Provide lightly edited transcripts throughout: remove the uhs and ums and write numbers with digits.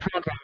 program.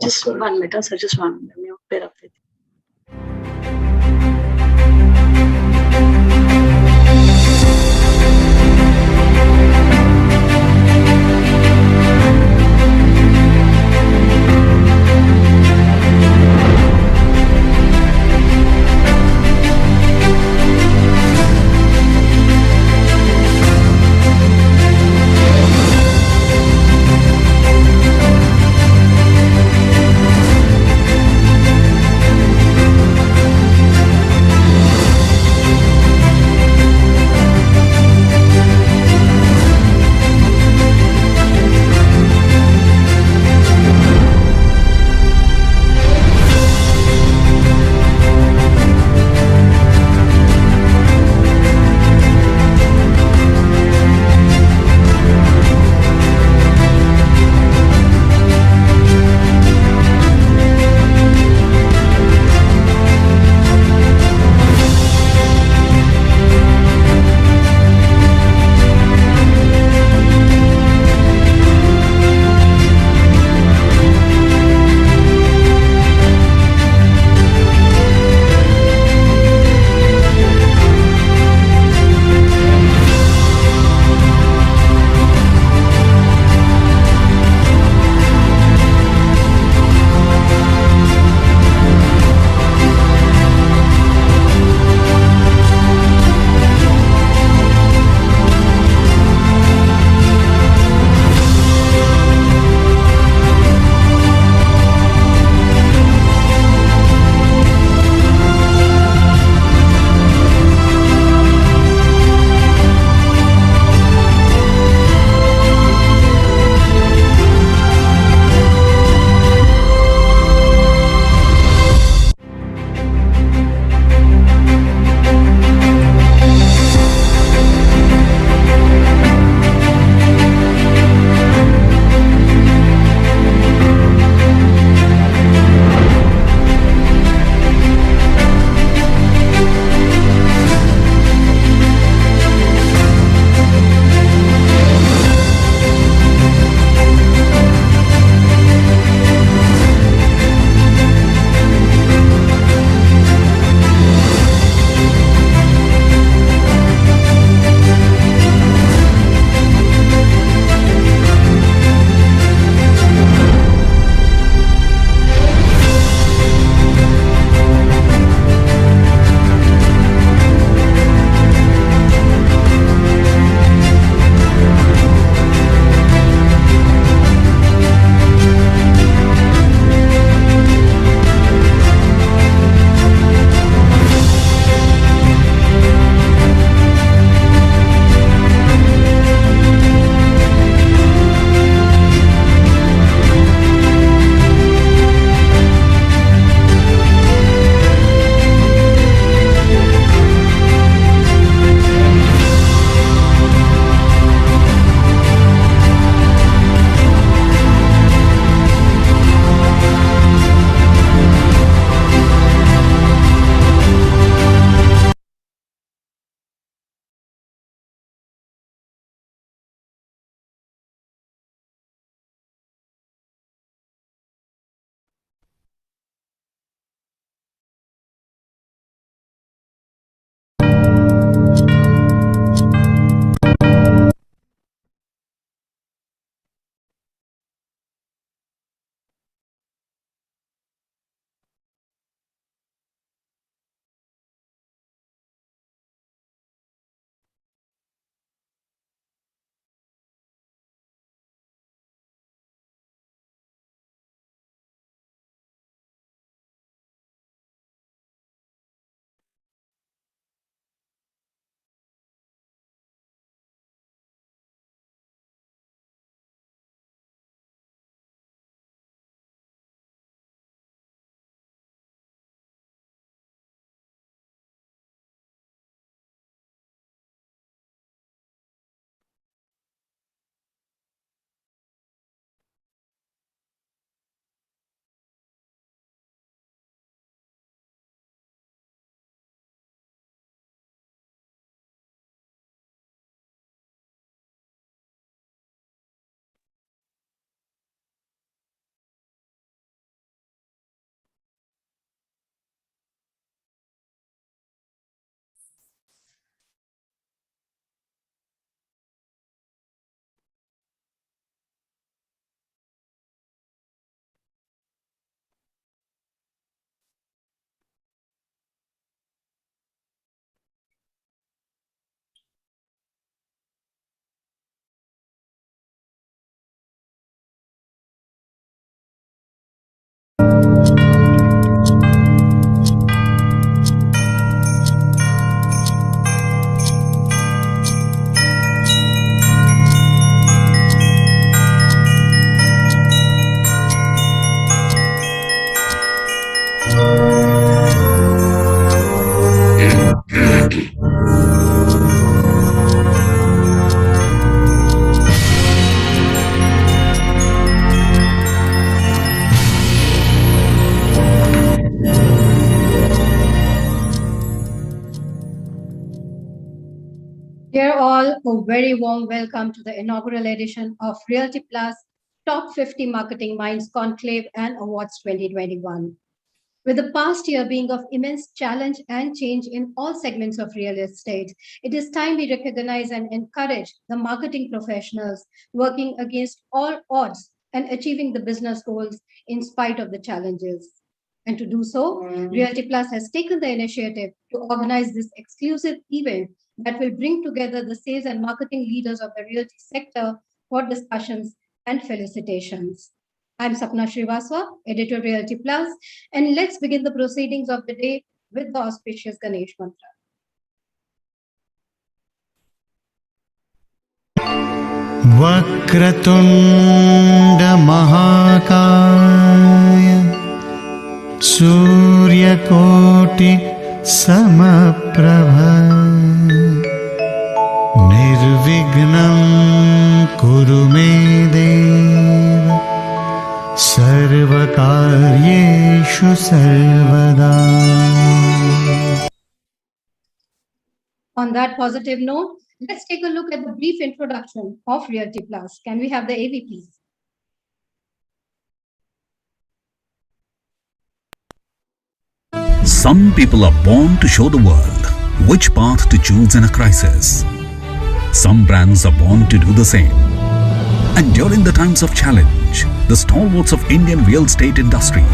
Just 1 minute, sir. Just 1 minute. Let me pair up with you. Dear all, a very warm welcome to the inaugural edition of Realty Plus Top 50 Marketing Minds Conclave and Awards 2021. With the past year being of immense challenge and change in all segments of real estate, it is time we recognize and encourage the marketing professionals working against all odds and achieving the business goals in spite of the challenges. And to do so, Realty Plus has taken the initiative to organize this exclusive event that will bring together the sales and marketing leaders of the realty sector for discussions and felicitations. I'm Sapna Srivastava, editor Realty Plus, and let's begin the proceedings of the day with the auspicious Ganesh Mantra. वक्रतुण्ड महाकाय सूर्यकोटि समप्रभ निर्विघ्नं कुरु मे देव सर्वकार्येषु सर्वदा. On that positive note, let's take a look at the brief introduction of Realty Plus. Can we have the AV, please? Some people are born to show the world which path to choose in a crisis. Some brands are born to do the same. And during the times of challenge, the stalwarts of Indian real estate industry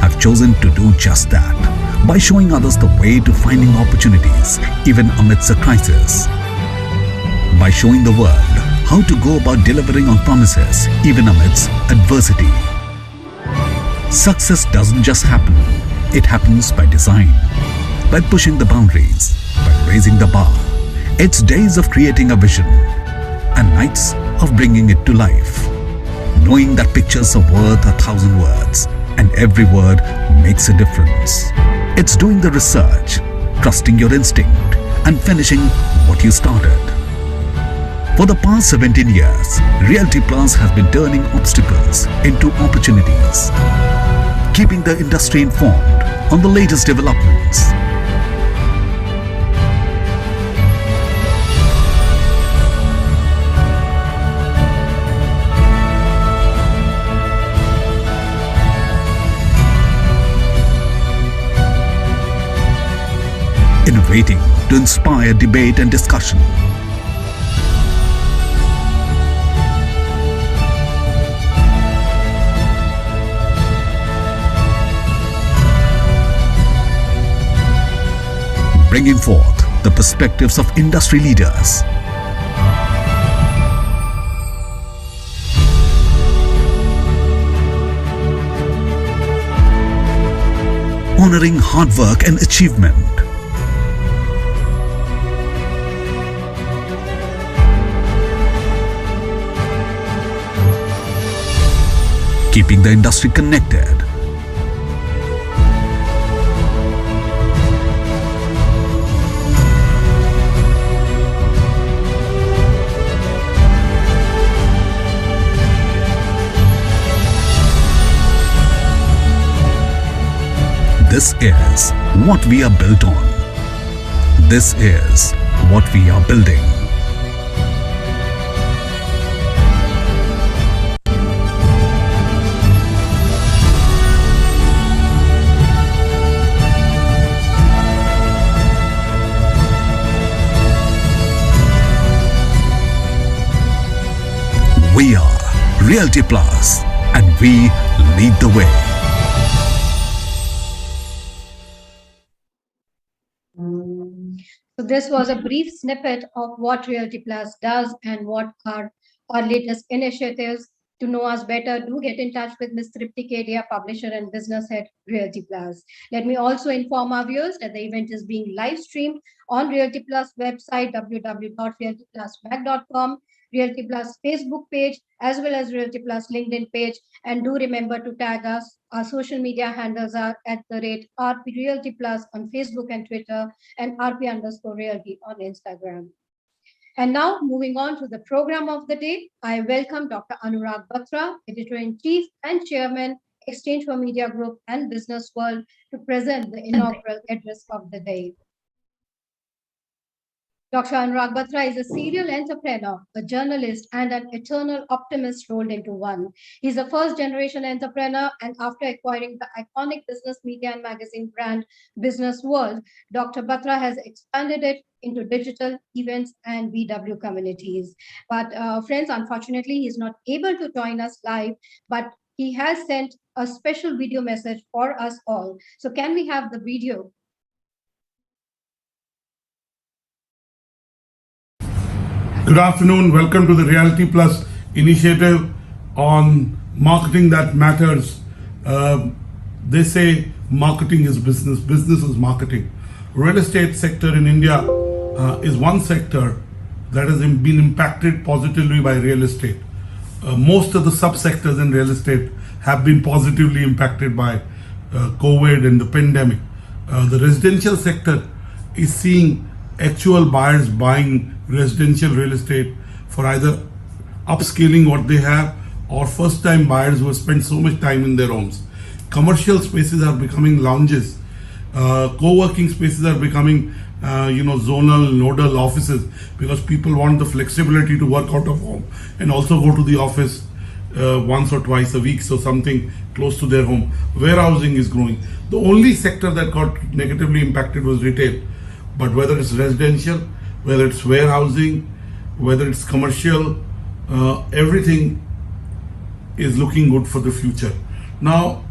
have chosen to do just that by showing others the way to finding opportunities even amidst a crisis. By showing the world how to go about delivering on promises even amidst adversity. Success doesn't just happen. It happens by design, by pushing the boundaries, by raising the bar. It's days of creating a vision and nights of bringing it to life. Knowing that pictures are worth 1,000 words and every word makes a difference. It's doing the research, trusting your instinct and finishing what you started. For the past 17 years, Realty Plus has been turning obstacles into opportunities, keeping the industry informed on the latest developments. Innovating to inspire debate and discussion. Bringing forth the perspectives of industry leaders. Honoring hard work and achievement. Keeping the industry connected. This is what we are built on. This is what we are building. We are Realty Plus and we lead the way. So this was a brief snippet of what Realty Plus does and what are our latest initiatives. To know us better, do get in touch with Ms. Tripti Kedia, publisher and business head, Realty Plus. Let me also inform our viewers that the event is being live streamed on Realty Plus website, www.realtypluswag.com, Realty Plus Facebook page, as well as Realty Plus LinkedIn page. And do remember to tag us. Our social media handles are at the rate RP Realty Plus on Facebook and Twitter and RP_Realty on Instagram. And now, moving on to the program of the day, I welcome Dr. Anurag Batra, Editor-in-Chief and Chairman, Exchange for Media Group and Business World, to present the inaugural address of the day. Dr. Anurag Batra is a serial entrepreneur, a journalist, and an eternal optimist rolled into one. He's a first-generation entrepreneur, and after acquiring the iconic business media and magazine brand Business World, Dr. Batra has expanded it into digital events and BW communities. But friends, unfortunately, he's not able to join us live, but he has sent a special video message for us all. So can we have the video? Good afternoon. Welcome to the Reality Plus initiative on marketing that matters. They say marketing is business, business is marketing. Real estate sector in India is one sector that has been impacted positively by real estate. Most of the subsectors in real estate have been positively impacted by COVID and the pandemic. The residential sector is seeing actual buyers buying residential real estate for either upscaling what they have or first time buyers who have spent so much time in their homes. Commercial spaces are becoming lounges. Co-working spaces are becoming zonal nodal offices because people want the flexibility to work out of home and also go to the office once or twice a week, so something close to their home. Warehousing is growing. The only sector that got negatively impacted was retail. But whether it's residential, whether it's warehousing, whether it's commercial, everything is looking good for the future. Now,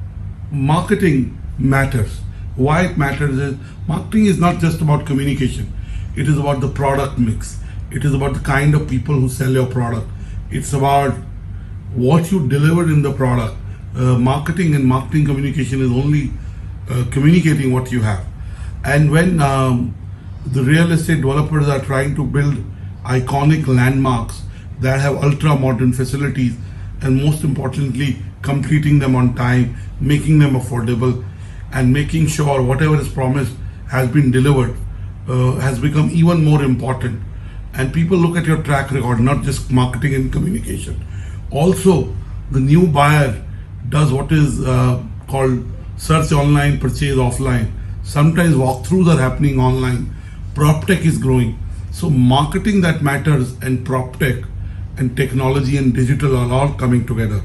marketing matters. Why it matters is marketing is not just about communication. It is about the product mix. It is about the kind of people who sell your product. It's about what you delivered in the product. Marketing and marketing communication is only communicating what you have. And when the real estate developers are trying to build iconic landmarks that have ultra modern facilities and most importantly completing them on time, making them affordable and making sure whatever is promised has been delivered has become even more important. And people look at your track record, not just marketing and communication. Also, the new buyer does what is called search online, purchase offline. Sometimes walkthroughs are happening online. PropTech is growing. So marketing that matters and PropTech and technology and digital are all coming together.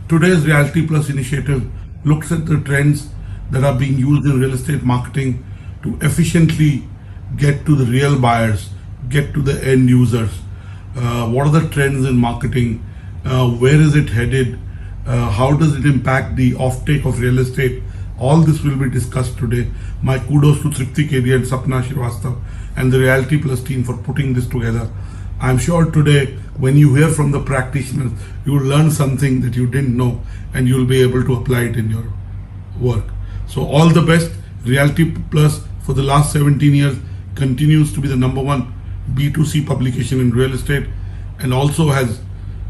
Today's Reality Plus initiative looks at the trends that are being used in real estate marketing to efficiently get to the real buyers, get to the end users. What are the trends in marketing? Where is it headed? How does it impact the offtake of real estate? All this will be discussed today. My kudos to Tripti Kedia and Sapna Srivastav and the Reality Plus team for putting this together. I'm sure today, when you hear from the practitioners, you will learn something that you didn't know and you'll be able to apply it in your work. So all the best. Reality Plus for the last 17 years continues to be the #1 B2C publication in real estate and also has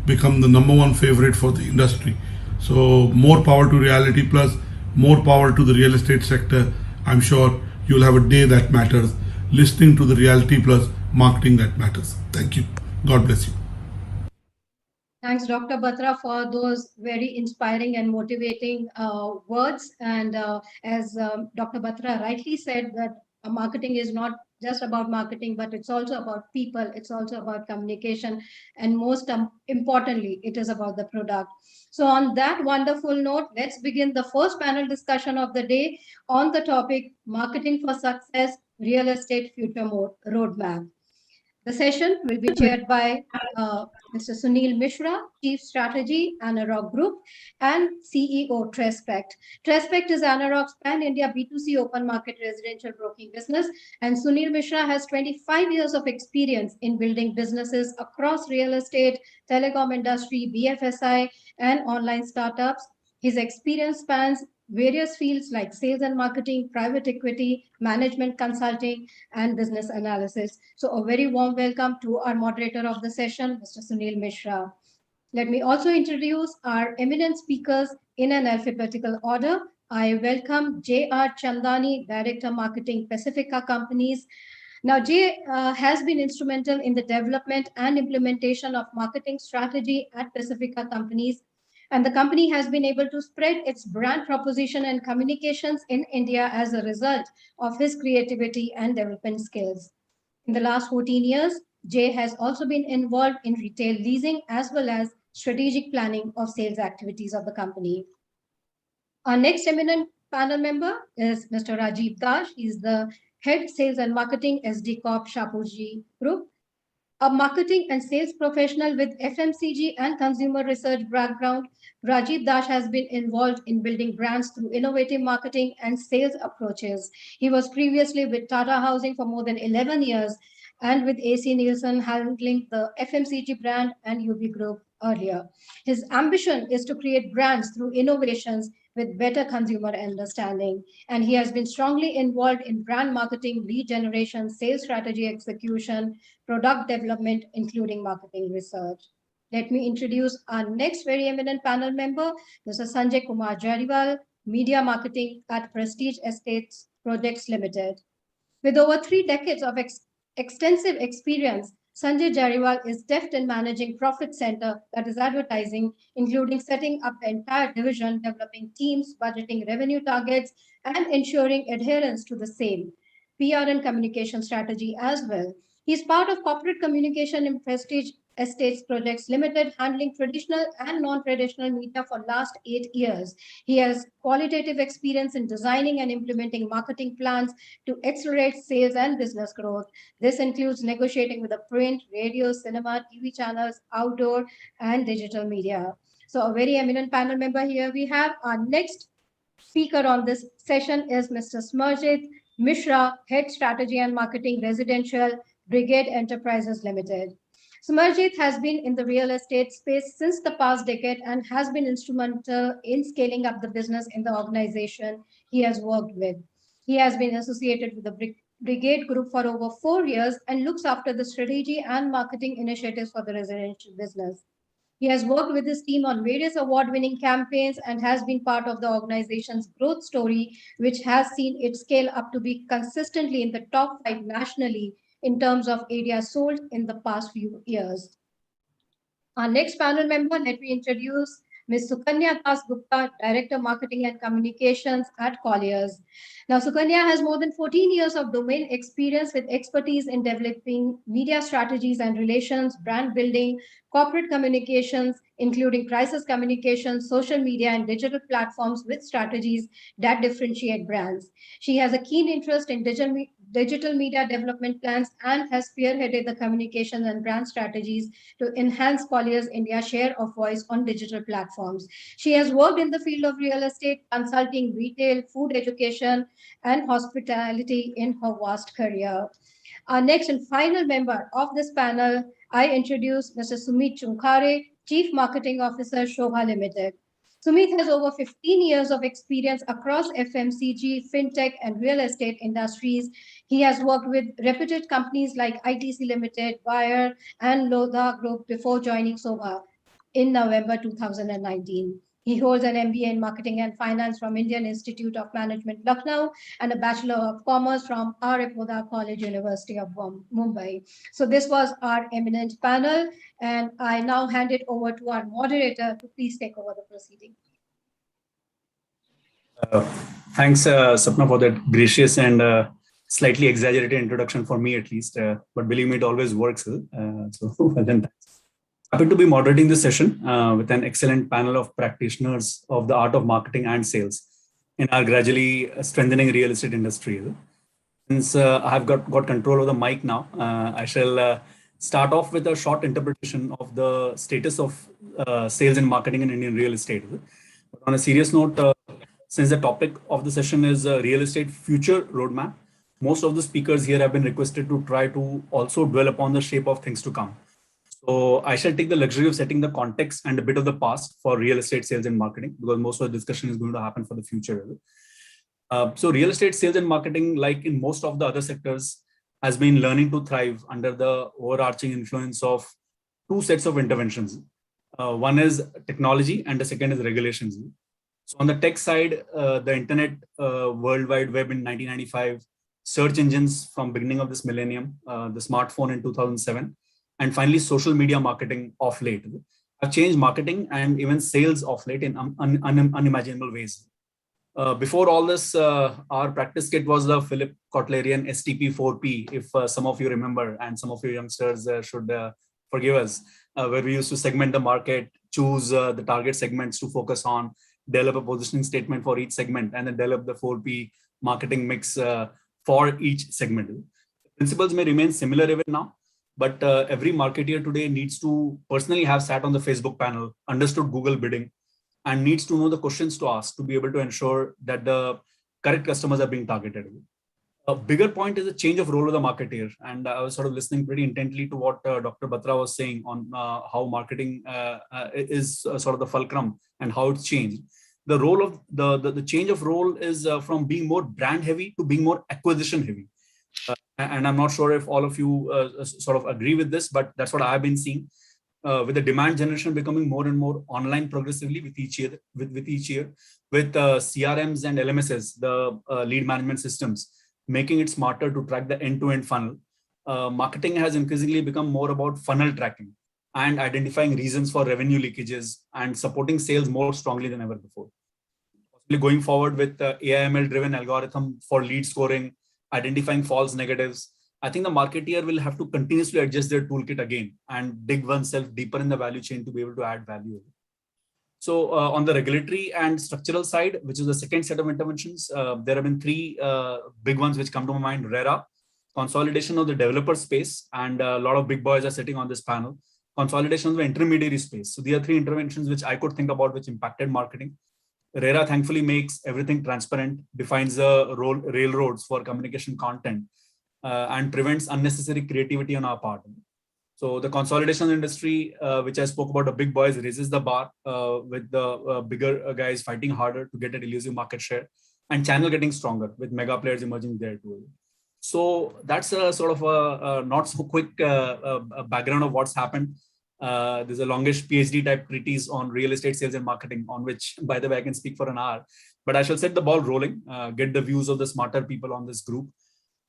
become the #1 favorite for the industry. So more power to Reality Plus, more power to the real estate sector. I'm sure you'll have a day that matters, listening to the Reality Plus marketing that matters. Thank you. God bless you. Thanks, Dr. Batra, for those very inspiring and motivating words. And as Dr. Batra rightly said, that marketing is not just about marketing, but it's also about people. It's also about communication. And most importantly, it is about the product. So on that wonderful note, let's begin the first panel discussion of the day on the topic, Marketing for Success, Real Estate Future Roadmap. The session will be chaired by Mr. Sunil Mishra, Chief Strategy, Anurag Group, and CEO, Trespect. Trespect is Anurag's pan-India B2C open market residential broking business, and Sunil Mishra has 25 years of experience in building businesses across real estate, telecom industry, BFSI, and online startups. His experience spans various fields like sales and marketing, private equity, management consulting, and business analysis. So a very warm welcome to our moderator of the session, Mr. Sunil Mishra. Let me also introduce our eminent speakers in an alphabetical order. I welcome J.R. Chandani, Director Marketing, Pacifica Companies. Now, Jay has been instrumental in the development and implementation of marketing strategy at Pacifica Companies, and the company has been able to spread its brand proposition and communications in India as a result of his creativity and development skills. In the last 14 years, Jay has also been involved in retail leasing as well as strategic planning of sales activities of the company. Our next eminent panel member is Mr. Rajiv Dash. He's the Head Sales and Marketing SD Corp Shapoorji Group. A marketing and sales professional with FMCG and consumer research background, Rajiv Dash has been involved in building brands through innovative marketing and sales approaches. He was previously with Tata Housing for more than 11 years and with AC Nielsen handling the FMCG brand and UB Group earlier. His ambition is to create brands through innovations with better consumer understanding. And he has been strongly involved in brand marketing, lead generation, sales strategy execution, product development, including marketing research. Let me introduce our next very eminent panel member, Mr. Sanjay Kumar Jariwal, Media Marketing at Prestige Estates Projects Limited. With over 3 decades of extensive experience, Sanjay Jariwal is deft in managing profit center, that is advertising, including setting up the entire division, developing teams, budgeting revenue targets, and ensuring adherence to the same. PR and communication strategy as well. He's part of corporate communication in Prestige Estates Projects Limited, handling traditional and non-traditional media for last 8 years. He has qualitative experience in designing and implementing marketing plans to accelerate sales and business growth. This includes negotiating with the print, radio, cinema, TV channels, outdoor, and digital media. So a very eminent panel member here we have. Our next speaker on this session is Mr. Smarjit Mishra, Head Strategy and Marketing Residential, Brigade Enterprises Limited. Sumarjit has been in the real estate space since the past decade and has been instrumental in scaling up the business in the organization he has worked with. He has been associated with the Brigade Group for over 4 years and looks after the strategy and marketing initiatives for the residential business. He has worked with his team on various award-winning campaigns and has been part of the organization's growth story, which has seen it scale up to be consistently in the top 5 nationally in terms of areas sold in the past few years. Our next panel member, let me introduce Ms. Sukanya Das Gupta, Director Marketing and Communications at Colliers. Now, Sukanya has more than 14 years of domain experience with expertise in developing media strategies and relations, brand building, corporate communications, including crisis communications, social media, and digital platforms with strategies that differentiate brands. She has a keen interest in digital media development plans and has spearheaded the communication and brand strategies to enhance Colliers India's share of voice on digital platforms. She has worked in the field of real estate, consulting, retail, food education, and hospitality in her vast career. Our next and final member of this panel, I introduce Mr. Sumit Chunkhare, Chief Marketing Officer, Shobha Limited. Sumit has over 15 years of experience across FMCG, fintech, and real estate industries. He has worked with reputed companies like ITC Limited, Bayer, and Lodha Group before joining Shobha in November 2019. He holds an MBA in Marketing and Finance from Indian Institute of Management, Lucknow, and a Bachelor of Commerce from R. Podar College, University of Mumbai. So this was our eminent panel, and I now hand it over to our moderator to please take over the proceeding. Thanks, Sapna, for that gracious and slightly exaggerated introduction for me, at least. But believe me, it always works. So well then, thanks. Happy to be moderating this session with an excellent panel of practitioners of the art of marketing and sales in our gradually strengthening real estate industry. Since I have got control of the mic now, I shall start off with a short interpretation of the status of sales and marketing in Indian real estate. But on a serious note, since the topic of the session is real estate future roadmap, most of the speakers here have been requested to try to also dwell upon the shape of things to come. So I shall take the luxury of setting the context and a bit of the past for real estate sales and marketing, because most of the discussion is going to happen for the future. So real estate sales and marketing, like in most of the other sectors, has been learning to thrive under the overarching influence of 2 sets of interventions. One is technology and the second is regulations. So on the tech side, the internet, World Wide Web in 1995, search engines from beginning of this millennium, the smartphone in 2007, and finally social media marketing of late have changed marketing and even sales of late in unimaginable ways. Before all this, our practice kit was the Philip Kotlerian STP4P, if some of you remember, and some of you youngsters should forgive us, where we used to segment the market, choose the target segments to focus on, develop a positioning statement for each segment, and then develop the 4P marketing mix for each segment. Principles may remain similar even now, but every marketer today needs to personally have sat on the Facebook panel, understood Google bidding, and needs to know the questions to ask to be able to ensure that the correct customers are being targeted. A bigger point is the change of role of the marketer. And I was sort of listening pretty intently to what Dr. Batra was saying on how marketing is sort of the fulcrum and how it's changed. The role of the change of role is from being more brand heavy to being more acquisition heavy. And I'm not sure if all of you sort of agree with this, but that's what I've been seeing. With the demand generation becoming more and more online progressively with each year, with CRMs and LMSs, the lead management systems, making it smarter to track the end-to-end funnel. Marketing has increasingly become more about funnel tracking and identifying reasons for revenue leakages and supporting sales more strongly than ever before. Possibly going forward with AI/ML-driven algorithm for lead scoring, identifying false negatives, I think the marketeer will have to continuously adjust their toolkit again and dig oneself deeper in the value chain to be able to add value. So on the regulatory and structural side, which is the second set of interventions, there have been three big ones which come to my mind. RERA, consolidation of the developer space, and a lot of big boys are sitting on this panel. Consolidation of the intermediary space. So these are three interventions which I could think about which impacted marketing. RERA thankfully makes everything transparent, defines the railroads for communication content, and prevents unnecessary creativity on our part. So the consolidation of the industry, which I spoke about, the big boys raises the bar with the bigger guys fighting harder to get an elusive market share, and channel getting stronger with mega players emerging there too. So that's a sort of a not so quick background of what's happened. There's a longish PhD type treatise on real estate sales and marketing, on which, by the way, I can speak for an hour, but I shall set the ball rolling, get the views of the smarter people on this group.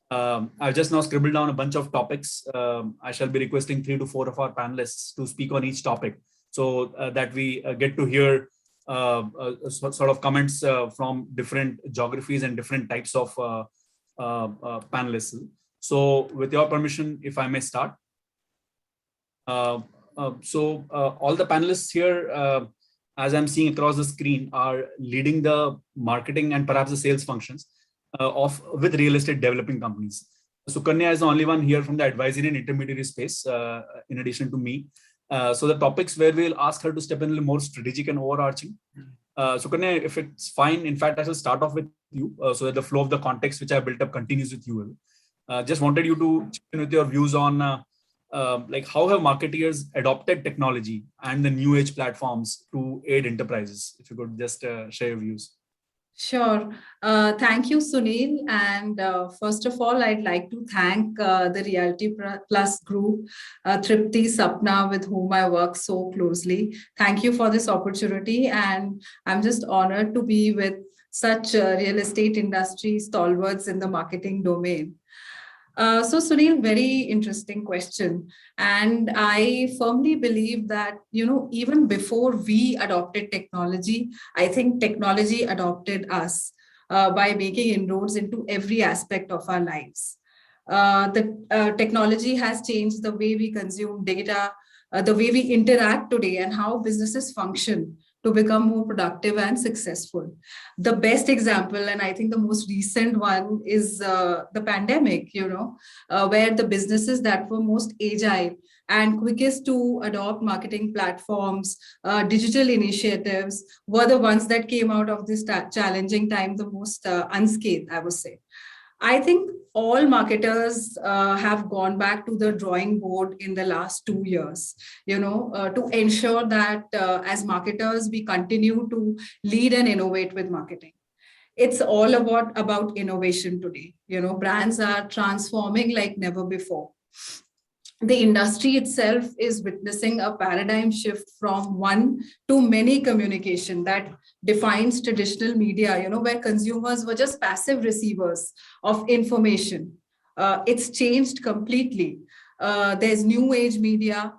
I've just now scribbled down a bunch of topics. I shall be requesting 3 to 4 of our panelists to speak on each topic, so that we get to hear sort of comments from different geographies and different types of panelists. So with your permission, if I may start. All the panelists here, as I'm seeing across the screen, are leading the marketing and perhaps the sales functions with real estate developing companies. Sukanya is the only one here from the advisory and intermediary space, in addition to me. So the topics where we'll ask her to step in a little more strategic and overarching. Sukanya, if it's fine, in fact, I shall start off with you so that the flow of the context which I built up continues with you. Just wanted you to chip in with your views on like how have marketeers adopted technology and the new age platforms to aid enterprises? If you could just share your views. Sure. Thank you, Sunil. And first of all, I'd like to thank the Realty Plus group, Tripti, Sapna, with whom I work so closely. Thank you for this opportunity. And I'm just honored to be with such real estate industry stalwarts in the marketing domain. So Sunil, very interesting question. And I firmly believe that, even before we adopted technology, I think technology adopted us by making inroads into every aspect of our lives. The technology has changed the way we consume data, the way we interact today, and how businesses function to become more productive and successful. The best example, and I think the most recent one, is the pandemic, where the businesses that were most agile and quickest to adopt marketing platforms, digital initiatives, were the ones that came out of this challenging time the most unscathed, I would say. I think all marketers have gone back to the drawing board in the last 2 years, to ensure that as marketers, we continue to lead and innovate with marketing. It's all about innovation today. Brands are transforming like never before. The industry itself is witnessing a paradigm shift from one to many communication that defines traditional media, where consumers were just passive receivers of information. It's changed completely. There's new age media,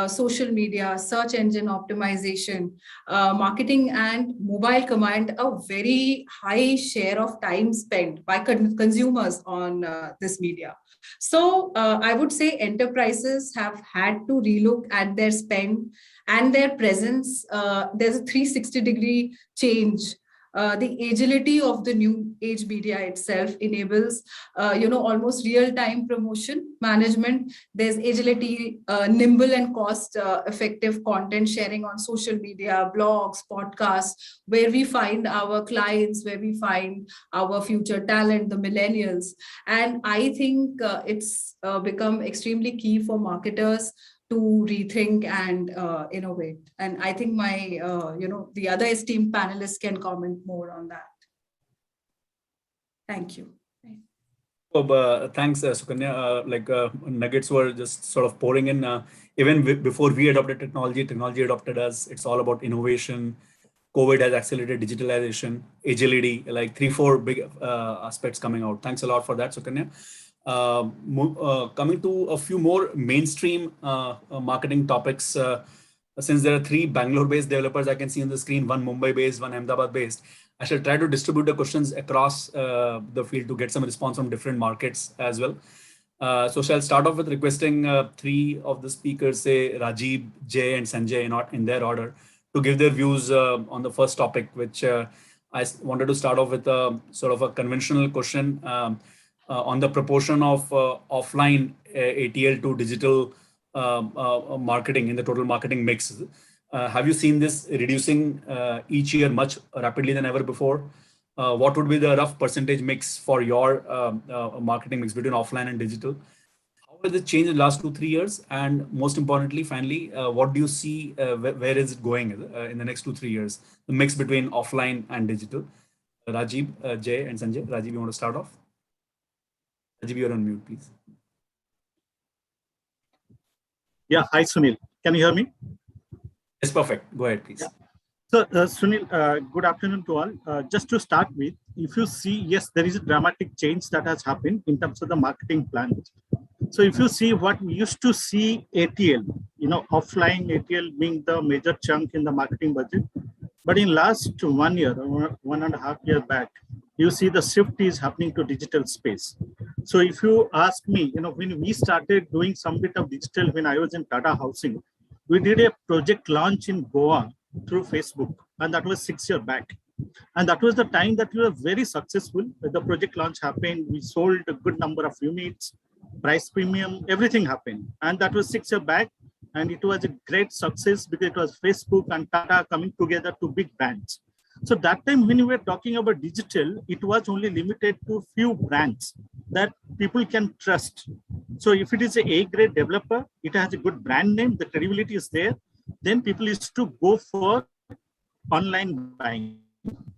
social media, search engine optimization, marketing and mobile command a very high share of time spent by consumers on this media. So I would say enterprises have had to relook at their spend and their presence. There's a 360-degree change. The agility of the new age media itself enables, almost real-time promotion management. There's agility, nimble and cost-effective content sharing on social media, blogs, podcasts, where we find our clients, where we find our future talent, the millennials. And I think it's become extremely key for marketers to rethink and innovate. And I think my, the other esteemed panelists can comment more on that. Thank you. Thanks, Sukanya. Nuggets were just sort of pouring in. Even before we adopted technology adopted us. It's all about innovation. COVID has accelerated digitalization, agility, like 3-4 big aspects coming out. Thanks a lot for that, Sukanya. Coming to a few more mainstream marketing topics, since there are 3 Bangalore-based developers I can see on the screen, 1 Mumbai-based, 1 Ahmedabad-based, I shall try to distribute the questions across the field to get some response from different markets as well. So shall start off with requesting 3 of the speakers, say Rajiv, Jay, and Sanjay, not in their order, to give their views on the first topic, which I wanted to start off with sort of a conventional question on the proportion of offline ATL to digital marketing in the total marketing mix. Have you seen this reducing each year much rapidly than ever before? What would be the rough percentage mix for your marketing mix between offline and digital? How has it changed in the last 2-3 years? And most importantly, finally, what do you see, where is it going in the next 2-3 years? The mix between offline and digital. Rajiv, Jay, and Sanjay. Rajiv, you want to start off? Rajiv, you're on mute, please. Yeah, hi Sunil. Can you hear me? Yes, perfect. Go ahead, please. Yeah. So Sunil, good afternoon to all. Just to start with, if you see, yes, there is a dramatic change that has happened in terms of the marketing plan. So if you see what we used to see ATL, offline ATL being the major chunk in the marketing budget, but in last 1 year, 1.5 years back, you see the shift is happening to digital space. So if you ask me, when we started doing some bit of digital, when I was in Tata Housing, we did a project launch in Goa through Facebook, and that was 6 years back. And that was the time that we were very successful. The project launch happened, we sold a good number of units, price premium, everything happened. And that was 6 years back. And it was a great success because it was Facebook and Tata coming together to big brands. So that time when we were talking about digital, it was only limited to few brands that people can trust. So if it is a A-grade developer, it has a good brand name, the credibility is there, then people used to go for online buying,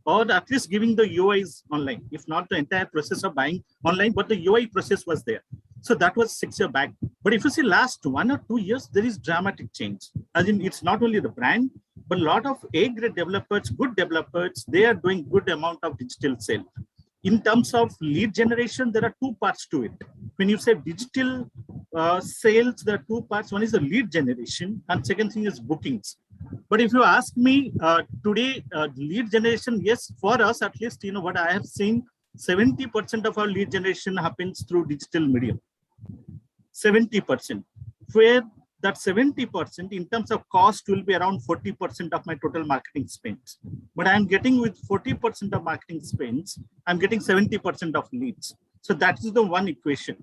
or at least giving the UIs online, if not the entire process of buying online, but the UI process was there. So that was 6 years back. But if you see last 1 or 2 years, there is dramatic change. As in, it's not only the brand, but a lot of A-grade developers, good developers, they are doing good amount of digital sale. In terms of lead generation, there are 2 parts to it. When you say digital sales, there are 2 parts. One is the lead generation, and second thing is bookings. But if you ask me today, lead generation, yes, for us at least, what I have seen, 70% of our lead generation happens through digital medium. 70%, where that 70% in terms of cost will be around 40% of my total marketing spends. But I'm getting with 40% of marketing spends, I'm getting 70% of leads. So that is the one equation.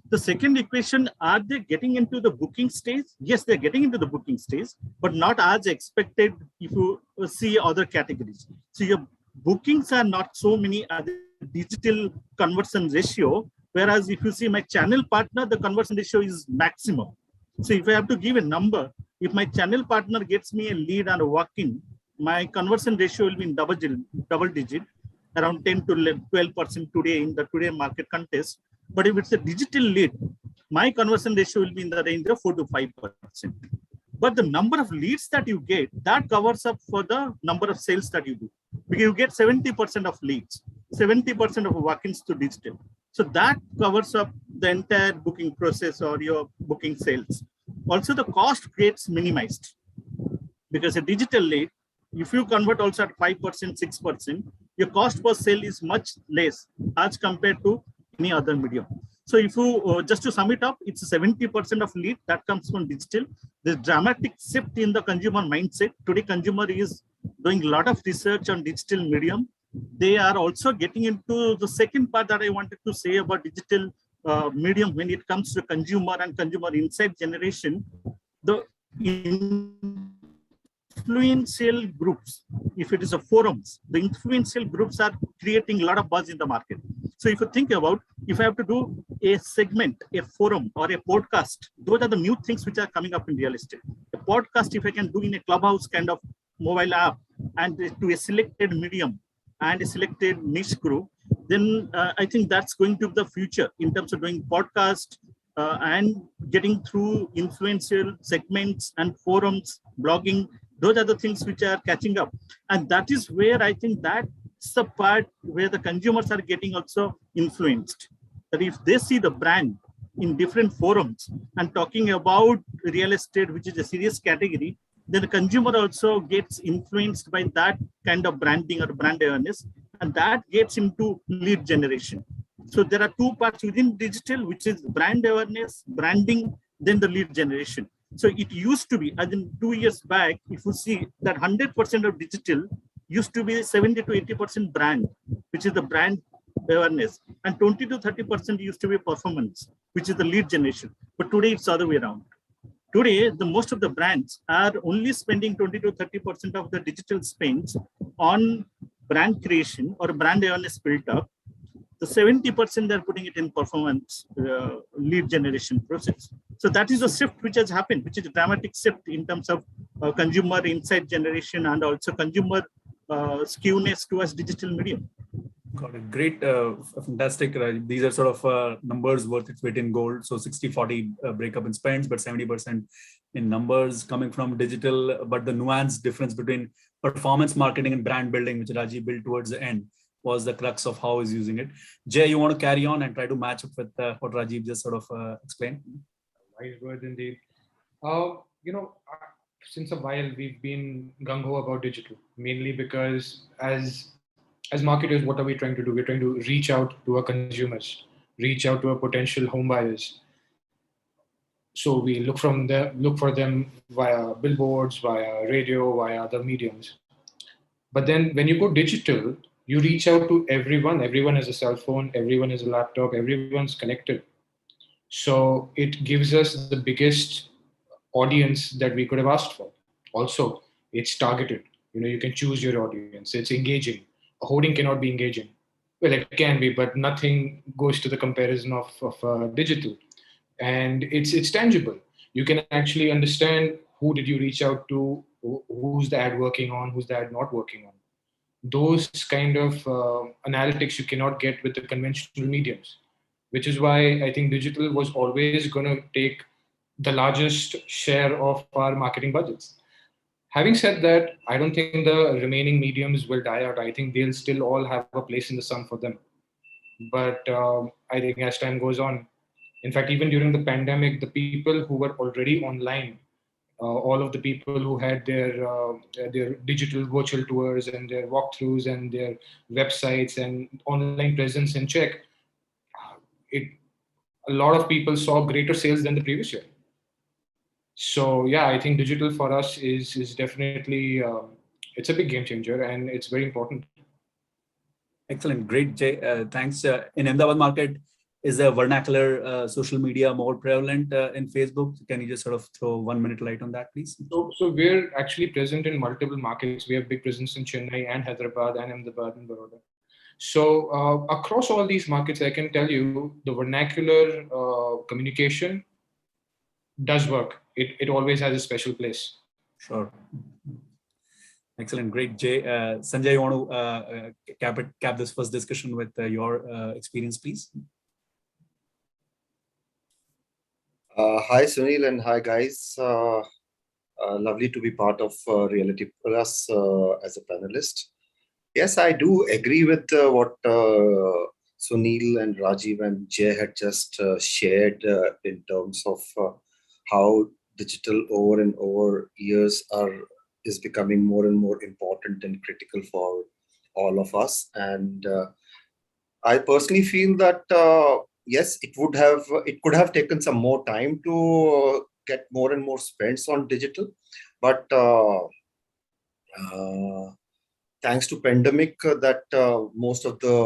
The second equation, are they getting into the booking stage? Yes, they're getting into the booking stage, but not as expected if you see other categories. So your bookings are not so many as a digital conversion ratio, whereas if you see my channel partner, the conversion ratio is maximum. So if I have to give a number, if my channel partner gets me a lead and a walk-in, my conversion ratio will be in double digit, around 10 to 12% today in the today market context. But if it's a digital lead, my conversion ratio will be in the range of 4 to 5%. But the number of leads that you get, that covers up for the number of sales that you do. Because you get 70% of leads, 70% of walk-ins to digital. So that covers up the entire booking process or your booking sales. also the cost gets minimized, because a digital lead, if you convert also at 5%, 6%, your cost per sale is much less as compared to any other medium. So if you, just to sum it up, it's 70% of lead that comes from digital. The dramatic shift in the consumer mindset. Today, consumer is doing a lot of research on digital medium. They are also getting into the second part that I wanted to say about digital medium when it comes to consumer and consumer insight generation. The influential groups, if it is a forums, the influential groups are creating a lot of buzz in the market. So if you think about, if I have to do a segment, a forum or a podcast, those are the new things which are coming up in real estate. A podcast, if I can do in a Clubhouse kind of mobile app and to a selected medium and a selected niche group, then I think that's going to be the future in terms of doing podcast and getting through influential segments and forums, blogging. Those are the things which are catching up. And that is where I think that's the part where the consumers are getting also influenced. That if they see the brand in different forums and talking about real estate, which is a serious category, then the consumer also gets influenced by that kind of branding or brand awareness, and that gets into lead generation. So there are two parts within digital, which is brand awareness, branding, then the lead generation. So it used to be, as in 2 years back, if you see that 100% of digital used to be 70 to 80% brand, which is the brand awareness, and 20 to 30% used to be performance, which is the lead generation. But today it's the other way around. Today, the most of the brands are only spending 20 to 30% of the digital spends on brand creation or brand awareness built up. The 70% they're putting it in performance lead generation process. So that is a shift which has happened, which is a dramatic shift in terms of consumer insight generation and also consumer skewness towards digital medium. Got it. Great. Fantastic. These are sort of numbers worth its weight in gold. So 60-40 breakup in spends, but 70% in numbers coming from digital. But the nuance difference between performance marketing and brand building, which Rajiv built towards the end, was the crux of how he's using it. Jay, you want to carry on and try to match up with what Rajiv just sort of explained? Wise word indeed. Since a while we've been gung-ho about digital, mainly because as marketers, what are we trying to do? We're trying to reach out to our consumers, reach out to our potential home buyers. So we look for them via billboards, via radio, via other mediums. But then when you go digital, you reach out to everyone. Everyone has a cell phone, everyone has a laptop, everyone's connected. So it gives us the biggest audience that we could have asked for. Also, it's targeted. You can choose your audience. It's engaging. A hoarding cannot be engaging. Well, it can be, but nothing goes to the comparison of digital. And it's tangible. You can actually understand who did you reach out to, who's the ad working on, who's the ad not working on. Those kind of analytics you cannot get with the conventional mediums, which is why I think digital was always going to take the largest share of our marketing budgets. Having said that, I don't think the remaining mediums will die out. I think they'll still all have a place in the sun for them. But I think as time goes on, in fact, even during the pandemic, the people who were already online, all of the people who had their digital virtual tours and their walkthroughs and their websites and online presence in check, a lot of people saw greater sales than the previous year. So yeah, I think digital for us is definitely, it's a big game changer and it's very important. Excellent. Great, Jay. Thanks. In Ahmedabad market, is the vernacular social media more prevalent in Facebook? Can you just sort of throw 1 minute light on that, please? So we're actually present in multiple markets. We have big presence in Chennai and Hyderabad and Ahmedabad and Baroda. So across all these markets, I can tell you the vernacular communication does work. It always has a special place. Sure. Excellent. Great, Jay. Sanjay, you want to cap this first discussion with your experience, please? Hi, Sunil, and hi, guys. Lovely to be part of Reality Plus as a panelist. Yes, I do agree with what Sunil and Rajiv and Jay had just shared in terms of how digital over and over years is becoming more and more important and critical for all of us. And I personally feel that yes, it could have taken some more time to get more and more spends on digital, but thanks to pandemic, that most of the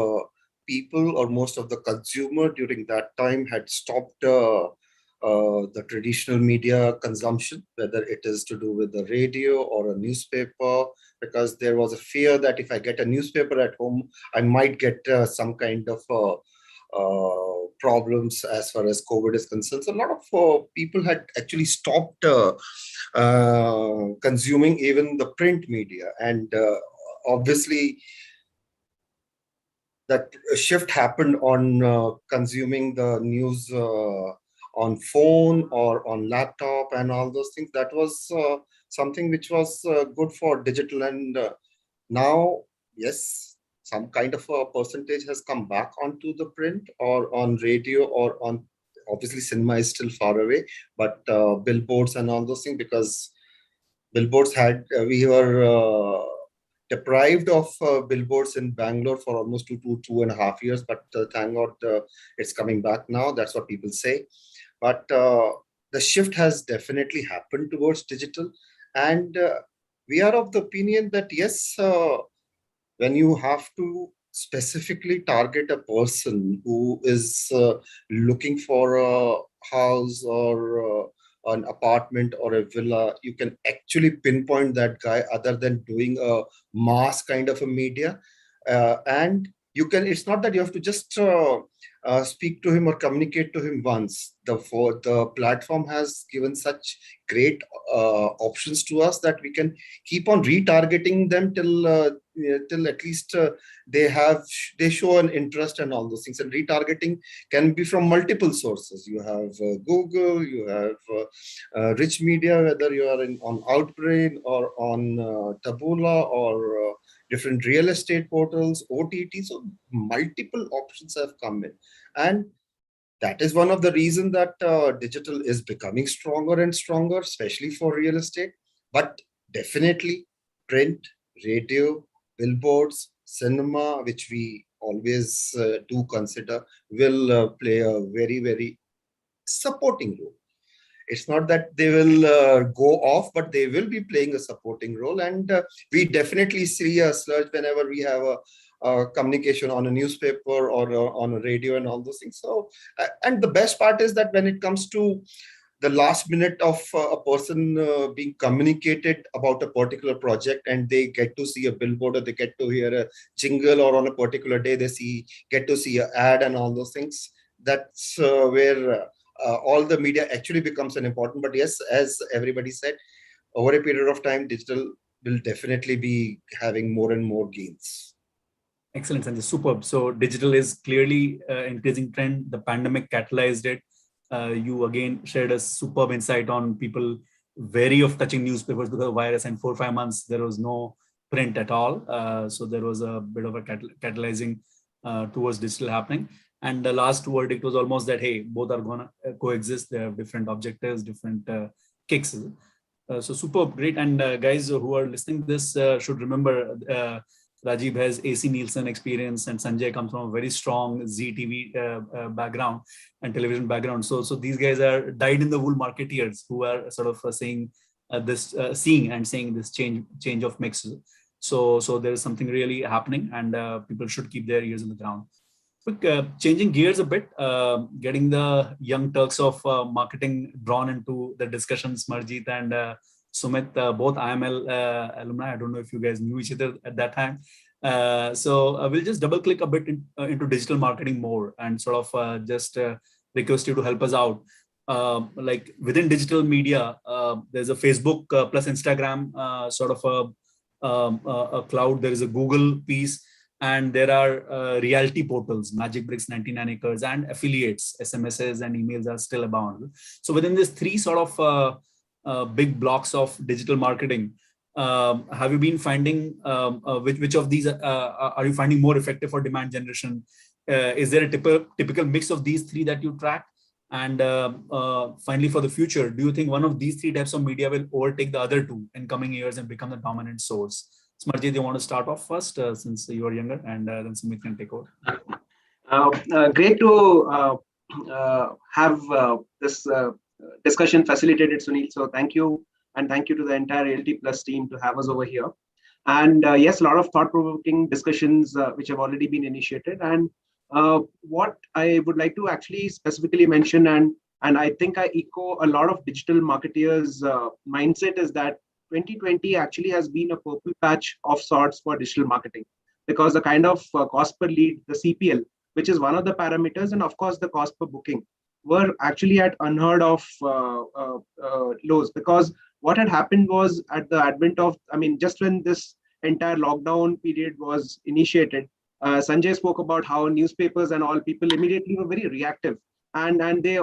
people or most of the consumer during that time had stopped the traditional media consumption, whether it is to do with the radio or a newspaper, because there was a fear that if I get a newspaper at home, I might get some kind of problems as far as COVID is concerned. So a lot of people had actually stopped consuming even the print media. And obviously, that shift happened on consuming the news on phone or on laptop and all those things. That was something which was good for digital. And now, yes, some kind of a percentage has come back onto the print or on radio or on, obviously cinema is still far away, but billboards and all those things, because billboards we were deprived of billboards in Bangalore for almost 2.5 years, but thank God it's coming back now. That's what people say. But the shift has definitely happened towards digital. And we are of the opinion that yes, when you have to specifically target a person who is looking for a house or an apartment or a villa, you can actually pinpoint that guy other than doing a mass kind of a media. And you can, it's not that you have to just speak to him or communicate to him once. The platform has given such great options to us that we can keep on retargeting them till at least they show an interest and all those things. And retargeting can be from multiple sources. You have Google, you have rich media, whether you are on Outbrain or on Taboola or different real estate portals, OTT. So multiple options have come in. And that is one of the reasons that digital is becoming stronger and stronger, especially for real estate. But definitely print, radio, billboards, cinema, which we always do consider, will play a very, very supporting role. It's not that they will go off, but they will be playing a supporting role. And we definitely see a surge whenever we have a communication on a newspaper or on a radio and all those things. So, and the best part is that when it comes to the last minute of a person being communicated about a particular project, and they get to see a billboard or they get to hear a jingle, or on a particular day they get to see an ad and all those things, that's where all the media actually becomes an important. But yes, as everybody said, over a period of time, digital will definitely be having more and more gains. Excellent, and superb. So digital is clearly increasing trend. The pandemic catalyzed it. You again shared a superb insight on people wary of touching newspapers because of virus, and 4 or 5 months there was no print at all. So there was a bit of a catalyzing towards digital happening. And the last verdict was almost that, hey, both are going to coexist. They have different objectives, different kicks. So superb, great. And guys who are listening to this should remember Rajiv has AC Nielsen experience, and Sanjay comes from a very strong ZTV background and television background. So these guys are dyed-in-the-wool marketeers who are sort of seeing this change of mix. So there is something really happening, and people should keep their ears on the ground. Changing gears a bit, getting the young Turks of marketing drawn into the discussions, Marjit and Sumit, both IML alumni. I don't know if you guys knew each other at that time. So we'll just double click a bit into digital marketing more, and sort of just request you to help us out. Like within digital media, there's a Facebook plus Instagram sort of a cloud. There is a Google piece. And there are reality portals, Magic Bricks, 99 Acres, and affiliates. SMSs and emails are still abound. So within these three sort of big blocks of digital marketing, have you been finding which of these are you finding more effective for demand generation? Is there a typical mix of these three that you track? And finally, for the future, do you think one of these three types of media will overtake the other two in coming years and become the dominant source? Smarjit, you want to start off first since you are younger, and then Sumit can take over. Great to have this discussion facilitated, Sunil. So thank you, and thank you to the entire Realty Plus team to have us over here. And yes, a lot of thought-provoking discussions which have already been initiated. And what I would like to actually specifically mention, and I think I echo a lot of digital marketeers' mindset, is that 2020 actually has been a purple patch of sorts for digital marketing, because the kind of cost per lead, the CPL, which is one of the parameters, and of course the cost per booking, were actually at unheard of lows. Because what had happened was, at the advent of, just when this entire lockdown period was initiated, Sanjay spoke about how newspapers and all, people immediately were very reactive, and they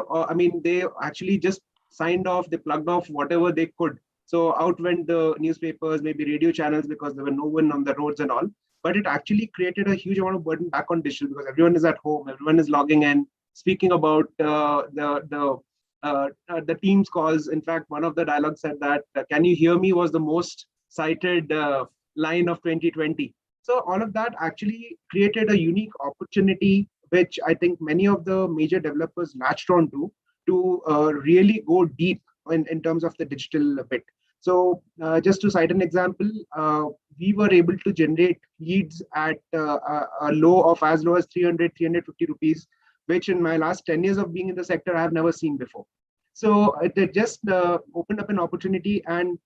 they actually just signed off, they plugged off whatever they could. So out went the newspapers, maybe radio channels, because there were no one on the roads and all. But it actually created a huge amount of burden back on digital, because everyone is at home, everyone is logging in, speaking about the Teams calls. In fact, one of the dialogues said that "Can you hear me?" was the most cited line of 2020. So all of that actually created a unique opportunity, which I think many of the major developers latched on to really go deep in terms of the digital bit. So just to cite an example, we were able to generate leads at a low of as low as 300, 350 rupees, which in my last 10 years of being in the sector, I have never seen before. So it just opened up an opportunity. And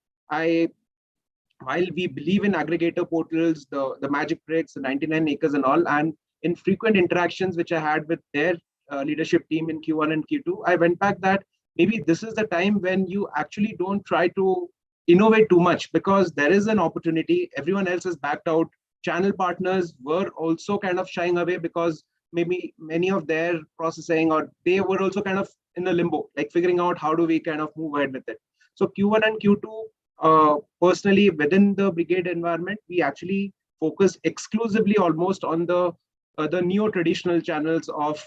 while we believe in aggregator portals, the Magic Bricks, the 99 Acres and all, and in frequent interactions which I had with their leadership team in Q1 and Q2, I went back that maybe this is the time when you actually don't try to innovate too much, because there is an opportunity. Everyone else is backed out. Channel partners were also kind of shying away, because maybe many of their processing, or they were also kind of in a limbo, like figuring out how do we kind of move ahead with it. So Q1 and Q2, personally within the brigade environment, we actually focus exclusively almost on the neo-traditional channels of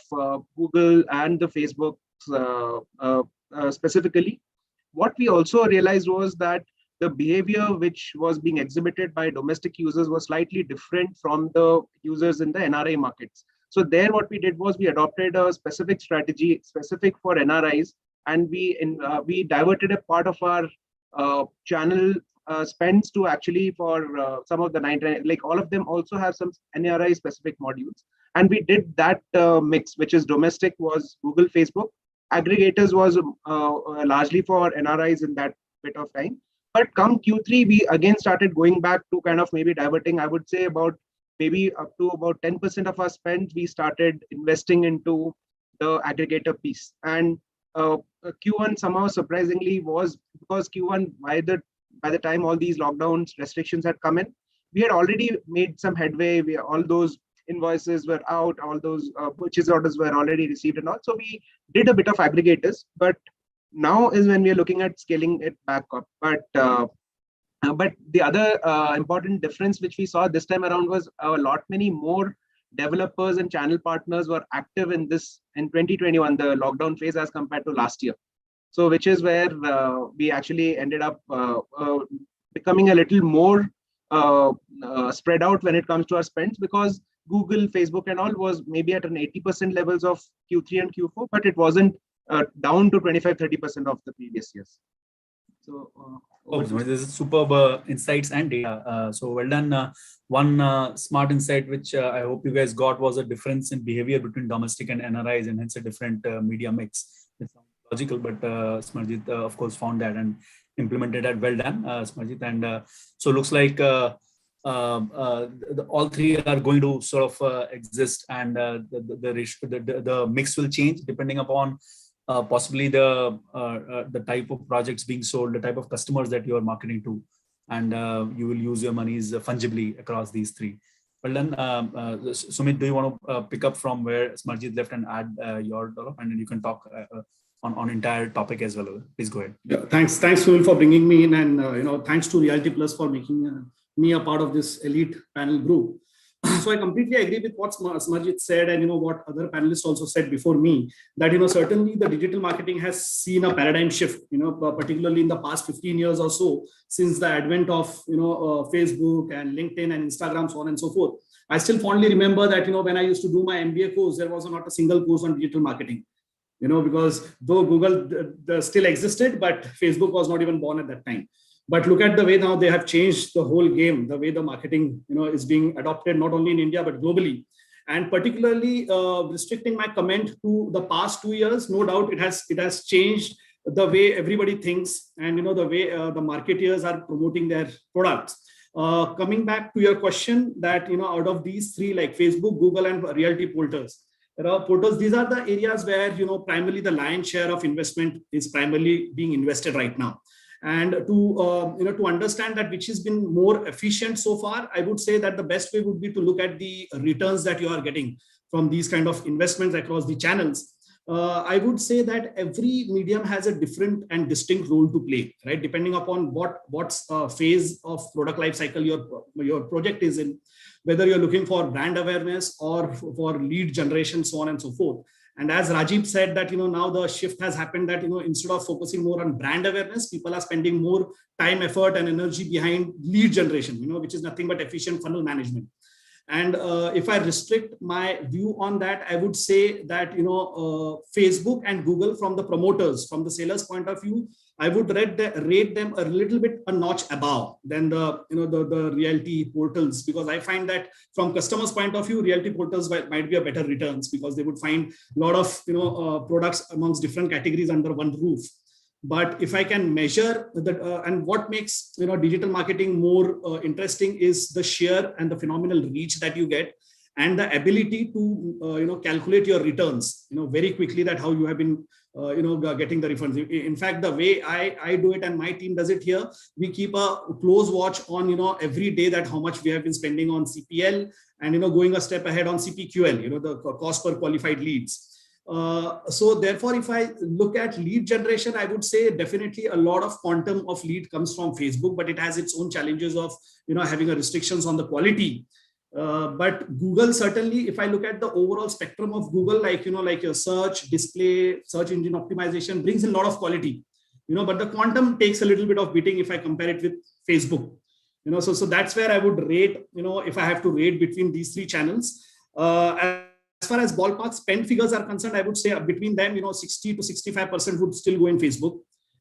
Google and the Facebook specifically. What we also realized was that the behavior which was being exhibited by domestic users was slightly different from the users in the NRI markets. So there what we did was we adopted a specific strategy specific for NRIs, and we diverted a part of our channel spends to actually for some of the 99, like all of them also have some NRI specific modules. And we did that mix, which is domestic was Google, Facebook. Aggregators was largely for NRIs in that bit of time. But come Q3, we again started going back to kind of maybe diverting, I would say about maybe up to about 10% of our spend, we started investing into the aggregator piece. And Q1 somehow surprisingly was, because Q1 by the time all these lockdowns restrictions had come in, we had already made some headway. All those invoices were out, all those purchase orders were already received and all. So we did a bit of aggregators, but now is when we are looking at scaling it back up. But the other important difference which we saw this time around was a lot many more developers and channel partners were active in 2021, the lockdown phase, as compared to last year. So which is where we actually ended up becoming a little more spread out when it comes to our spends, because Google, Facebook and all was maybe at an 80% levels of Q3 and Q4, but it wasn't down to 25-30% of the previous years. So this is superb insights and data. So well done. One smart insight which I hope you guys got was a difference in behavior between domestic and NRIs, and hence a different media mix. It sounds logical, but Smarjit of course found that and implemented that. Well done, Smarjit. And so looks like all three are going to sort of exist, and the mix will change depending upon possibly the type of projects being sold, the type of customers that you are marketing to, and you will use your monies fungibly across these three. Well done. Sumit, do you want to pick up from where Smarjit left and add your dollar, and then you can talk on entire topic as well. Please go ahead. Yeah, thanks, Sunil, for bringing me in, and thanks to Realty Plus for making me a part of this elite panel group. So I completely agree with what Smarjit said, and what other panelists also said before me, that certainly the digital marketing has seen a paradigm shift, particularly in the past 15 years or so, since the advent of Facebook and LinkedIn and Instagram, so on and so forth. I still fondly remember that when I used to do my MBA course, there was not a single course on digital marketing, because though Google still existed, but Facebook was not even born at that time. But look at the way now they have changed the whole game, the way the marketing is being adopted, not only in India, but globally. And particularly restricting my comment to the past 2 years, no doubt it has changed the way everybody thinks, and the way the marketeers are promoting their products. Coming back to your question, that out of these three, like Facebook, Google, and realty portals, these are the areas where primarily the lion's share of investment is primarily being invested right now. And to understand that which has been more efficient so far, I would say that the best way would be to look at the returns that you are getting from these kind of investments across the channels. I would say that every medium has a different and distinct role to play, right? Depending upon what phase of product life cycle your project is in, whether you're looking for brand awareness or for lead generation, so on and so forth. And as Rajiv said, that now the shift has happened, that instead of focusing more on brand awareness, people are spending more time, effort, and energy behind lead generation, which is nothing but efficient funnel management. And if I restrict my view on that, I would say that Facebook and Google, from the promoters, from the sellers' point of view, I would rate them a little bit a notch above than the realty portals, because I find that from customers' point of view, realty portals might be a better returns, because they would find a lot of products amongst different categories under one roof. But if I can measure that, and what makes digital marketing more interesting is the sheer and the phenomenal reach that you get, and the ability to calculate your returns very quickly, that how you have been getting the refunds. In fact, the way I do it and my team does it here, we keep a close watch on every day, that how much we have been spending on CPL, and going a step ahead on CPQL, the cost per qualified leads. So therefore, if I look at lead generation, I would say definitely a lot of quantum of lead comes from Facebook, but it has its own challenges of having a restrictions on the quality. But Google, certainly, if I look at the overall spectrum of Google, like your search, display, search engine optimization brings in a lot of quality, but the quantum takes a little bit of beating if I compare it with Facebook. So that's where I would rate, if I have to rate between these three channels. As far as ballpark spend figures are concerned, I would say between them, 60 to 65% would still go in Facebook.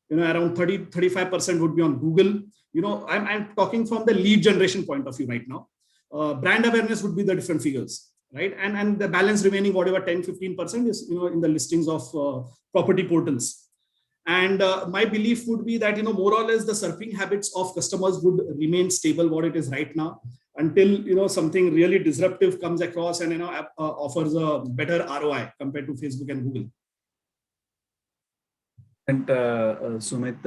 Around 30-35% would be on Google. I'm talking from the lead generation point of view right now. Brand awareness would be the different figures, right? And the balance remaining, whatever 10-15% is, in the listings of property portals. And my belief would be that, more or less the surfing habits of customers would remain stable what it is right now, until something really disruptive comes across and offers a better ROI compared to Facebook and Google. And Sumit,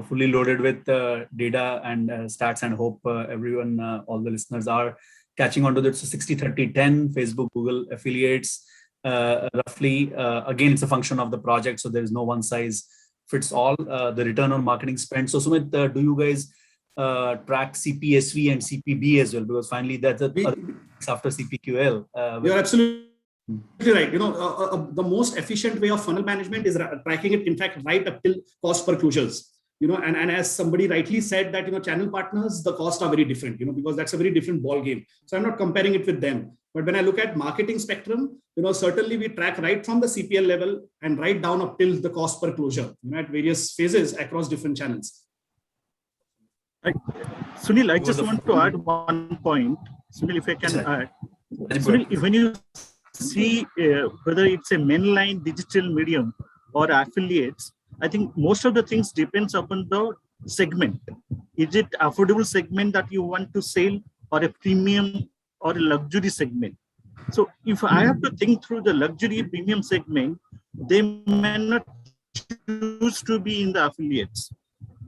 fully loaded with data and stats, and hope everyone, all the listeners, are catching on to that. So 60-30-10, Facebook, Google affiliates, roughly. Again, it's a function of the project, so there is no one size fits all. The return on marketing spend. So Sumit, do you guys track CPSV and CPB as well? Because finally that's after CPQL. You're absolutely right. The most efficient way of funnel management is tracking it, in fact, right up till cost per closures. And as somebody rightly said, that channel partners, the costs are very different, because that's a very different ball game. So I'm not comparing it with them. But when I look at marketing spectrum, certainly we track right from the CPL level and right down up till the cost per closure, at various phases across different channels. Sunil, I just want to add one point. Sunil, if I can add. Sunil, when you see whether it's a mainline digital medium or affiliates, I think most of the things depends upon the segment. Is it affordable segment that you want to sell, or a premium or a luxury segment? So if I have to think through the luxury premium segment, they may not choose to be in the affiliates,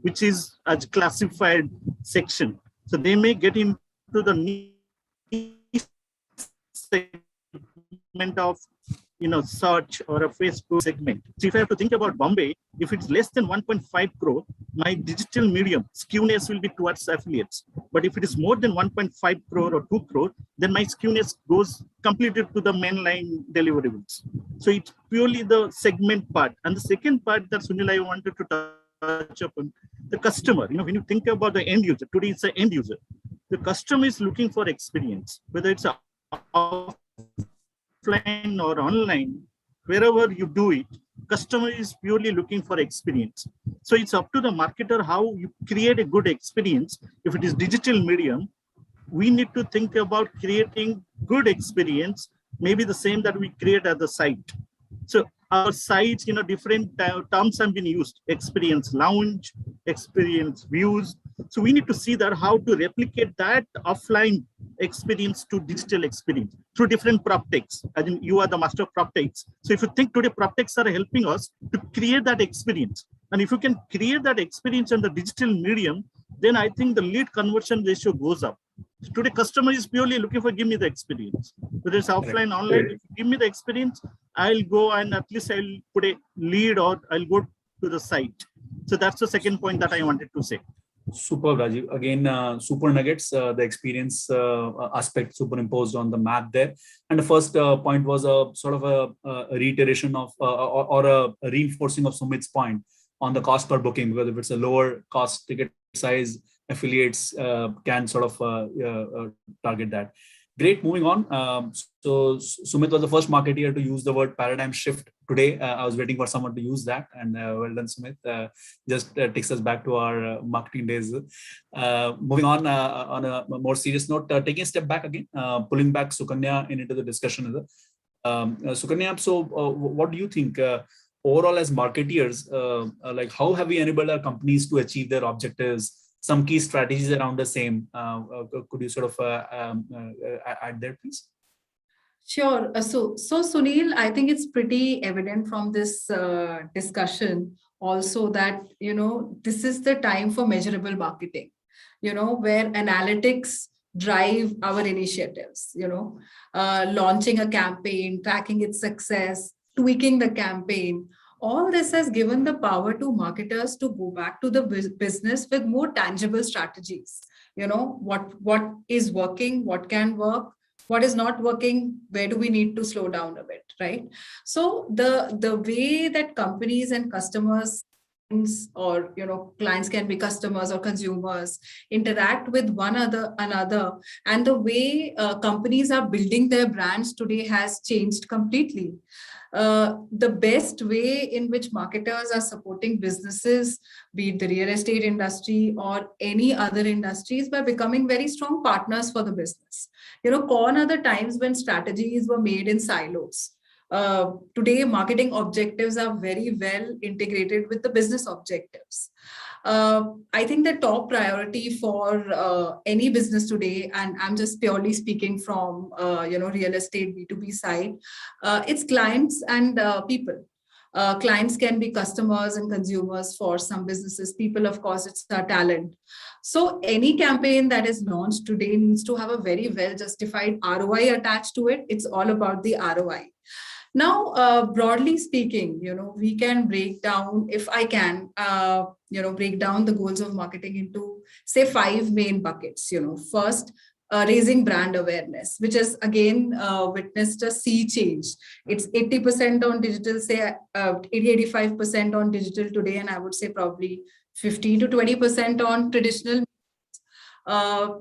which is a classified section. So they may get into the niche segment of search or a Facebook segment. So if I have to think about Bombay, if it's less than 1.5 crore, my digital medium skewness will be towards affiliates. But if it is more than 1.5 crore or 2 crore, then my skewness goes completely to the mainline deliverables. So it's purely the segment part. And the second part that Sunil, I wanted to touch upon, the customer. When you think about the end user, today it's the end user. The customer is looking for experience, whether it's offline or online, wherever you do it, customer is purely looking for experience. So it's up to the marketer how you create a good experience. If it is digital medium, we need to think about creating good experience, maybe the same that we create at the site. So our sites, different terms have been used: experience lounge, experience views. So we need to see that how to replicate that offline experience to digital experience through different prop techs. I think you are the master of prop techs. So if you think today prop techs are helping us to create that experience, and if you can create that experience on the digital medium, then I think the lead conversion ratio goes up. So today customer is purely looking for, give me the experience. Whether it's offline, online, if you give me the experience, I'll go and at least I'll put a lead or I'll go to the site. So that's the second point that I wanted to say. Super, Rajiv. Again, super nuggets, the experience aspect superimposed on the map there. And the first point was a sort of a reiteration of or a reinforcing of Sumit's point on the cost per booking, because if it's a lower cost ticket size, affiliates can sort of target that. Great, moving on. So Sumit was the first marketeer to use the word paradigm shift today. I was waiting for someone to use that, and well done, Sumit. Just takes us back to our marketing days. Moving on a more serious note, taking a step back again, pulling back Sukanya into the discussion. Sukanya, so what do you think overall as marketeers, like how have we enabled our companies to achieve their objectives? Some key strategies around the same. Could you sort of add there, please? Sure. So Sunil, I think it's pretty evident from this discussion also that, this is the time for measurable marketing, where analytics drive our initiatives, launching a campaign, tracking its success, tweaking the campaign. All this has given the power to marketers to go back to the business with more tangible strategies. What is working, what can work, what is not working, where do we need to slow down a bit, right? So the way that companies and customers, or clients can be customers or consumers, interact with one another, and the way companies are building their brands today has changed completely. The best way in which marketers are supporting businesses, be it the real estate industry or any other industries, by becoming very strong partners for the business. Gone are the times when strategies were made in silos. Today, marketing objectives are very well integrated with the business objectives. I think the top priority for any business today, and I'm just purely speaking from real estate B2B side, it's clients and people. Clients can be customers and consumers for some businesses. People, of course, it's talent. So any campaign that is launched today needs to have a very well justified ROI attached to it. It's all about the ROI. Now, broadly speaking, we can break down, if I can, break down the goals of marketing into, say, 5 main buckets. First, raising brand awareness, which has again witnessed a sea change. It's 80% on digital, say 80-85% on digital today, and I would say probably 15 to 20% on traditional.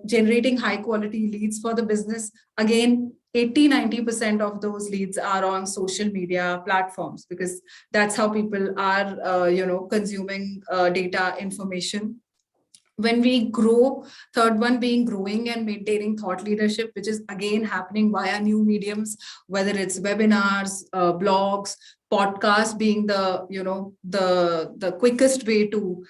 Generating high quality leads for the business. Again, 80-90% of those leads are on social media platforms, because that's how people are, consuming data information. When we grow, third one being growing and maintaining thought leadership, which is again happening via new mediums, whether it's webinars, blogs, podcasts being the quickest way to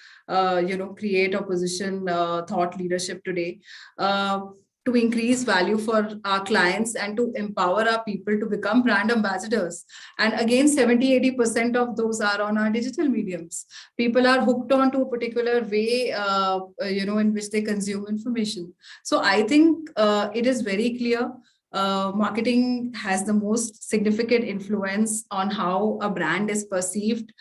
create or position thought leadership today, to increase value for our clients and to empower our people to become brand ambassadors. And again, 70-80% of those are on our digital mediums. People are hooked on to a particular way, in which they consume information. So I think it is very clear marketing has the most significant influence on how a brand is perceived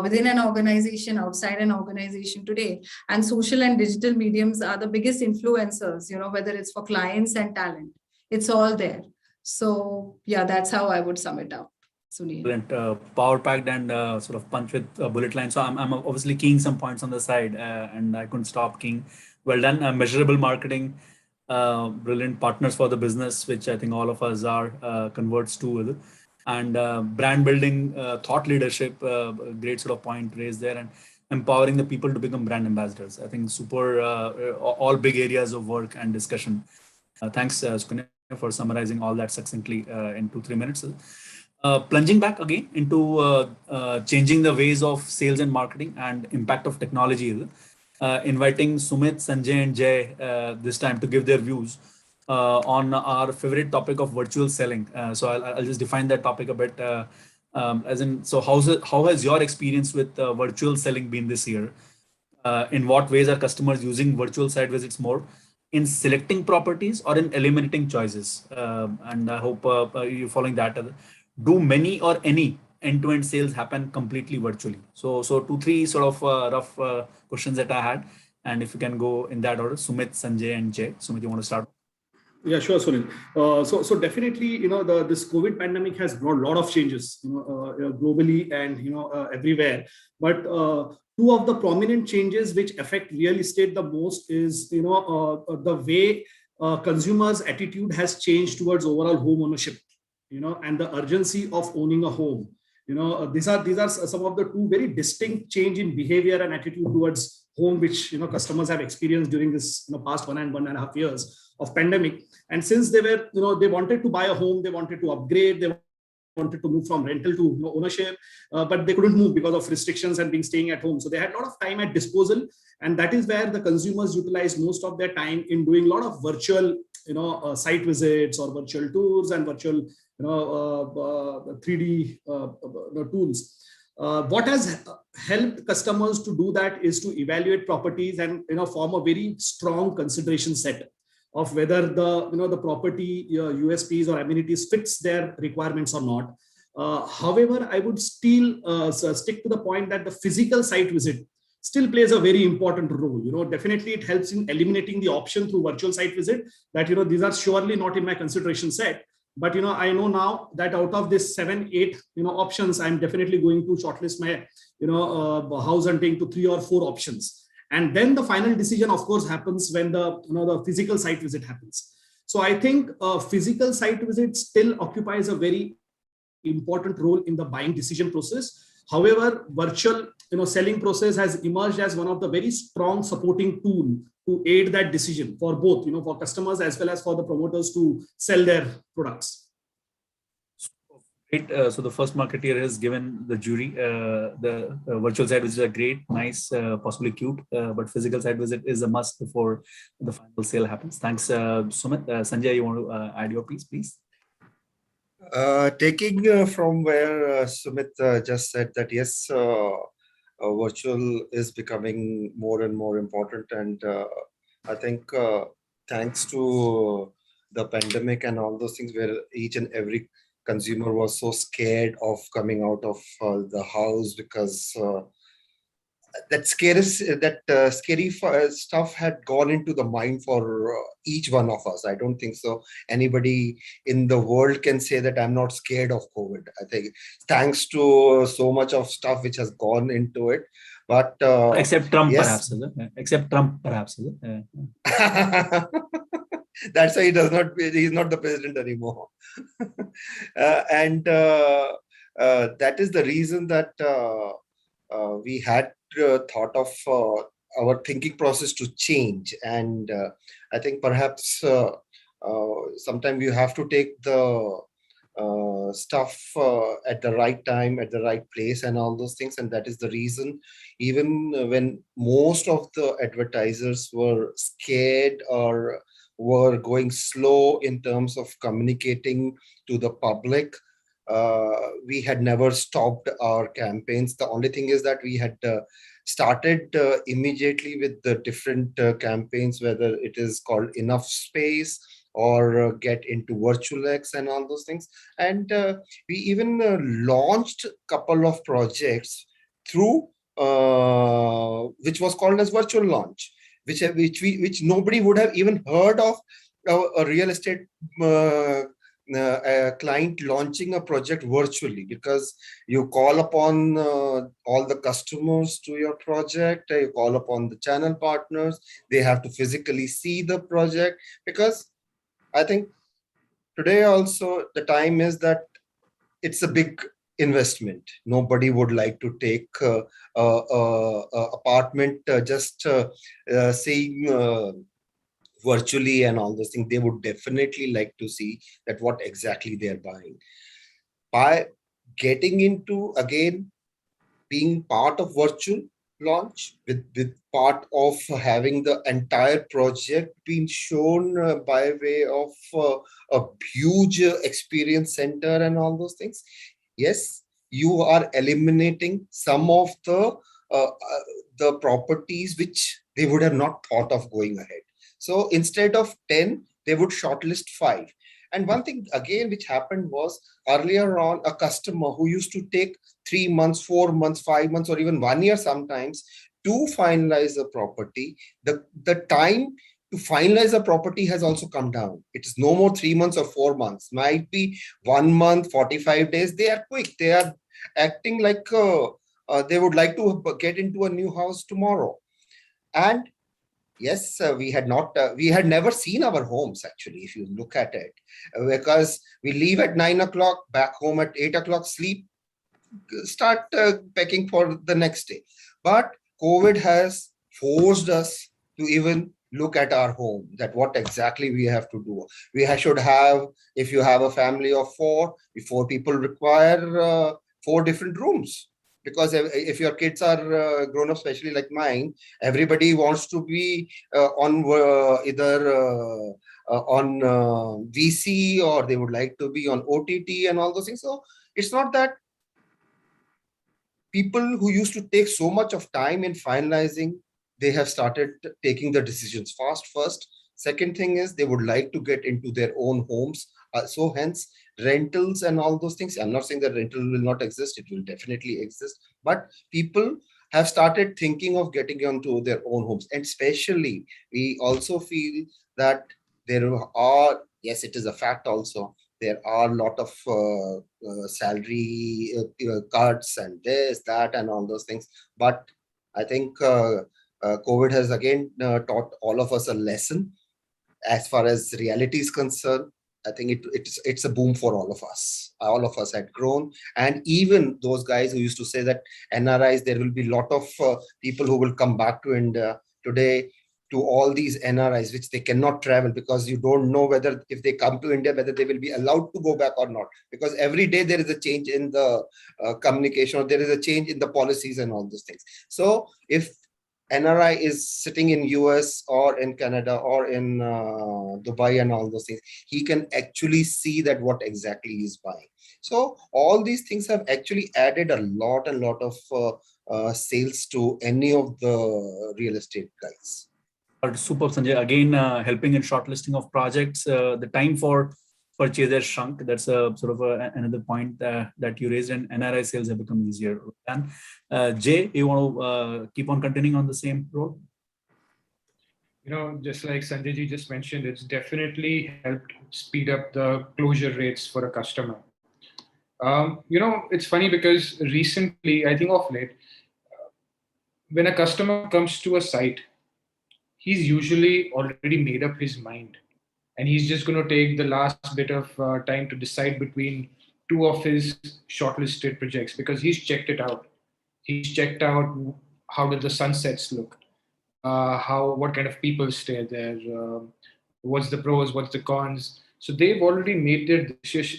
within an organization, outside an organization today. And social and digital mediums are the biggest influencers, whether it's for clients and talent. It's all there. So yeah, that's how I would sum it up. Sunil. Power packed and sort of punch with bullet lines. So I'm obviously keying some points on the side, and I couldn't stop keying. Well done. Measurable marketing, brilliant partners for the business, which I think all of us are converts to. And brand building, thought leadership, great sort of point raised there, and empowering the people to become brand ambassadors. I think super, all big areas of work and discussion. Thanks, Sukunya, for summarizing all that succinctly in 2-3 minutes. Plunging back again into changing the ways of sales and marketing and impact of technology, inviting Sumit, Sanjay, and Jay this time to give their views on our favorite topic of virtual selling. So I'll just define that topic a bit. As in, so how has your experience with virtual selling been this year? In what ways are customers using virtual site visits more? In selecting properties or in eliminating choices? And I hope you're following that. Do many or any end-to-end sales happen completely virtually? So 2-3 sort of rough questions that I had, and if you can go in that order, Sumit, Sanjay, and Jay. Sumit, you want to start? Yeah, sure, Sunil. So definitely, this COVID pandemic has brought a lot of changes, globally and everywhere. But two of the prominent changes which affect real estate the most is the way consumers' attitude has changed towards overall home ownership, and the urgency of owning a home. These are some of the two very distinct change in behavior and attitude towards home, which customers have experienced during this past 1.5 years of pandemic. And since they were they wanted to buy a home, they wanted to upgrade, they wanted to move from rental to ownership, but they couldn't move because of restrictions and being staying at home. So they had a lot of time at disposal, and that is where the consumers utilize most of their time in doing a lot of virtual site visits or virtual tours and virtual 3D tools. What has helped customers to do that is to evaluate properties and form a very strong consideration set of whether the property USPs or amenities fits their requirements or not. However, I would still stick to the point that the physical site visit still plays a very important role. Definitely it helps in eliminating the option through virtual site visit that these are surely not in my consideration set. But I know now that out of this 7-8 options, I'm definitely going to shortlist my house hunting to 3 or 4 options. And then the final decision, of course, happens when the physical site visit happens. So I think physical site visit still occupies a very important role in the buying decision process. However, virtual selling process has emerged as one of the very strong supporting tool to aid that decision for both for customers as well as for the promoters to sell their products. Great. So the first marketeer has given the jury the virtual site visits are great, nice, possibly cute, but physical site visit is a must before the final sale happens. Thanks, Sumit. Sanjay, you want to add your piece, please? Taking from where Sumit just said that yes, virtual is becoming more and more important, and I think thanks to the pandemic and all those things where each and every consumer was so scared of coming out of the house because that scary stuff had gone into the mind for each one of us. I don't think so anybody in the world can say that I'm not scared of COVID. I think thanks to so much of stuff which has gone into it. But except Trump, yes. perhaps. Is it? Except Trump, perhaps. Is it? That's why he's not the president anymore. And that is the reason that we had thought of our thinking process to change. And I think perhaps sometimes you have to take the stuff at the right time, at the right place and all those things. And that is the reason, even when most of the advertisers were scared or were going slow in terms of communicating to the public, we had never stopped our campaigns. The only thing is that we had started immediately with the different campaigns, whether it is called Enough Space or get into virtual X and all those things. And we even launched a couple of projects through which was called as virtual launch, which nobody would have even heard of a real estate a client launching a project virtually, because you call upon all the customers to your project, you call upon the channel partners, they have to physically see the project. Because I think today also the time is that it's a big investment. Nobody would like to take apartment just seeing virtually and all those things. They would definitely like to see that what exactly they're buying. By getting into, again, being part of virtual launch, with part of having the entire project being shown by way of a huge experience center and all those things, yes, you are eliminating some of the properties which they would have not thought of going ahead. So instead of 10, they would shortlist 5. And one thing again which happened was, earlier on, a customer who used to take 3 months, 4 months, 5 months, or even 1 year sometimes to finalize a property, the time to finalize a property has also come down. It is no more 3 months or 4 months. Might be 1 month, 45 days. They are quick. They are acting like they would like to get into a new house tomorrow. And yes, we had never seen our homes, actually, if you look at it, because we leave at 9 o'clock, back home at 8 o'clock, sleep, start packing for the next day. But COVID has forced us to even look at our home, that what exactly we have to do. We should have, if you have a family of 4 people require 4 different rooms. Because if your kids are grown up, especially like mine, everybody wants to be on either on VC, or they would like to be on OTT and all those things. So it's not that people who used to take so much of time in finalizing, they have started taking the decisions fast first. Second thing is, they would like to get into their own homes. So hence, rentals and all those things. I'm not saying that rental will not exist. It will definitely exist. But people have started thinking of getting onto their own homes. And especially, we also feel that there are, yes, it is a fact also, there are a lot of salary cuts and this, that, and all those things. But I think COVID has again taught all of us a lesson. As far as reality is concerned, I think it's a boom for all of us. All of us had grown. And even those guys who used to say that NRIs, there will be a lot of people who will come back to India today, to all these NRIs, which they cannot travel, because you don't know whether, if they come to India, whether they will be allowed to go back or not. Because every day there is a change in the communication, or there is a change in the policies and all those things. So if NRI is sitting in US or in Canada or in Dubai and all those things, he can actually see that what exactly he is buying. So all these things have actually added a lot of sales to any of the real estate guys. Super, Sanjay. Again, helping in shortlisting of projects, the time for purchase has shrunk. That's a sort of another point that you raised, and NRI sales have become easier. And Jay, you want to keep on continuing on the same road? You know, just like Sanjay ji just mentioned, it's definitely helped speed up the closure rates for a customer. You know, it's funny because recently, I think of late, when a customer comes to a site, he's usually already made up his mind. And he's just going to take the last bit of time to decide between 2 of his shortlisted projects, because he's checked it out. He's checked out how do the sunsets look, what kind of people stay there, what's the pros, what's the cons. So they've already made their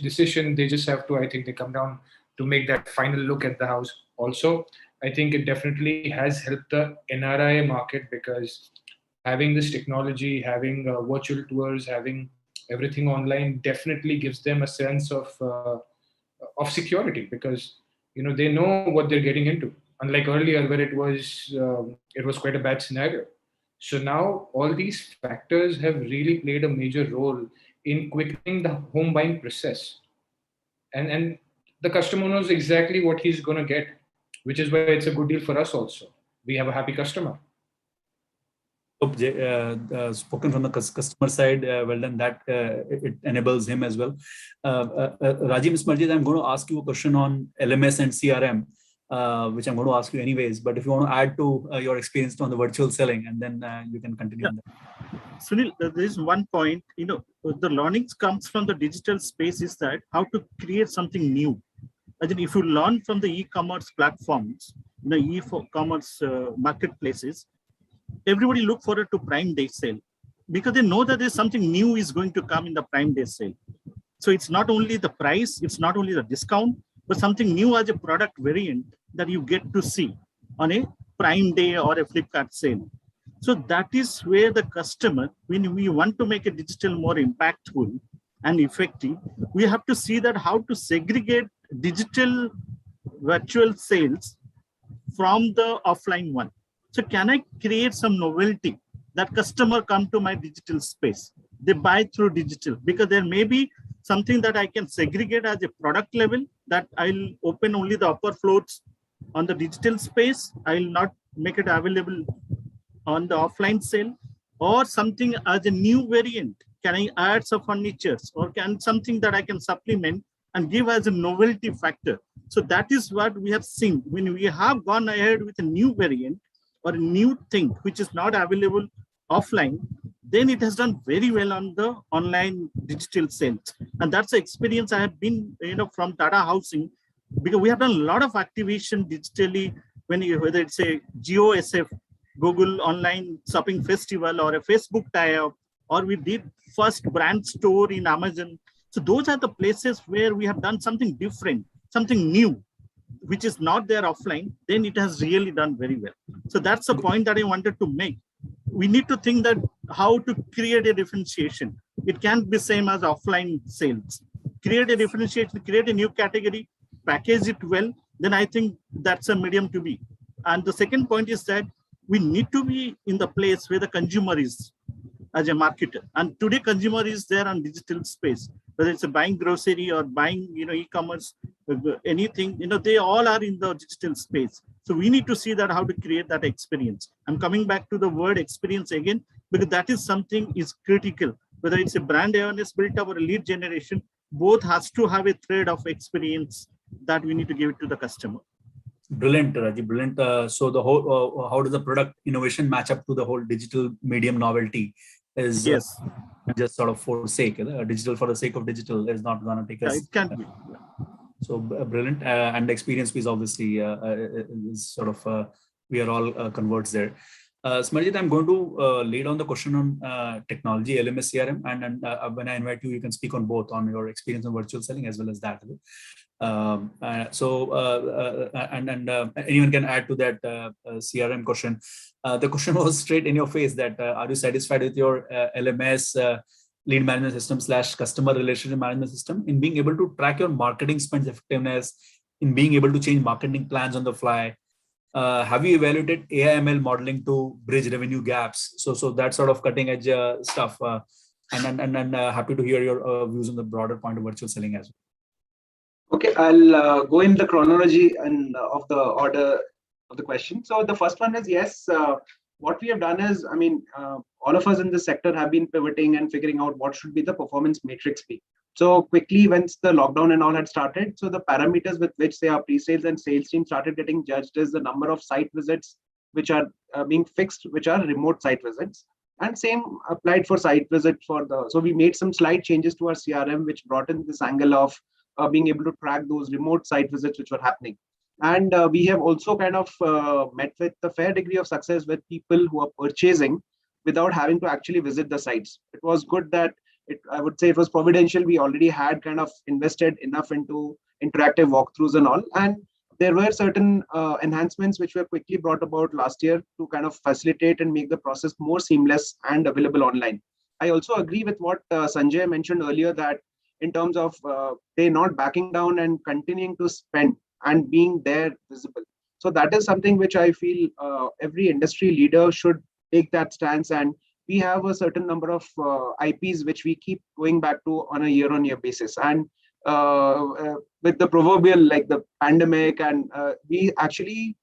decision. They just have to, I think, they come down to make that final look at the house. Also, I think it definitely has helped the NRI market, because having this technology, having virtual tours, having everything online definitely gives them a sense of security, because they know what they're getting into. Unlike earlier, where it was quite a bad scenario. So now all these factors have really played a major role in quickening the home buying process. And the customer knows exactly what he's going to get, which is why it's a good deal for us also. We have a happy customer. Spoken from the customer side, well done. That it enables him as well. Rajiv Smarjit, I'm going to ask you a question on LMS and CRM, which I'm going to ask you anyways. But if you want to add to your experience on the virtual selling, and then you can continue. Yeah. Sunil, there is one point. The learnings comes from the digital space is that how to create something new. I think if you learn from the e-commerce platforms, e-commerce marketplaces, everybody look forward to Prime Day sale because they know that there's something new is going to come in the Prime Day sale. So it's not only the price, it's not only the discount, but something new as a product variant that you get to see on a Prime Day or a Flipkart sale. So that is where the customer, when we want to make a digital more impactful and effective, we have to see that how to segregate digital virtual sales from the offline one. So can I create some novelty that customer come to my digital space? They buy through digital because there may be something that I can segregate as a product level that I'll open only the upper floors on the digital space. I'll not make it available on the offline sale, or something as a new variant. Can I add some furnitures, or can something that I can supplement and give as a novelty factor? So that is what we have seen when we have gone ahead with a new variant or a new thing which is not available offline, then it has done very well on the online digital sales. And that's the experience I have been, from Tata Housing, because we have done a lot of activation digitally, whether it's a GOSF, Google Online Shopping Festival, or a Facebook tie-up, or we did first brand store in Amazon. So those are the places where we have done something different, something new, which is not there offline, then it has really done very well. So that's the point that I wanted to make. We need to think that how to create a differentiation. It can't be same as offline sales. Create a differentiation, create a new category, package it well, then I think that's a medium to be. And the second point is that we need to be in the place where the consumer is as a marketer. And today consumer is there on digital space, whether it's a buying grocery or buying, e-commerce, anything, they all are in the digital space. So we need to see that how to create that experience. I'm coming back to the word experience again, because that is something is critical, whether it's a brand awareness built up or a lead generation, both has to have a thread of experience that we need to give it to the customer. Brilliant, Raji, brilliant. So the whole, how does the product innovation match up to the whole digital medium novelty? Is yes, just sort of for sake, digital for the sake of digital is not going to take us. It can be. So brilliant, and the experience piece obviously is sort of we are all converts there. Smarjit, I'm going to lay down the question on technology, LMS, CRM, and when I invite you, you can speak on both, on your experience on virtual selling as well as that. Anyone can add to that CRM question. The question was straight in your face that are you satisfied with your LMS lead management system / customer relationship management system in being able to track your marketing spend effectiveness, in being able to change marketing plans on the fly? Have you evaluated AI/ML modeling to bridge revenue gaps? So that sort of cutting edge stuff. And happy to hear your views on the broader point of virtual selling as well. Okay, I'll go in the chronology and of the order of the question. So the first one is yes. What we have done is, all of us in this sector have been pivoting and figuring out what should be the performance matrix be. So quickly, once the lockdown and all had started, so the parameters with which our pre-sales and sales team started getting judged is the number of site visits which are being fixed, which are remote site visits. And same applied for site visit so we made some slight changes to our CRM, which brought in this angle of being able to track those remote site visits which were happening. And we have also kind of met with a fair degree of success with people who are purchasing without having to actually visit the sites. It was good that I would say it was providential. We already had kind of invested enough into interactive walkthroughs and all. And there were certain enhancements which were quickly brought about last year to kind of facilitate and make the process more seamless and available online. I also agree with what Sanjay mentioned earlier, that in terms of they not backing down and continuing to spend and being there visible. So that is something which I feel every industry leader should take that stance and we have a certain number of IPs which we keep going back to on a year-on-year basis. And with the proverbial like the pandemic, and we actually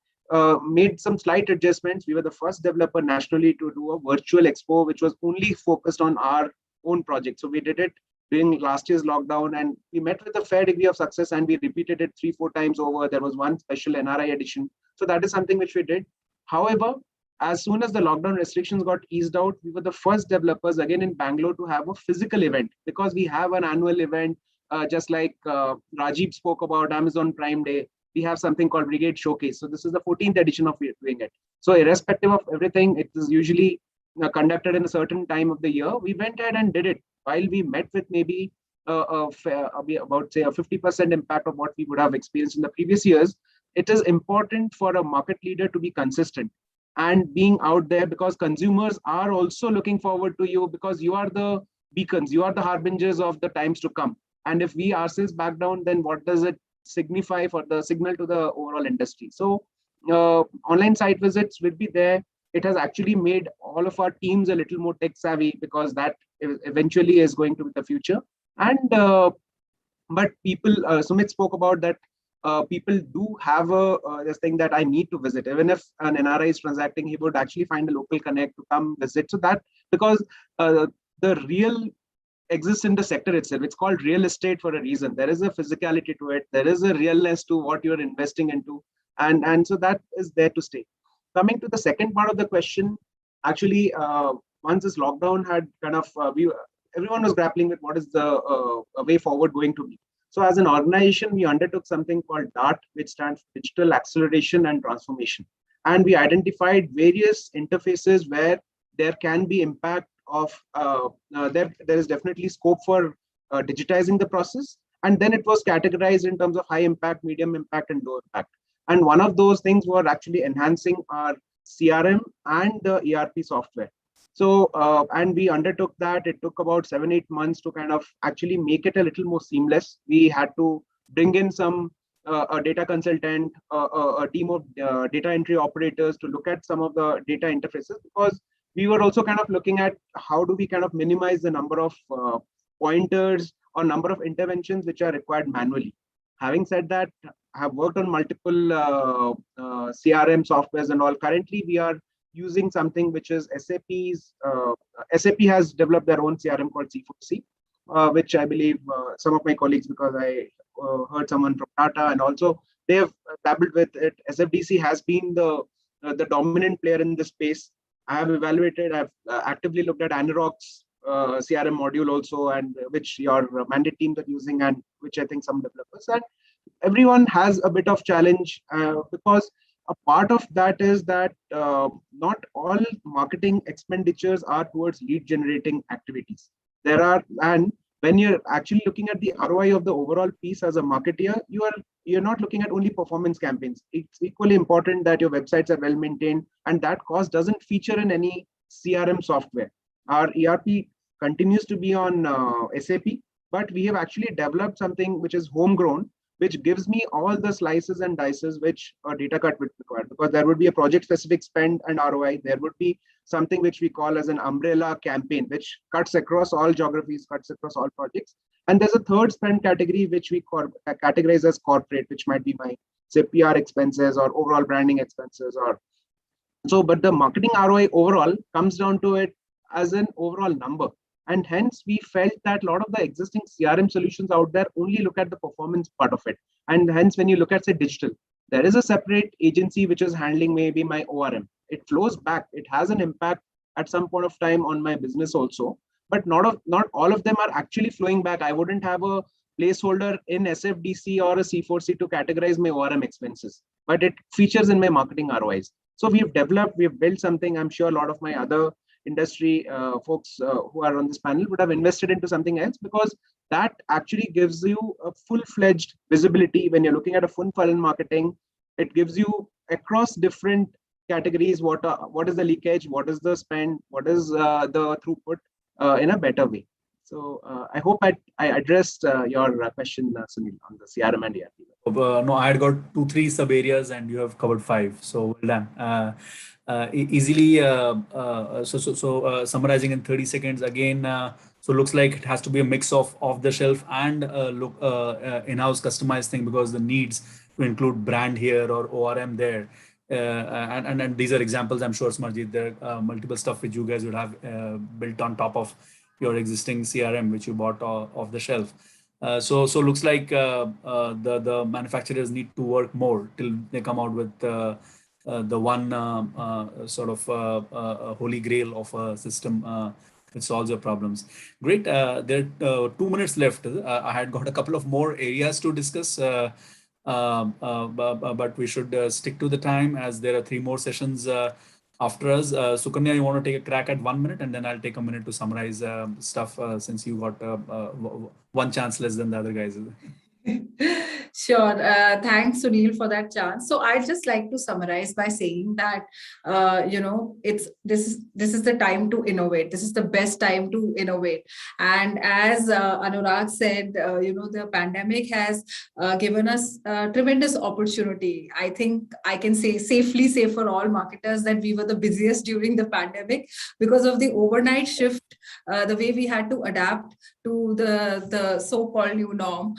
made some slight adjustments. We were the first developer nationally to do a virtual expo, which was only focused on our own project. So we did it during last year's lockdown, and we met with a fair degree of success, and we repeated it 3-4 times over. There was one special NRI edition. So that is something which we did. However, as soon as the lockdown restrictions got eased out, we were the first developers again in Bangalore to have a physical event, because we have an annual event, just like Rajiv spoke about Amazon Prime Day. We have something called Brigade Showcase. So this is the 14th edition of doing it. So irrespective of everything, it is usually conducted in a certain time of the year. We went ahead and did it. While we met with maybe about say a 50% impact of what we would have experienced in the previous years, it is important for a market leader to be consistent and being out there, because consumers are also looking forward to you, because you are the beacons, you are the harbingers of the times to come. And if we ourselves back down, then what does it signify for the signal to the overall industry? So online site visits will be there. It has actually made all of our teams a little more tech savvy, because that eventually is going to be the future. And but people, Sumit spoke about that. People do have this thing that I need to visit. Even if an NRI is transacting, he would actually find a local connect to come visit. So that, because the real exists in the sector itself. It's called real estate for a reason. There is a physicality to it. There is a realness to what you're investing into. And so that is there to stay. Coming to the second part of the question, actually, once this lockdown had kind of, everyone was grappling with what is the way forward going to be. So as an organization, we undertook something called DART, which stands for Digital Acceleration and Transformation. And we identified various interfaces where there can be impact of, there is definitely scope for digitizing the process. And then it was categorized in terms of high impact, medium impact, and low impact. And one of those things were actually enhancing our CRM and the ERP software. So, and we undertook that. It took about 7-8 months to kind of actually make it a little more seamless. We had to bring in some a data consultant, a team of data entry operators to look at some of the data interfaces, because we were also kind of looking at how do we kind of minimize the number of pointers or number of interventions which are required manually. Having said that, I have worked on multiple CRM softwares and all. Currently, we are using something which is SAP's. SAP has developed their own CRM called C4C, which I believe some of my colleagues, because I heard someone from Tata, and also they have dabbled with it. SFDC has been the dominant player in this space. I have evaluated, I've actively looked at Anirog's CRM module also, and which your mandate teams are using, and which I think some developers, and everyone has a bit of challenge, because a part of that is that not all marketing expenditures are towards lead generating activities. There are, and when you're actually looking at the ROI of the overall piece as a marketeer, you're not looking at only performance campaigns. It's equally important that your websites are well maintained, and that cost doesn't feature in any CRM software. Our ERP continues to be on SAP, but we have actually developed something which is homegrown, which gives me all the slices and dices which a data cut would require, because there would be a project specific spend and ROI. There would be something which we call as an umbrella campaign, which cuts across all geographies, cuts across all projects. And there's a third spend category, which we categorize as corporate, which might be my, say, PR expenses or overall branding expenses, or so. But the marketing ROI overall comes down to it as an overall number. And hence we felt that a lot of the existing CRM solutions out there only look at the performance part of it. And hence when you look at, say, digital, there is a separate agency which is handling maybe my ORM. It flows back. It has an impact at some point of time on my business also, but not all of them are actually flowing back. I wouldn't have a placeholder in SFDC or a C4C to categorize my ORM expenses, but it features in my marketing ROIs. So we've built something. I'm sure a lot of my other industry folks who are on this panel would have invested into something else, because that actually gives you a full-fledged visibility when you're looking at a full funnel marketing. It gives you across different categories what is the leakage, what is the spend, what is the throughput in a better way. So I hope I addressed your question, Sunil, on the CRM and ERP. No, I had got 2-3 sub areas, and you have covered 5. So well done. Easily. Summarizing in 30 seconds again. So looks like it has to be a mix of off the shelf and in-house customized thing, because the needs to include brand here or ORM there. And these are examples, I'm sure, Smarjit, there are multiple stuff which you guys would have built on top of your existing CRM, which you bought off the shelf. So looks like the manufacturers need to work more till they come out with the one sort of holy grail of a system which solves your problems. Great. There are 2 minutes left. I had got a couple of more areas to discuss, but we should stick to the time, as there are 3 more sessions after us. Sukanya, you want to take a crack at 1 minute, and then I'll take a minute to summarize stuff, since you got one chance less than the other guys. Sure. Thanks, Sunil, for that chance. So I'd just like to summarize by saying that this is the time to innovate. This is the best time to innovate. And as Anurag said, the pandemic has given us tremendous opportunity. I think I can safely say for all marketers that we were the busiest during the pandemic because of the overnight shift, the way we had to adapt to the so-called new norm.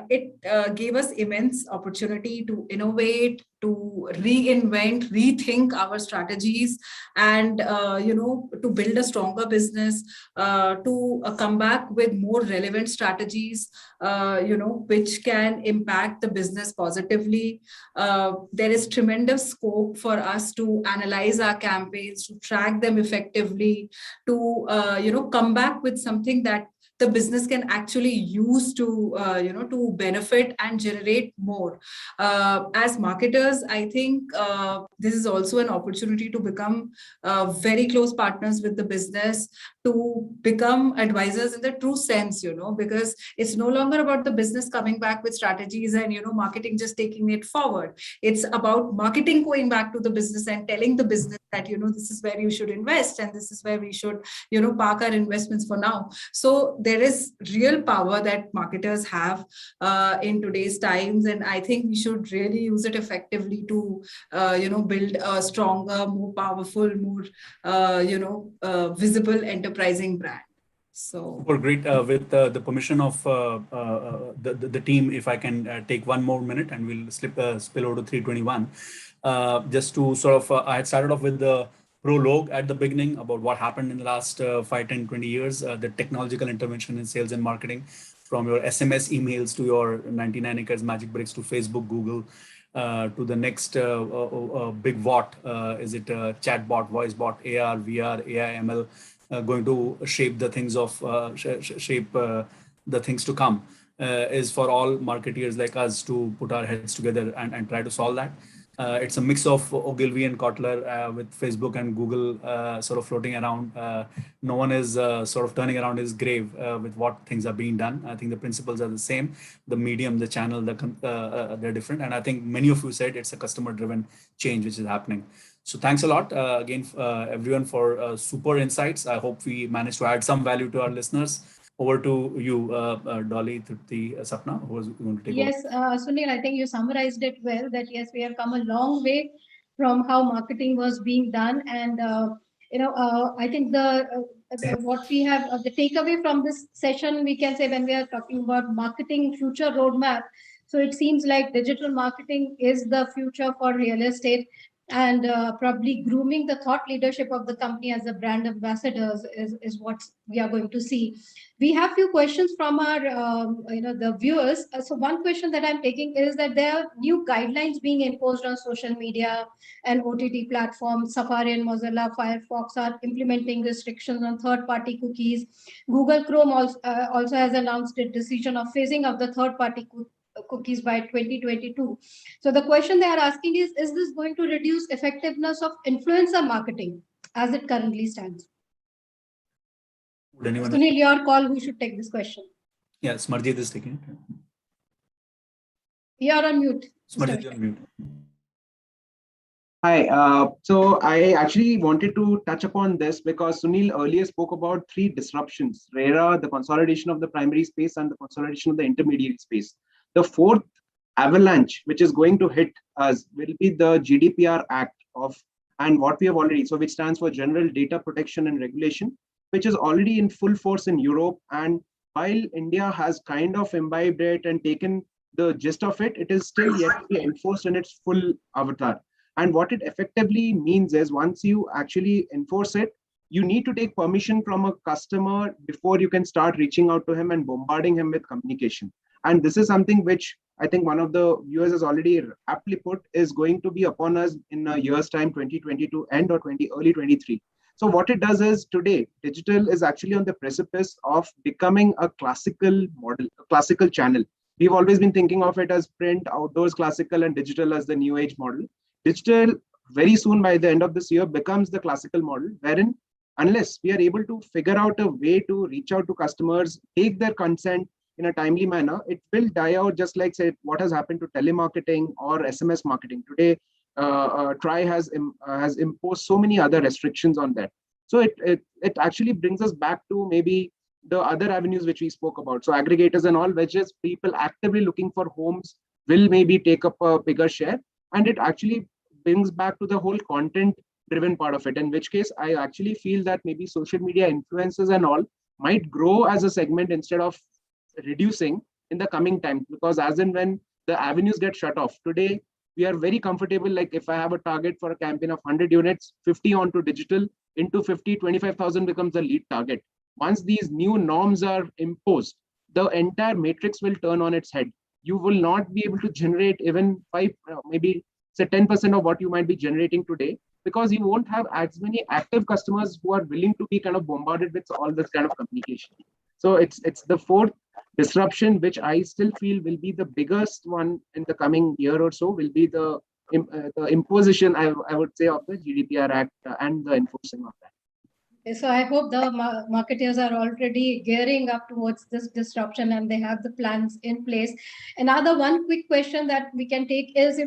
It gave us immense opportunity to innovate, to reinvent, rethink our strategies, and to build a stronger business, to come back with more relevant strategies, which can impact the business positively. There is tremendous scope for us to analyze our campaigns, to track them effectively, to come back with something that the business can actually use to benefit and generate more. As marketers, I think this is also an opportunity to become very close partners with the business, to become advisors in the true sense, because it's no longer about the business coming back with strategies and marketing just taking it forward. It's about marketing going back to the business and telling the business that this is where you should invest, and this is where we should park our investments for now. So there is real power that marketers have in today's times, and I think we should really use it effectively to build a stronger, more powerful, more visible, enterprising brand. So great. With the permission of the team, if I can take 1 more minute, and we'll spill over to 321. Just to sort of, I had started off with the prologue at the beginning about what happened in the last 5, 10, 20 years, the technological intervention in sales and marketing, from your SMS emails to your 99 acres magic bricks to Facebook, Google, to the next big what, is it chat bot, voice bot, AR, VR, AI, ML, going to shape the things of the things to come, is for all marketeers like us to put our heads together and try to solve that. It's a mix of Ogilvy and Kotler, with Facebook and Google sort of floating around. No one is sort of turning around his grave with what things are being done. I think the principles are the same. The medium, the channel, they're different. And I think many of you said it's a customer-driven change which is happening. So thanks a lot again, everyone, for super insights. I hope we managed to add some value to our listeners. Over to you, Dolly, Tripti, Sapna, who was going to take over. Yes, Sunil, I think you summarized it well, that yes, we have come a long way from how marketing was being done. And, I think what we have, the takeaway from this session, we can say, when we are talking about marketing future roadmap, so it seems like digital marketing is the future for real estate, and probably grooming the thought leadership of the company as the brand ambassadors is what we are going to see. We have few questions from our the viewers. So one question that I'm taking is that there are new guidelines being imposed on social media and OTT platforms. Safari and Mozilla Firefox are implementing restrictions on third-party cookies. Google Chrome also has announced a decision of phasing out the third-party cookies by 2022. So the question they are asking is this going to reduce effectiveness of influencer marketing as it currently stands? Sunil, your call. Who should take this question? Yeah, Smarjit is taking it. You're on mute. Smarjit, you're on mute. Hi. So I actually wanted to touch upon this because Sunil earlier spoke about 3 disruptions: RERA, the consolidation of the primary space, and the consolidation of the intermediary space. The fourth avalanche, which is going to hit us, will be the GDPR Act and what we have already, so which stands for General Data Protection and Regulation, which is already in full force in Europe. And while India has kind of imbibed it and taken the gist of it, it is still yet to be enforced in its full avatar. And what it effectively means is, once you actually enforce it, you need to take permission from a customer before you can start reaching out to him and bombarding him with communication. And this is something which I think one of the viewers has already aptly put, is going to be upon us in a year's time, 2022 end or early 23. So what it does is, today, digital is actually on the precipice of becoming a classical model, a classical channel. We've always been thinking of it as print, outdoors, classical, and digital as the new age model. Digital, very soon by the end of this year, becomes the classical model, wherein unless we are able to figure out a way to reach out to customers, take their consent in a timely manner, it will die out, just like, say, what has happened to telemarketing or SMS marketing. Today, TRI has imposed so many other restrictions on that. So it actually brings us back to maybe the other avenues which we spoke about. So aggregators and all, which is people actively looking for homes, will maybe take up a bigger share. And it actually brings back to the whole content driven part of it, in which case I actually feel that maybe social media influencers and all might grow as a segment instead of reducing in the coming time, because as and when the avenues get shut off, today we are very comfortable. Like, if I have a target for a campaign of 100 units, 50 onto digital, into 50, 25,000 becomes the lead target. Once these new norms are imposed, the entire matrix will turn on its head. You will not be able to generate even maybe say 10% of what you might be generating today, because you won't have as many active customers who are willing to be kind of bombarded with all this kind of communication. So it's the fourth disruption, which I still feel will be the biggest one in the coming year or so, will be the imposition, I would say, of the GDPR Act and the enforcing of that. Okay, so I hope the marketers are already gearing up towards this disruption and they have the plans in place. Another one quick question that we can take is,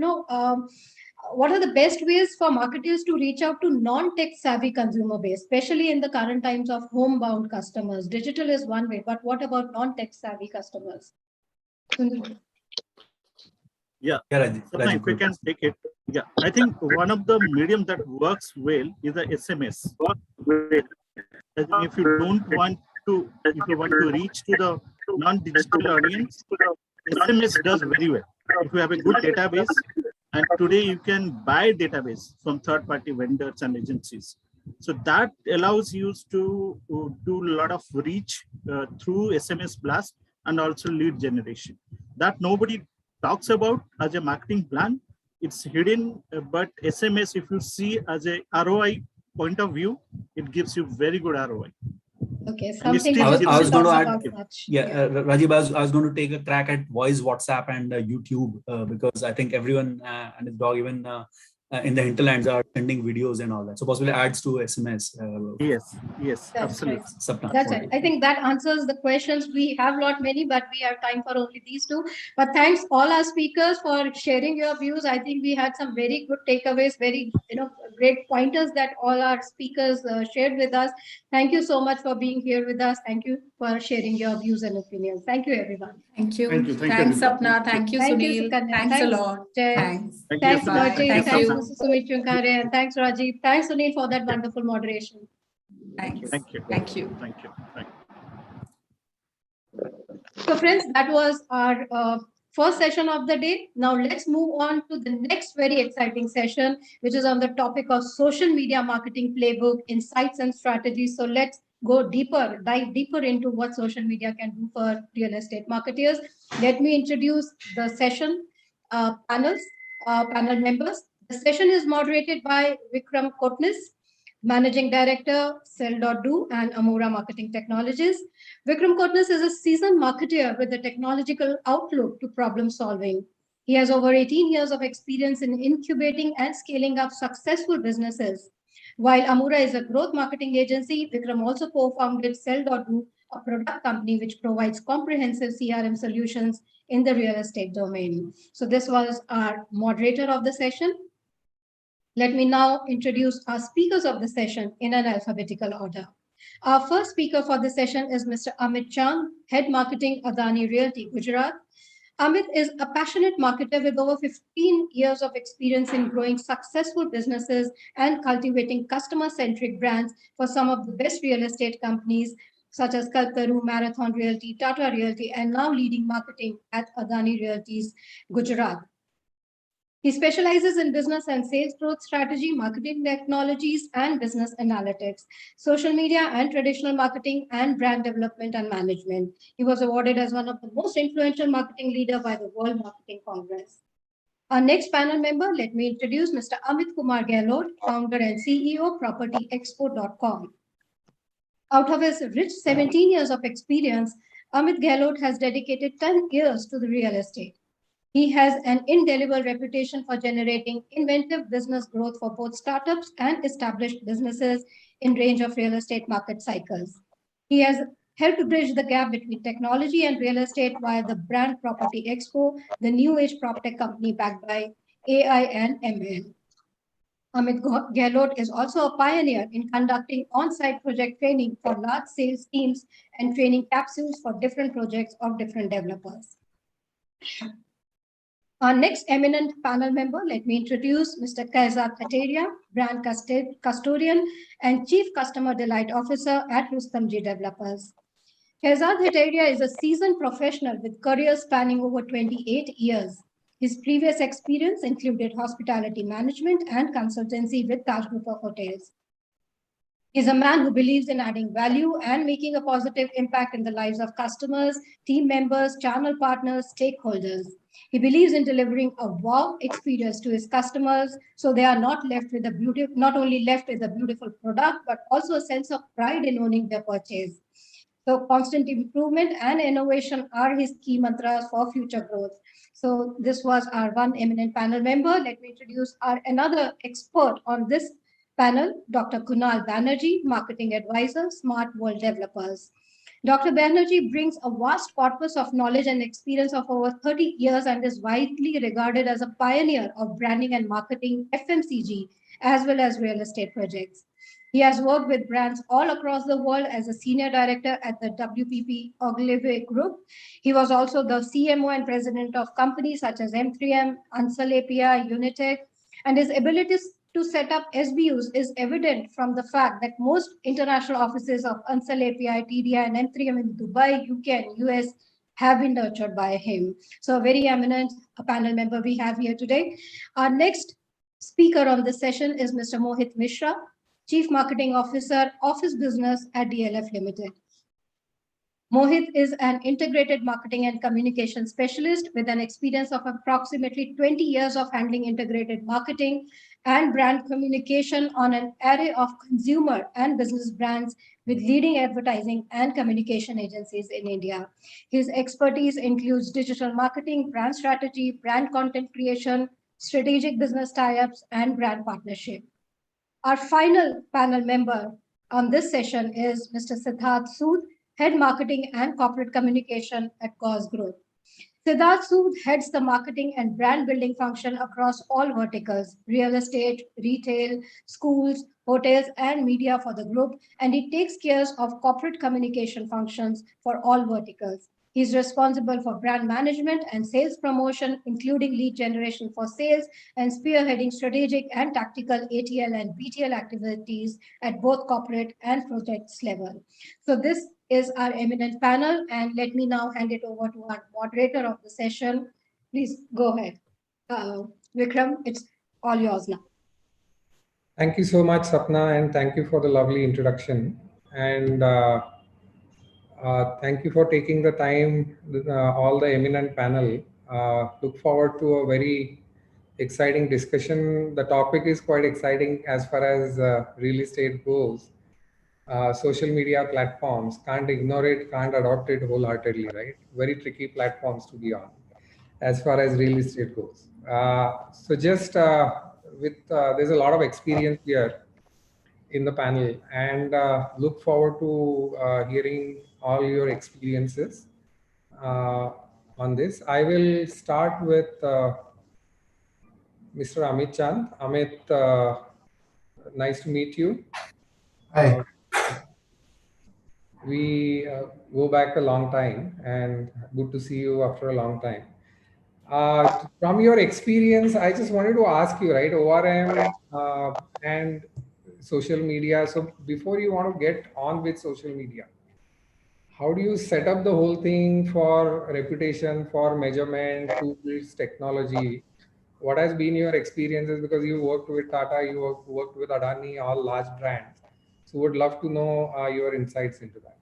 what are the best ways for marketers to reach out to non-tech savvy consumer base, especially in the current times of homebound customers? Digital is one way, but what about non-tech savvy customers? Yeah, if we can take it. Yeah, I think one of the medium that works well is the SMS. If you want to reach to the non-digital audience, SMS does very well. If you have a good database, and today you can buy database from third-party vendors and agencies. So that allows you to do a lot of reach through SMS blast and also lead generation. That nobody talks about as a marketing plan. It's hidden, but SMS, if you see as a ROI point of view, it gives you very good ROI. Okay, something I was going to add, Rajiv, I was going to take a crack at voice, WhatsApp, and YouTube because I think everyone and his dog, even in the hinterlands, are sending videos and all that. So possibly adds to SMS. Yes, absolutely. Right. That's right. I think that answers the questions. We have not many, but we have time for only these two. But thanks all our speakers for sharing your views. I think we had some very good takeaways, very great pointers that all our speakers shared with us. Thank you so much for being here with us. Thank you for sharing your views and opinions. Thank you, everyone. Thank you. Thanks, Sapna. Thank you, Sunil. Thanks a lot. Thanks. Thanks, Thanks, Thank you. Mr. Sumit Chunkare, and thanks, Rajiv. Thanks, Sunil, for that wonderful moderation. Thanks. Thank you. Thank you. Thank you. So friends, that was our first session of the day. Now let's move on to the next very exciting session, which is on the topic of social media marketing playbook, insights and strategies. So let's go deeper, dive deeper into what social media can do for real estate marketers. Let me introduce the session panel members. The session is moderated by Vikram Kotnis, Managing Director, Sell.do and Amura Marketing Technologies. Vikram Kotnis is a seasoned marketer with a technological outlook to problem solving. He has over 18 years of experience in incubating and scaling up successful businesses. While Amura is a growth marketing agency, Vikram also co-founded Sell.do, a product company which provides comprehensive CRM solutions in the real estate domain. So this was our moderator of the session. Let me now introduce our speakers of the session in an alphabetical order. Our first speaker for the session is Mr. Amit Chand, Head Marketing, Adani Realty, Gujarat. Amit is a passionate marketer with over 15 years of experience in growing successful businesses and cultivating customer-centric brands for some of the best real estate companies such as Kaltaru, Marathon Realty, Tata Realty, and now leading marketing at Adani Realty's Gujarat. He specializes in business and sales growth strategy, marketing technologies, and business analytics, social media and traditional marketing, and brand development and management. He was awarded as one of the most influential marketing leaders by the World Marketing Congress. Our next panel member, let me introduce Mr. Amit Kumar Gehlot, founder and CEO, PropertyExpo.com. Out of his rich 17 years of experience, Amit Gehlot has dedicated 10 years to the real estate. He has an indelible reputation for generating inventive business growth for both startups and established businesses in range of real estate market cycles. He has helped bridge the gap between technology and real estate via the brand Property Expo, the new age PropTech company backed by AI and ML. Amit Gehlot is also a pioneer in conducting on-site project training for large sales teams and training capsules for different projects of different developers. Our next eminent panel member, let me introduce Mr. Kaizad Khateria, Brand Custodian and Chief Customer Delight Officer at Rustamji Developers. Kaizad Khateria is a seasoned professional with career spanning over 28 years. His previous experience included hospitality management and consultancy with Taj Group of Hotels. He's a man who believes in adding value and making a positive impact in the lives of customers, team members, channel partners, stakeholders. He believes in delivering a wow experience to his customers so they are not only left with a beautiful product, but also a sense of pride in owning their purchase. So constant improvement and innovation are his key mantras for future growth. So this was our one eminent panel member. Let me introduce our another expert on this panel, Dr. Kunal Banerjee, Marketing Advisor, Smart World Developers. Dr. Banerjee brings a vast corpus of knowledge and experience of over 30 years and is widely regarded as a pioneer of branding and marketing FMCG, as well as real estate projects. He has worked with brands all across the world as a senior director at the WPP Conclave Group. He was also the CMO and president of companies such as M3M, Ansal API, Unitech, and his abilities to set up SBUs is evident from the fact that most international offices of Ansal API, TDI, and M3M in Dubai, UK, and US have been nurtured by him. So a very eminent panel member we have here today. Our next speaker on this session is Mr. Mohit Mishra, Chief Marketing Officer, Office Business at DLF Limited. Mohit is an integrated marketing and communication specialist with an experience of approximately 20 years of handling integrated marketing and brand communication on an array of consumer and business brands with leading advertising and communication agencies in India. His expertise includes digital marketing, brand strategy, brand content creation, strategic business tie-ups, and brand partnership. Our final panel member on this session is Mr. Siddharth Sood, Head Marketing and Corporate Communication at Gauss Group. Siddharth Sood heads the marketing and brand building function across all verticals, real estate, retail, schools, hotels, and media for the group, and he takes care of corporate communication functions for all verticals. He's responsible for brand management and sales promotion, including lead generation for sales and spearheading strategic and tactical ATL and BTL activities at both corporate and projects level. So this is our eminent panel, and let me now hand it over to our moderator of the session. Please go ahead. Vikram, it's all yours now. Thank you so much, Sapna, and thank you for the lovely introduction. And thank you for taking the time, all the eminent panel. Look forward to a very exciting discussion. The topic is quite exciting as far as real estate goes. Social media platforms, can't ignore it, can't adopt it wholeheartedly, right? Very tricky platforms to be on as far as real estate goes. So just there's a lot of experience here in the panel, and look forward to hearing all your experiences on this. I will start with Mr. Amit Chand. Amit, nice to meet you. Hi. We go back a long time, and good to see you after a long time. From your experience, I just wanted to ask you, right, ORM and social media. So before you want to get on with social media, how do you set up the whole thing for reputation, for measurement, tools, technology? What has been your experiences? Because you worked with Tata, you worked with Adani, all large brands. So would love to know your insights into that.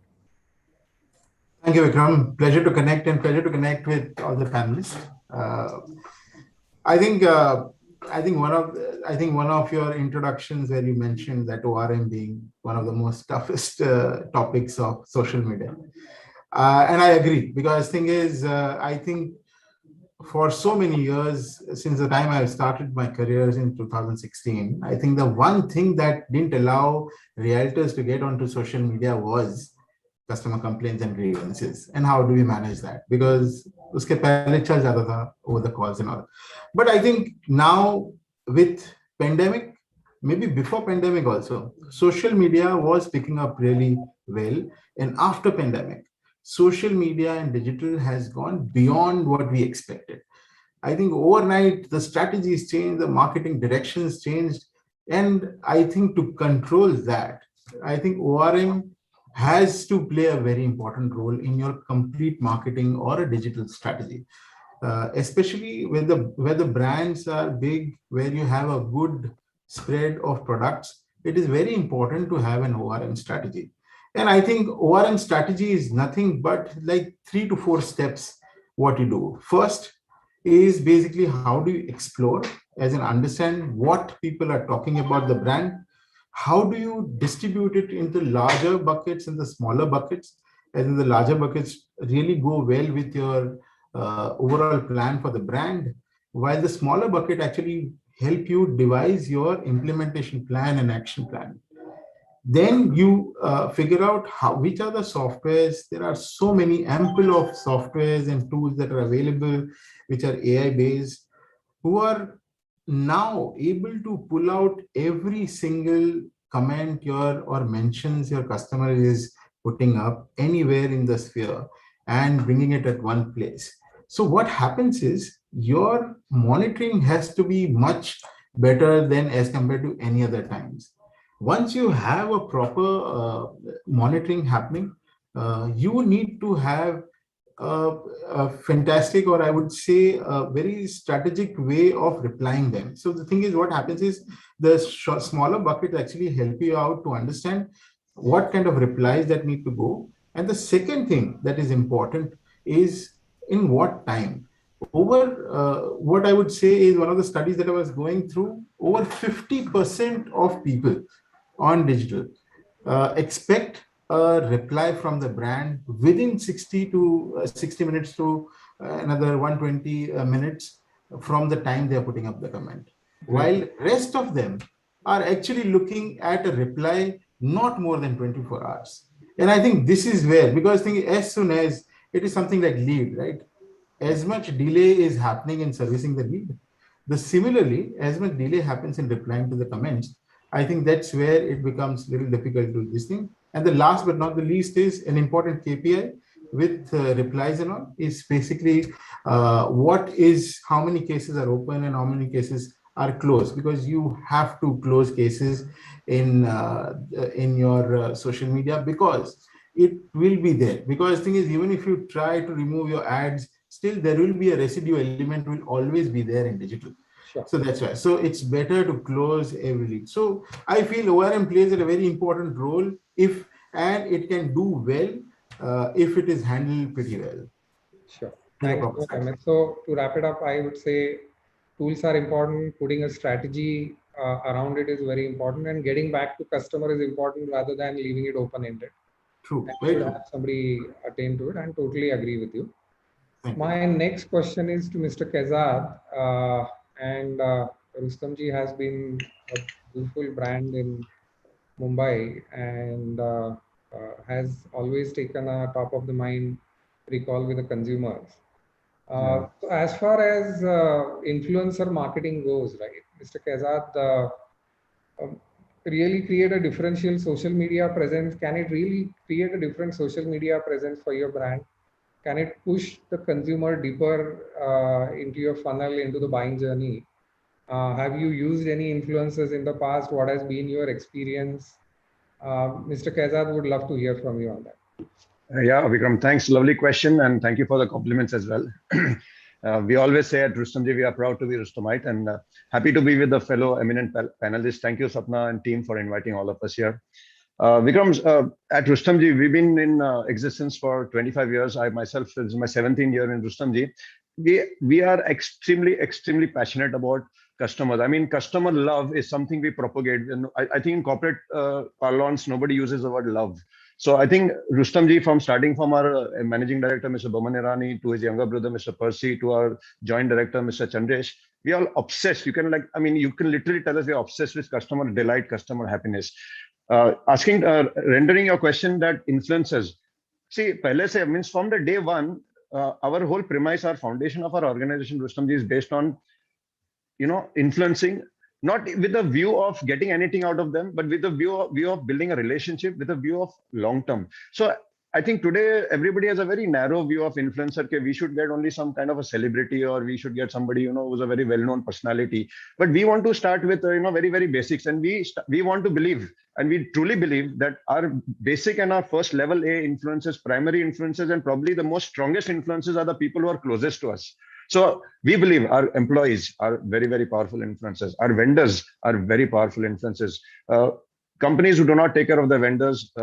Thank you, Vikram. Pleasure to connect and pleasure to connect with all the panelists. I think one of your introductions where you mentioned that ORM being one of the most toughest topics of social media, and I agree, because thing is, I think for so many years since the time I started my careers in 2016, I think the one thing that didn't allow realtors to get onto social media was customer complaints and grievances. And how do we manage that? Because uske pehle chal jata tha over the calls and all. But I think now with pandemic, maybe before pandemic also, social media was picking up really well. And after pandemic, social media and digital has gone beyond what we expected. I think overnight the strategies changed, the marketing directions changed. And I think to control that, I think ORM has to play a very important role in your complete marketing or a digital strategy, especially where the brands are big, where you have a good spread of products. It is very important to have an ORM strategy. And I think ORM strategy is nothing but like 3 to 4 steps what you do. First is basically how do you explore, as in understand what people are talking about the brand. How do you distribute it into larger buckets and the smaller buckets? As in the larger buckets really go well with your overall plan for the brand, while the smaller bucket actually help you devise your implementation plan and action plan. Then you figure out which are the softwares. There are so many ample of softwares and tools that are available, which are AI based, who are now able to pull out every single comment or mentions your customer is putting up anywhere in the sphere and bringing it at one place. So what happens is your monitoring has to be much better than as compared to any other times. Once you have a proper monitoring happening, you need to have a fantastic, or I would say a very strategic way of replying them. So the thing is, what happens is the smaller buckets actually help you out to understand what kind of replies that need to go. And the second thing that is important is in what time. What I would say is, one of the studies that I was going through, over 50% of people on digital expect a reply from the brand within 60 minutes to another 120 minutes from the time they are putting up the comment, while rest of them are actually looking at a reply not more than 24 hours. And I think this is where, because as soon as it is something like lead, right, as much delay is happening in servicing the lead, similarly, as much delay happens in replying to the comments. I think that's where it becomes a little difficult to this thing. And the last but not the least is an important KPI with replies and all is basically how many cases are open and how many cases are closed, because you have to close cases in your social media, because it will be there. Because the thing is, even if you try to remove your ads, still there will be a residue element will always be there in digital. Sure. So that's why. So it's better to close every lead. So I feel ORM plays a very important role and it can do well if it is handled pretty well. Sure. Thanks. So to wrap it up, I would say tools are important. Putting a strategy around it is very important, and getting back to customer is important rather than leaving it open-ended. True. You should have somebody attend to it, and totally agree with you. My next question is to Mr. Kezad, and Rustamji has been a beautiful brand in Mumbai and has always taken a top of the mind recall with the consumers. So as far as influencer marketing goes, right, Mr. Kezad, really create a differential social media presence? Can it really create a different social media presence for your brand? can it push the consumer deeper into your funnel, into the buying journey? Have you used any influencers in the past? What has been your experience? Mr. Kaizad would love to hear from you on that. Yeah, Vikram, thanks. Lovely question. And thank you for the compliments as well. We always say at Rustomji, we are proud to be Rustomite and happy to be with the fellow eminent panelists. Thank you, Sapna and team, for inviting all of us here. Vikram, at Rustomji, we've been in existence for 25 years. I myself, this is my 17th year in Rustomji. We are extremely passionate about customers. I mean, customer love is something we propagate. And I think in corporate parlance, nobody uses the word love. So I think Rustomji, starting from our managing director, Mr. Boman Irani, to his younger brother, Mr. Percy, to our joint director, Mr. Chandresh, we are obsessed. You can literally tell us we are obsessed with customer delight, customer happiness. Rendering your question that influencers, see, pehle se, means from the day one, our whole premise, our foundation of our organization, Rustomji, is based on, influencing, not with the view of getting anything out of them, but with the view of building a relationship, with a view of long term. So I think today everybody has a very narrow view of influencer. Okay, we should get only some kind of a celebrity, or we should get somebody who's a very well-known personality. But we want to start with very basics, and we want to believe, and we truly believe, that our basic and our first level A influences, primary influences, and probably the most strongest influences are the people who are closest to us. So we believe our employees are very powerful influencers. Our vendors are very powerful influencers. Companies who do not take care of the vendors,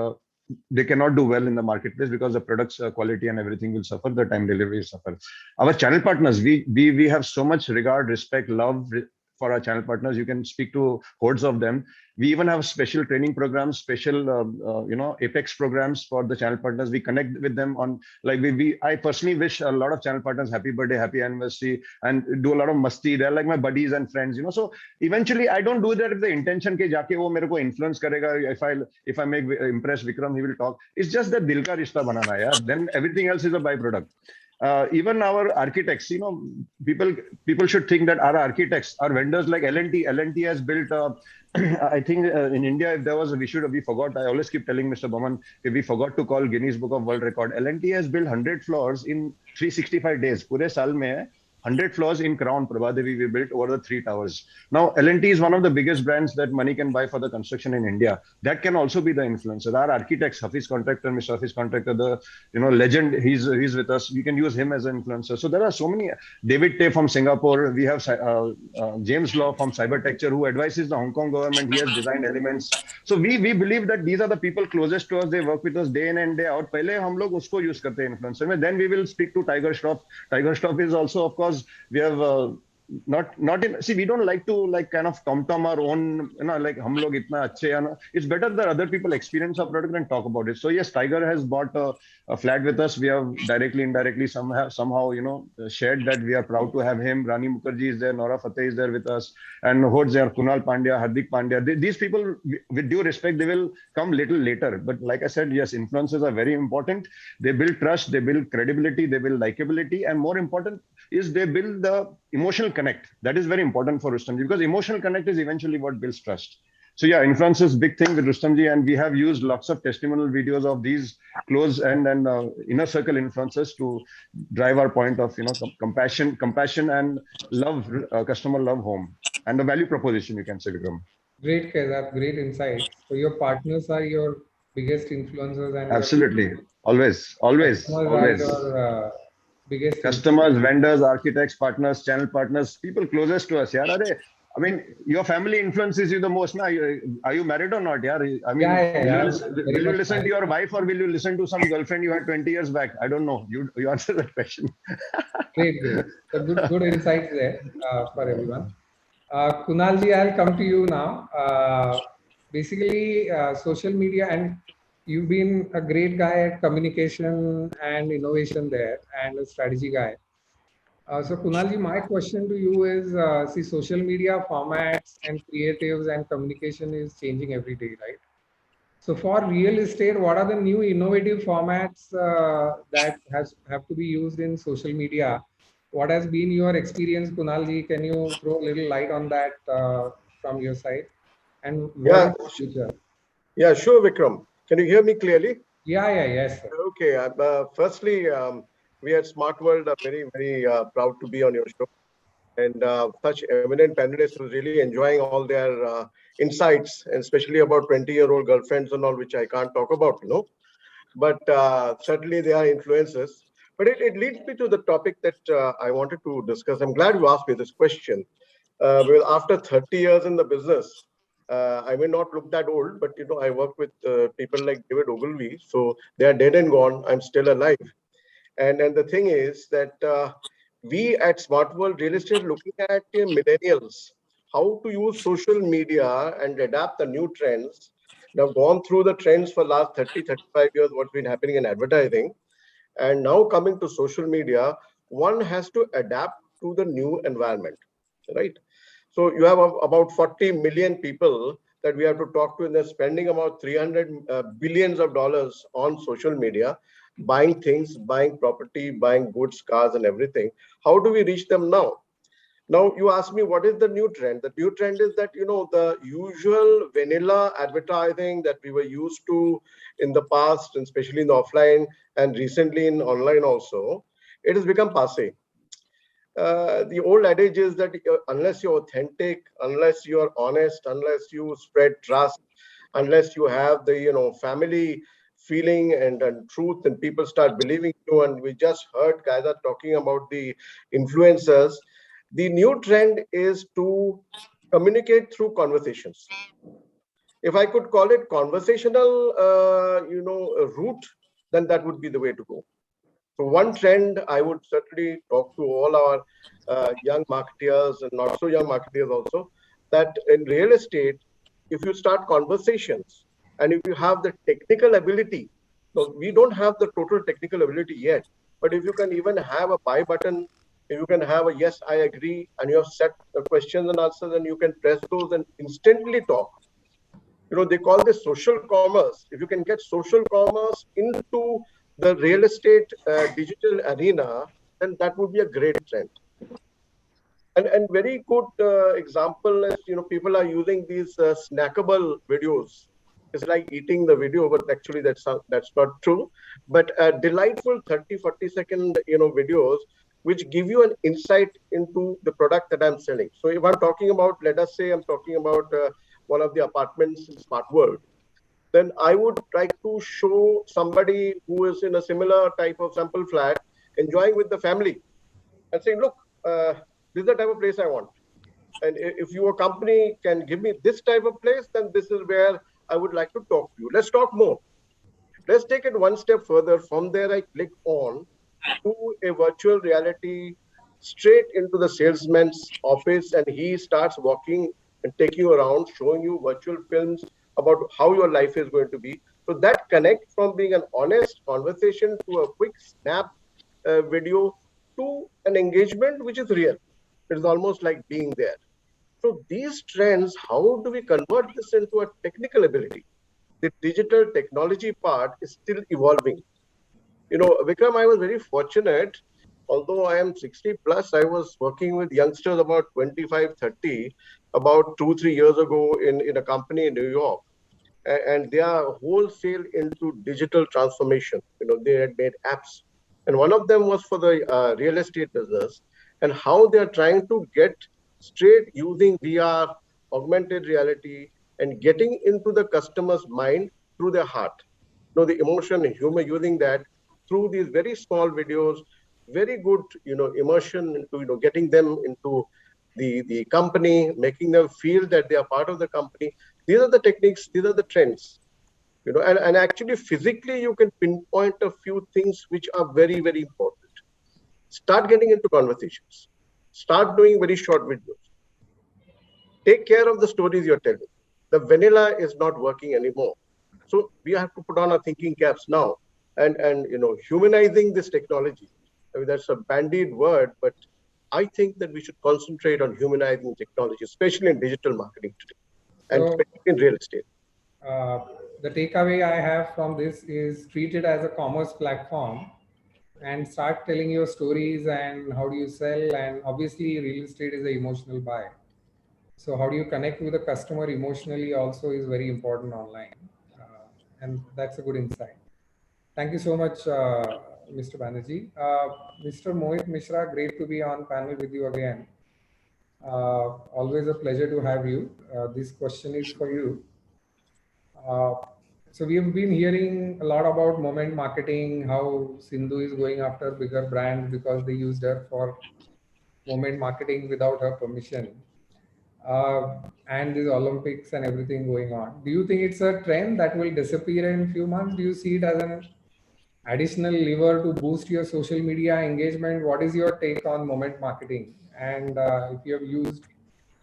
they cannot do well in the marketplace because the product's quality and everything will suffer. The time delivery will suffer. Our channel partners, we have so much regard, respect, love for our channel partners. You can speak to hordes of them. We even have special training programs, special Apex programs for the channel partners. We connect with them on, like, I personally wish a lot of channel partners happy birthday, happy anniversary, and do a lot of masti. They're like my buddies and friends, So eventually I don't do that with the intention ke jaake wo mere ko influence karega. If I make impress Vikram, he will talk. It's just that dil ka rishta banana, yeah. Then everything else is a byproduct. Even our architects, people should think that our architects, our vendors like L&T has built, I think in India, if there was, we forgot, I always keep telling Mr. Boman, if we forgot to call Guinness Book of World Record, L&T has built 100 floors in 365 days. Pure saal mein 100 floors in Crown, Prabhadevi, we built over the 3 towers. Now, L&T is one of the biggest brands that money can buy for the construction in India. That can also be the influencer. Our architects, Hafiz Contractor, Mr. Hafiz Contractor, the legend, he's with us. We can use him as an influencer. So there are so many. David Tay from Singapore. We have James Law from Cybertecture, who advises the Hong Kong government. He has designed elements. So we believe that these are the people closest to us. They work with us day in and day out. Pehle hum log usko use karte hain influencer. Then we will speak to Tiger Shroff. Tiger Shroff is also, of course, we have we don't like to kind of tom our own, like hum log itna achhe. It's better that other people experience our product and talk about it. So yes, Tiger has bought a flat with us. We have indirectly somehow shared that we are proud to have him. Rani Mukherjee is there, Nora Fateh is there with us, and Hod's there, Kunal Pandya, Hardik Pandya. These people, with due respect, they will come little later. But like I said, yes, influencers are very important. They build trust, they build credibility, they build likability, and more important is they build the emotional connect. That is very important for Rustomji, because emotional connect is eventually what builds trust. So yeah, influencers, big thing with Rustomji, and we have used lots of testimonial videos of these close and inner circle influencers to drive our point of compassion and love, customer love home, and the value proposition, you can say, Vikram. Great, Kaizad, great insights. So your partners are your biggest influencers, and absolutely, always. Your, biggest customers, vendors, architects, partners, channel partners, people closest to us. Yeah, I mean, your family influences you the most. Now, are you married or not? Yeah, I mean, will you listen to your wife, or will you listen to some girlfriend you had 20 years back? I don't know. You answer that question. Great. So good insights there for everyone. Kunalji, I'll come to you now. Basically, social media, and you've been a great guy at communication and innovation there, and a strategy guy. So Kunalji, my question to you is, see, social media formats and creatives and communication is changing every day, right? So for real estate, what are the new innovative formats that have to be used in social media? What has been your experience, Kunalji? Can you throw a little light on that from your side? And what is the future? Yeah, sure, Vikram. Can you hear me clearly? Yes. Sir. Okay. Firstly, we at Smart World are very proud to be on your show. And such eminent panelists who really enjoying all their insights, and especially about 20-year-old girlfriends and all, which I can't talk about, But certainly they are influences. But it leads me to the topic that I wanted to discuss. I'm glad you asked me this question. Well, after 30 years in the business, I may not look that old, but I work with people like David Ogilvy, so they are dead and gone. I'm still alive. And the thing is that we at Smart World Real Estate looking at millennials, how to use social media and adapt the new trends. Now gone through the trends for last 30, 35 years, what's been happening in advertising. And now coming to social media, one has to adapt to the new environment, right? So you have about 40 million people that we have to talk to, and they're spending about 300 billions of dollars on social media, buying things, buying property, buying goods, cars, and everything. How do we reach them now? Now you ask me, what is the new trend? The new trend is that, the usual vanilla advertising that we were used to in the past, and especially in the offline and recently in online also, it has become passé. The old adage is that unless you're authentic, unless you're honest, unless you spread trust, unless you have the family feeling and truth, and people start believing you. And we just heard guys are talking about the influencers. The new trend is to communicate through conversations. If I could call it conversational, route, then that would be the way to go. So one trend I would certainly talk to all our young marketeers and not so young marketeers also, that in real estate, if you start conversations and if you have the technical ability, so we don't have the total technical ability yet, but if you can even have a buy button, if you can have a yes, I agree, and you have set the questions and answers, and you can press those and instantly talk. They call this social commerce. If you can get social commerce into the real estate digital arena, then that would be a great trend. And very good example is, people are using these snackable videos. It's like eating the video, but actually that's not true. But delightful 30, 40-second, videos, which give you an insight into the product that I'm selling. So if I'm talking about, let us say I'm talking about one of the apartments in Smart World, then I would try to show somebody who is in a similar type of sample flat, enjoying with the family, and saying, look, this is the type of place I want. And if your company can give me this type of place, then this is where I would like to talk to you. Let's talk more. Let's take it one step further. From there, I click on to a virtual reality straight into the salesman's office, and he starts walking and taking you around, showing you virtual films about how your life is going to be. So that connect from being an honest conversation to a quick snap video to an engagement which is real. It is almost like being there. So these trends, how do we convert this into a technical ability? The digital technology part is still evolving. Vikram, I was very fortunate. Although I am 60 plus, I was working with youngsters about 25, 30, about 2-3 years ago in a company in New York. And they are wholesale into digital transformation. They had made apps. And one of them was for the real estate business, and how they are trying to get straight using VR, augmented reality, and getting into the customer's mind through their heart. The emotion and humor, using that through these very small videos, very good, immersion into, getting them into the company, making them feel that they are part of the company. These are the techniques, these are the trends, and actually physically you can pinpoint a few things which are very, very important. Start getting into conversations, start doing very short videos, take care of the stories you're telling. The vanilla is not working anymore. So we have to put on our thinking caps now and humanizing this technology. I mean, that's a bandied word, but I think that we should concentrate on humanizing technology, especially in digital marketing today, and especially in real estate. The takeaway I have from this is treat it as a commerce platform and start telling your stories and how do you sell. And obviously real estate is an emotional buy. So how do you connect with the customer emotionally also is very important online. And that's a good insight. Thank you so much, Mr. Banerjee. Mr. Mohit Mishra, great to be on panel with you again. Always a pleasure to have you. This question is for you. So we have been hearing a lot about moment marketing, how Sindhu is going after bigger brands because they used her for moment marketing without her permission. And these Olympics and everything going on. Do you think it's a trend that will disappear in a few months? Do you see it as an additional lever to boost your social media engagement? What is your take on moment marketing? And if you have used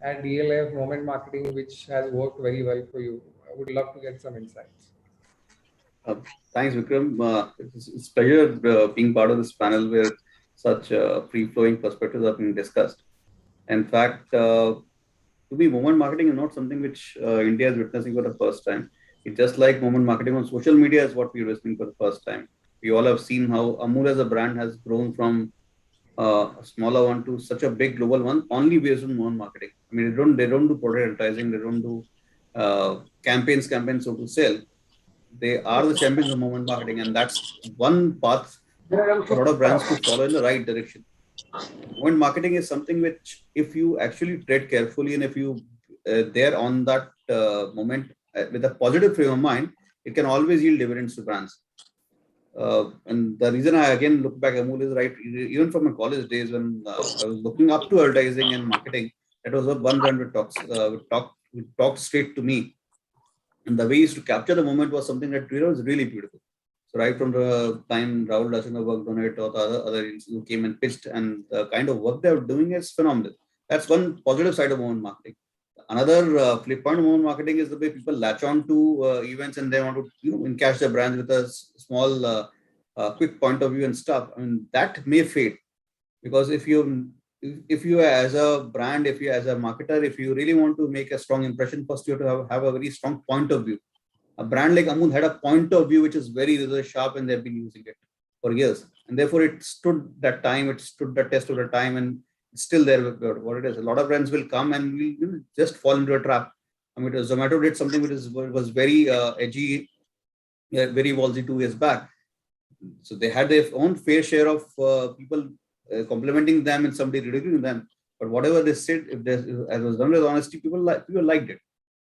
at DLF moment marketing, which has worked very well for you, I would love to get some insights. Thanks, Vikram. It's a pleasure being part of this panel where such free-flowing perspectives are being discussed. In fact, to me, moment marketing is not something which India is witnessing for the first time. It's just like moment marketing on social media is what we're witnessing for the first time. We all have seen how Amul as a brand has grown from a smaller one to such a big global one only based on moment marketing. I mean, they don't do product advertising, they don't do campaigns so to sell. They are the champions of moment marketing, and that's one path for a lot of brands to follow in the right direction. Moment marketing is something which, if you actually tread carefully and if you there on that moment with a positive frame of mind, it can always yield dividends to brands. And the reason I again look back, Amul is right. Even from my college days when I was looking up to advertising and marketing, that was one brand which talked straight to me. And the way he used to capture the moment was something that was really beautiful. So right from the time Rahul Dasanga worked on it or the other who came and pitched, and the kind of work they're doing is phenomenal. That's one positive side of moment marketing. Another flip point of moment marketing is the way people latch on to events and they want to encash their brands with a small quick point of view and stuff. I mean, that may fade because if you as a brand, if you as a marketer, if you really want to make a strong impression, first you have to have a very strong point of view. A brand like Amul had a point of view which is very sharp, and they've been using it for years, and therefore it stood that time. It stood the test of the time, and it's still there with what it is. A lot of brands will come and will just fall into a trap. I mean, Zomato did something which was very edgy, very ballsy 2 years back. So they had their own fair share of people complimenting them and somebody ridiculing them. But whatever they said, if it was done with honesty, people liked it.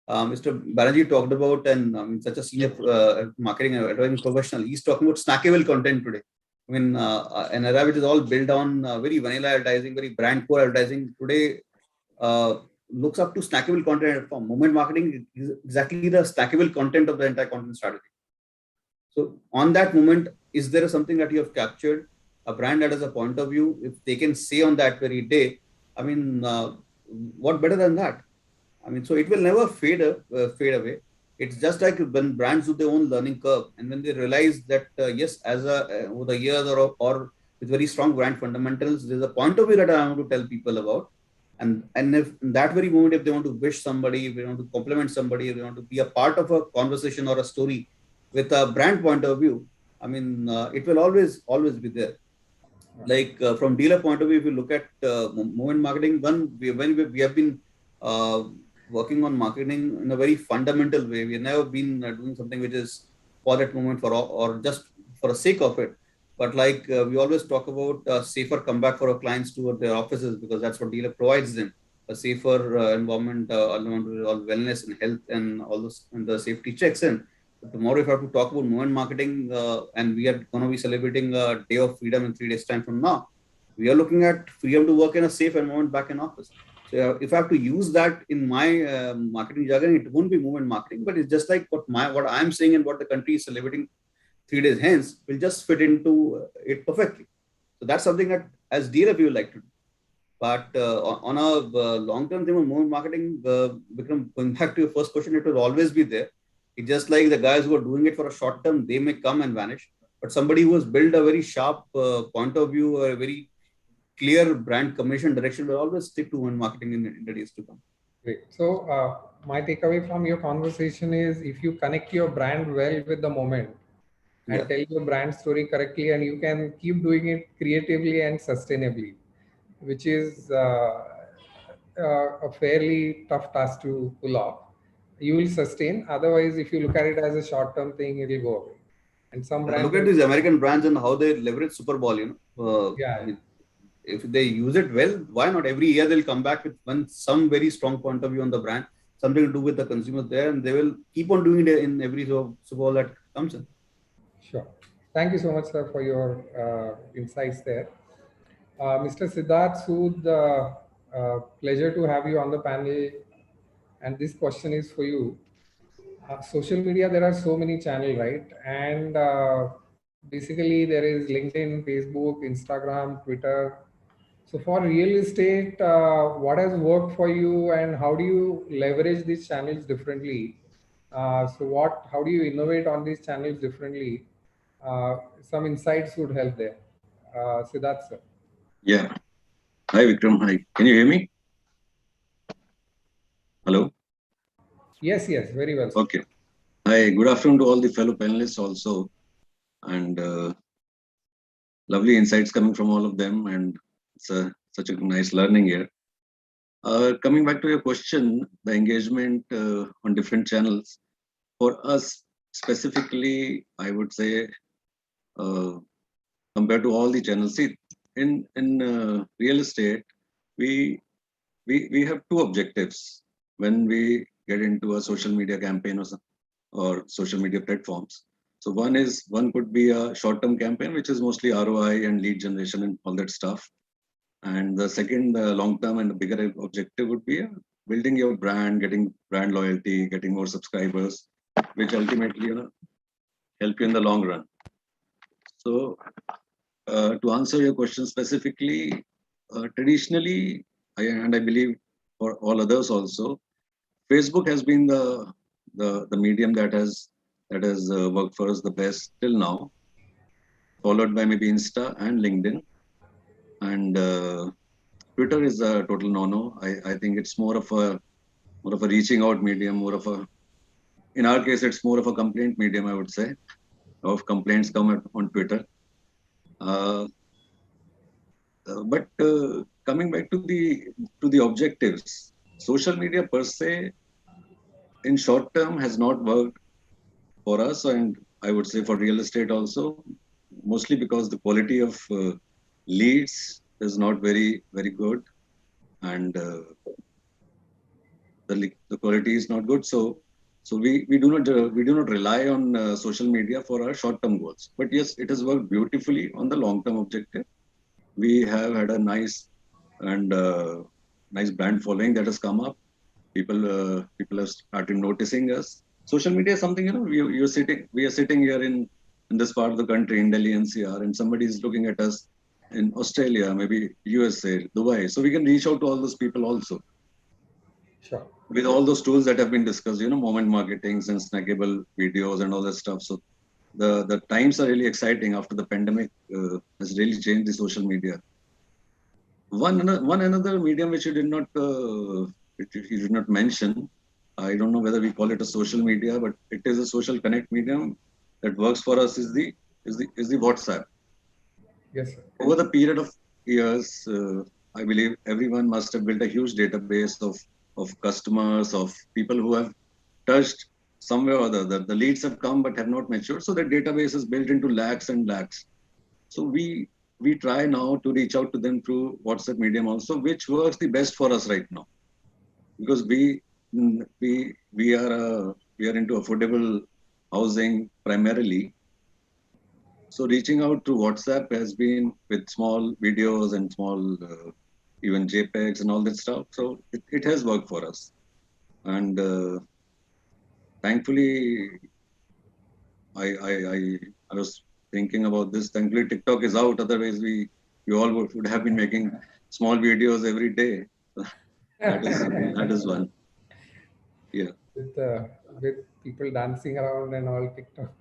Mr. Banerjee talked about, and such a senior marketing and advertising professional, he's talking about snackable content today. I mean, an era which is all built on very vanilla advertising, very brand core advertising today looks up to snackable content. For moment marketing is exactly the snackable content of the entire content strategy. So on that moment, is there something that you have captured, a brand that has a point of view, if they can say on that very day, I mean, what better than that? I mean, so it will never fade away. It's just like when brands do their own learning curve, and when they realize that yes, as over the years or with very strong brand fundamentals, there's a point of view that I want to tell people about, and if in that very moment, if they want to wish somebody, if they want to compliment somebody, if they want to be a part of a conversation or a story with a brand point of view, I mean, it will always be there. Like from dealer point of view, if you look at moment marketing, when we have been working on marketing in a very fundamental way. We have never been doing something which is for that moment or just for the sake of it. But like we always talk about a safer comeback for our clients to their offices, because that's what dealer provides them, a safer environment, all wellness and health and all those, and the safety checks in. But tomorrow, if I have to talk about moment marketing, and we are going to be celebrating a day of freedom in 3 days time from now, we are looking at freedom to work in a safe environment back in office. So if I have to use that in my marketing jargon, it won't be movement marketing, but it's just like what I'm saying and what the country is celebrating 3 days hence will just fit into it perfectly. So that's something that as dealer we would like to do. But on a long-term thing on movement marketing, Vikram, going back to your first question, it will always be there. It's just like the guys who are doing it for a short term, they may come and vanish. But somebody who has built a very sharp point of view or a very clear brand commission direction will always stick to one marketing in the days to come. Great. So my takeaway from your conversation is, if you connect your brand well with the moment and tell your brand story correctly, and you can keep doing it creatively and sustainably, which is a fairly tough task to pull off, you will sustain. Otherwise, if you look at it as a short-term thing, it will go away. And some brands look at these American brands and how they leverage Super Bowl. If they use it well, why not? Every year they'll come back with some very strong point of view on the brand, something to do with the consumer there, and they will keep on doing it in every Super Bowl that comes in. Sure. Thank you so much, sir, for your insights there. Mr. Siddharth Sood, pleasure to have you on the panel. And this question is for you. Social media, there are so many channels, right? And basically there is LinkedIn, Facebook, Instagram, Twitter. So for real estate, what has worked for you and how do you leverage these channels differently? How do you innovate on these channels differently? Some insights would help there. Siddharth, sir. Yeah. Hi, Vikram. Hi. Can you hear me? Hello? Yes, very well, sir. Okay. Hi, good afternoon to all the fellow panelists also. And lovely insights coming from all of them. And it's such a nice learning here. Coming back to your question, the engagement on different channels. For us specifically, I would say, compared to all the channels, see, in real estate, we have two objectives when we get into a social media campaign or social media platforms. So one could be a short-term campaign, which is mostly ROI and lead generation and all that stuff. And the second, long-term and the bigger objective would be building your brand, getting brand loyalty, getting more subscribers, which ultimately help you in the long run. So to answer your question specifically, traditionally, I believe for all others also, Facebook has been the medium that has worked for us the best till now, followed by maybe Insta and LinkedIn. And Twitter is a total no-no. I think it's more of a reaching out medium, in our case, it's more of a complaint medium, I would say. Of complaints come on Twitter. But coming back to the objectives, social media per se, in short term, has not worked for us, and I would say for real estate also, mostly because the quality of leads is not very good, and the quality is not good. So we do not rely on social media for our short term goals. But yes, it has worked beautifully on the long term objective. We have had a nice brand following that has come up. People have started noticing us. Social media is something, we are sitting here in this part of the country, in Delhi NCR, and somebody is looking at us in Australia, maybe USA, Dubai. So we can reach out to all those people also. Sure. With all those tools that have been discussed, moment marketings and snackable videos and all that stuff. So the times are really exciting after the pandemic has really changed the social media. One another medium which you did not mention, I don't know whether we call it a social media, but it is a social connect medium that works for us is the WhatsApp. Yes, sir. Over the period of years, I believe everyone must have built a huge database of customers, of people who have touched somewhere or other. The leads have come but have not matured. So the database is built into lakhs and lakhs. So we try now to reach out to them through WhatsApp medium also, which works the best for us right now, because we are into affordable housing primarily. So reaching out to WhatsApp has been with small videos and small even JPEGs and all that stuff. So it has worked for us. And thankfully, I was thinking about this. Thankfully, TikTok is out. Otherwise, we all would have been making small videos every day. That is one. Yeah. With people dancing around and all TikTok.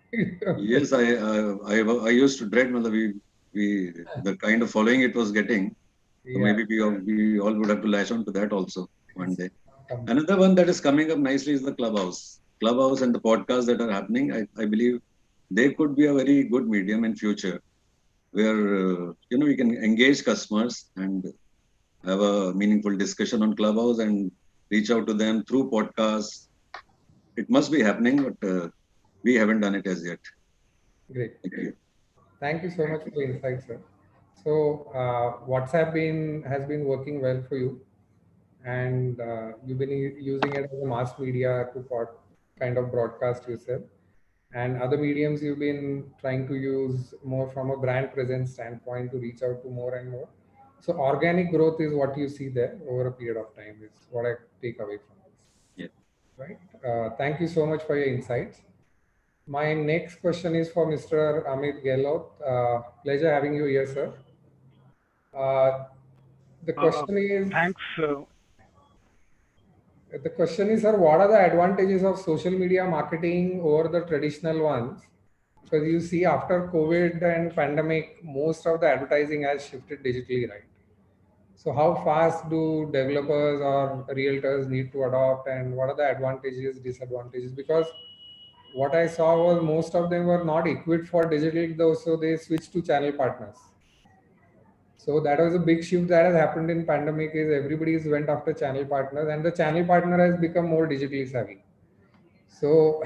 Yes, I used to dread the kind of following it was getting. So Yeah. maybe we all would have to latch on to that also one day. Another one that is coming up nicely is the Clubhouse. Clubhouse and the podcasts that are happening, I believe they could be a very good medium in future, where we can engage customers and have a meaningful discussion on Clubhouse and reach out to them through podcasts. It must be happening, but we haven't done it as yet. Great. Thank you so much for the insight, sir. So WhatsApp has been working well for you, and you've been using it as a mass media to kind of broadcast yourself. And other mediums you've been trying to use more from a brand presence standpoint to reach out to more and more. So organic growth is what you see there over a period of time is what I take away from this. Yeah. Right. Thank you so much for your insights. My next question is for Mr. Amit Gehlot. Pleasure having you here, sir. The question is. Thanks. The question is, sir, what are the advantages of social media marketing over the traditional ones? Because you see, after COVID and pandemic, most of the advertising has shifted digitally, right? So how fast do developers or realtors need to adopt, and what are the advantages, disadvantages? Because what I saw was most of them were not equipped for digital, though, so they switched to channel partners. So that was a big shift that has happened in pandemic is everybody's went after channel partners, and the channel partner has become more digitally savvy. So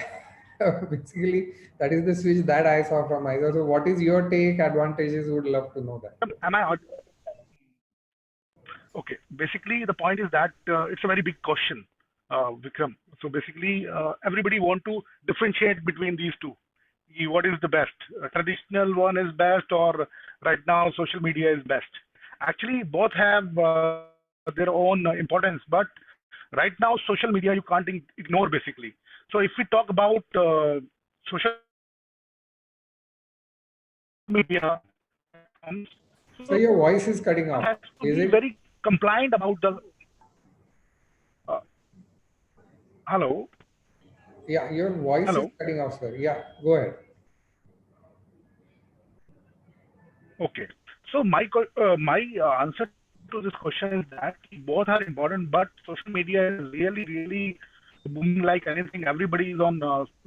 basically that is the switch that I saw from myself. So what is your take, advantages? Would love to know that. Am I okay? Basically, the point is that it's a very big question, Vikram. So basically, everybody want to differentiate between these two. What is the best? Traditional one is best, or right now social media is best? Actually, both have their own importance, but right now social media you can't ignore basically. So if we talk about social media, so your voice is cutting off. Is it very compliant about the? Hello. Yeah, your voice is cutting off, sir. Yeah, go ahead. Okay. So my answer to this question is that both are important, but social media is really booming like anything. Everybody is on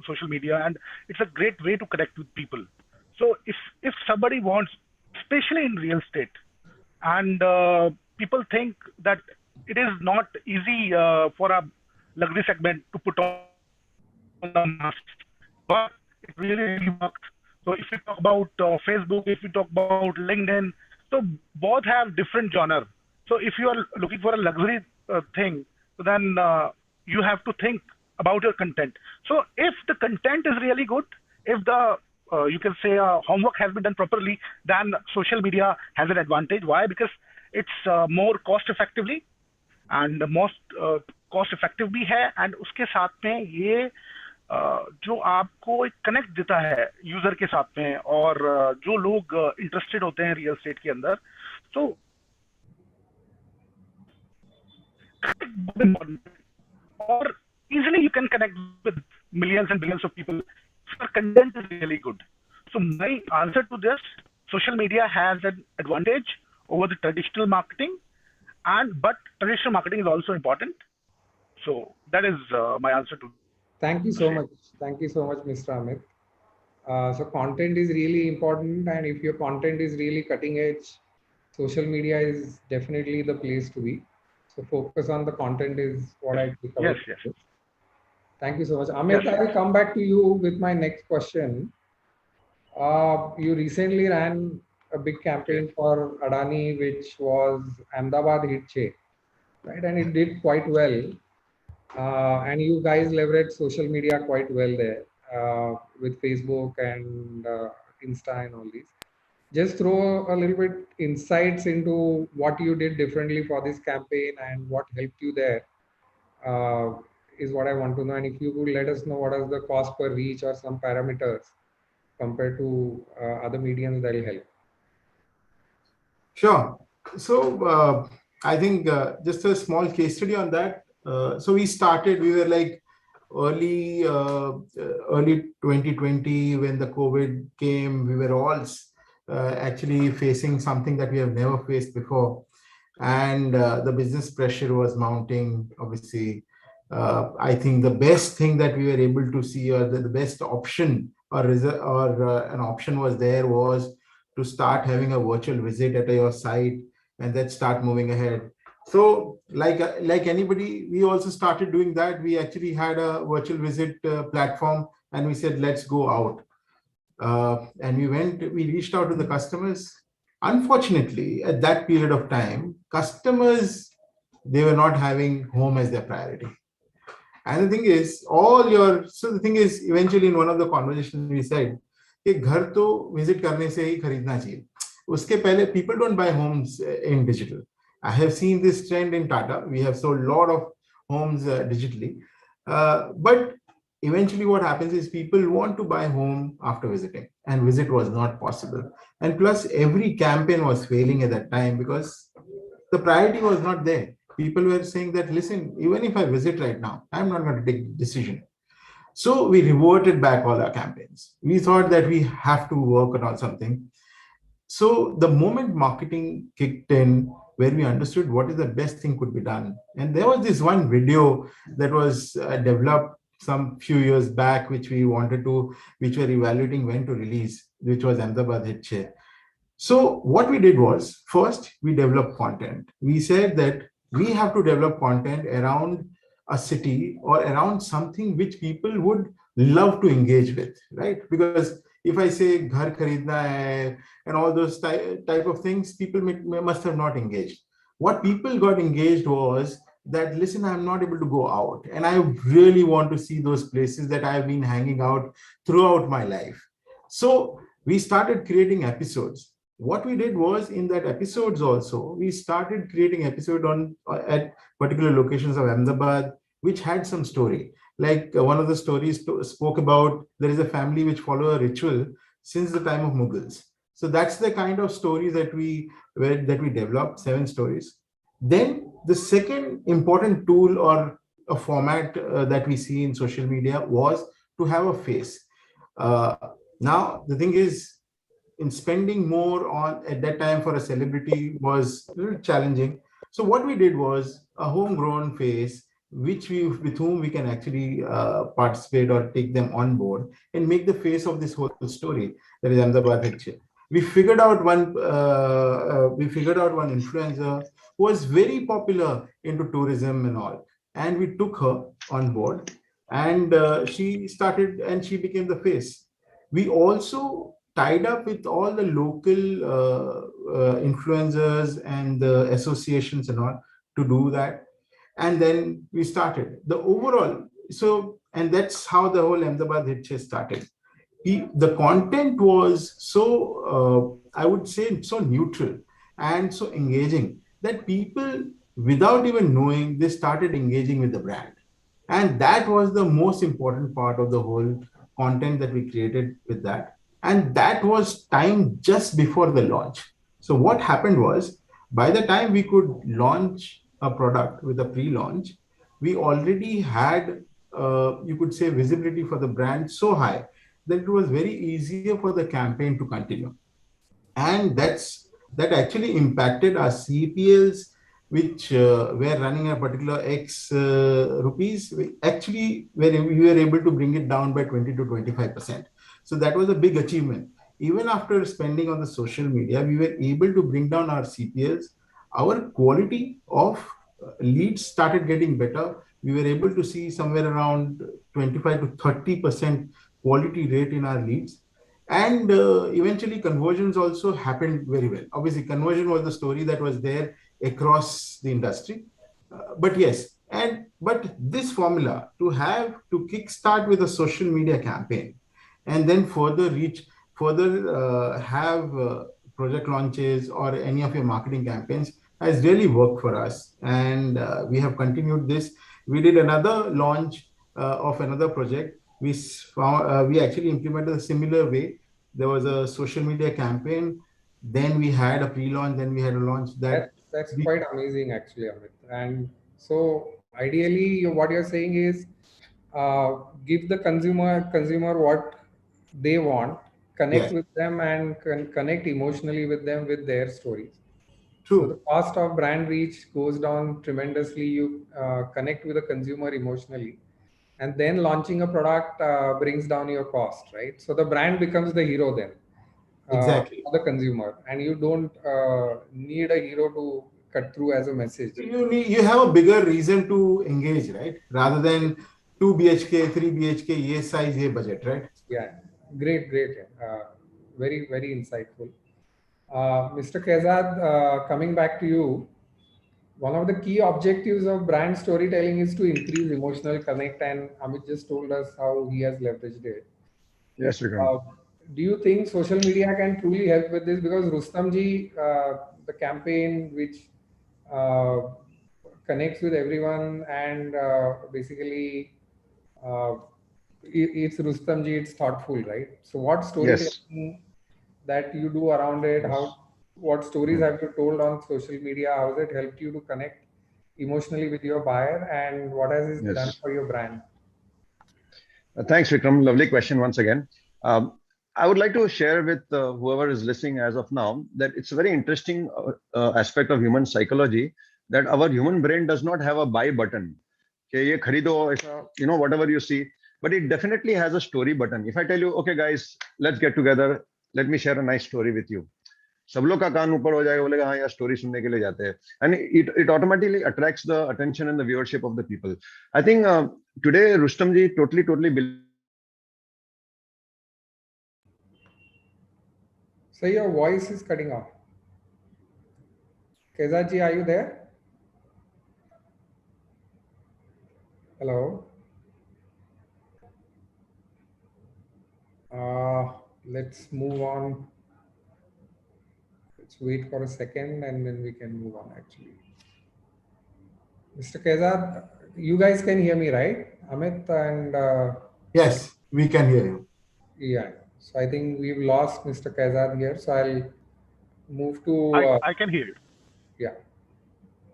social media, and it's a great way to connect with people. So if somebody wants, especially in real estate, and people think that it is not easy for a luxury segment to put on the mask, but it really works. So if we talk about Facebook, if we talk about LinkedIn, so both have different genre. So if you are looking for a luxury thing, so then you have to think about your content. So if the content is really good, if the you can say homework has been done properly, then social media has an advantage. Why? Because it's more cost effectively, and most cost effective भी है, and उसके साथ में ये जो आपको एक connect देता है यूजर के साथ में, और जो लोग इंटरेस्टेड होते हैं रियल एस्टेट के अंदर, तो और easily you can connect with millions and billions of people if your content is really good. So my answer to this, social media has an advantage over the traditional marketing, but traditional marketing is also important. So that is my answer to. Thank you so much. Thank you so much, Mr. Amit. So content is really important, and if your content is really cutting edge, social media is definitely the place to be. So focus on the content is what I take away. Yes. Thank you so much. Amit, yes. I will come back to you with my next question. You recently ran a big campaign for Adani, which was Ahmedabad Hit Che, right? And it did quite well. And you guys leverage social media quite well there with Facebook and Insta and all these. Just throw a little bit insights into what you did differently for this campaign and what helped you there is what I want to know. And if you could let us know what is the cost per reach or some parameters compared to other mediums, that will help. Sure. So I think just a small case study on that. So we were like early 2020 when the COVID came. We were all actually facing something that we have never faced before, and the business pressure was mounting. Obviously, I think the best thing that we were able to see, or the best option or an option was to start having a virtual visit at your site and then start moving ahead. So like anybody, we also started doing that. We actually had a virtual visit platform, and we said, let's go out. And we reached out to the customers. Unfortunately, at that period of time, customers, they were not having home as their priority. And the thing is, so the thing is, eventually in one of the conversations we said, कि घर तो visit करने से ही खरीदना चाहिए. उसके पहले people don't buy homes in digital. I have seen this trend in Tata. We have sold a lot of homes digitally. But eventually what happens is people want to buy home after visiting, and visit was not possible. And plus every campaign was failing at that time because the priority was not there. People were saying that, listen, even if I visit right now, I'm not going to take a decision. So we reverted back all our campaigns. We thought that we have to work on something. So the moment marketing kicked in, where we understood what is the best thing could be done. And there was this one video that was developed some few years back, which we were evaluating when to release, which was Ahmedabad Hitche. So what we did was, first, we developed content. We said that we have to develop content around a city or around something which people would love to engage with, right? Because if I say ghar kharidna hai and all those type of things, people must have not engaged. What people got engaged was that, listen, I'm not able to go out and I really want to see those places that I've been hanging out throughout my life. So we started creating episodes. What we did was, in that episodes also, we started creating episode at particular locations of Ahmedabad, which had some story. Like one of the stories spoke about, there is a family which follow a ritual since the time of Mughals. So that's the kind of stories that we developed, 7 stories. Then the second important tool or a format that we see in social media was to have a face. Now the thing is, in spending more on at that time for a celebrity was a little challenging. So what we did was a homegrown face, with whom we can actually participate or take them on board and make the face of this whole story. That is Ahmedabad Hitche. We figured out one influencer who was very popular into tourism and all, and we took her on board, and she became the face. We also tied up with all the local influencers and the associations and all to do that. And then we started the overall. So, and that's how the whole Ahmedabad Hitche started. The content was so, I would say, so neutral and so engaging that people, without even knowing, they started engaging with the brand. And that was the most important part of the whole content that we created with that. And that was timed just before the launch. So what happened was, by the time we could launch a product with a pre-launch, we already had, you could say, visibility for the brand so high that it was very easier for the campaign to continue. And that actually impacted our CPLs, which were running a particular X rupees. We were able to bring it down by 20 to 25%. So that was a big achievement. Even after spending on the social media, we were able to bring down our CPLs. Our quality of leads started getting better. We were able to see somewhere around 25 to 30% quality rate in our leads. And eventually conversions also happened very well. Obviously, conversion was the story that was there across the industry. But yes, but this formula to kickstart with a social media campaign, and then further have project launches or any of your marketing campaigns has really worked for us. And we have continued this. We did another launch of another project. We actually implemented a similar way. There was a social media campaign. Then we had a pre-launch. Then we had a launch. That's quite amazing, actually, Amit. And so ideally, what you're saying is give the consumer what they want, connect with them, and connect emotionally with them with their stories. True. So the cost of brand reach goes down tremendously. You connect with the consumer emotionally, and then launching a product brings down your cost, right? So the brand becomes the hero then. Exactly. For the consumer, and you don't need a hero to cut through as a message. You have a bigger reason to engage, right? Rather than 2 BHK, 3 BHK, ye size, ye budget, right? Yeah. Great, great. Very, very insightful. Mr. Kezad, coming back to you, one of the key objectives of brand storytelling is to increase emotional connect, and Amit just told us how he has leveraged it. Yes, Vikram. Do you think social media can truly help with this? Because Rustamji, the campaign which uh, connects with everyone and basically it's Rustamji, it's thoughtful, right? So what Yes. storytelling that you do around it? What stories have you told on social media? How has it helped you to connect emotionally with your buyer, and what has it done Yes. for your brand? Thanks, Vikram. Lovely question once again. Um, I would like to share with whoever is listening as of now that it's a very interesting aspect of human psychology that our human brain does not have a buy button. Okay, ye kharido, you know, whatever you see, but it definitely has a story button. If I tell you, okay, guys, let's get together, let me share a nice story with you. सब लोग का कान ऊपर हो जाएगा, बोलेगा हाँ यार story सुनने के लिए जाते हैं, and it automatically attracts the attention and the viewership of the people. I think today Rustam ji totally So your voice is cutting off. Kezad ji, are you there? Hello. Let's move on. Let's wait for a second and then we can move on actually. Mr. Kezad, you guys can hear me, right? Amit and... Yes, we can hear you. Yeah. So I think we've lost Mr. Kezad here. So I'll move to... I can hear you. Yeah.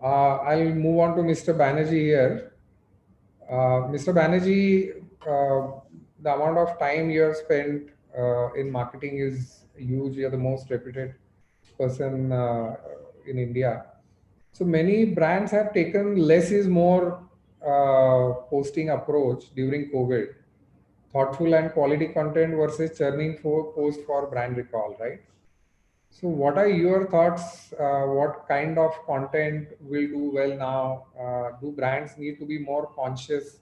I'll move on to Mr. Banerjee here. Mr. Banerjee, the amount of time you have spent in marketing is huge. You're the most reputed person in India. So many brands have taken less is more posting approach during COVID. Thoughtful and quality content versus churning for post for brand recall, right? So what are your thoughts? What kind of content will do well now? Do brands need to be more conscious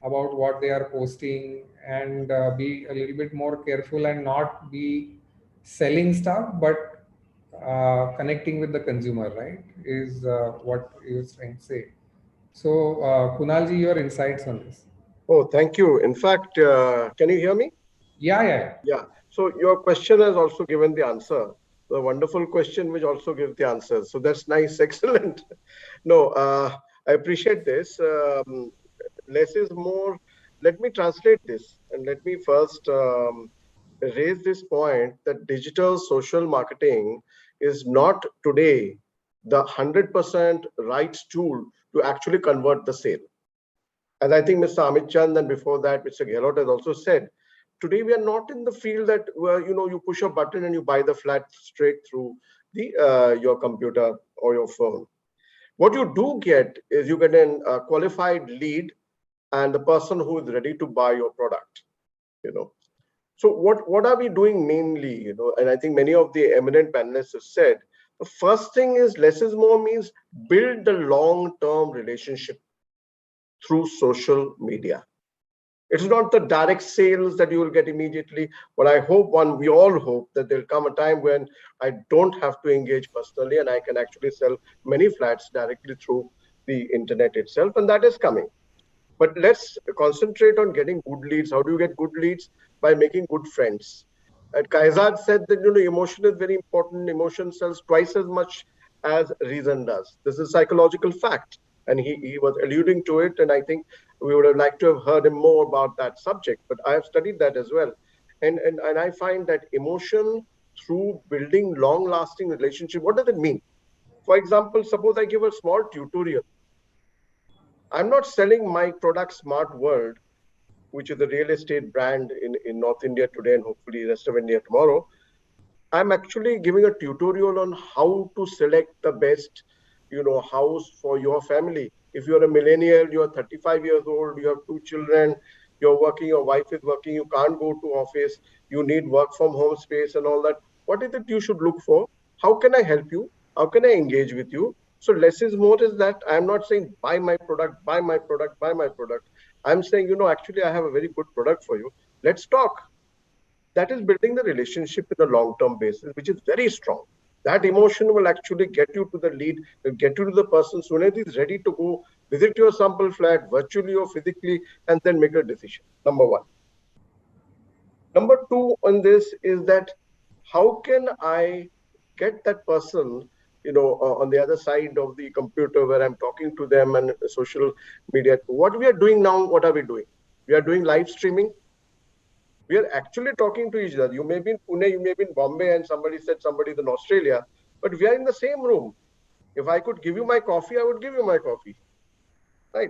about what they are posting and be a little bit more careful and not be selling stuff, but connecting with the consumer, right? Is what you're trying to say. So Kunalji, your insights on this. Oh, thank you. In fact, can you hear me? Yeah. Yeah. So your question has also given the answer. The wonderful question which also gives the answer. So that's nice. Excellent. No, I appreciate this. Less is more. Let me translate this and let me first raise this point that digital social marketing is not today the 100% right tool to actually convert the sale. As I think Mr. Amit Chand and before that Mr. Gehlot has also said, today we are not in the field that where you push a button and you buy the flat straight through the your computer or your phone. What you do get is you get a qualified lead and the person who is ready to buy your product. So what are we doing mainly? And I think many of the eminent panelists have said the first thing is less is more means build the long-term relationship through social media. It's not the direct sales that you will get immediately, but I hope we all hope that there'll come a time when I don't have to engage personally and I can actually sell many flats directly through the internet itself, and that is coming. But let's concentrate on getting good leads. How do you get good leads? By making good friends. And Kaizad said that emotion is very important. Emotion sells twice as much as reason does. This is psychological fact. And he was alluding to it. And I think we would have liked to have heard him more about that subject. But I have studied that as well. And I find that emotion through building long-lasting relationship, what does it mean? For example, suppose I give a small tutorial. I'm not selling my product Smart World, which is a real estate brand in North India today and hopefully rest of India tomorrow. I'm actually giving a tutorial on how to select the best, house for your family. If you're a millennial, you're 35 years old, you have 2 children, you're working, your wife is working, you can't go to office, you need work from home space and all that. What is it you should look for? How can I help you? How can I engage with you? So less is more is that I'm not saying buy my product, buy my product, buy my product. I'm saying, actually, I have a very good product for you. Let's talk. That is building the relationship in a long-term basis, which is very strong. That emotion will actually get you to the lead, get you to the person. Suneti is ready to go visit your sample flat virtually or physically and then make a decision. Number one. Number two on this is that how can I get that person, on the other side of the computer where I'm talking to them and social media. What we are doing now, what are we doing? We are doing live streaming. We are actually talking to each other. You may be in Pune, you may be in Bombay, and somebody said somebody is in Australia, but we are in the same room. If I could give you my coffee, I would give you my coffee. Right?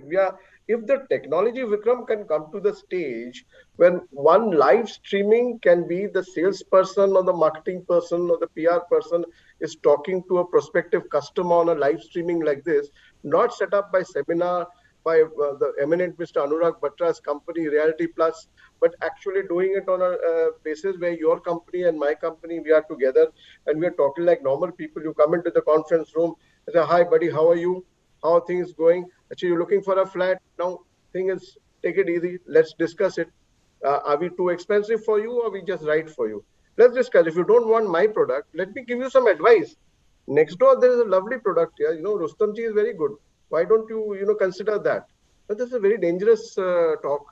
If the technology, Vikram, can come to the stage when one live streaming can be the salesperson or the marketing person or the PR person is talking to a prospective customer on a live streaming like this, not set up by seminar by the eminent Mr. Anurag Batra's company, Reality Plus, but actually doing it on a basis where your company and my company, we are together and we are talking like normal people. You come into the conference room and say, hi, buddy, how are you? How are things going? Actually, you're looking for a flat. Now, thing is, take it easy. Let's discuss it. Are we too expensive for you or are we just right for you? Let's discuss. If you don't want my product, let me give you some advice. Next door, there is a lovely product here. Rustamji is very good. Why don't you, consider that? But this is a very dangerous talk,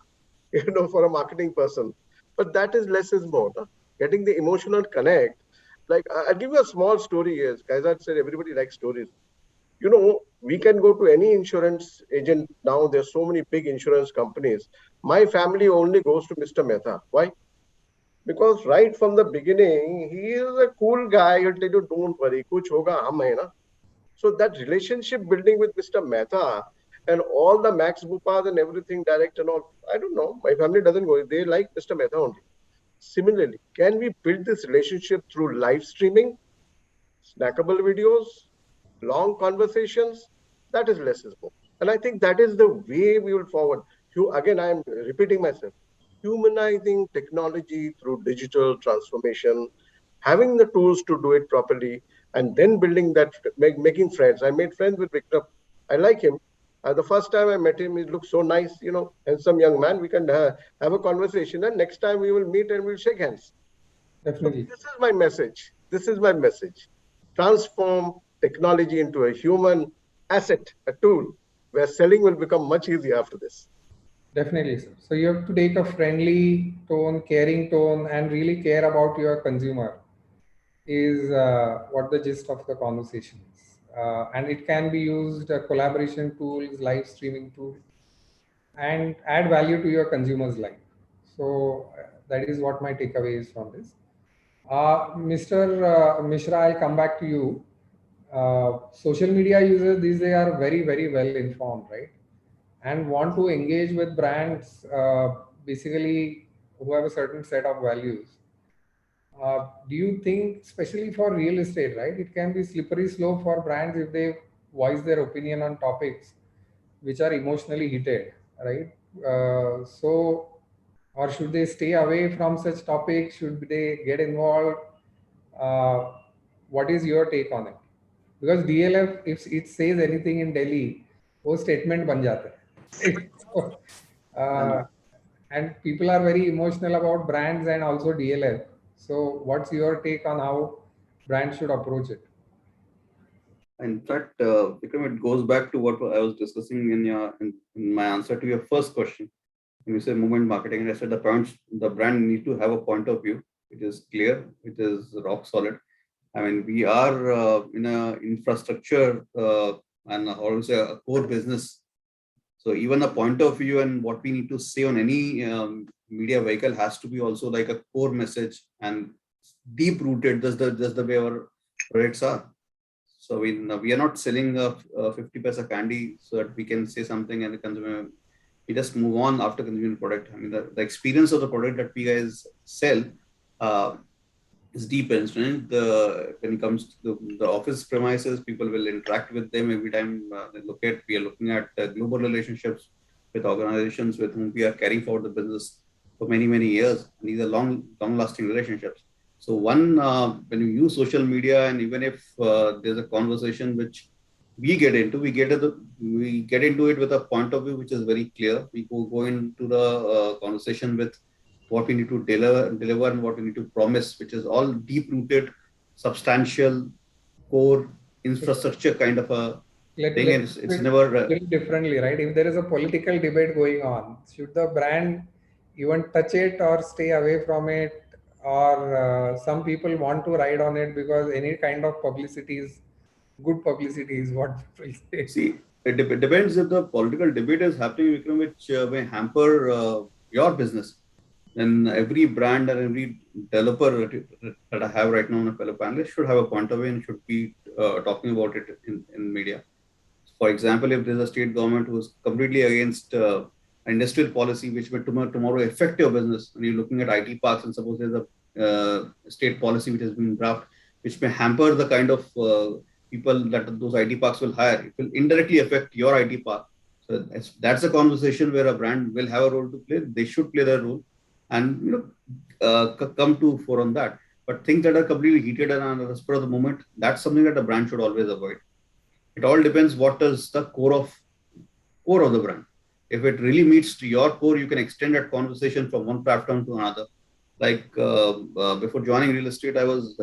for a marketing person. But that is less is more. Huh? Getting the emotional connect. Like, I'll give you a small story here. Kaizad said everybody likes stories. We can go to any insurance agent now. There's so many big insurance companies. My family only goes to Mr. Mehta. Why? Because right from the beginning, he is a cool guy. He'll tell you, don't worry, kuch hoga hum hai na. So that relationship building with Mr. Mehta and all the Max Bupas and everything direct and all, I don't know. My family doesn't go. They like Mr. Mehta only. Similarly, can we build this relationship through live streaming, snackable videos, long conversations? That is less is more. And I think that is the way we will forward. Again, I am repeating myself. Humanizing technology through digital transformation, having the tools to do it properly, and then building that, making friends. I made friends with Vikram. I like him. The first time I met him, he looked so nice, handsome young man. We can have a conversation, and next time we will meet and we'll shake hands. Definitely. So this is my message. This is my message. Transform technology into a human asset, a tool, where selling will become much easier after this. Definitely, sir. So you have to take a friendly tone, caring tone, and really care about your consumer is what the gist of the conversation is. And it can be used collaboration tools, live streaming tools, and add value to your consumer's life. So that is what my takeaway is from this. Mr. Mishra, I'll come back to you. Social media users these days are very, very well informed, right? And want to engage with brands basically who have a certain set of values. Do you think, especially for real estate, right, it can be slippery slope for brands if they voice their opinion on topics which are emotionally heated, right? Or should they stay away from such topics? Should they get involved? What is your take on it? Because DLF, if it says anything in Delhi, वो statement बन जाता है. And people are very emotional about brands and also DLF. So what's your take on how brands should approach it? In fact, Vikram, it goes back to what I was discussing in my answer to your first question. When you say movement marketing, and I said the brand need to have a point of view. It is clear, it is rock solid. I mean, we are in a infrastructure and also a core business. So even a point of view and what we need to say on any media vehicle has to be also like a core message and deep rooted. Just the way our products are. So we are not selling a 50 paisa candy so that we can say something and the consumer, we just move on after consuming the product. I mean, the experience of the product that we guys sell is deep. And when it comes to the office premises, people will interact with them every time we are looking at global relationships with organizations with whom we are carrying forward the business for many, many years. And these are long-lasting relationships. So when you use social media, and even if there's a conversation which we get into it with a point of view which is very clear. We go into the conversation with what we need to deliver and what we need to promise, which is all deep-rooted, substantial, core infrastructure kind of a thing. And it's never differently, right? If there is a political debate going on, should the brand even touch it or stay away from it? Or some people want to ride on it because any kind of publicity is good publicity is what people say. See, it depends if the political debate is happening, Vikram, which may hamper your business. Then every brand and every developer that I have right now on a fellow panelist should have a point of view and should be talking about it in media. For example, if there's a state government who is completely against industrial policy, which may tomorrow affect your business, and you're looking at IT parks, and suppose there's a state policy which has been drafted, which may hamper the kind of people that those IT parks will hire, it will indirectly affect your IT park. So that's a conversation where a brand will have a role to play. They should play their role, and come to fore on that. But things that are completely heated and on the spur of the moment, that's something that a brand should always avoid. It all depends what is the core of the brand. If it really meets to your core, you can extend that conversation from one platform to another. Like before joining real estate, I was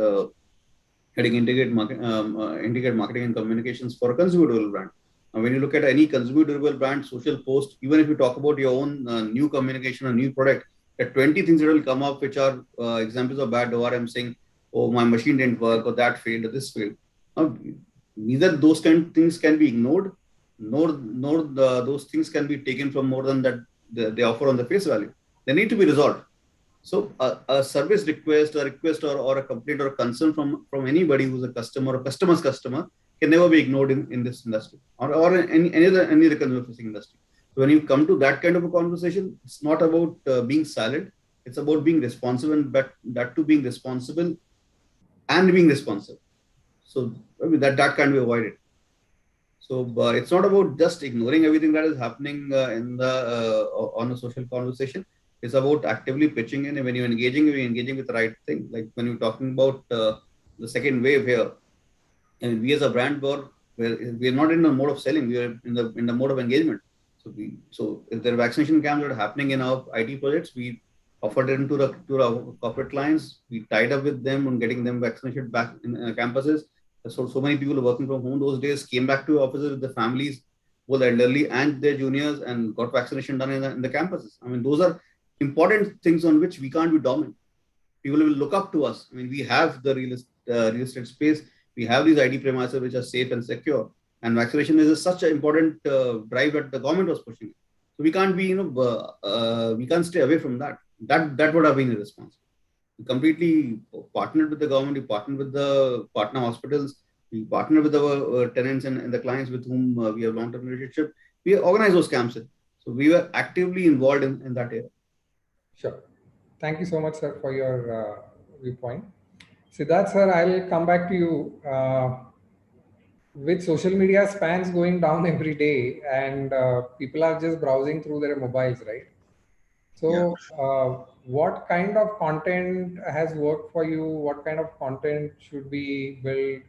heading integrated marketing and communications for a consumer durable brand. Now, when you look at any consumer durable brand, social post, even if you talk about your own new communication or new product, there are 20 things that will come up which are examples of bad ORM saying, oh, my machine didn't work, or that failed, or this failed. Now, neither those kind of things can be ignored, nor those things can be taken from more than that they offer on the face value. They need to be resolved. So a service request, a request or a complaint or a concern from anybody who's a customer or customer's customer can never be ignored in this industry or in any other consumer facing industry. So when you come to that kind of a conversation, it's not about being silent. It's about being responsible, but that too being responsible and being responsive. So I mean, that can't be avoided. So it's not about just ignoring everything that is happening on a social conversation. It's about actively pitching in, and when you're engaging with the right thing. Like when you're talking about the second wave here, and we as a brand we're not in the mode of selling, we are in the mode of engagement. So if there are vaccination camps that are happening in our IT projects, we offered them to our corporate clients. We tied up with them on getting them vaccinated back in campuses. So many people working from home those days came back to offices with their families, both elderly and their juniors, and got vaccination done in the campuses. I mean, those are important things on which we can't be dominant. People will look up to us. I mean, we have the real estate space. We have these IT premises which are safe and secure. And vaccination is such an important drive that the government was pushing. So we can't be, we can't stay away from that. That would have been irresponsible. We completely partnered with the government. We partnered with the partner hospitals. We partnered with our tenants and the clients with whom we have long-term relationship. We organized those camps. So we were actively involved in that area. Sure. Thank you so much, sir, for your viewpoint. Siddharth, sir, I'll come back to you. With social media spans going down every day and people are just browsing through their mobiles, right? So what kind of content has worked for you? What kind of content should we build?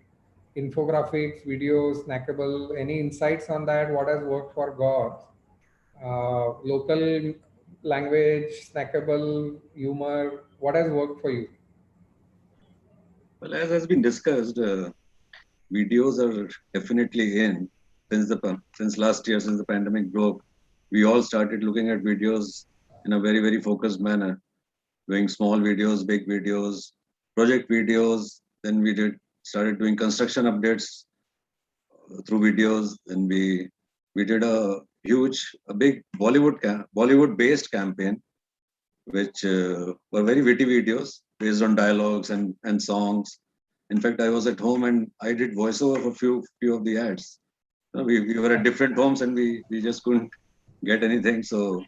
Infographics, videos, snackable, any insights on that? What has worked for GORS? Local language, snackable, humor, what has worked for you? Well, as has been discussed, videos are definitely in since last year, since the pandemic broke. We all started looking at videos in a very, very focused manner, doing small videos, big videos, project videos. Then we started doing construction updates through videos. Then we did a big Bollywood-based campaign, which were very witty videos based on dialogues and songs. In fact, I was at home and I did voiceover for few of the ads. We were at different homes and we just couldn't get anything. So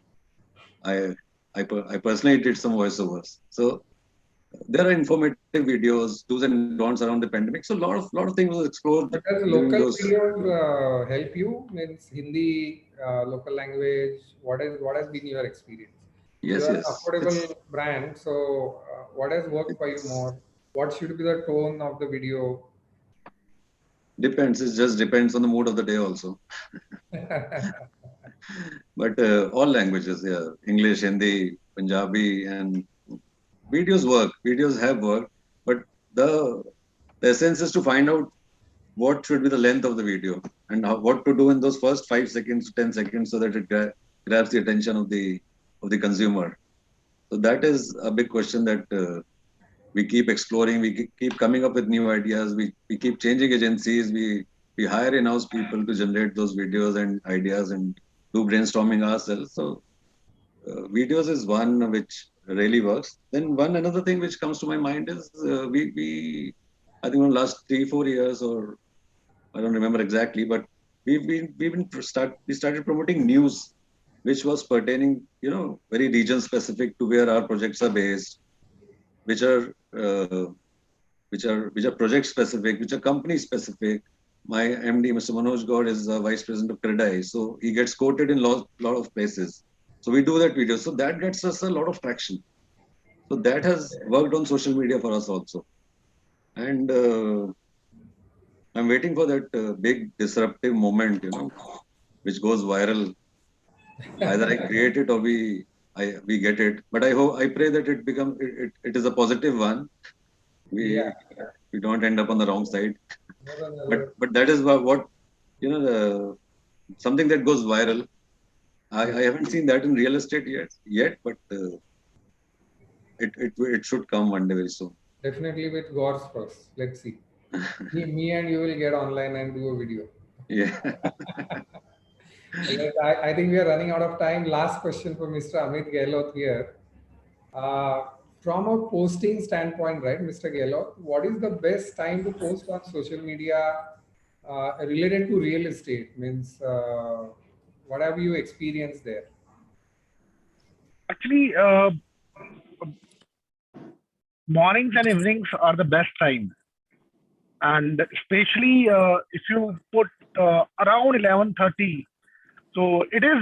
I personally did some voiceovers. So there are informative videos, do's and don'ts around the pandemic. So a lot of things was explored. But does local videos help you? Means Hindi, local language. What has been your experience? Yes, you are an affordable brand. So what has worked for you more? What should be the tone of the video? Depends. It just depends on the mood of the day also. But all languages, English, Hindi, Punjabi, and videos work. Videos have worked, but the essence is to find out what should be the length of the video and what to do in those first 5 seconds, 10 seconds, so that it grabs the attention of the consumer. So that is a big question that we keep exploring. We keep coming up with new ideas. We keep changing agencies. We hire in-house people to generate those videos and ideas and do brainstorming ourselves. So videos is one which really works. Then another thing which comes to my mind is we I think in the last 3-4 years, or I don't remember exactly, but we started promoting news which was pertaining, very region specific to where our projects are based, which are project specific, which are company specific. My MD, Mr. Manoj Gaur, is vice president of Credai, so he gets quoted in lot of places. So we do that video, so that gets us a lot of traction. So that has worked on social media for us also, and I'm waiting for that big disruptive moment, which goes viral. Either I create it or we get it. But I pray that it is a positive one. We don't end up on the wrong side. But that is what something that goes viral. I haven't seen that in real estate yet, but it should come one day very soon. Definitely with God's first. Let's see. me and you will get online and do a video. Yeah. I think we are running out of time. Last question for Mr. Amit Gehlot here. From a posting standpoint, right, Mr. Gehlot, what is the best time to post on social media related to real estate? Means, what have you experienced there? Actually, mornings and evenings are the best time. And especially if you put around 11:30, so it is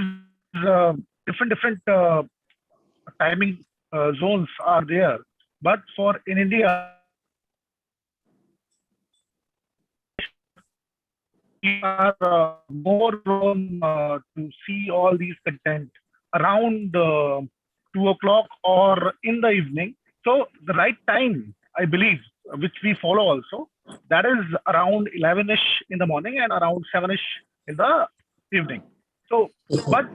different timing zones are there. But for in India, we are more prone to see all these content around 2 o'clock or in the evening. So the right time, I believe, which we follow also, that is around 11ish in the morning and around 7ish in the evening. So, but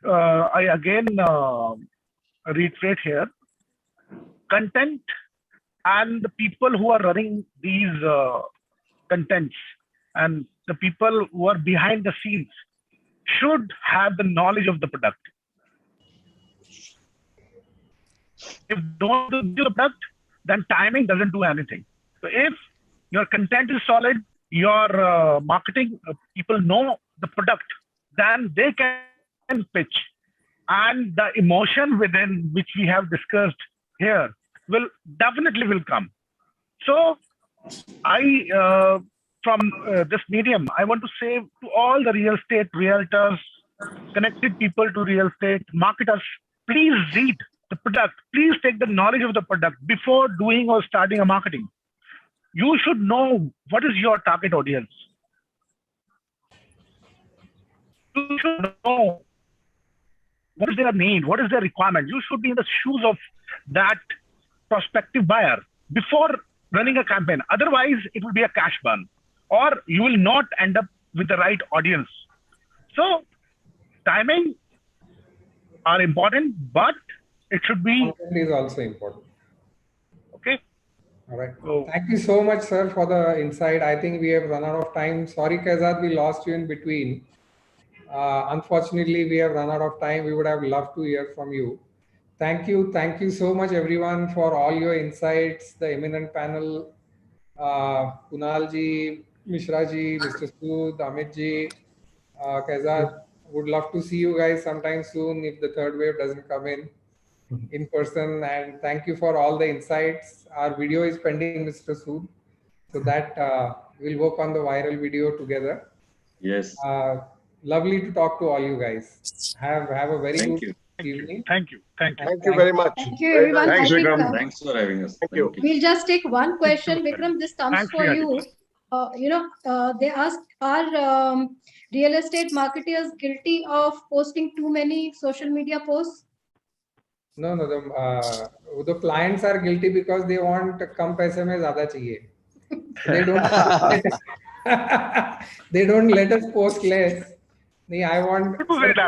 I again reiterate here, content and the people who are running these contents and the people who are behind the scenes should have the knowledge of the product. If don't do the product, then timing doesn't do anything. So if your content is solid, your marketing people know the product, then they can pitch. And the emotion within which we have discussed here will definitely come. So I, from this medium, I want to say to all the real estate realtors, connected people to real estate marketers, please read the product. Please take the knowledge of the product before doing or starting a marketing. You should know what is your target audience. You should know what is their need, what is their requirement. You should be in the shoes of that prospective buyer before running a campaign. Otherwise, it will be a cash burn, or you will not end up with the right audience. So timing are important, but it should be. Content is also important. Okay. All right. Thank you so much, sir, for the insight. I think we have run out of time. Sorry, Kaizad, we lost you in between. Unfortunately, we have run out of time. We would have loved to hear from you. Thank you. Thank you so much, everyone, for all your insights, the eminent panel, Kunal ji, Mishra ji, Mr. Sood, Amit ji, Kaizad. Would love to see you guys sometime soon if the third wave doesn't come in person. And thank you for all the insights. Our video is pending, Mr. Sood, so that we'll work on the viral video together. Yes. Lovely to talk to all you guys. Have a very good evening. Thank you. Thank you very much. Thank you, everyone. Thanks, I think, Vikram. Thanks for having us. Thank you. we'll just take one question. Vikram, this comes Thanks, for you. They asked, are real estate marketers guilty of posting too many social media posts? No, the clients are guilty because they want कम पैसे में ज़्यादा चाहिए. They don't let us post less. नहीं, I want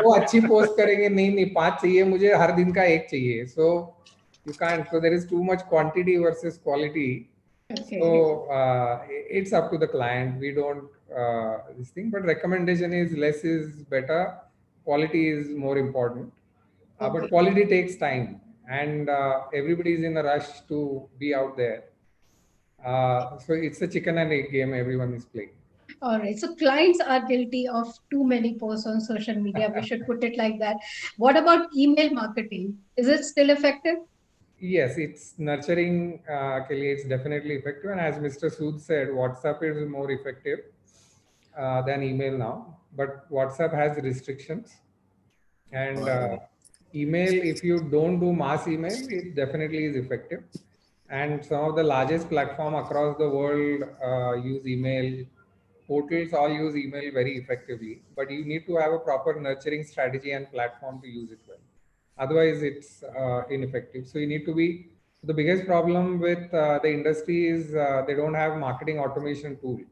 वो अच्छी post करेंगे, नहीं 5 चाहिए मुझे, हर दिन का 1 चाहिए. So you can't. So there is too much quantity versus quality. Okay. So it's up to the client. We don't this thing, but recommendation is less is better. Quality is more important. But quality takes time, and everybody is in a rush to be out there. So it's a chicken and egg game everyone is playing. All right. So clients are guilty of too many posts on social media. We should put it like that. What about email marketing? Is it still effective? Yes, it's nurturing. It's definitely effective. And as Mr. Sood said, WhatsApp is more effective than email now. But WhatsApp has restrictions. And email, if you don't do mass email, it definitely is effective. And some of the largest platform across the world use email. Portals all use email very effectively, but you need to have a proper nurturing strategy and platform to use it well. Otherwise, it's ineffective. So you need to be, the biggest problem with the industry is they don't have marketing automation tools.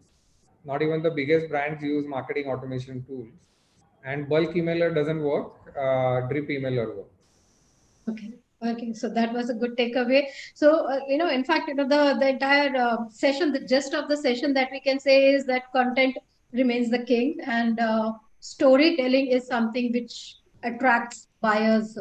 Not even the biggest brands use marketing automation tools. And bulk emailer doesn't work, drip emailer works. Okay. Okay, so that was a good takeaway. So, in fact, the entire session, the gist of the session that we can say is that content remains the king, and storytelling is something which attracts buyers,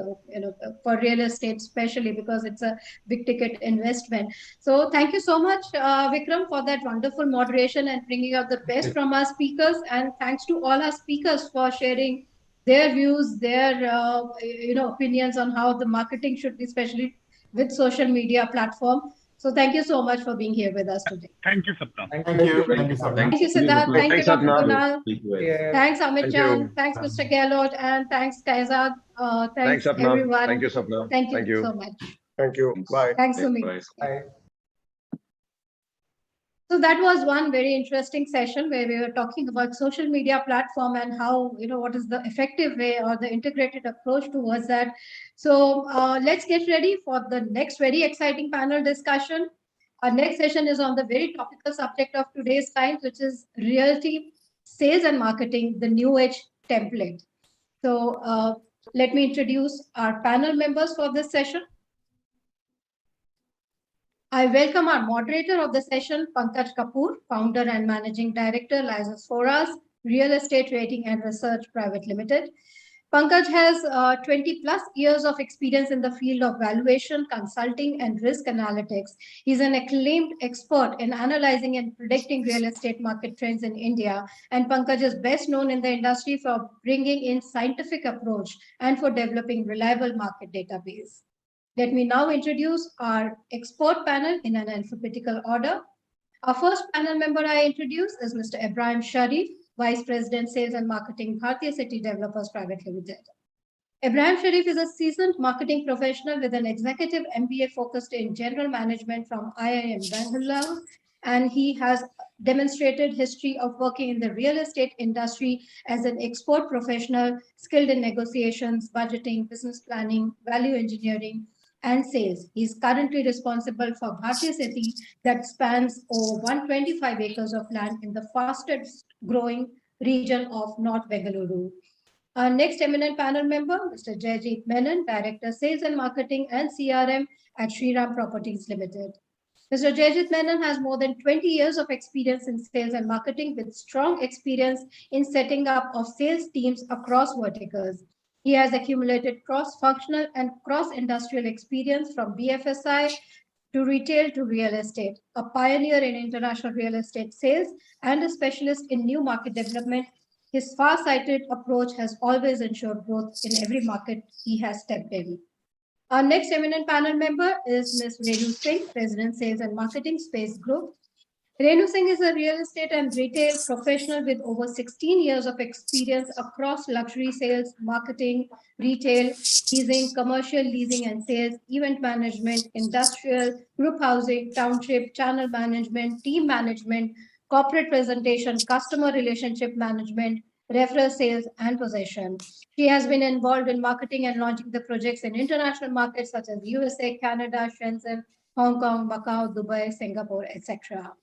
for real estate, especially because it's a big ticket investment. So thank you so much, Vikram, for that wonderful moderation and bringing out the best from our speakers. And thanks to all our speakers for sharing their views, their opinions on how the marketing should be, especially with social media platform. So thank you so much for being here with us today. Thank you, Sapna. Thank you. Thank you, Sapna. Thank you, Siddharth. Thank you, Dr. Kunal. Yeah. Thanks, Amit Thank Chan. you. Thanks, Mr. Gehlot. And thanks, Kaizad. Thanks, Sapna. everyone. Thank you, Sapna. Thank you, Thank you so much. Thank you. Bye. Thanks, Sumit. Bye. So that was one very interesting session where we were talking about social media platform and how, what is the effective way or the integrated approach towards that. So let's get ready for the next very exciting panel discussion. Our next session is on the very topical subject of today's times, which is realty, sales and marketing, the new age template. So let me introduce our panel members for this session. I welcome our moderator of the session, Pankaj Kapoor, founder and managing director, Lysis Foras, Real Estate Rating and Research Private Limited. Pankaj has 20 plus years of experience in the field of valuation, consulting, and risk analytics. He's an acclaimed expert in analyzing and predicting real estate market trends in India. And Pankaj is best known in the industry for bringing in scientific approach and for developing reliable market database. Let me now introduce our expert panel in an alphabetical order. Our first panel member I introduce is Mr. Ibrahim Sharif, Vice President, Sales and Marketing, Bhartiya City Developers Private Limited. Ibrahim Sharif is a seasoned marketing professional with an executive MBA focused in general management from IIM Bangalore, and he has demonstrated history of working in the real estate industry as an expert professional, skilled in negotiations, budgeting, business planning, value engineering, and sales. He's currently responsible for Bhartiya City that spans over 125 acres of land in the fastest growing region of North Bengaluru. Our next eminent panel member, Mr. Jayjeet Menon, Director, Sales and Marketing and CRM at Shriram Properties Limited. Mr. Jayjeet Menon has more than 20 years of experience in sales and marketing with strong experience in setting up of sales teams across verticals. He has accumulated cross-functional and cross-industrial experience from BFSI to retail to real estate, a pioneer in international real estate sales and a specialist in new market development. His far-sighted approach has always ensured growth in every market he has stepped in. Our next eminent panel member is Ms. Renu Singh, President, Sales and Marketing, Space Group. Renu Singh is a real estate and retail professional with over 16 years of experience across luxury sales, marketing, retail, leasing, commercial leasing and sales, event management, industrial, group housing, township, channel management, team management, corporate presentation, customer relationship management, referral sales, and possession. She has been involved in marketing and launching the projects in international markets such as USA, Canada, Shenzhen, Hong Kong, Macau, Dubai, Singapore, etc.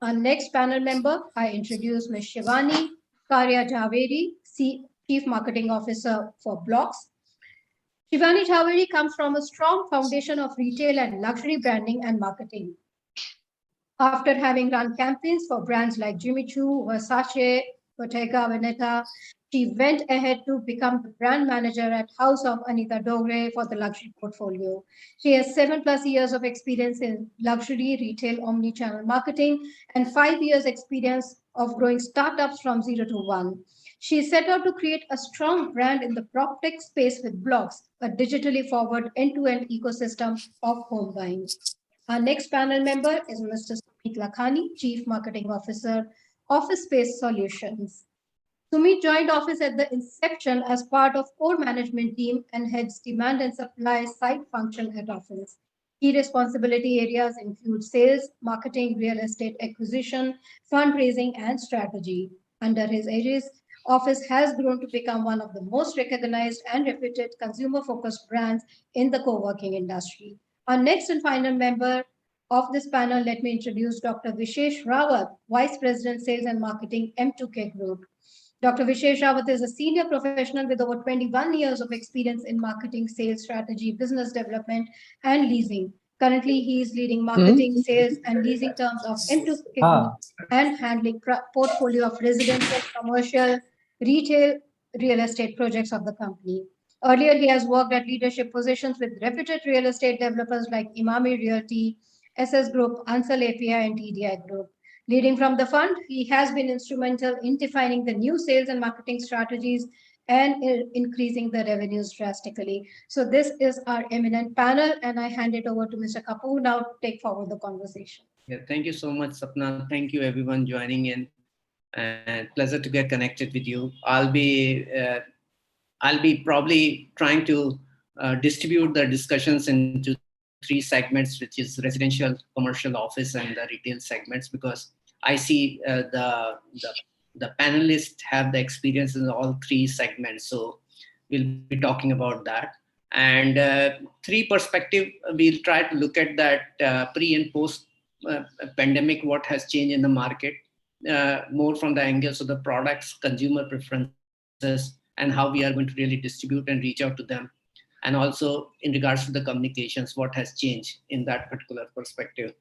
Our next panel member, I introduce Ms. Shivani Karya Javeri, Chief Marketing Officer for Blocks. Shivani Javeri comes from a strong foundation of retail and luxury branding and marketing. After having run campaigns for brands like Jimmy Choo, Versace, Bottega Veneta, she went ahead to become the brand manager at House of Anita Dogre for the luxury portfolio. She has 7+ years of experience in luxury retail omni-channel marketing and 5 years experience of growing startups from 0 to 1. She set out to create a strong brand in the PropTech space with Blocks, a digitally forward end-to-end ecosystem of home buying. Our next panel member is Mr. Sumit Lakhani, Chief Marketing Officer, Office Space Solutions. Sumit joined Office at the inception as part of core management team and heads demand and supply side function at Office. Key responsibility areas include sales, marketing, real estate acquisition, fundraising, and strategy. Under his aegis, Office has grown to become one of the most recognized and reputed consumer-focused brands in the co-working industry. Our next and final member of this panel, let me introduce Dr. Vishesh Rawat, Vice President, Sales and Marketing, M2K Group. Dr. Vishesh Rawat is a senior professional with over 21 years of experience in marketing, sales strategy, business development, and leasing. Currently, he is leading marketing, sales, and leasing terms of M2K Group and handling portfolio of residential, commercial, retail, real estate projects of the company. Earlier, he has worked at leadership positions with reputed real estate developers like Imami Realty, SS Group, Ansal API, and TDI Group. Leading from the fund, he has been instrumental in defining the new sales and marketing strategies and increasing the revenues drastically. So this is our eminent panel, and I hand it over to Mr. Kapoor now to take forward the conversation. Yeah, thank you so much, Sapna. Thank you, everyone joining in. And pleasure to get connected with you. I'll be probably trying to distribute the discussions into 3 segments, which is residential, commercial, office, and the retail segments, because I see the panelists have the experience in all 3 segments. So we'll be talking about that. And 3 perspective, we'll try to look at that pre and post pandemic, what has changed in the market, more from the angles of the products, consumer preferences, and how we are going to really distribute and reach out to them. And also in regards to the communications, what has changed in that particular perspective.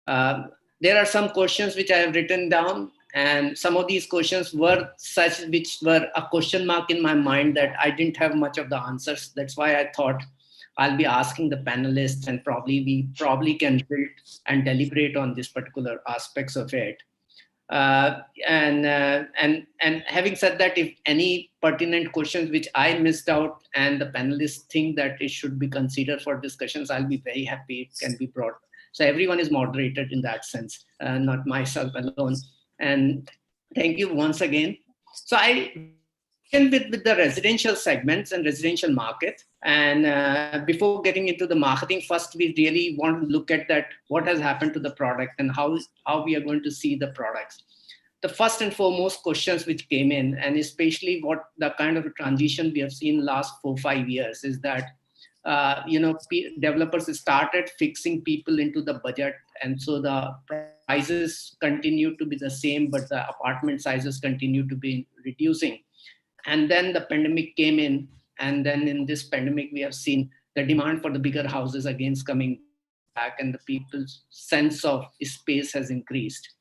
There are some questions which I have written down, and some of these questions were such which were a question mark in my mind that I didn't have much of the answers. That's why I thought I'll be asking the panelists, and we can build and deliberate on these particular aspects of it. And having said that, if any pertinent questions which I missed out and the panelists think that it should be considered for discussions, I'll be very happy it can be brought. So everyone is moderated in that sense, not myself alone. And thank you once again. So I begin with the residential segments and residential market. And before getting into the marketing, first we really want to look at that, what has happened to the product and how we are going to see the products. The first and foremost questions which came in, and especially what the kind of a transition we have seen last 4-5 years, is that developers started fixing people into the budget, and so the prices continue to be the same, but the apartment sizes continue to be reducing. And then the pandemic came in, and then in this pandemic we have seen the demand for the bigger houses again coming back, and the people's sense of space has increased.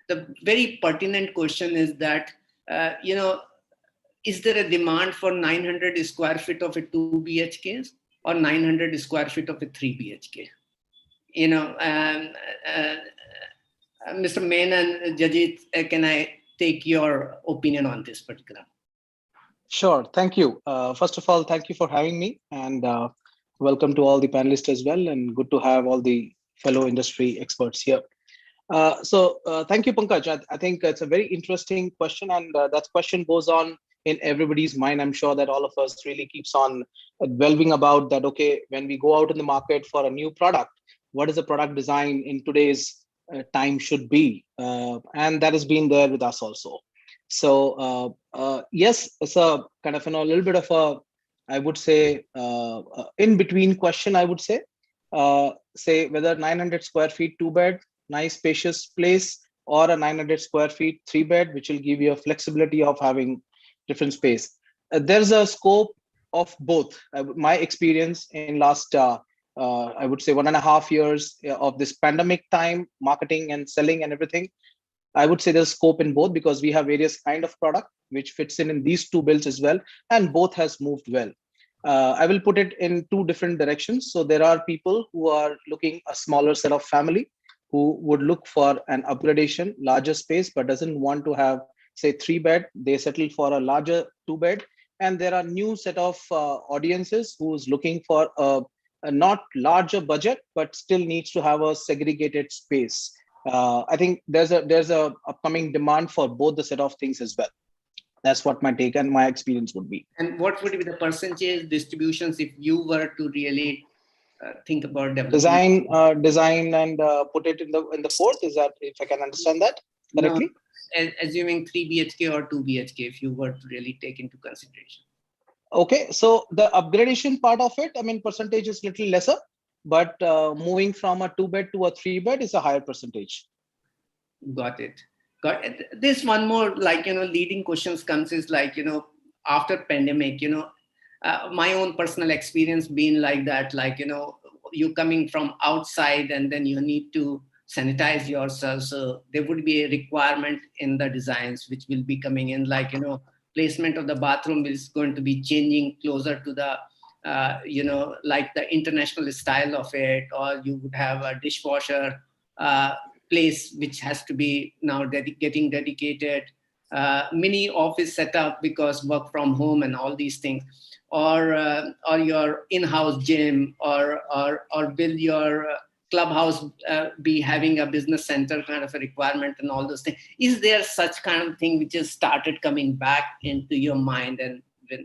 The very pertinent question is that is there a demand for 900 square feet of a 2 BHKs or 900 square feet of a 3 BHK? Mr. Main and Jajit, can I take your opinion on this particular? Sure, thank you. First of all, thank you for having me, and welcome to all the panelists as well, and good to have all the fellow industry experts here. Thank you, Pankaj. I think it's a very interesting question, and that question goes on in everybody's mind. I'm sure that all of us really keeps on delving about that. Okay, when we go out in the market for a new product, what is the product design in today's time should be? And that has been there with us also. So yes, it's a kind of a little bit of a, I would say, in between question. I would say whether 900 square feet 2 bed, nice spacious place, or a 900 square feet 3 bed, which will give you a flexibility of having different space. There's a scope of both. My experience in last I would say 1.5 years of this pandemic time, marketing and selling and everything, I would say there's scope in both because we have various kind of product which fits in these two builds as well, and both has moved well. I will put it in two different directions. So there are people who are looking a smaller set of family who would look for an upgradation, larger space, but doesn't want to have say 3 bed. They settle for a larger 2 bed, and there are new set of audiences who's looking for a not larger budget but still needs to have a segregated space. I think there's a upcoming demand for both the set of things as well. That's what my take and my experience would be. And what would be the percentage distributions if you were to really think about developing? Design and put it in the fourth. Is that, if I can understand that correctly? No, assuming 3 BHK or 2 BHK, if you were to really take into consideration. Okay, so the upgradation part of it, I mean, percentage is little lesser, but moving from a 2 bed to a 3 bed is a higher percentage. Got it. This one more, like, leading questions comes is like, after pandemic, my own personal experience being like that, like, you coming from outside and then you need to sanitize yourself. So there would be a requirement in the designs which will be coming in, like, placement of the bathroom is going to be changing closer to the, like the international style of it, or you would have a dishwasher place which has to be now getting dedicated, mini office setup because work from home and all these things, or your in-house gym, or build your clubhouse, be having a business center kind of a requirement and all those things. Is there such kind of thing which has started coming back into your mind, and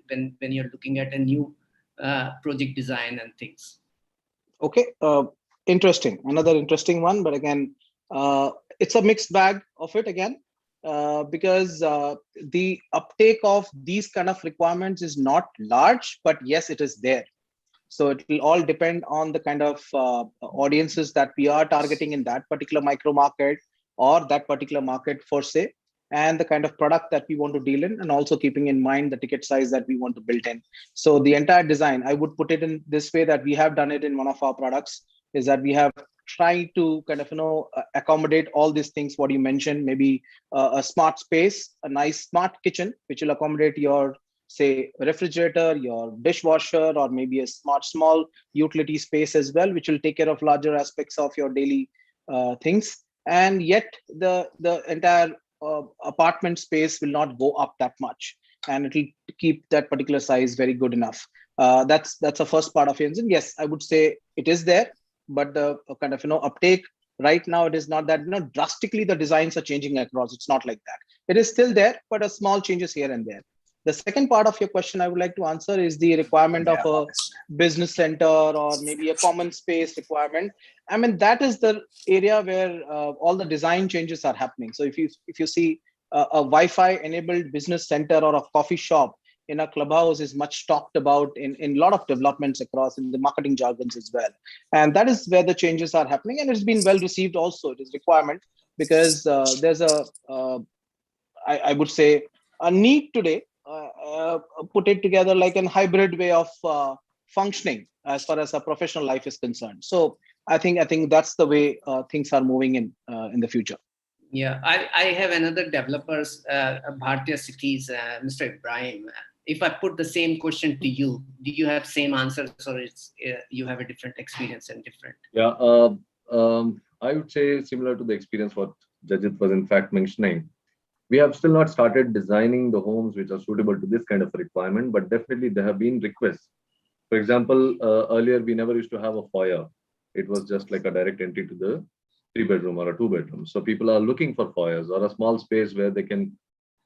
when you're looking at a new project design and things? Okay, interesting. Another interesting one, but again, it's a mixed bag of it again, because the uptake of these kind of requirements is not large, but yes, it is there. So it will all depend on the kind of audiences that we are targeting in that particular micro market or that particular market for say, and the kind of product that we want to deal in, and also keeping in mind the ticket size that we want to build in. So the entire design, I would put it in this way that we have done it in one of our products, is that we have tried to kind of accommodate all these things what you mentioned, maybe a smart space, a nice smart kitchen which will accommodate your say refrigerator, your dishwasher, or maybe a smart small utility space as well, which will take care of larger aspects of your daily things. And yet the entire apartment space will not go up that much, and it will keep that particular size very good enough. That's the first part of it. And yes, I would say it is there, but the kind of uptake right now, it is not that drastically the designs are changing across. It's not like that. It is still there, but a small changes here and there. The second part of your question I would like to answer is the requirement of a business center or maybe a common space requirement. I mean, that is the area where all the design changes are happening. So if you see a Wi-Fi enabled business center or a coffee shop in a clubhouse is much talked about in a lot of developments across in the marketing jargons as well. And that is where the changes are happening. And it's been well received also. It is requirement because there's I would say a need today, put it together like a hybrid way of functioning as far as a professional life is concerned. So I think that's the way things are moving in the future. Yeah, I have another developers, Bhartiya Cities, Mr. Ibrahim. If I put the same question to you, do you have same answers, or it's you have a different experience and different? Yeah, I would say similar to the experience what Jajit was in fact mentioning. We have still not started designing the homes which are suitable to this kind of requirement, but definitely there have been requests. For example, earlier we never used to have a foyer. It was just like a direct entry to the 3-bedroom or a 2-bedroom. So people are looking for foyers or a small space where they can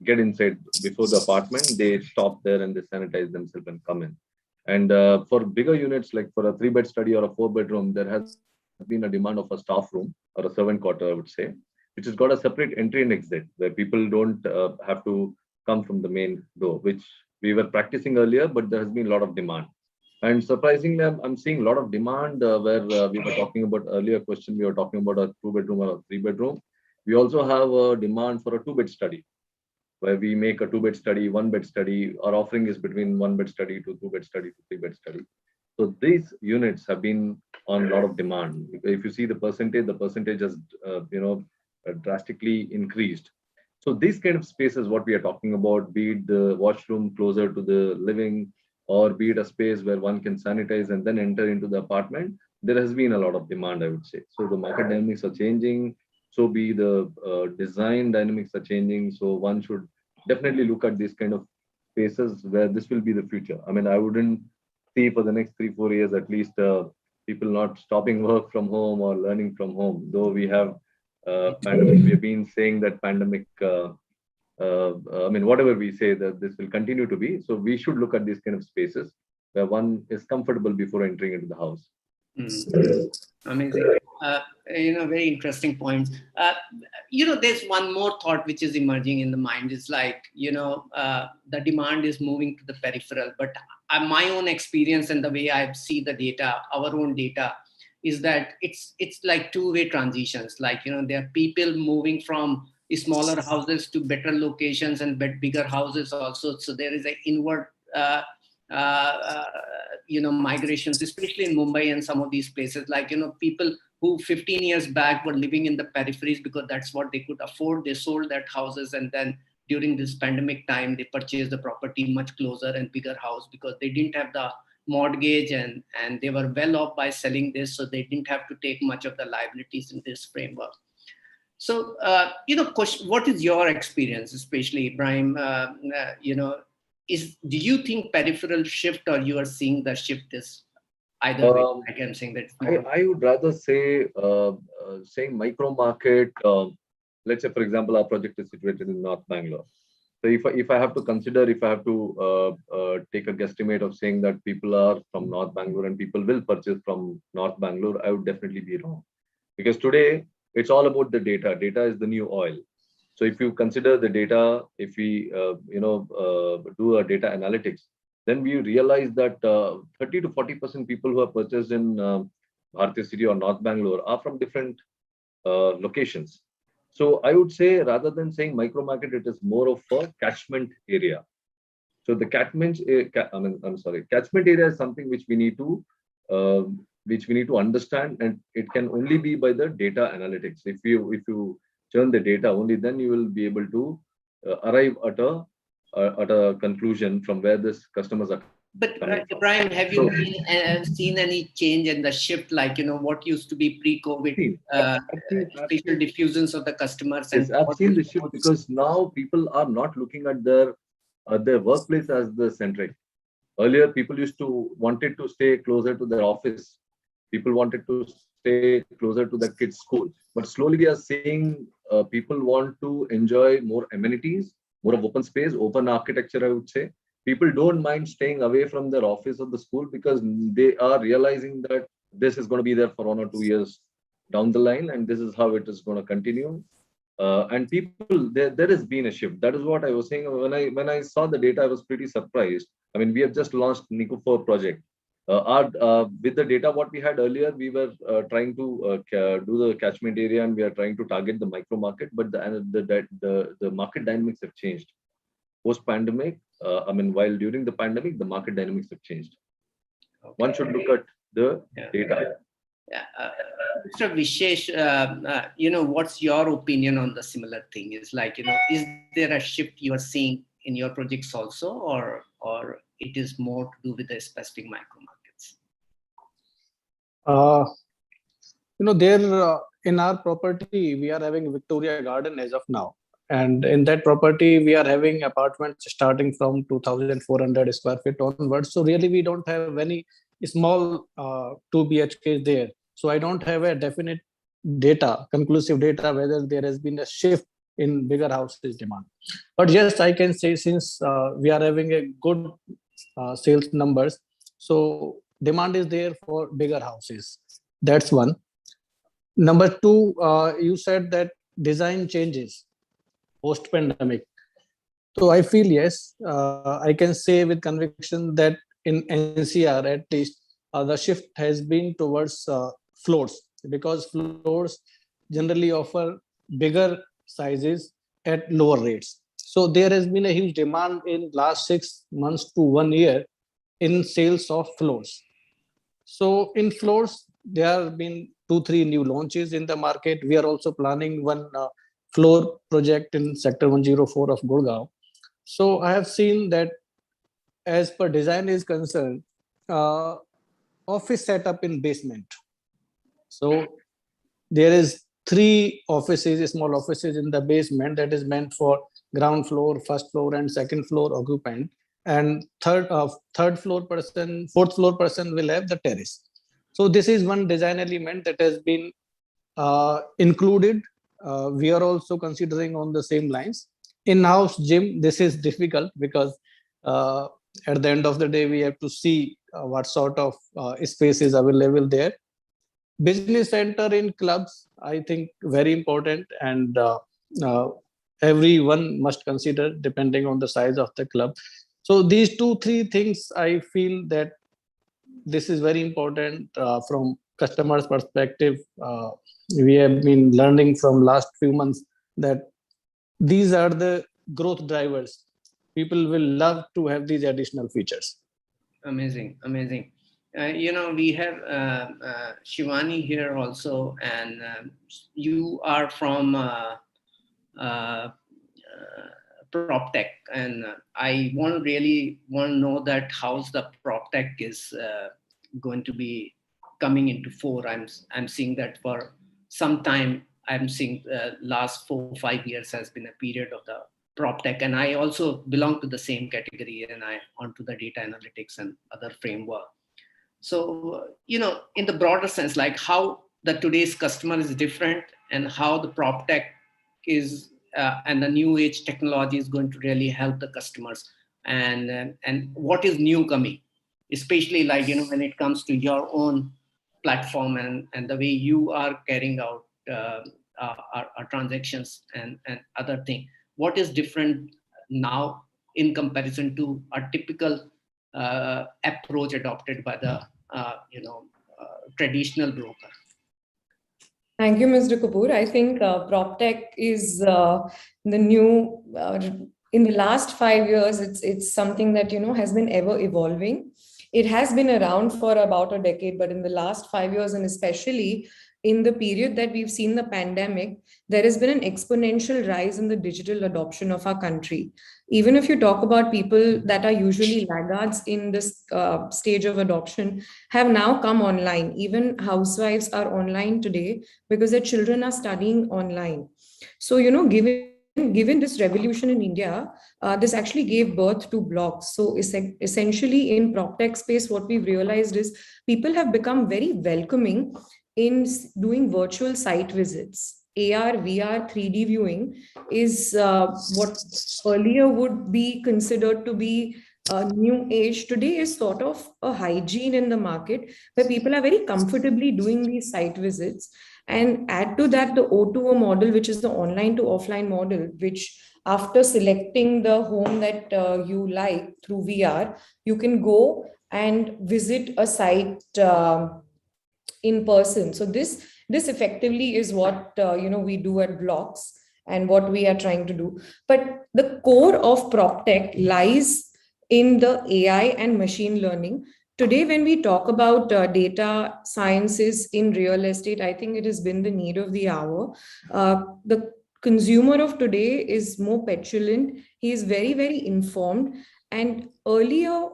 get inside before the apartment. They stop there and they sanitize themselves and come in. And for bigger units, like for a 3-bed study or a 4-bedroom, there has been a demand of a staff room or a servant quarter, I would say. which has got a separate entry and exit where people don't have to come from the main door, which we were practicing earlier, but there has been a lot of demand. And surprisingly, I'm seeing a lot of demand where we were talking about earlier question, we were talking about a 2-bedroom or a 3-bedroom. We also have a demand for a 2-bed study, where we make a 2-bed study, 1-bed study. Our offering is between 1-bed study to 2-bed study to 3-bed study. So these units have been on a lot of demand. If you see the percentage has drastically increased. So these kind of spaces, what we are talking about, be it the washroom closer to the living, or be it a space where one can sanitize and then enter into the apartment, there has been a lot of demand, I would say. So the market dynamics are changing. So be the design dynamics are changing. So one should definitely look at these kind of spaces where this will be the future. I mean, I wouldn't see for the next 3-4 years at least people not stopping work from home or learning from home. Though we have pandemic, we have been saying that pandemic. I mean, whatever we say that this will continue to be. So we should look at these kind of spaces where one is comfortable before entering into the house. Amazing. Very interesting points. There's one more thought which is emerging in the mind. Is like, the demand is moving to the peripheral. But my own experience and the way I see the data, our own data, is that it's like two-way transitions. Like, there are people moving from smaller houses to better locations and bigger houses also. So there is an inward migrations, especially in Mumbai and some of these places, like, people who 15 years back were living in the peripheries because that's what they could afford. They sold that houses, and then during this pandemic time, they purchased the property much closer and bigger house because they didn't have the mortgage and they were well off by selling this. So they didn't have to take much of the liabilities in this framework. So, what is your experience, especially Ibrahim, do you think peripheral shift, or you are seeing the shift is either way? Like I'm saying that. I would rather say, saying micro market, let's say, for example, our project is situated in North Bangalore. So if I have to consider, if I have to take a guesstimate of saying that people are from North Bangalore and people will purchase from North Bangalore, I would definitely be wrong. Because today, it's all about the data. Data is the new oil. So if you consider the data, if we do a data analytics, then we realize that 30 to 40% people who are purchased in Bharatiya City or North Bangalore are from different locations. So I would say, rather than saying micro market, it is more of a catchment area. So the catchment area is something which we need to understand, and it can only be by the data analytics. If you churn the data, only then you will be able to arrive at a conclusion from where this customers are. But Ibrahim, have you seen any change in the shift? Like, what used to be pre-COVID, spatial diffusions of the customers? Yes, I've seen the shift because now people are not looking at their workplace as the centric. Earlier, people wanted to stay closer to their office. People wanted to stay closer to their kids' school. But slowly we are seeing people want to enjoy more amenities, more of open space, open architecture, I would say. People don't mind staying away from their office or the school because they are realizing that this is going to be there for 1 or 2 years down the line, and this is how it is going to continue. And people, there has been a shift. That is what I was saying. When I saw the data, I was pretty surprised. I mean, we have just launched Nico 4 project. With the data what we had earlier, we were trying to do the catchment area, and we are trying to target the micro market, but the market dynamics have changed. Post-pandemic, while during the pandemic, the market dynamics have changed. Okay. One should look at the data. Mr. Vishesh, what's your opinion on the similar thing? Is like, is there a shift you are seeing in your projects also, or it is more to do with the specific micro markets? There in our property, we are having Victoria Garden as of now. And in that property, we are having apartments starting from 2,400 square feet onwards. So really, we don't have any small 2 BHKs there. So I don't have a definite conclusive data, whether there has been a shift in bigger houses demand. But yes, I can say, since we are having a good sales numbers, so demand is there for bigger houses. That's one. Number two, you said that design changes post-pandemic. So I feel yes, I can say with conviction that in NCR at least the shift has been towards floors, because floors generally offer bigger sizes at lower rates. So there has been a huge demand in last 6 months to 1 year in sales of floors. So in floors, there have been 2-3 new launches in the market. We are also planning one floor project in Sector 104 of Gurgaon. So I have seen that as per design is concerned, office setup in basement. So there is 3 offices, small offices in the basement that is meant for ground floor, first floor, and second floor occupant. And third floor person, fourth floor person will have the terrace. So this is one design element that has been included. We are also considering on the same lines. In-house gym, this is difficult because at the end of the day, we have to see what sort of space is available there. Business center in clubs, I think very important, and everyone must consider depending on the size of the club. So these 2-3 things, I feel that this is very important from customers' perspective. We have been learning from last few months that these are the growth drivers. People will love to have these additional features. Amazing, amazing. We have Shivani here also, and you are from PropTech, and I really want to know that how's the PropTech is going to be coming into fore. I'm seeing that for some time. I'm seeing last 4-5 years has been a period of the PropTech, and I also belong to the same category, and I onto the data analytics and other framework. So, in the broader sense, like how the today's customer is different and how the PropTech is and the new age technology is going to really help the customers, and what is new coming, especially like, when it comes to your own platform and the way you are carrying out our transactions and other thing. What is different now in comparison to a typical approach adopted by the traditional broker? Thank you, Mr. Kapoor. I think PropTech is the new, in the last 5 years, it's something that, has been ever evolving. It has been around for about a decade, but in the last 5 years, and especially in the period that we've seen the pandemic, there has been an exponential rise in the digital adoption of our country. Even if you talk about people that are usually laggards in this stage of adoption, have now come online. Even housewives are online today because their children are studying online. So, given this revolution in India, this actually gave birth to blogs. So essentially in PropTech space, what we've realized is people have become very welcoming in doing virtual site visits. AR, VR, 3D viewing is what earlier would be considered to be a new age. Today is sort of a hygiene in the market where people are very comfortably doing these site visits. And add to that the O2O model, which is the online to offline model, which after selecting the home that you like through VR, you can go and visit a site in person. So this effectively is what we do at Blocks and what we are trying to do. But the core of PropTech lies in the AI and machine learning. Today, when we talk about data sciences in real estate, I think it has been the need of the hour. The consumer of today is more petulant. He is very, very informed. And earlier,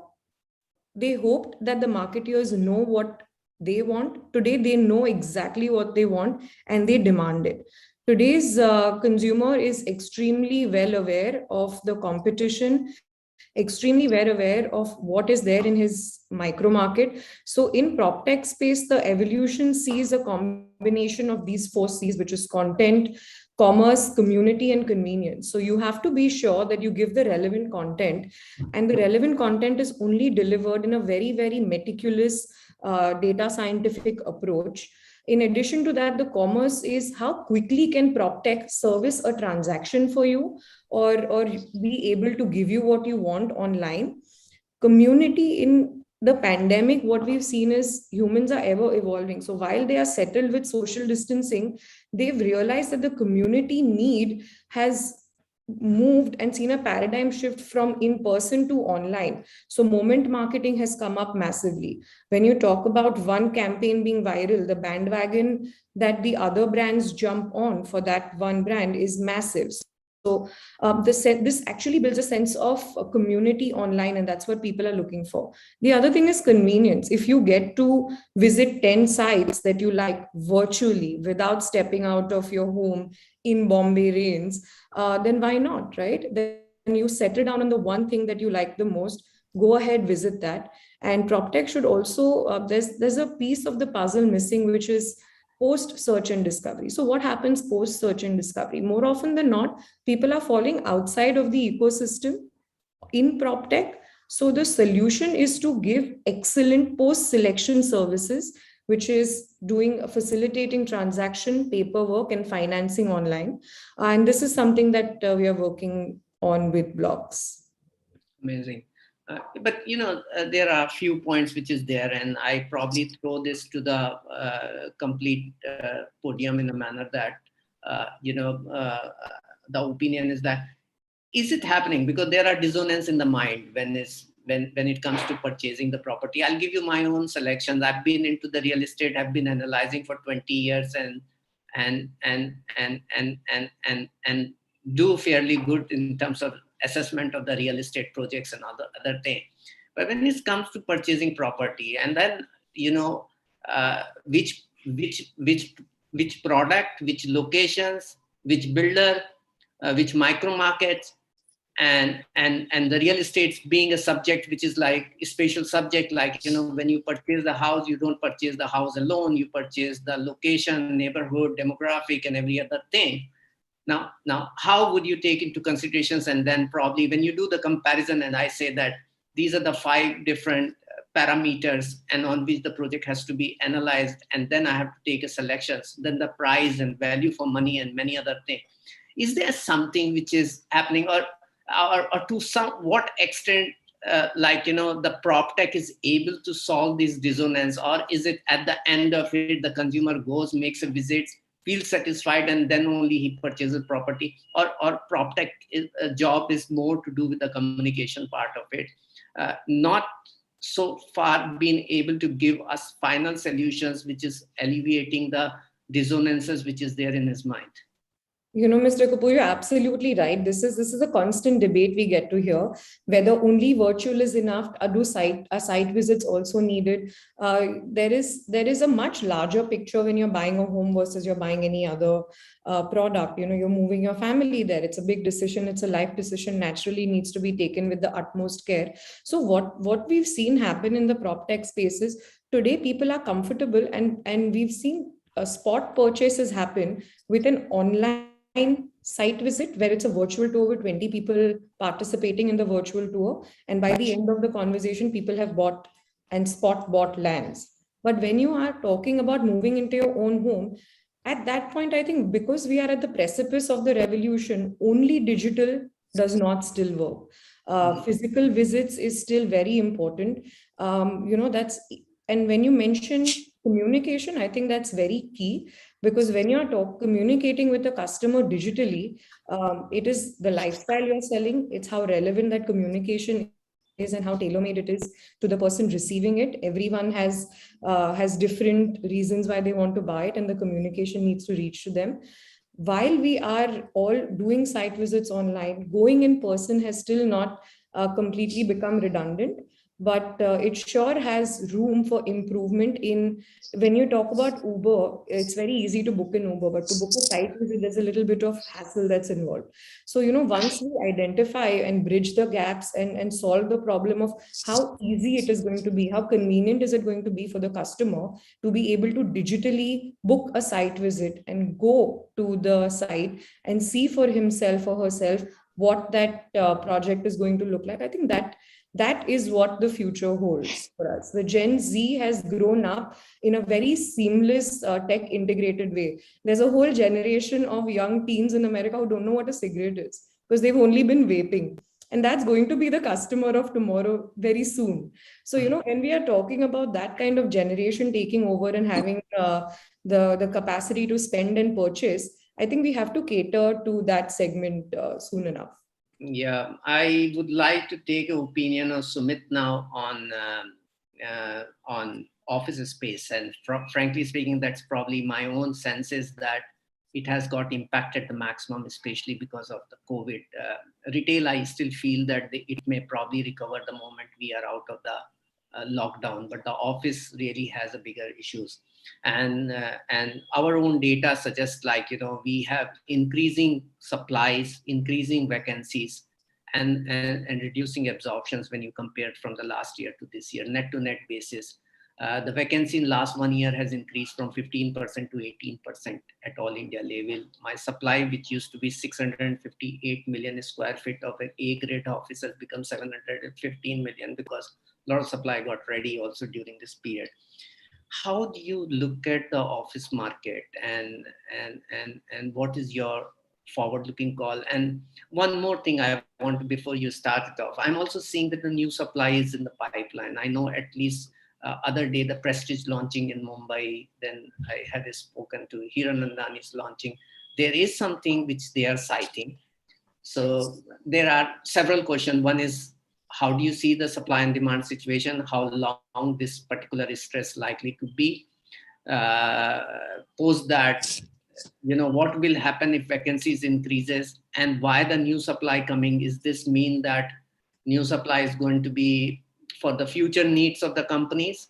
they hoped that the marketeers know what they want. Today, they know exactly what they want and they demand it. Today's consumer is extremely well aware of the competition, extremely well aware of what is there in his micro market. So in PropTech space, the evolution sees a combination of these 4 C's, which is content, commerce, community, and convenience. So you have to be sure that you give the relevant content, and the relevant content is only delivered in a very, very meticulous data scientific approach. In addition to that, the commerce is how quickly can PropTech service a transaction for you, or be able to give you what you want online. Community in the pandemic, what we've seen is humans are ever evolving. So while they are settled with social distancing, they've realized that the community need has moved and seen a paradigm shift from in person to online. So moment marketing has come up massively. When you talk about one campaign being viral, the bandwagon that the other brands jump on for that one brand is massive. So this actually builds a sense of a community online, and that's what people are looking for. The other thing is convenience. If you get to visit 10 sites that you like virtually without stepping out of your home in Bombay rains, then why not, right? Then you settle down on the one thing that you like the most, go ahead, visit that. And PropTech should also, there's a piece of the puzzle missing, which is post search and discovery. So what happens post search and discovery? More often than not, people are falling outside of the ecosystem in PropTech. So the solution is to give excellent post selection services, which is facilitating transaction, paperwork, and financing online. And this is something that we are working on with blocks. Amazing. But there are a few points which is there, and I probably throw this to the complete podium in a manner that the opinion is that, is it happening? Because there are dissonance in the mind when it comes to purchasing the property. I'll give you my own selections. I've been into the real estate. I've been analyzing for 20 years and do fairly good in terms of assessment of the real estate projects and other things. But when it comes to purchasing property, and then which product, which locations, which builder, which micro markets, and the real estate being a subject which is like a special subject, like when you purchase the house, you don't purchase the house alone, you purchase the location, neighborhood, demographic, and every other thing. Now, how would you take into considerations? And then probably when you do the comparison, and I say that these are the 5 different parameters and on which the project has to be analyzed, and then I have to take a selections, then the price and value for money and many other things. Is there something which is happening, or to what extent, the PropTech is able to solve this dissonance, or is it at the end of it, the consumer goes, makes a visit, feels satisfied, and then only he purchases property, or PropTech job is more to do with the communication part of it, not so far being able to give us final solutions, which is alleviating the dissonances which is there in his mind. Mr. Kapoor, you're absolutely right. This is a constant debate we get to hear, whether only virtual is enough. Are site visits also needed? There is a much larger picture when you're buying a home versus you're buying any other product. You're moving your family there. It's a big decision. It's a life decision. Naturally needs to be taken with the utmost care. So what we've seen happen in the PropTech spaces today, people are comfortable, and we've seen spot purchases happen with an online site visit where it's a virtual tour with 20 people participating in the virtual tour, and by the end of the conversation, people have bought and spot bought lands. But when you are talking about moving into your own home, at that point, I think because we are at the precipice of the revolution, only digital does not still work. Physical visits is still very important. And when you mention communication, I think that's very key, because when you're communicating with a customer digitally, it is the lifestyle you're selling. It's how relevant that communication is and how tailor-made it is to the person receiving it. Everyone has different reasons why they want to buy it, and the communication needs to reach to them. While we are all doing site visits online, going in person has still not completely become redundant. But it sure has room for improvement. When you talk about Uber, it's very easy to book an Uber, but to book a site visit, there's a little bit of hassle that's involved. So, once we identify and bridge the gaps and solve the problem of how easy it is going to be, how convenient is it going to be for the customer to be able to digitally book a site visit and go to the site and see for himself or herself what that project is going to look like. I think That is what the future holds for us. The Gen Z has grown up in a very seamless tech integrated way. There's a whole generation of young teens in America who don't know what a cigarette is because they've only been vaping. And that's going to be the customer of tomorrow very soon. So, when we are talking about that kind of generation taking over and having the capacity to spend and purchase, I think we have to cater to that segment soon enough. Yeah, I would like to take an opinion of Sumit now on office space. And frankly speaking, that's probably my own sense is that it has got impacted the maximum, especially because of the COVID. Retail, I still feel that it may probably recover the moment we are out of the lockdown, but the office really has a bigger issues. And our own data suggests we have increasing supplies, increasing vacancies, and reducing absorptions when you compare it from the last year to this year, net to net basis. The vacancy in last 1 year has increased from 15% to 18% at all India level. My supply, which used to be 658 million square feet of an A-grade office, has become 715 million because a lot of supply got ready also during this period. How do you look at the office market and what is your forward-looking call? And one more thing I want to, before you start it off, I'm also seeing that the new supply is in the pipeline. I know at least other day the Prestige launching in Mumbai, then I had spoken to Hiranandani is launching. There is something which they are citing. So there are several questions. One is, how do you see the supply and demand situation? How long this particular stress likely to be? Post that, what will happen if vacancies increases, and why the new supply coming? Is this mean that new supply is going to be for the future needs of the companies?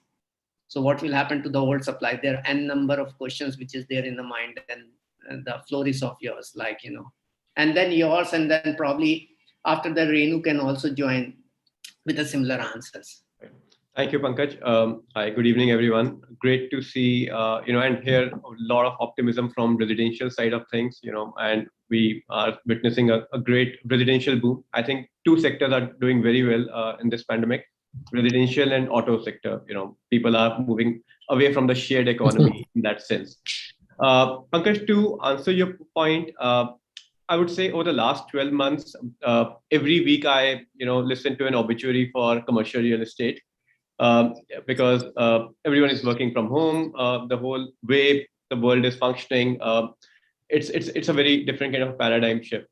So what will happen to the old supply? There are n number of questions which is there in the mind, and the floor is of yours, and then yours, and then probably after the Renu can also join with the similar answers. Thank you, Pankaj. Hi, good evening, everyone. Great to see, and hear a lot of optimism from residential side of things, and we are witnessing a great residential boom. I think two sectors are doing very well in this pandemic, residential and auto sector. People are moving away from the shared economy in that sense. Pankaj, to answer your point, I would say over the last 12 months, every week I, listen to an obituary for commercial real estate because everyone is working from home. The whole way the world is functioning, it's a very different kind of paradigm shift.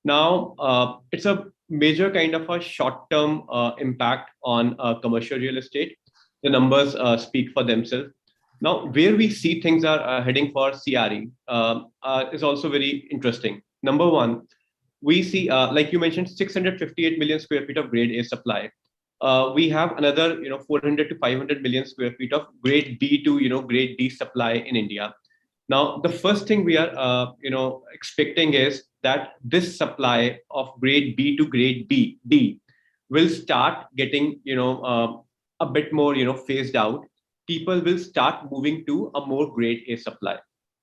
Now, it's a major kind of a short-term impact on commercial real estate. The numbers speak for themselves. Now, where we see things are heading for CRE is also very interesting. Number one, we see, like you mentioned, 658 million square feet of grade A supply. We have another, 400 to 500 million square feet of grade B to, grade D supply in India. Now, the first thing we are, expecting is that this supply of grade B to grade D will start getting, a bit more, phased out. People will start moving to a more grade A supply.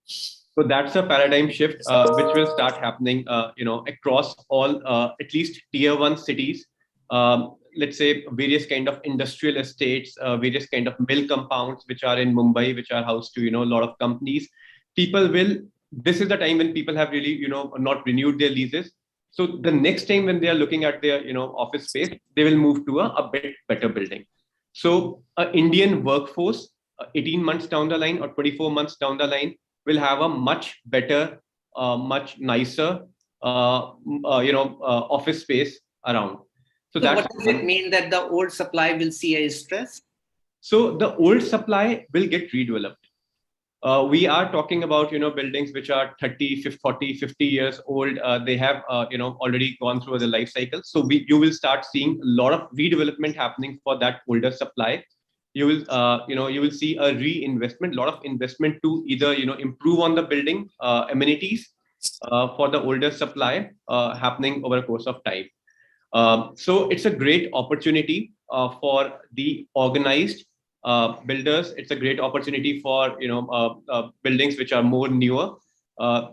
So that's a paradigm shift which will start happening, across all, at least tier 1 cities. Let's say various kind of industrial estates, various kind of mill compounds which are in Mumbai, which are housed to, a lot of companies. This is the time when people have really, not renewed their leases. So the next time when they are looking at their, office space, they will move to a bit better building. So Indian workforce, 18 months down the line or 24 months down the line, will have a much better, much nicer, office space around. So what does it mean that the old supply will see a stress? So the old supply will get redeveloped. We are talking about, buildings which are 30, 40, 50 years old. They have, already gone through the life cycle. So you will start seeing a lot of redevelopment happening for that older supply. You will, you will see a reinvestment, a lot of investment to either, improve on the building amenities for the older supply happening over the course of time. So it's a great opportunity for the organized builders. It's a great opportunity for buildings which are more newer.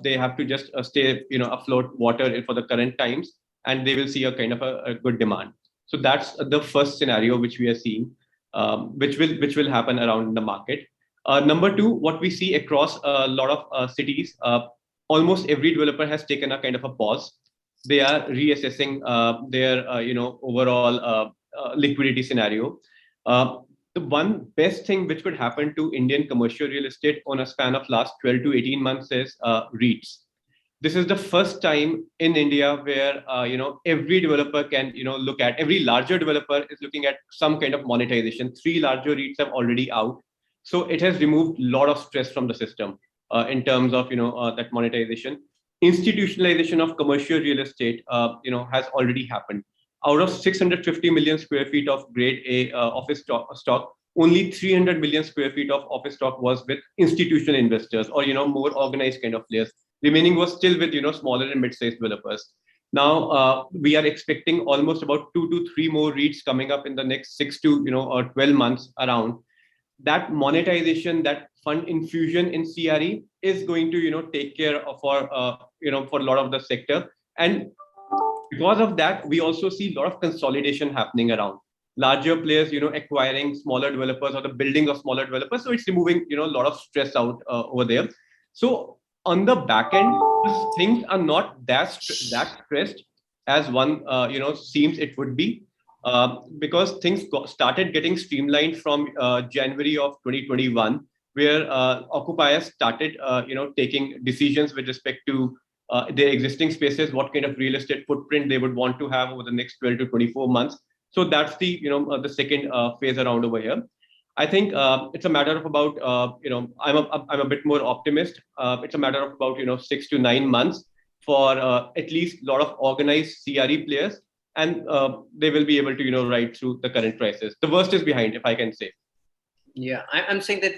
They have to just stay afloat water for the current times, and they will see a kind of a good demand. So that's the first scenario which we are seeing, which will happen around the market. Number two, what we see across a lot of cities, almost every developer has taken a kind of a pause. They are reassessing their overall liquidity scenario. The one best thing which could happen to Indian commercial real estate on a span of last 12 to 18 months is REITs. This is the first time in India where every developer can look at, every larger developer is looking at some kind of monetization. 3 larger REITs have already out, so it has removed a lot of stress from the system in terms of that monetization. Institutionalization of commercial real estate has already happened. Out of 650 million square feet of grade A office stock, only 300 million square feet of office stock was with institutional investors or more organized kind of players. Remaining was still with smaller and mid-sized developers. Now we are expecting almost about 2 to 3 more REITs coming up in the next 6 to or 12 months around. That monetization, that fund infusion in CRE is going to take care of for for a lot of the sector. And because of that, we also see a lot of consolidation happening around larger players acquiring smaller developers or the building of smaller developers. So it's removing a lot of stress out over there. So on the back end, things are not that stressed as one seems it would be, because things started getting streamlined from January of 2021, where occupiers started taking decisions with respect to their existing spaces, what kind of real estate footprint they would want to have over the next 12 to 24 months. So that's the the second phase around over here. I think it's a matter of about I'm a bit more optimist. It's a matter of about 6 to 9 months for at least a lot of organized CRE players, and they will be able to ride through the current crisis. The worst is behind, if I can say. Yeah, I'm saying that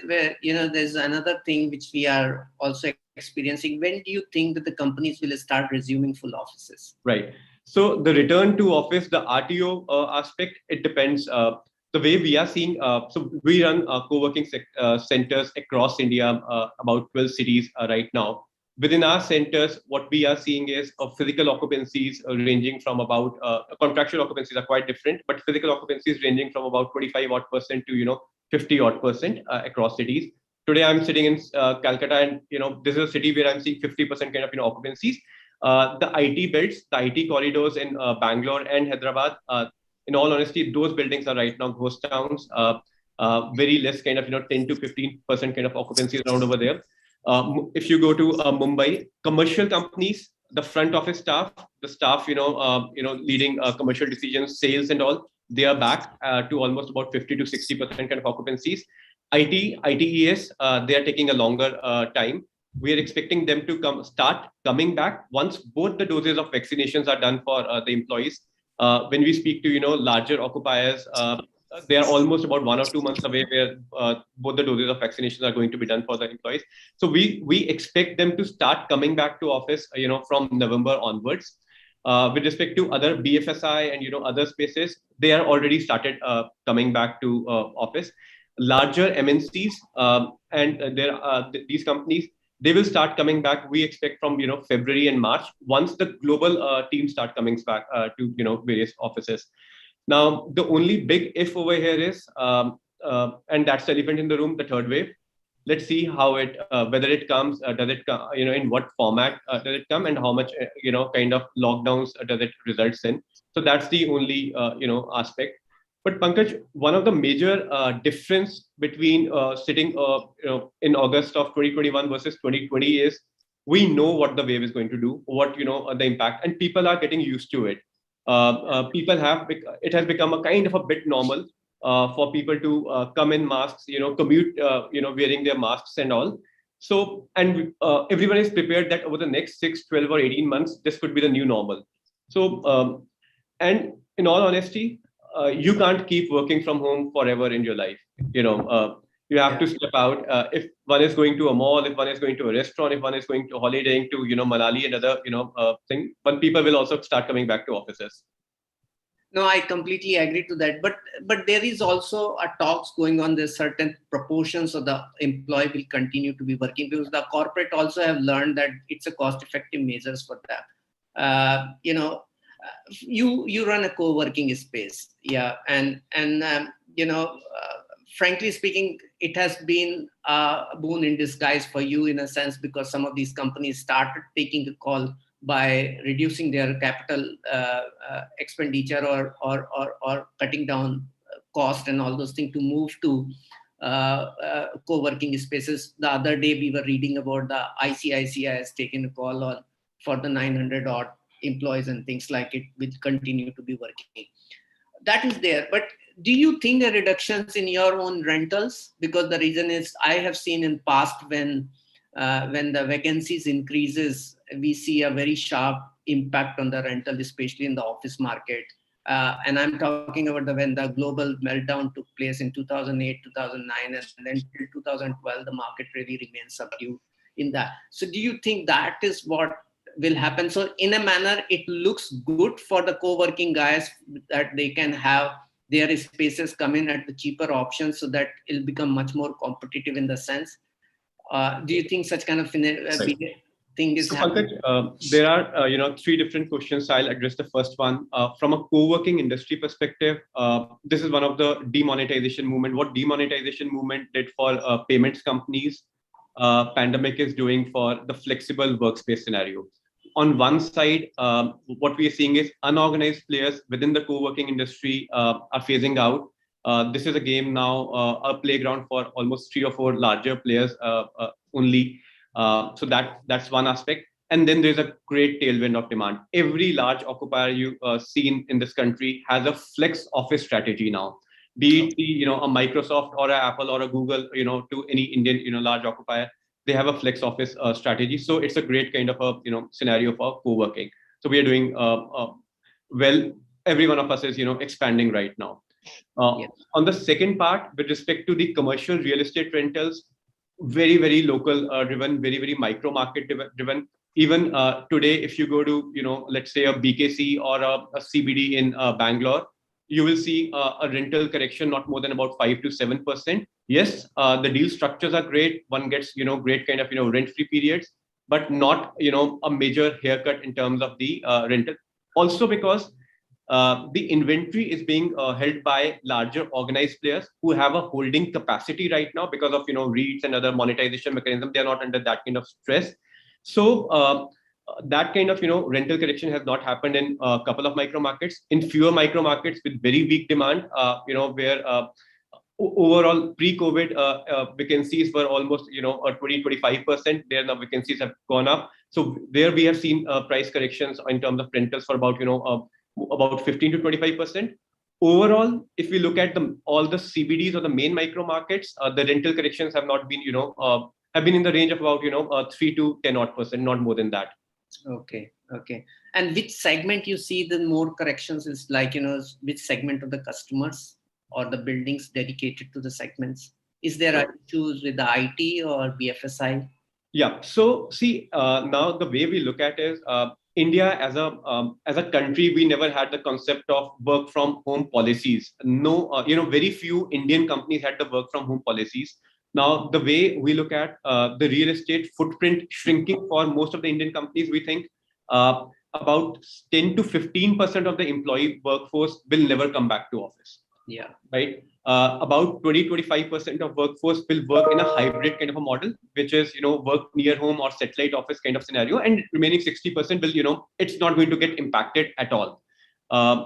there's another thing which we are also experiencing. When do you think that the companies will start resuming full offices? Right. So the return to office, the RTO aspect, it depends. The way we are seeing, so we run co-working centers across India, about 12 cities right now. Within our centers, what we are seeing is physical occupancies ranging from about, contractual occupancies are quite different, but physical occupancies ranging from about 25% to 50% across cities. Today, I'm sitting in Calcutta, and this is a city where I'm seeing 50% kind of occupancies. The IT belts, the IT corridors in Bangalore and Hyderabad, in all honesty, those buildings are right now ghost towns. Very less kind of 10 to 15% kind of occupancy around over there. If you go to Mumbai, commercial companies, the front office staff, the staff leading commercial decisions, sales and all, they are back to almost about 50 to 60% kind of occupancies. ITES, they are taking a longer time. We are expecting them to start coming back once both the doses of vaccinations are done for the employees. When we speak to larger occupiers, they are almost about 1 or 2 months away where both the doses of vaccinations are going to be done for the employees. So we expect them to start coming back to office from November onwards. With respect to other BFSI and other spaces, they are already started coming back to office. Larger MNCs and these companies, they will start coming back. We expect from February and March, once the global team start coming back to various offices. Now the only big if over here is and that's the elephant in the room, the third wave. Let's see how it whether it comes, does it come, in what format does it come, and how much kind of lockdowns does it results in. So that's the only aspect. But Pankaj, one of the major difference between sitting in August of 2021 versus 2020 is we know what the wave is going to do, what the impact, and people are getting used to it. It has become a kind of a bit normal for people to come in masks, commute, wearing their masks and all. So, and everyone is prepared that over the next 6, 12 or 18 months, this could be the new normal. So, and in all honesty, you can't keep working from home forever in your life. You have to step out. If one is going to a mall, if one is going to a restaurant, if one is going to holidaying to Manali and other thing, but people will also start coming back to offices. No, I completely agree to that. But there is also a talks going on. There's certain proportions of the employee will continue to be working, because the corporate also have learned that it's a cost-effective measures for that. you run a co-working space, yeah, and frankly speaking, it has been a boon in disguise for you in a sense, because some of these companies started taking a call by reducing their capital expenditure or cutting down cost and all those things to move to co-working spaces. The other day we were reading about the ICICI has taken a call on for the 900 odd employees and things like it will continue to be working. That is there. But do you think the reductions in your own rentals? Because the reason is I have seen in past when the vacancies increases, we see a very sharp impact on the rental, especially in the office market. And I'm talking about when the global meltdown took place in 2008, 2009, and then till 2012, the market really remained subdued in that. So do you think that is what will happen? So in a manner, it looks good for the co-working guys that they can have their spaces come in at the cheaper options, so that it'll become much more competitive in the sense. Do you think such kind of thing is happening? Pankaj, there are three different questions. I'll address the first one. From a co-working industry perspective, this is one of the demonetization movement. What demonetization movement did for payments companies, pandemic is doing for the flexible workspace scenario. On one side, what we are seeing is unorganized players within the co-working industry are phasing out. This is a game now, a playground for almost 3 or 4 larger players only. So that's one aspect. And then there's a great tailwind of demand. Every large occupier you seen in this country has a flex office strategy now. Be it a Microsoft or an Apple or a Google, to any Indian large occupier, they have a flex office strategy. So it's a great kind of a scenario for co-working. So we are doing well. Every one of us is expanding right now. On the second part, with respect to the commercial real estate rentals, very, very local driven, very, very micro market driven. Even today, if you go to, let's say a BKC or a CBD in Bangalore, you will see a rental correction not more than about 5 to 7%. Yes, the deal structures are great. One gets, great kind of, rent-free periods, but not, a major haircut in terms of the rental. Also because the inventory is being held by larger organized players who have a holding capacity right now because of REITs and other monetization mechanisms. They are not under that kind of stress. So that kind of rental correction has not happened in a couple of micro markets. In fewer micro markets with very weak demand, where overall pre-COVID vacancies were almost 20-25%. There now vacancies have gone up. So there we have seen price corrections in terms of rentals for about 15 to 25%. Overall, if we look at all the CBDs or the main micro markets, the rental corrections have not been, have been in the range of about 3 to 10 odd %, not more than that. Okay. And which segment you see the more corrections is like, which segment of the customers or the buildings dedicated to the segments? Is there issues with the IT or BFSI? Yeah. So see, now the way we look at is India as a country, we never had the concept of work from home policies. No, very few Indian companies had the work from home policies. Now, the way we look at the real estate footprint shrinking for most of the Indian companies, we think about 10 to 15% of the employee workforce will never come back to office. Yeah. Right. About 20-25% of workforce will work in a hybrid kind of a model, which is, work near home or satellite office kind of scenario. And remaining 60% will, it's not going to get impacted at all.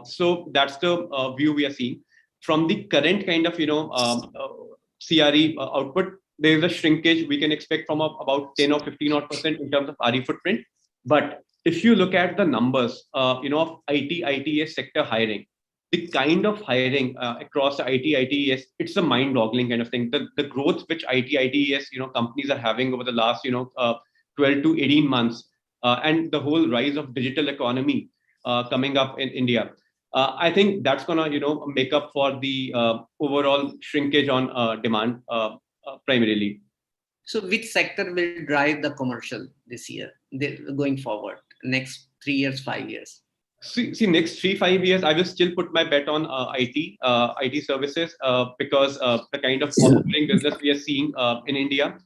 So that's the view we are seeing. From the current kind of, CRE output, there is a shrinkage we can expect from about 10 or 15 odd % in terms of RE footprint. But if you look at the numbers, of IT, ITES sector hiring, the kind of hiring across the IT, ITES, it's a mind-boggling kind of thing. The growth which IT, ITES, companies are having over the last, 12 to 18 months, and the whole rise of digital economy coming up in India. I think that's gonna, make up for the overall shrinkage on demand primarily. So which sector will drive the commercial this year, going forward, next 3 years, 5 years? See, next 3-5 years, I will still put my bet on IT services because the kind of offering business we are seeing in India,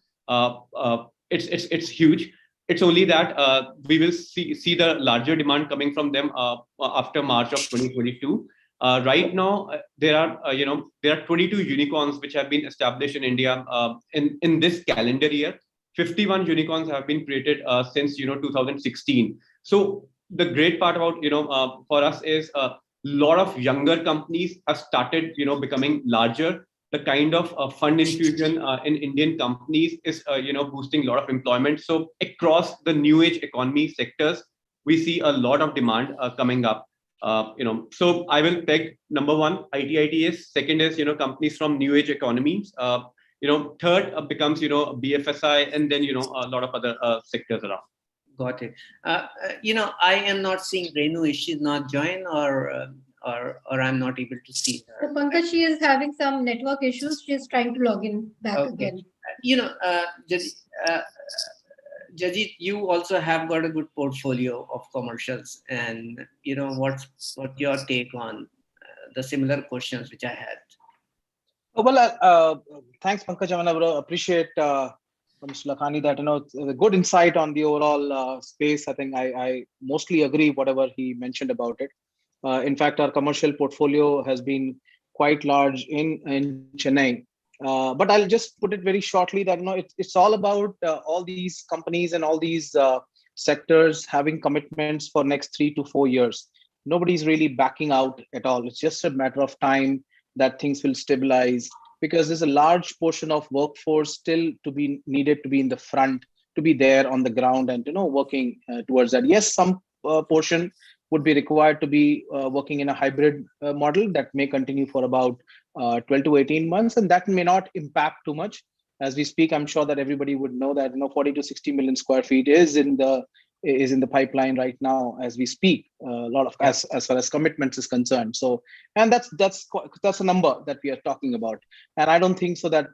it's huge. it's only that we will see the larger demand coming from them after March of 2022. Right now, there are 22 unicorns which have been established in India in this calendar year. 51 unicorns have been created since 2016. So the great part about for us is a lot of younger companies have started becoming larger. The kind of fund infusion in Indian companies is boosting a lot of employment. So across the new age economy sectors, we see a lot of demand coming up. So I will pick number one, ITITs. Second is companies from new age economies. Third becomes BFSI, and then a lot of other sectors around. Got it. I am not seeing Renu. Is she not join, or I'm not able to see her? So Pankaj, she is having some network issues. She is trying to log in back again. Jajit, you also have got a good portfolio of commercials, and what's your take on the similar questions which I had? Well, thanks, Pankaj. I appreciate Mr. Lakhani that a good insight on the overall space. I think I mostly agree whatever he mentioned about it. In fact, our commercial portfolio has been quite large in Chennai. But I'll just put it very shortly that it's all about all these companies and all these sectors having commitments for next 3 to 4 years. Nobody's really backing out at all. It's just a matter of time that things will stabilize, because there's a large portion of workforce still to be needed to be in the front, to be there on the ground and working towards that. Yes, some portion would be required to be working in a hybrid model that may continue for about 12 to 18 months, and that may not impact too much. As we speak, I'm sure that everybody would know that 40 to 60 million square feet is in the pipeline right now as we speak. A lot of as far as commitments is concerned. So, and that's a number that we are talking about, and I don't think so that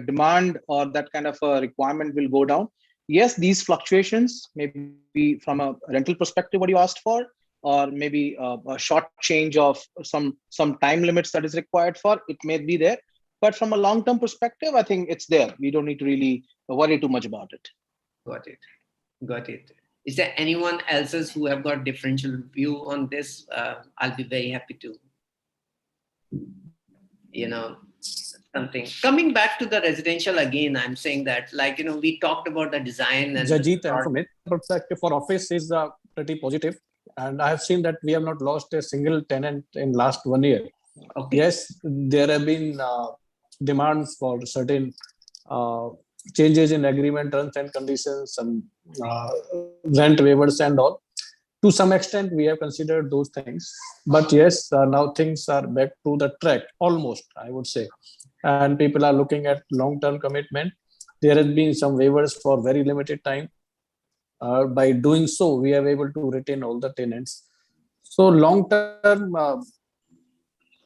demand or that kind of a requirement will go down. Yes, these fluctuations may be from a rental perspective, what you asked for, or maybe a short change of some time limits that is required for, it may be there. But from a long-term perspective, I think it's there. We don't need to really worry too much about it. Got it. Is there anyone else's who have got differential view on this? I'll be very happy to, something. Coming back to the residential again, I'm saying that we talked about the design and Jajit, and from its perspective for office is pretty positive. And I have seen that we have not lost a single tenant in last 1 year. Okay. Yes, there have been demands for certain changes in agreement terms and conditions and rent waivers and all. To some extent, we have considered those things. But yes, now things are back to the track, almost, I would say. And people are looking at long-term commitment. There has been some waivers for very limited time. By doing so, we are able to retain all the tenants. So long-term,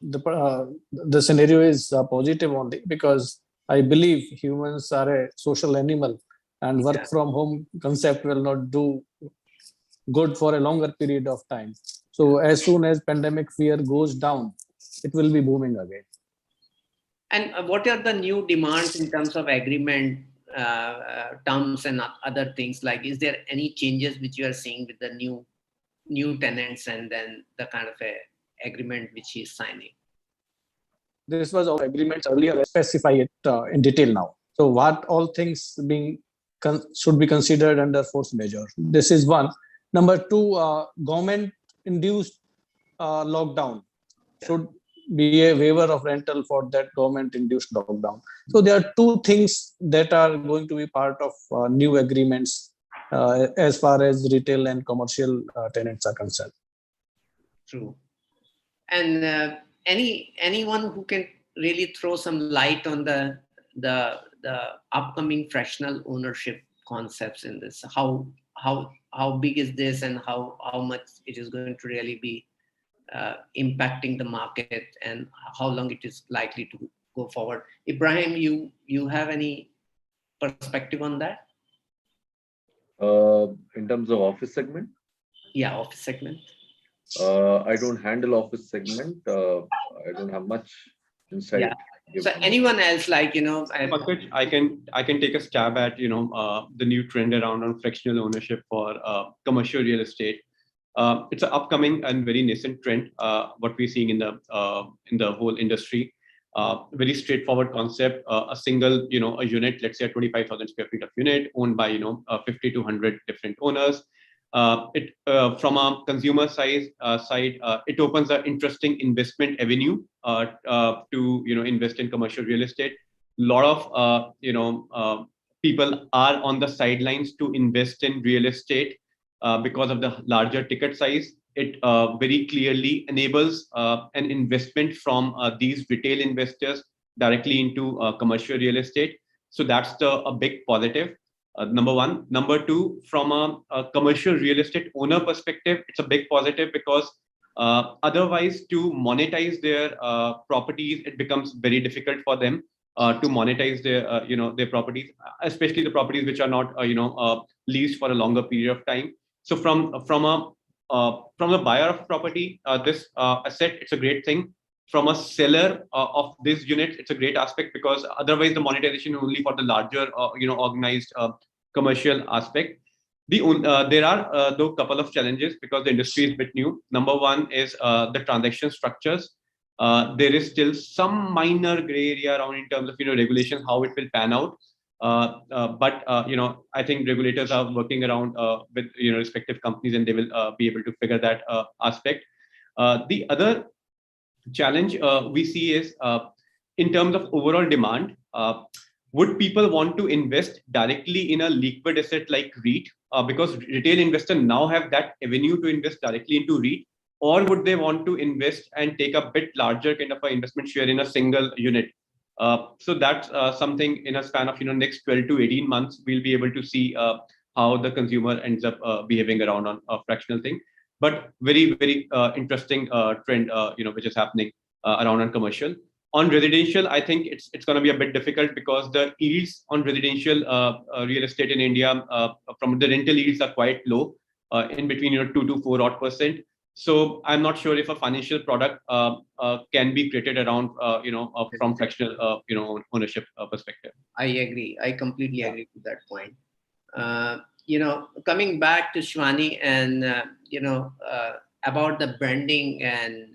the scenario is positive only, because I believe humans are a social animal, and work from home concept will not do good for a longer period of time. So as soon as pandemic fear goes down, it will be booming again. And what are the new demands in terms of agreement terms and other things? Like, is there any changes which you are seeing with the new tenants and then the kind of a agreement which he is signing? This was all agreements earlier. Let's specify it in detail now. So what all things should be considered under force majeure? This is one. Number two, government-induced lockdown should be a waiver of rental for that government-induced lockdown. So there are two things that are going to be part of new agreements as far as retail and commercial tenants are concerned. True. And anyone who can really throw some light on the upcoming fractional ownership concepts in this? How big is this, and how much it is going to really be impacting the market, and how long it is likely to go forward? Ibrahim, you have any perspective on that? In terms of office segment? Yeah, office segment. I don't handle office segment. I don't have much insight So anyone else, like, Pankaj, I can take a stab at the new trend around on fractional ownership for commercial real estate. It's an upcoming and very nascent trend. What we're seeing in the whole industry. Very straightforward concept. A single a unit, let's say a 25,000 square feet of unit owned by 50 to 100 different owners. It from a consumer side, it opens an interesting investment avenue to invest in commercial real estate. A lot of people are on the sidelines to invest in real estate because of the larger ticket size. It very clearly enables an investment from these retail investors directly into commercial real estate. So that's a big positive. Number one. Number two, from a commercial real estate owner perspective, it's a big positive because otherwise to monetize their properties, it becomes very difficult for them to monetize their properties, especially the properties which are not leased for a longer period of time. So from the buyer of property, this asset, it's a great thing. From a seller of this unit, it's a great aspect because otherwise the monetization is only for the larger, organized commercial aspect. There are though couple of challenges because the industry is a bit new. Number one is the transaction structures. There is still some minor gray area around in terms of regulation, how it will pan out. But I think regulators are working around with respective companies, and they will be able to figure that aspect. The other challenge we see is in terms of overall demand. Would people want to invest directly in a liquid asset like REIT? Because retail investors now have that avenue to invest directly into REIT, or would they want to invest and take a bit larger kind of an investment share in a single unit? So that's something in a span of next 12 to 18 months we'll be able to see how the consumer ends up behaving around on a fractional thing. But very interesting trend which is happening around on commercial. On residential, I think it's going to be a bit difficult because the yields on residential real estate in India from the rental yields are quite low, in between 2 to 4% odd. So I'm not sure if a financial product can be created around from fractional ownership perspective. I agree. I completely agree with that point. Coming back to Shwani and about the branding and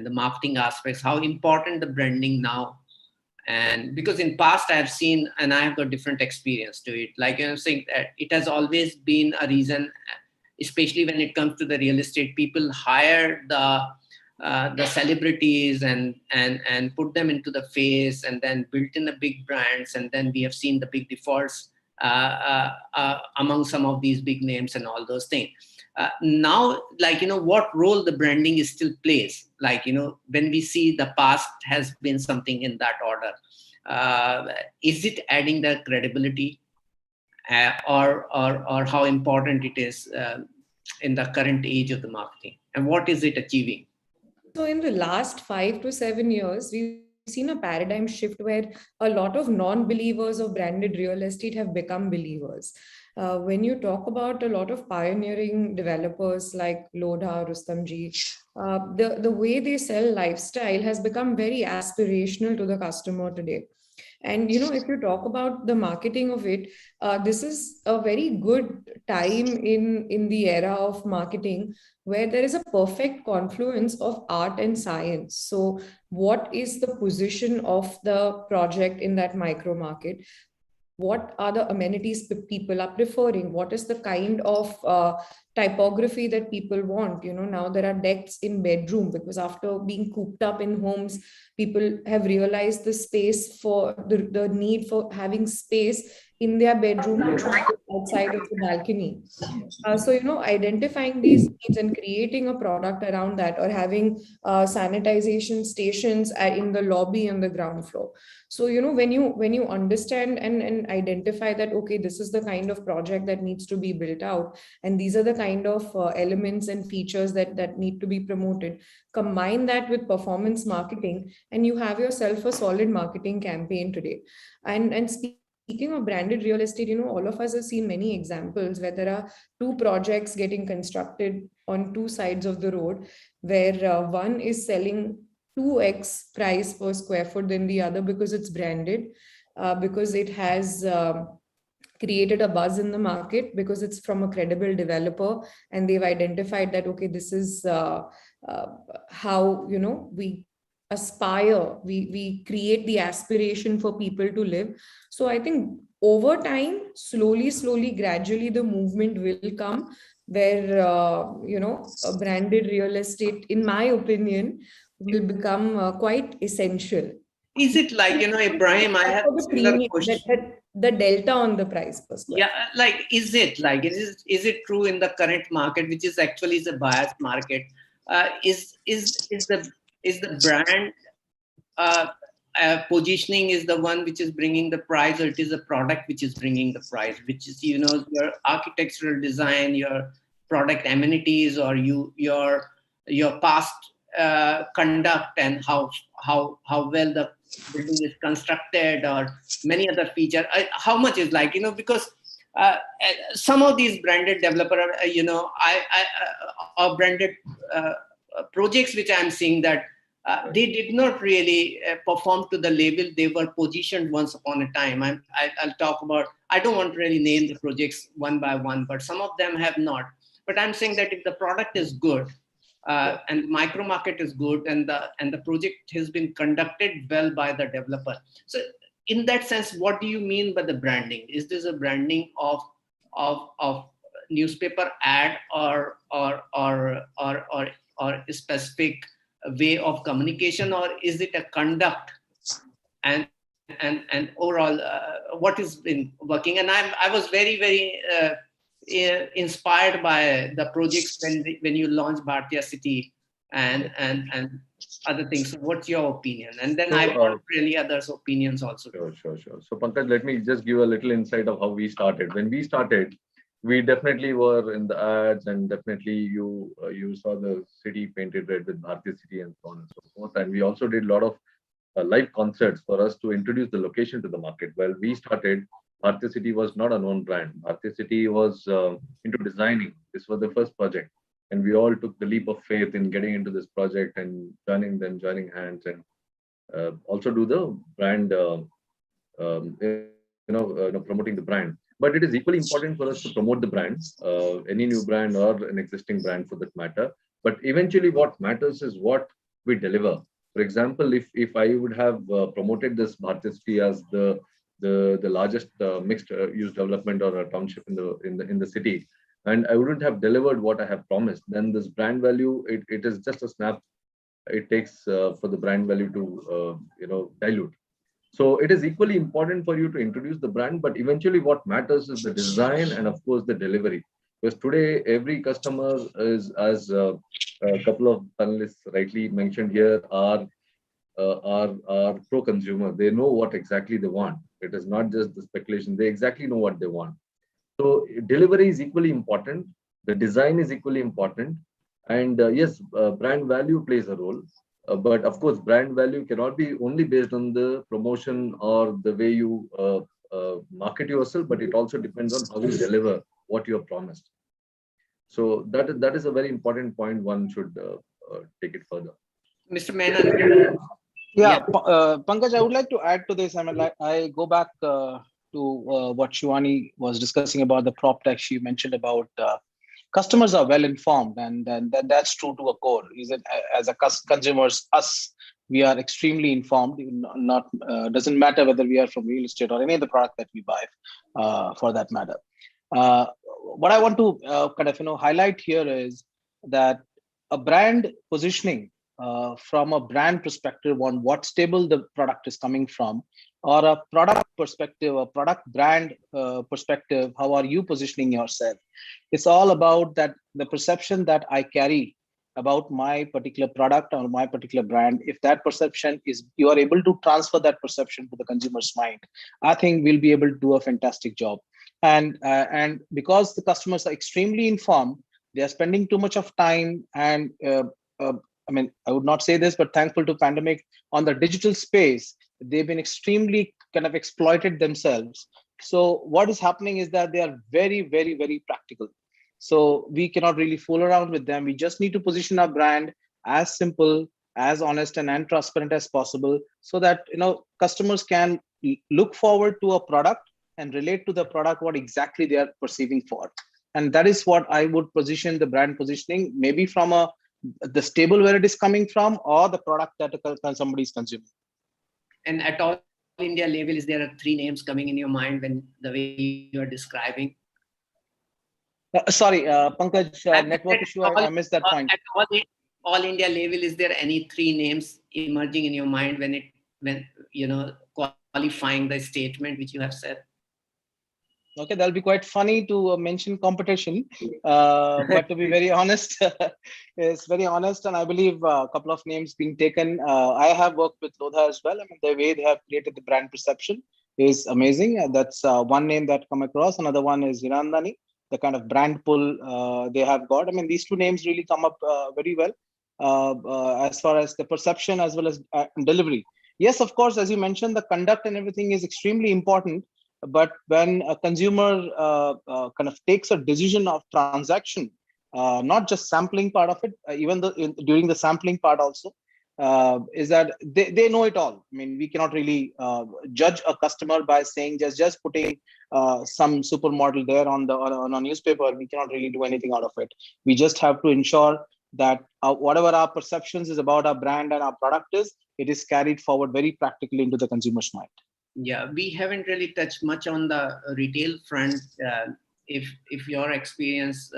the marketing aspects, how important the branding now. And because in past I have seen, and I have got different experience to it, like I'm saying that it has always been a reason, especially when it comes to the real estate, people hire the celebrities and put them into the face and then built in the big brands, and then we have seen the big defaults among some of these big names and all those things. Now, what role the branding is still plays, when we see the past has been something in that order, is it adding the credibility or how important it is in the current age of the marketing, and what is it achieving? So in the last 5 to 7 years, we've seen a paradigm shift where a lot of non-believers of branded real estate have become believers. When you talk about a lot of pioneering developers like Lodha, Rustamji, the way they sell lifestyle has become very aspirational to the customer today. And if you talk about the marketing of it, this is a very good time in the era of marketing where there is a perfect confluence of art and science. So what is the position of the project in that micro market? What are the amenities people are preferring? What is the kind of typography that people want? Now there are decks in bedroom because after being cooped up in homes, people have realized the space for the need for having space in their bedroom outside of the balcony. So, identifying these needs and creating a product around that, or having sanitization stations in the lobby and the ground floor. So, when you understand and identify that, okay, this is the kind of project that needs to be built out, and these are the kind of elements and features that need to be promoted, combine that with performance marketing, and you have yourself a solid marketing campaign today. And speaking of branded real estate, all of us have seen many examples where there are two projects getting constructed on two sides of the road, where one is selling 2x price per square foot than the other because it's branded, because it has created a buzz in the market, because it's from a credible developer and they've identified that, okay, this is how, we aspire, we create the aspiration for people to live. So I think over time, slowly, gradually, the movement will come where, a branded real estate, in my opinion, will become quite essential. Is it like, Ibrahim, I have For the similar premium, question. the delta on the price per square. Yeah, like, is it true in the current market, which is actually is a buyer's market? Is the brand positioning is the one which is bringing the price, or it is a product which is bringing the price, which is, your architectural design, your product amenities, or your past conduct, and how well the building is constructed, or many other features. How much is like, because some of these branded developer, or branded projects which I'm seeing that they did not really perform to the level they were positioned once upon a time. I'll talk about, I don't want to really name the projects one by one, but some of them have not. But I'm saying that if the product is good, and the micro market is good, and the project has been conducted well by the developer. So in that sense, what do you mean by the branding? Is this a branding of newspaper ad, or a specific way of communication, or is it a conduct and overall what has been working? And I was very inspired by the projects when you launched Bhartiya City and other things. So what's your opinion? And then I want really others' opinions also. Sure. So Pankaj, let me just give a little insight of how we started. When we started, we definitely were in the ads, and definitely you saw the city painted red with Bhartiya City and so on and so forth. And we also did a lot of live concerts for us to introduce the location to the market. While we started, Bhartiya City was not a known brand. Bhartiya City was into designing. This was the first project, and we all took the leap of faith in getting into this project and joining hands, and also do the brand, promoting the brand. But it is equally important for us to promote the brand, any new brand or an existing brand for that matter. But eventually what matters is what we deliver. For example, if I would have promoted this Bhartiya City as the largest mixed use development or a township in the city, and I wouldn't have delivered what I have promised, then this brand value, it is just a snap it takes for the brand value to dilute. So it is equally important for you to introduce the brand, but eventually what matters is the design and of course the delivery. Because today every customer is, as a couple of panelists rightly mentioned here, are pro-consumer. They know what exactly they want. It is not just the speculation. They exactly know what they want. So delivery is equally important. The design is equally important. And yes, brand value plays a role. But of course, brand value cannot be only based on the promotion or the way you market yourself, but it also depends on how you deliver what you have promised. So that is a very important point. One should take it further. Mr. Menon. Yeah, Pankaj, I would like to add to this. I mean, I go back to what Shivani was discussing about the prop tech. She mentioned about customers are well informed, and that's true to a core. Is it as a consumers, us, we are extremely informed. Not doesn't matter whether we are from real estate or any other product that we buy, for that matter. What I want to highlight here is that a brand positioning from a brand perspective on what stable the product is coming from, or a product perspective, a product brand perspective, how are you positioning yourself? It's all about that, the perception that I carry about my particular product or my particular brand. If that perception is, you are able to transfer that perception to the consumer's mind, I think we'll be able to do a fantastic job. And because the customers are extremely informed, they are spending too much of time, and I mean, I would not say this, but thankful to pandemic, on the digital space, they've been extremely kind of exploited themselves. So what is happening is that they are very, very, very practical. So we cannot really fool around with them. We just need to position our brand as simple as honest and transparent as possible, so that customers can look forward to a product and relate to the product what exactly they are perceiving for. And that is what I would position the brand positioning, maybe from the stable where it is coming from, or the product that somebody is consuming. And at all India level, is there 3 names coming in your mind when the way you are describing? Sorry, Pankaj, network issue. I missed that point. At all India level, is there any 3 names emerging in your mind when qualifying the statement which you have said? Okay, that'll be quite funny to mention competition, but to be very honest, it's very honest, and I believe a couple of names being taken. I have worked with Lodha as well. I mean, the way they have created the brand perception is amazing. That's one name that come across. Another one is Hirandani, the kind of brand pull they have got. I mean, these 2 names really come up very well as far as the perception as well as delivery. Yes, of course, as you mentioned, the conduct and everything is extremely important. But when a consumer kind of takes a decision of transaction, not just sampling part of it, even during the sampling part also, is that they know it all. I mean, we cannot really judge a customer by saying just putting some supermodel there on a newspaper. We cannot really do anything out of it. We just have to ensure that whatever our perceptions is about our brand and our product is, it is carried forward very practically into the consumer's mind. Yeah, we haven't really touched much on the retail front. If your experience,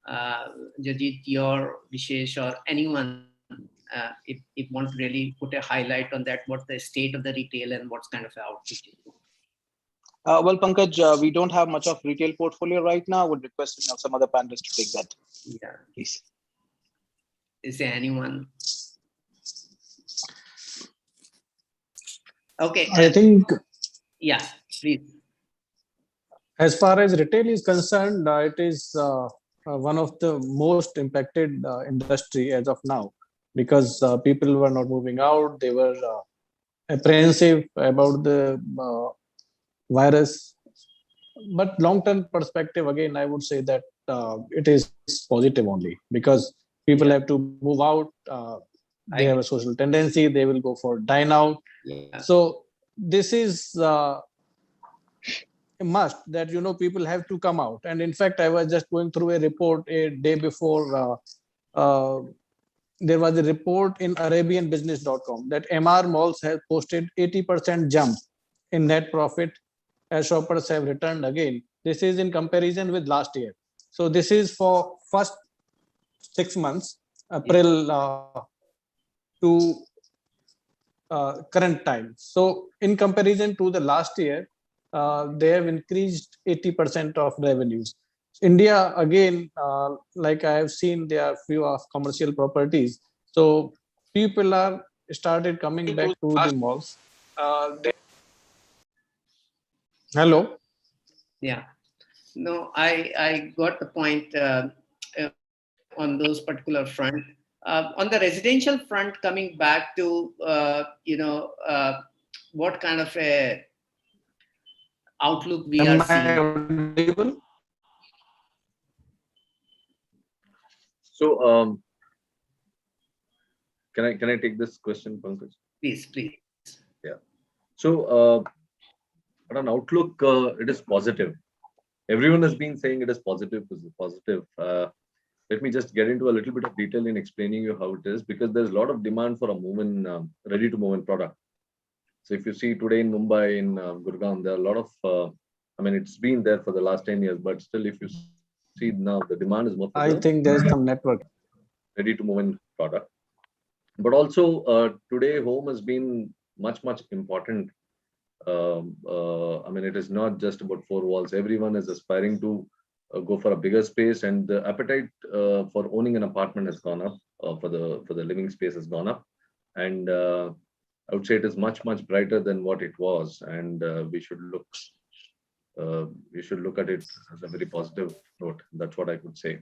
Jajit, your Vishesh, or anyone, if want to really put a highlight on that, what's the state of the retail and what's kind of outreach? Well, Pankaj, we don't have much of retail portfolio right now. I would request some other panelists to take that. Yeah, please. Is there anyone? Okay. I think. Yeah, please. As far as retail is concerned, it is one of the most impacted industry as of now, because people were not moving out. They were apprehensive about the virus. But long-term perspective, again, I would say that it is positive only, because people have to move out. They have a social tendency. They will go for dine out. Yeah. So this is a must that people have to come out. And in fact, I was just going through a report a day before. There was a report in ArabianBusiness.com that MR malls have posted 80% jump in net profit as shoppers have returned again. This is in comparison with last year. So this is for first 6 months, April to current time. So in comparison to the last year, they have increased 80% of revenues. India, again, like I have seen, there are few of commercial properties. So people are started coming back to the malls. Hello. Yeah. No, I got the point on those particular front. On the residential front, coming back to what kind of a outlook we are seeing. So can I take this question, Pankaj? Please. Yeah. So at an outlook, it is positive. Everyone has been saying it is positive. Let me just get into a little bit of detail in explaining you how it is, because there's a lot of demand for a move-in, ready-to-move-in product. So if you see today in Mumbai, in Gurgaon, there are a lot of, it's been there for the last 10 years, but still if you see now, the demand is more. I think there's some network. Ready-to-move-in product. But also today, home has been much important. It is not just about 4 walls. Everyone is aspiring to go for a bigger space, and the appetite for owning an apartment has gone up. For the living space has gone up, and I would say it is much brighter than what it was, and we should look at it as a very positive note. That's what I could say.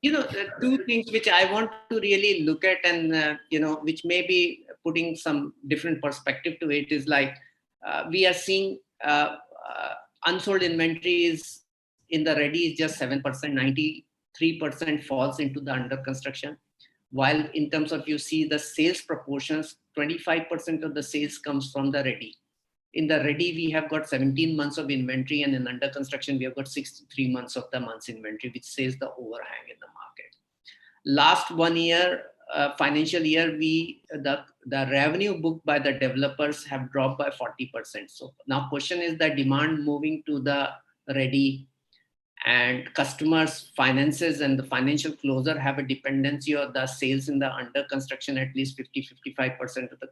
Two things which I want to really look at, and which may be putting some different perspective to it, is like we are seeing unsold inventories in the ready is just 7%, 93% falls into the under construction. while in terms of you see the sales proportions, 25% of the sales comes from the ready. In the ready, we have got 17 months of inventory, and in under construction, we have got 63 months of the month's inventory, which says the overhang in the market. Last 1 year, financial year, the revenue booked by the developers have dropped by 40%. So now question is the demand moving to the ready, and customers' finances and the financial closer have a dependency of the sales in the under construction. At least 50-55% of the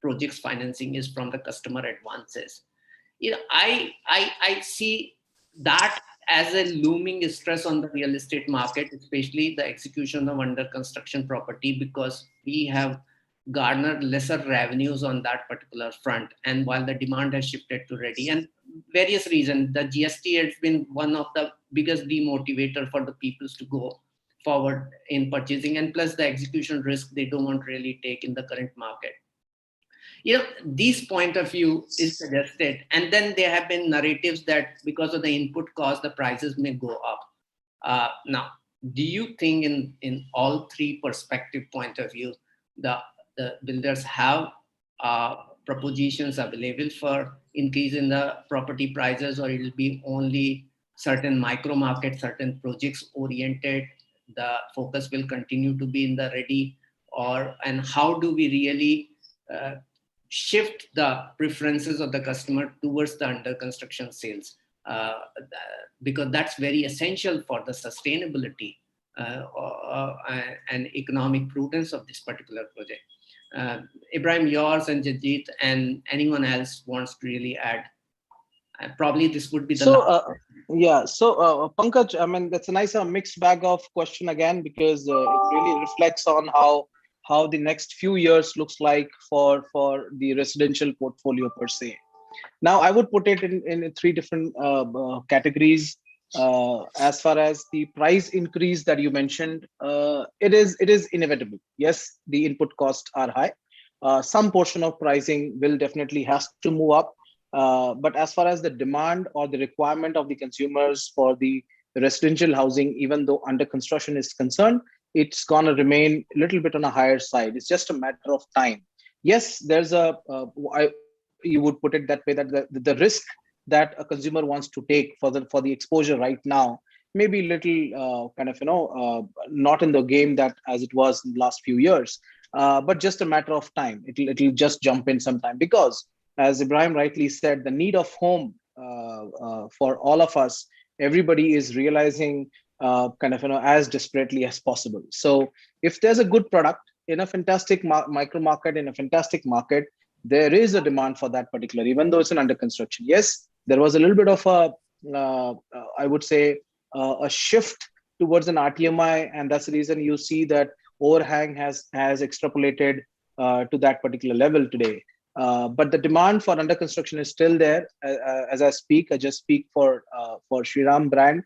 project's financing is from the customer advances. I see that as a looming stress on the real estate market, especially the execution of under construction property, because we have garnered lesser revenues on that particular front. And while the demand has shifted to ready, and various reasons, the GST has been one of the biggest demotivator for the people to go forward in purchasing, and plus the execution risk they don't want to really take in the current market. This point of view is suggested, and then there have been narratives that because of the input cost, the prices may go up. Now, do you think in all three perspective point of view, the builders have propositions available for increase in the property prices, or it will be only certain micro market, certain projects oriented, the focus will continue to be in the ready, and how do we really shift the preferences of the customer towards the under construction sales, because that's very essential for the sustainability and economic prudence of this particular project. Ibrahim, yours, and Jajit, and anyone else wants to really add. Probably this would be the last. So Pankaj, I mean, that's a nice mixed bag of question again, because it really reflects on how the next few years looks like for the residential portfolio per se. Now, I would put it in three different categories. As far as the price increase that you mentioned, it is inevitable. Yes, the input costs are high. Some portion of pricing will definitely has to move up. But as far as the demand or the requirement of the consumers for the residential housing, even though under construction is concerned, it's going to remain a little bit on a higher side. It's just a matter of time. Yes, there's you would put it that way, that the risk that a consumer wants to take for the exposure right now may be little not in the game that as it was in the last few years, but just a matter of time. It'll just jump in sometime, because as Ibrahim rightly said, the need of home for all of us, everybody is realizing as desperately as possible. So if there's a good product in a fantastic micro market, in a fantastic market, there is a demand for that particular, even though it's an under construction. Yes, there was a little bit of I would say a shift towards an RTMI, and that's the reason you see that overhang has extrapolated to that particular level today. But the demand for under construction is still there. As I speak, I just speak for Shriram brand.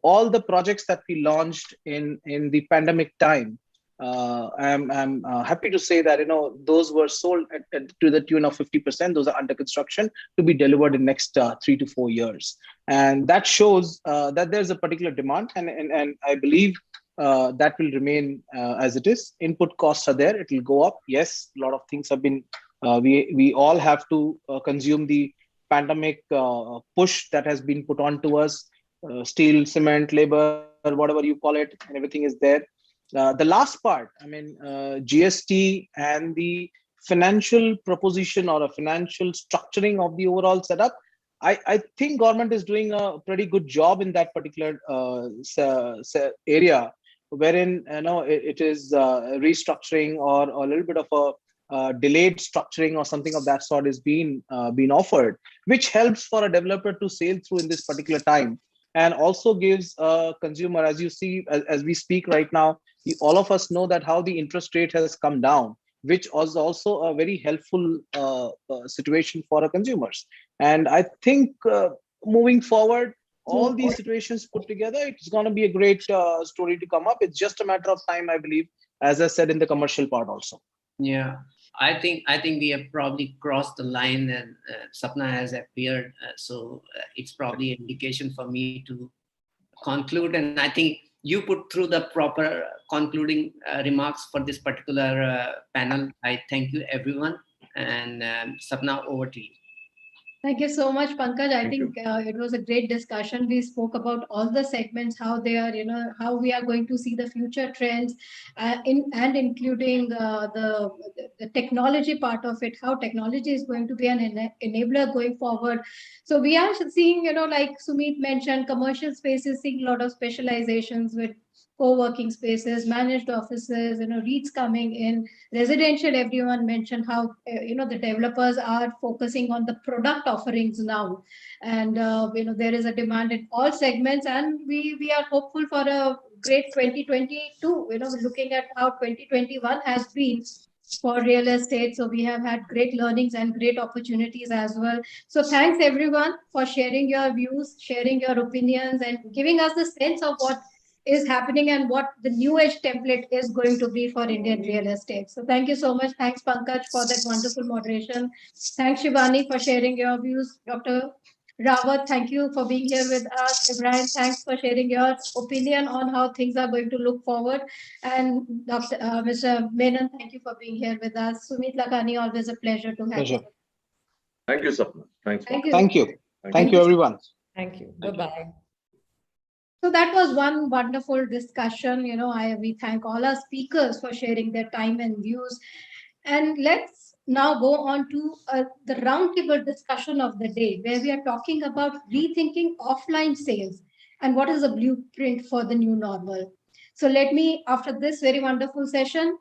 All the projects that we launched in the pandemic time, I'm happy to say that those were sold to the tune of 50%. Those are under construction to be delivered in next 3 to 4 years, and that shows that there's a particular demand, and I believe that will remain as it is. Input costs are there; it will go up. Yes, a lot of things have been. We all have to consume the pandemic push that has been put on to us. Steel, cement, labor, whatever you call it, and everything is there. The last part, I mean, GST and the financial proposition or a financial structuring of the overall setup, I think government is doing a pretty good job in that particular area, wherein it is restructuring or a little bit of a delayed structuring or something of that sort is being offered, which helps for a developer to sail through in this particular time, and also gives a consumer, as you see, as we speak right now, all of us know that how the interest rate has come down, which was also a very helpful situation for our consumers. And I think moving forward, all these situations put together, it's going to be a great story to come up. It's just a matter of time, I believe, as I said in the commercial part also. Yeah, I think we have probably crossed the line, and Sapna has appeared. So it's probably an indication for me to conclude. And I think you put through the proper concluding remarks for this particular panel. I thank you, everyone. And Sapna, over to you. Thank you so much, Pankaj. I think it was a great discussion. We spoke about all the segments, how they are, how we are going to see the future trends, and including the technology part of it, how technology is going to be an enabler going forward. So we are seeing, like Sumit mentioned, commercial spaces seeing a lot of specializations with co-working spaces, managed offices, REITs coming in, residential. Everyone mentioned how the developers are focusing on the product offerings now, and there is a demand in all segments, and we are hopeful for a great 2022. Looking at how 2021 has been for real estate. So we have had great learnings and great opportunities as well. So thanks everyone for sharing your views, sharing your opinions, and giving us the sense of what is happening and what the new age template is going to be for Indian real estate. So thank you so much. Thanks, Pankaj, for that wonderful moderation. Thanks, Shivani, for sharing your views. Dr. Rawat, thank you for being here with us. Ibrahim, thanks for sharing your opinion on how things are going to look forward. And Mr. Menon, thank you for being here with us. Sumit Lakhani, always a pleasure to have you. Thank you, Sapna. Thanks. Thank you. Thank you. Thank you, everyone. Thank you. Bye-bye. So that was one wonderful discussion. We thank all our speakers for sharing their time and views. And let's now go on to the roundtable discussion of the day, where we are talking about rethinking offline sales and what is a blueprint for the new normal. So let me, after this very wonderful session,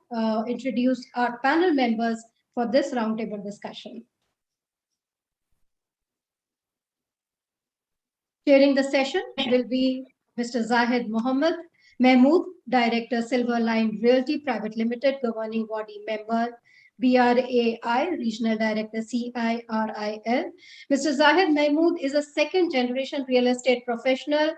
introduce our panel members for this roundtable discussion. Chairing the session will be Mr. Zahid Mohammed Mahmood, Director, Silver Line Realty Private Limited, Governing Body Member, BRAI, Regional Director, CIRIL. Mr. Zahid Mahmood is a second-generation real estate professional,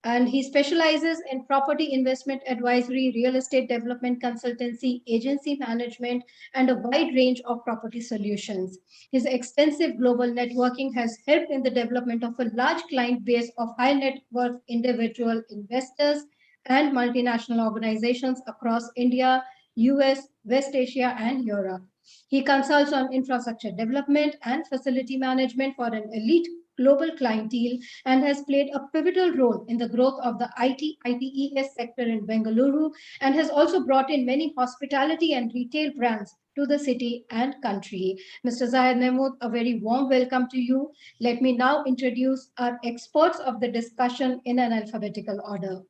and he specializes in property investment advisory, real estate development consultancy, agency management, and a wide range of property solutions. His extensive global networking has helped in the development of a large client base of high net worth individual investors and multinational organizations across India, US, West Asia, and Europe. He consults on infrastructure development and facility management for an elite global clientele and has played a pivotal role in the growth of the ITES sector in Bengaluru, and has also brought in many hospitality and retail brands to the city and country. Mr. Zahid Mahmood, a very warm welcome to you. Let me now introduce our experts of the discussion in an alphabetical order.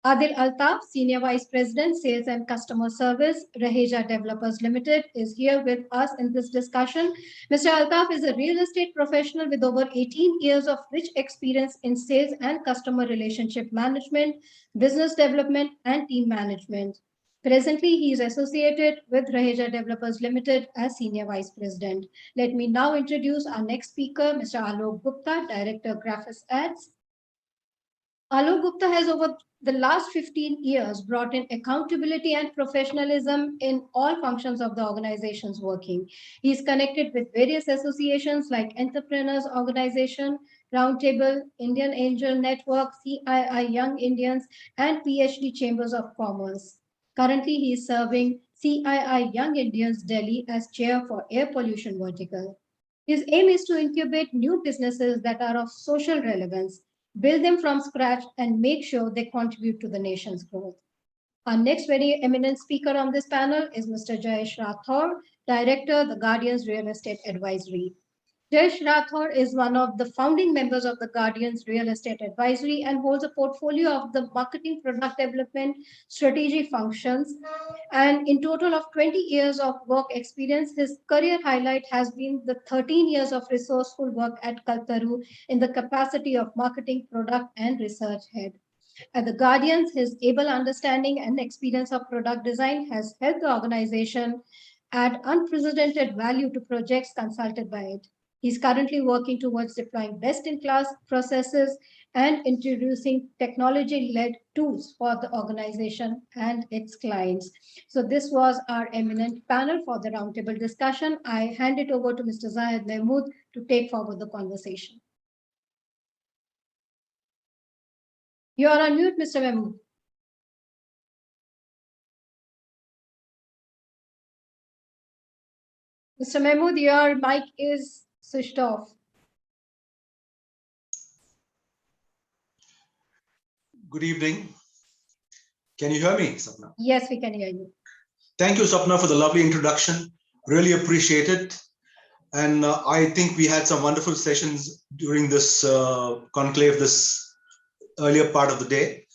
Adil Altaf, Senior Vice President, Sales and Customer Service, Raheja Developers Limited, is here with us in this discussion. Mr. Altaf is a real estate professional with over 18 years of rich experience in sales and customer relationship management, business development, and team management. Presently, he is associated with Raheja Developers Limited as Senior Vice President. Let me now introduce our next speaker, Mr. Alok Gupta, Director, Graphis Ads. Alok Gupta has over the last 15 years brought in accountability and professionalism in all functions of the organization's working. He is connected with various associations like Entrepreneurs Organization, Roundtable, Indian Angel Network, CII Young Indians, and PhD Chambers of Commerce. Currently, he is serving CII Young Indians Delhi as chair for Air Pollution Vertical. His aim is to incubate new businesses that are of social relevance, build them from scratch, and make sure they contribute to the nation's growth. Our next very eminent speaker on this panel is Mr. Jayesh Rathore, Director, The Guardian's Real Estate Advisory. Jayesh Rathore is one of the founding members of the Guardian's Real Estate Advisory and holds a portfolio of the marketing, product development, strategy functions. And in total of 20 years of work experience, his career highlight has been the 13 years of resourceful work at Kaltaru in the capacity of marketing, product, and research head. At the Guardians, his able understanding and experience of product design has helped the organization add unprecedented value to projects consulted by it. He's currently working towards deploying best-in-class processes and introducing technology-led tools for the organization and its clients. So this was our eminent panel for the roundtable discussion. I hand it over to Mr. Zahid Mahmood to take forward the conversation. You are on mute, Mr. Mahmood. Mr. Mahmood, your mic is switched off. Good evening. Can you hear me, Sapna? Yes, we can hear you. Thank you, Sapna, for the lovely introduction. Really appreciate it. And I think we had some wonderful sessions during this conclave, this earlier part of the day.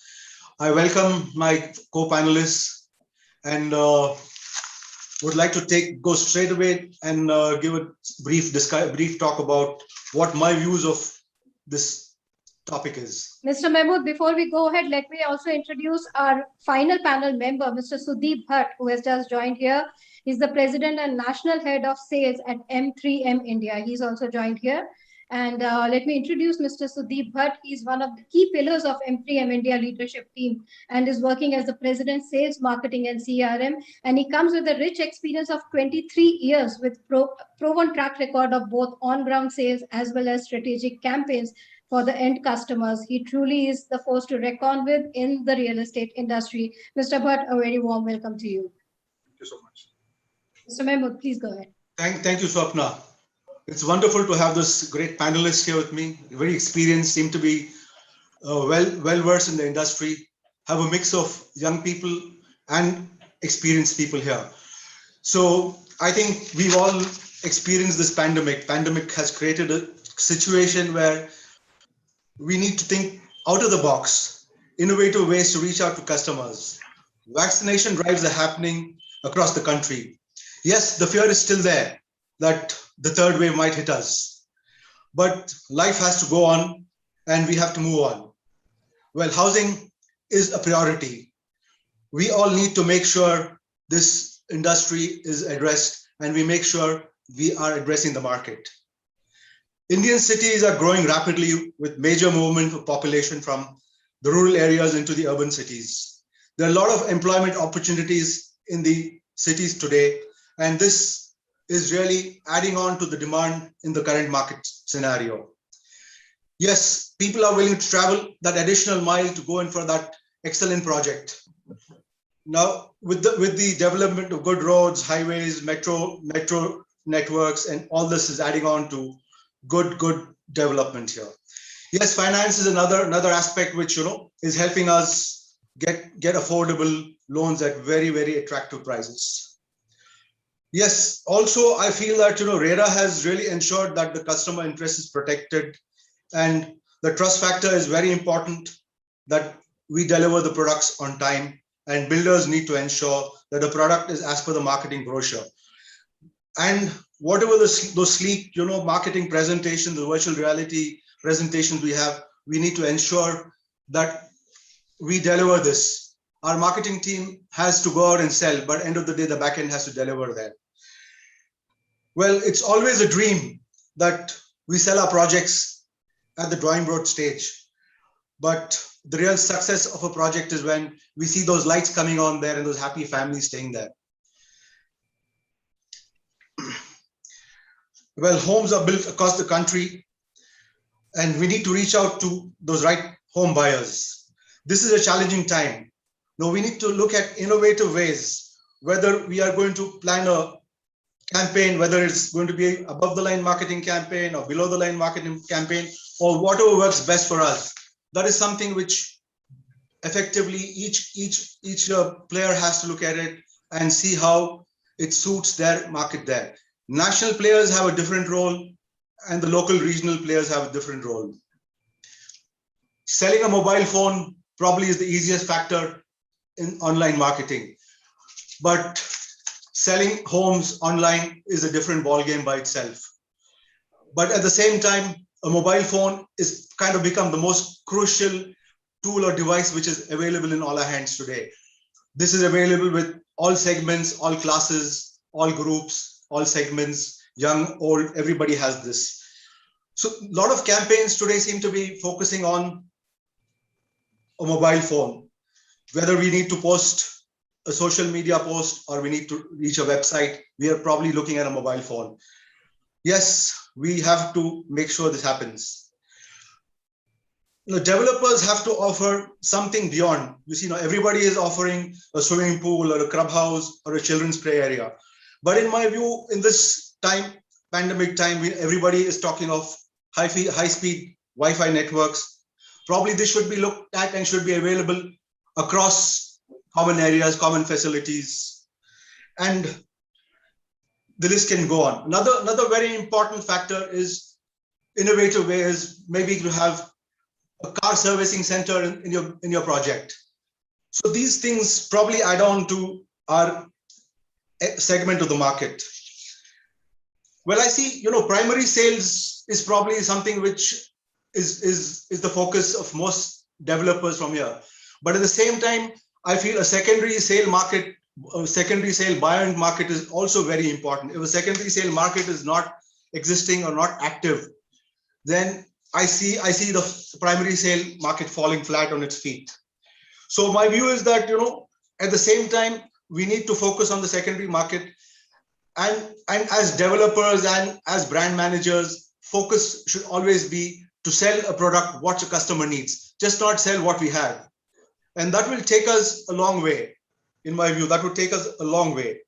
I welcome my co-panelists and would like to go straight away and give a brief talk about what my views of this topic is. Mr. Mahmood, before we go ahead, let me also introduce our final panel member, Mr. Sudeep Bhatt, who has just joined here. He's the President and National Head of Sales at M3M India. He's also joined here. And let me introduce Mr. Sudeep Bhatt. He's one of the key pillars of M3M India leadership team and is working as the President, Sales, Marketing and CRM. And he comes with a rich experience of 23 years with proven track record of both on-ground sales as well as strategic campaigns for the end customers. He truly is the force to reckon with in the real estate industry. Mr. Bhatt, a very warm welcome to you. Thank you so much. Mr. Mahmood, please go ahead. Thank you, Swapna. It's wonderful to have this great panelist here with me. Very experienced, seem to be well-versed in the industry, have a mix of young people and experienced people here. So I think we've all experienced this pandemic. Pandemic has created a situation where we need to think out of the box, innovative ways to reach out to customers. Vaccination drives are happening across the country. Yes, the fear is still there that the third wave might hit us, but life has to go on and we have to move on. Well, housing is a priority. We all need to make sure this industry is addressed and we make sure we are addressing the market. Indian cities are growing rapidly with major movement of population from the rural areas into the urban cities. There are a lot of employment opportunities in the cities today, and this is really adding on to the demand in the current market scenario. Yes, people are willing to travel that additional mile to go in for that excellent project. Now, with the development of good roads, highways, metro networks, and all this is adding on to good development here. Yes, finance is another aspect which is helping us get affordable loans at very, very attractive prices. Yes, also I feel that RERA has really ensured that the customer interest is protected, and the trust factor is very important, that we deliver the products on time, and builders need to ensure that the product is as per the marketing brochure. And whatever those sleek marketing presentations, the virtual reality presentations we have, we need to ensure that we deliver this. Our marketing team has to go out and sell, but end of the day, the backend has to deliver that. Well, it's always a dream that we sell our projects at the drawing board stage. But the real success of a project is when we see those lights coming on there and those happy families staying there. Well, homes are built across the country, and we need to reach out to those right home buyers. This is a challenging time. Now we need to look at innovative ways, whether we are going to plan a campaign, whether it's going to be above the line marketing campaign or below the line marketing campaign, or whatever works best for us. That is something which effectively each player has to look at it and see how it suits their market there. National players have a different role and the local regional players have a different role. Selling a mobile phone probably is the easiest factor in online marketing, but selling homes online is a different ballgame by itself. But at the same time, a mobile phone is kind of become the most crucial tool or device which is available in all our hands today. This is available with all segments, all classes, all groups, all segments, young, old, everybody has this. So a lot of campaigns today seem to be focusing on a mobile phone, whether we need to post a social media post or we need to reach a website, we are probably looking at a mobile phone. Yes, we have to make sure this happens. The developers have to offer something beyond. You see, now everybody is offering a swimming pool or a clubhouse or a children's play area. But in my view, in this time, pandemic time, everybody is talking of high-speed Wi-Fi networks. Probably this should be looked at and should be available across common areas, common facilities, and the list can go on. Another very important factor is innovative ways, maybe to have a car servicing center in your project. So these things probably add on to our segment of the market. Well, I see, primary sales is probably something which is the focus of most developers from here. But at the same time, I feel a secondary sale market, secondary sale buy-in market is also very important. If a secondary sale market is not existing or not active, then I see the primary sale market falling flat on its feet. So my view is that, at the same time, we need to focus on the secondary market, and as developers and as brand managers, focus should always be to sell a product what the customer needs, just not sell what we have. And that will take us a long way. In my view, that would take us a long way.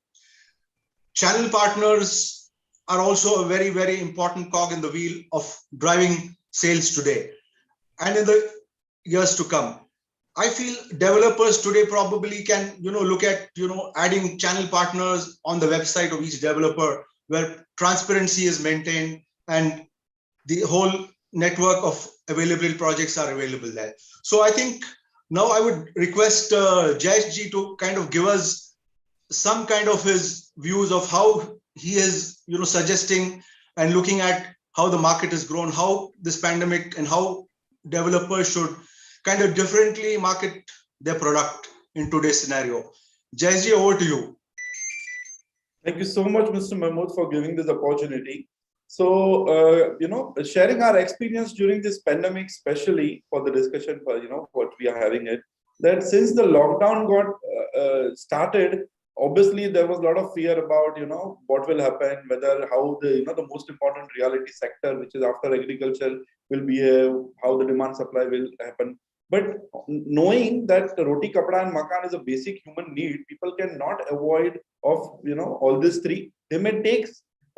Channel partners are also a very, very important cog in the wheel of driving sales today and in the years to come. I feel developers today probably can, look at, adding channel partners on the website of each developer where transparency is maintained and the whole network of available projects are available there. So I think now I would request Jayesh ji to kind of give us some kind of his views of how he is, suggesting and looking at how the market has grown, how this pandemic and how developers should kind of differently market their product in today's scenario. Jayesh ji, over to you. Thank you so much, Mr. Mahmood, for giving this opportunity. So, sharing our experience during this pandemic, especially for the discussion for, what we are having it, that since the lockdown got started, obviously there was a lot of fear about, what will happen, how the most important reality sector, which is after agriculture, will behave, how the demand supply will happen. But knowing that roti, kapda and makan is a basic human need, people cannot avoid of, all these three. They may take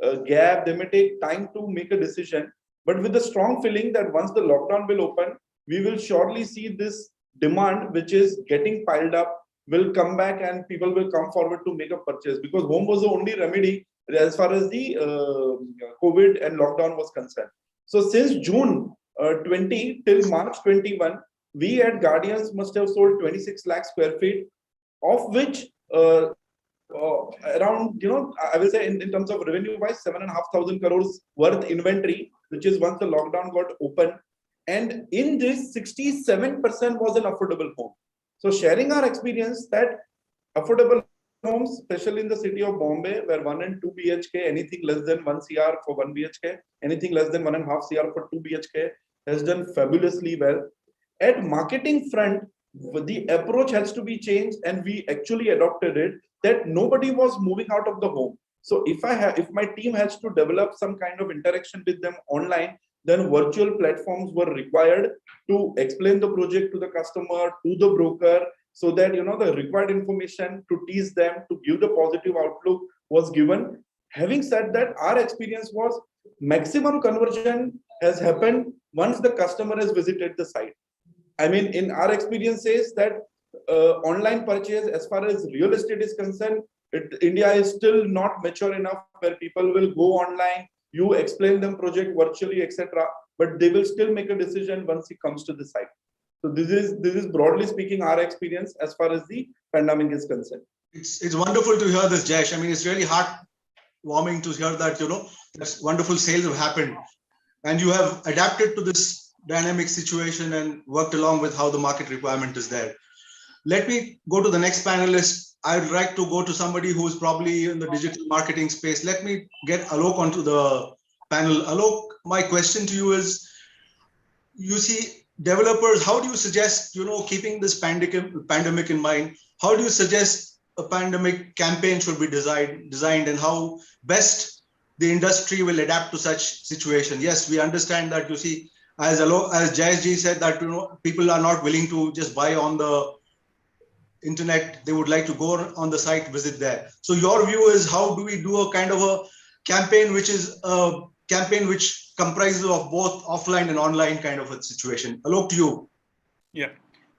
a gap, they may take time to make a decision, but with the strong feeling that once the lockdown will open, we will surely see this demand, which is getting piled up, will come back and people will come forward to make a purchase, because home was the only remedy as far as the COVID and lockdown was concerned. So since June 20 till March 21, we at Guardians must have sold 26 lakh square feet, of which around, I will say in terms of revenue wise, 7,500 crores worth inventory, which is once the lockdown got open. And in this, 67% was an affordable home. So sharing our experience that affordable homes, especially in the city of Bombay, where 1 and 2 BHK, anything less than 1 CR for 1 BHK, anything less than 1.5 CR for 2 BHK has done fabulously well. At marketing front, the approach has to be changed, and we actually adopted it, that nobody was moving out of the home. So if my team has to develop some kind of interaction with them online, then virtual platforms were required to explain the project to the customer, to the broker, so that the required information to tease them, to give the positive outlook was given. Having said that, our experience was maximum conversion has happened once the customer has visited the site. I mean, in our experience says that online purchase, as far as real estate is concerned, India is still not mature enough where people will go online, you explain them project virtually, etc. But they will still make a decision once he comes to the site. So this is broadly speaking our experience as far as the pandemic is concerned. It's wonderful to hear this, Jayesh. I mean, it's really heartwarming to hear that, that's wonderful sales have happened. And you have adapted to this dynamic situation and worked along with how the market requirement is there. Let me go to the next panelist. I would like to go to somebody who's probably in the digital marketing space. Let me get Alok onto the panel. Alok, my question to you is, you see developers, how do you suggest, keeping this pandemic in mind, how do you suggest a pandemic campaign should be designed and how best the industry will adapt to such situation? Yes, we understand that, as Jayesh ji said, that people are not willing to just buy on the internet. They would like to go on the site, visit there. So your view is, how do we do a kind of a campaign which is a campaign which comprises of both offline and online kind of a situation. Alok, to you. Yeah.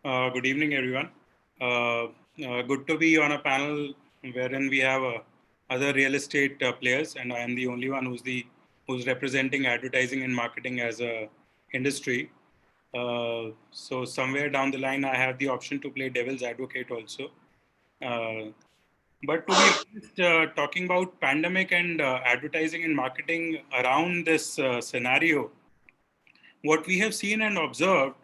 Good evening, everyone. Good to be on a panel wherein we have other real estate players, and I am the only one who's representing advertising and marketing as a industry. So somewhere down the line, I have the option to play devil's advocate also. But to be honest, talking about pandemic and advertising and marketing around this scenario, what we have seen and observed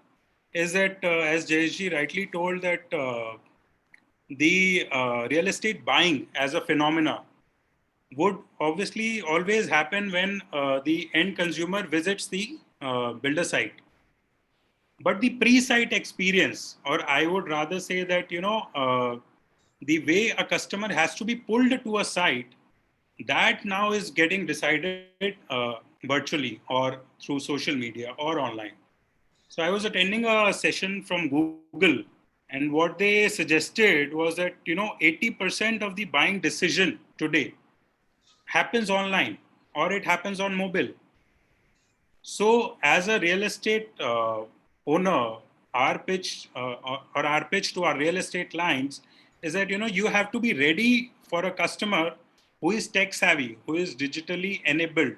is that, as Jayesh rightly told, that the real estate buying as a phenomena would obviously always happen when the end consumer visits the builder site. But the pre-site experience, or I would rather say that, the way a customer has to be pulled to a site, that now is getting decided virtually or through social media or online. So I was attending a session from Google, and what they suggested was that 80% of the buying decision today happens online or it happens on mobile. So as a real estate owner, our pitch or our pitch to our real estate clients is that you have to be ready for a customer who is tech savvy, who is digitally enabled.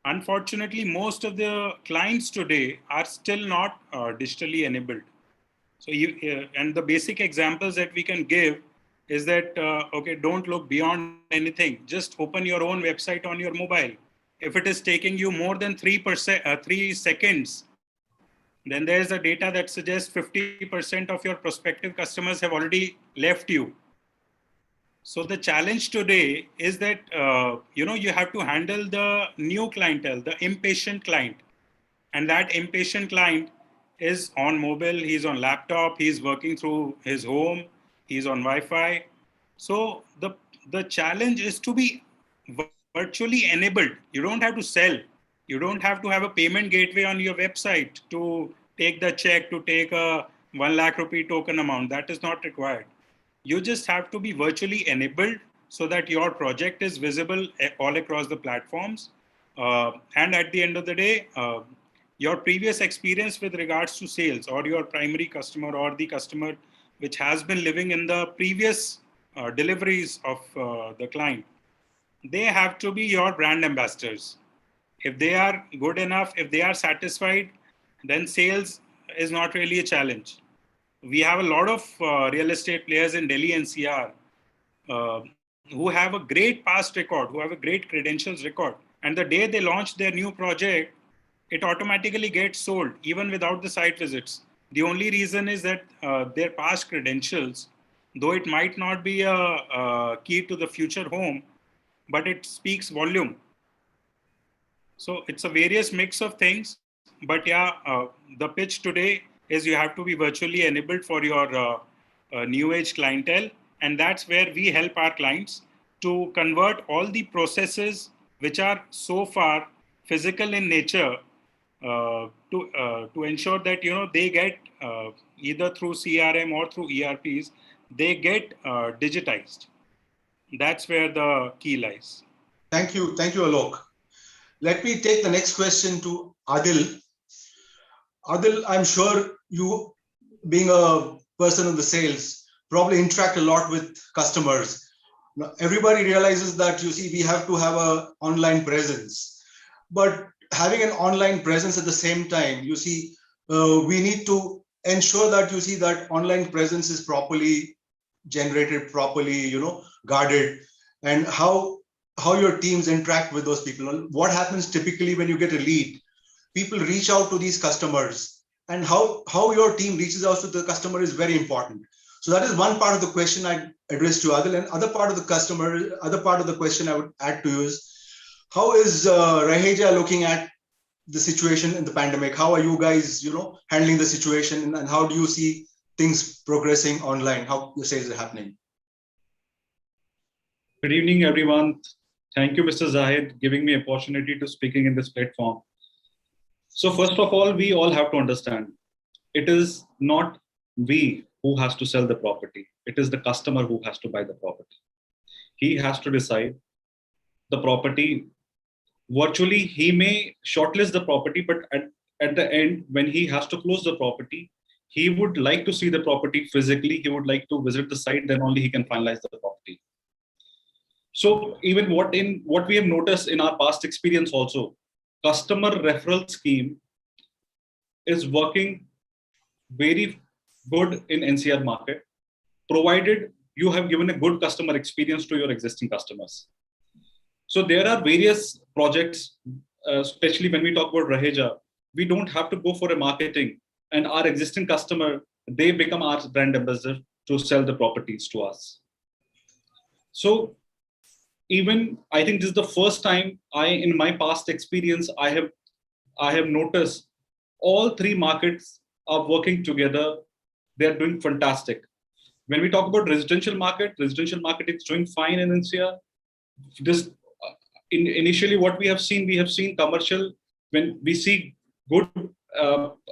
Unfortunately, most of the clients today are still not digitally enabled. So and the basic examples that we can give is that, okay, don't look beyond anything. Just open your own website on your mobile. If it is taking you more than 3 seconds, then there's a data that suggests 50% of your prospective customers have already left you. So the challenge today is that, you have to handle the new clientele, the impatient client. And that impatient client is on mobile, he's on laptop, he's working through his home, he's on Wi-Fi. So the challenge is to be virtually enabled. You don't have to sell. You don't have to have a payment gateway on your website to take the check, to take a 1 lakh rupee token amount. That is not required. You just have to be virtually enabled so that your project is visible all across the platforms. And at the end of the day, your previous experience with regards to sales, or your primary customer, or the customer which has been living in the previous deliveries of the client, they have to be your brand ambassadors. If they are good enough, if they are satisfied, then sales is not really a challenge. We have a lot of real estate players in Delhi NCR who have a great past record, who have a great credentials record. And the day they launch their new project, it automatically gets sold, even without the site visits. The only reason is that their past credentials, though it might not be a key to the future home, but it speaks volume. So it's a various mix of things. But yeah, the pitch today is you have to be virtually enabled for your new age clientele. And that's where we help our clients to convert all the processes which are so far physical in nature to ensure that they get either through CRM or through ERPs, they get digitized. That's where the key lies. Thank you, Alok. Let me take the next question to Adil. Adil, I'm sure you, being a person in the sales, probably interact a lot with customers. Now, everybody realizes that we have to have an online presence, but having an online presence at the same time, we need to ensure that that online presence is properly generated, properly guarded, and how your teams interact with those people. What happens typically when you get a lead? People reach out to these customers, and how your team reaches out to the customer is very important. So that is one part of the question I addressed to Adil, and other part of the question I would add to you is, how is Raheja looking at the situation in the pandemic? How are you guys, handling the situation, and how do you see things progressing online? How the sales are happening? Good evening, everyone. Thank you, Mr. Zahid, giving me opportunity to speaking in this platform. So first of all, we all have to understand, it is not we who has to sell the property. It is the customer who has to buy the property. He has to decide the property virtually. He may shortlist the property, but at the end, when he has to close the property, he would like to see the property physically. He would like to visit the site, then only he can finalize the property. So even what we have noticed in our past experience also, customer referral scheme is working very good in NCR market, provided you have given a good customer experience to your existing customers. So there are various projects, especially when we talk about Raheja, we don't have to go for a marketing, and our existing customer, they become our brand ambassador to sell the properties to us. So even I think this is the first time in my past experience, I have noticed all three markets are working together. They're doing fantastic. When we talk about residential market is doing fine in NCR. This initially what we have seen commercial. When we see good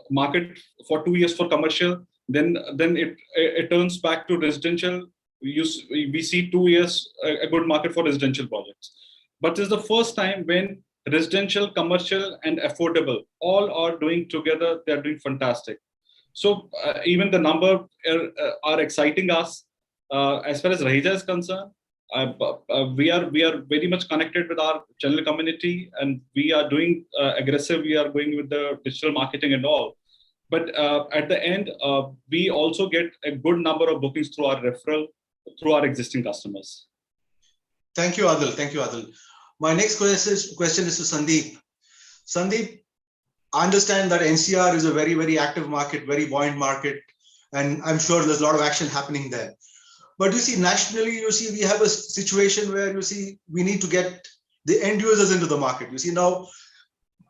market for 2 years for commercial, then it turns back to residential. We see 2 years a good market for residential projects. But this is the first time when residential, commercial, and affordable all are doing together. They're doing fantastic. So even the number are exciting us. As far as Raheja is concerned, we are very much connected with our channel community, and we are doing aggressive. We are going with the digital marketing and all. But at the end, we also get a good number of bookings through our referral, through our existing customers. Thank you, Adil. Thank you, Adil. My next question is to Sandeep. Sandeep, I understand that NCR is a very, very active market, very buoyant market, and I'm sure there's a lot of action happening there. But you see, nationally, we have a situation where we need to get the end users into the market. You see, now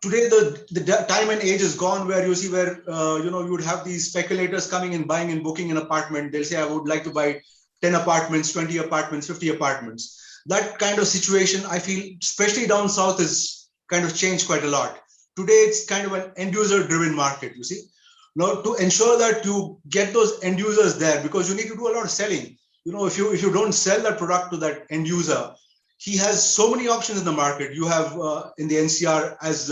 today the time and age is gone where you would have these speculators coming and buying and booking an apartment. They'll say, I would like to buy 10 apartments, 20 apartments, 50 apartments. That kind of situation, I feel, especially down south, is kind of changed quite a lot. Today, it's kind of an end user driven market, you see. Now, to ensure that you get those end users there, because you need to do a lot of selling. If you don't sell that product to that end user, he has so many options in the market. You have in the NCR, as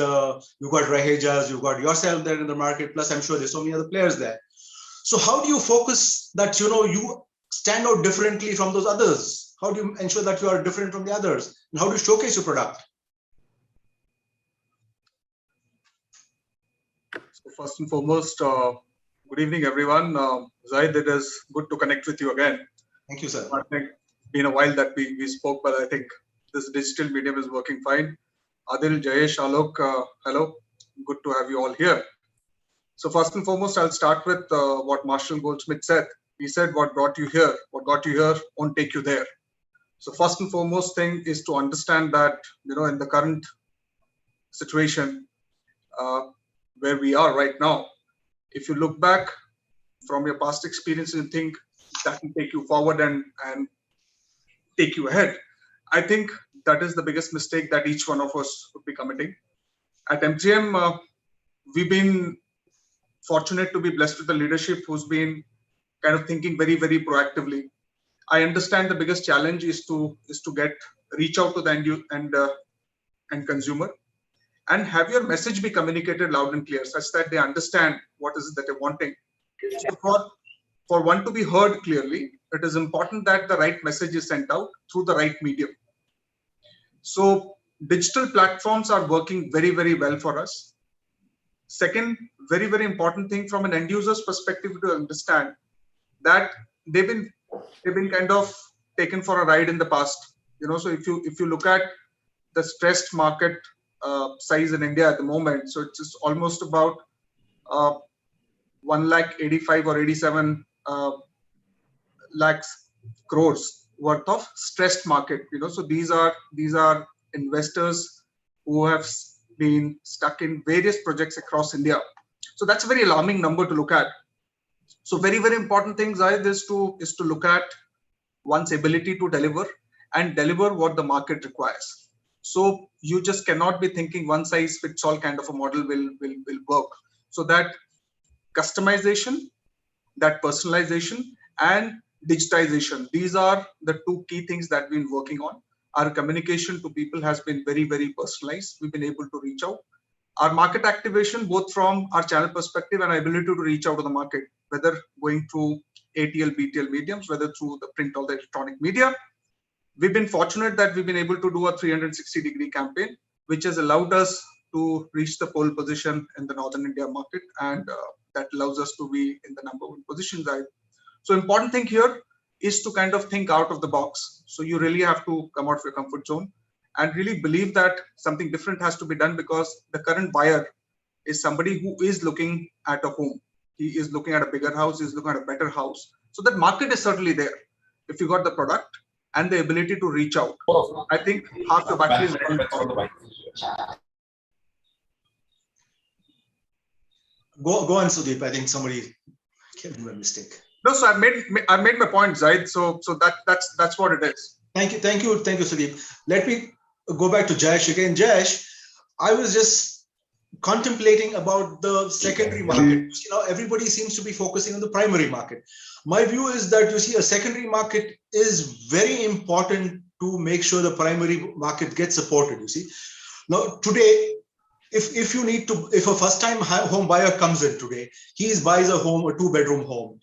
you've got Rahejas, you've got yourself there in the market, plus I'm sure there's so many other players there. So how do you focus that, you stand out differently from those others? How do you ensure that you are different from the others? And how do you showcase your product? So first and foremost, good evening, everyone. Zahid, it is good to connect with you again. Thank you, sir. I think it's been a while that we spoke, but I think this digital medium is working fine. Adil, Jayesh, Alok, hello. Good to have you all here. So first and foremost, I'll start with what Marshall Goldsmith said. He said, what got you here won't take you there. So first and foremost thing is to understand that, in the current situation where we are right now, if you look back from your past experience and think that can take you forward and take you ahead, I think that is the biggest mistake that each one of us would be committing. At MGM, we've been fortunate to be blessed with the leadership who's been kind of thinking very, very proactively. I understand the biggest challenge is to reach out to the end consumer and have your message be communicated loud and clear, such that they understand what is it that they're wanting. So for one to be heard clearly, it is important that the right message is sent out through the right medium. So digital platforms are working very, very well for us. Second, very, very important thing from an end user's perspective to understand that they've been kind of taken for a ride in the past. So if you look at the stressed market size in India at the moment, so it's just almost about 1,85,000 or 87 lakhs crores worth of stressed market. So these are investors who have been stuck in various projects across India. So that's a very alarming number to look at. So very, very important things is to look at one's ability to deliver and deliver what the market requires. So you just cannot be thinking one size fits all kind of a model will work. So that customization, that personalization, and digitization, these are the two key things that we've been working on. Our communication to people has been very, very personalized. We've been able to reach out. Our market activation, both from our channel perspective and our ability to reach out to the market, whether going through ATL, BTL mediums, whether through the print or the electronic media. We've been fortunate that we've been able to do a 360-degree campaign, which has allowed us to reach the pole position in the Northern India market, and that allows us to be in the #1 position side. So important thing here is to kind of think out of the box. So you really have to come out of your comfort zone and really believe that something different has to be done, because the current buyer is somebody who is looking at a home. He is looking at a bigger house, he's looking at a better house. So that market is certainly there. If you got the product and the ability to reach out, I think half the battle is won. Go on, Sudeep. I think somebody gave me a mistake. No, so I made my point, Zaid. So that's what it is. Thank you, Sudeep. Let me go back to Jayesh again. Jayesh, I was just contemplating about the secondary market. You know, everybody seems to be focusing on the primary market. My view is that, you see, a secondary market is very important to make sure the primary market gets supported. You see, now today, if a first-time home buyer comes in today, he buys a home, a 2-bedroom home.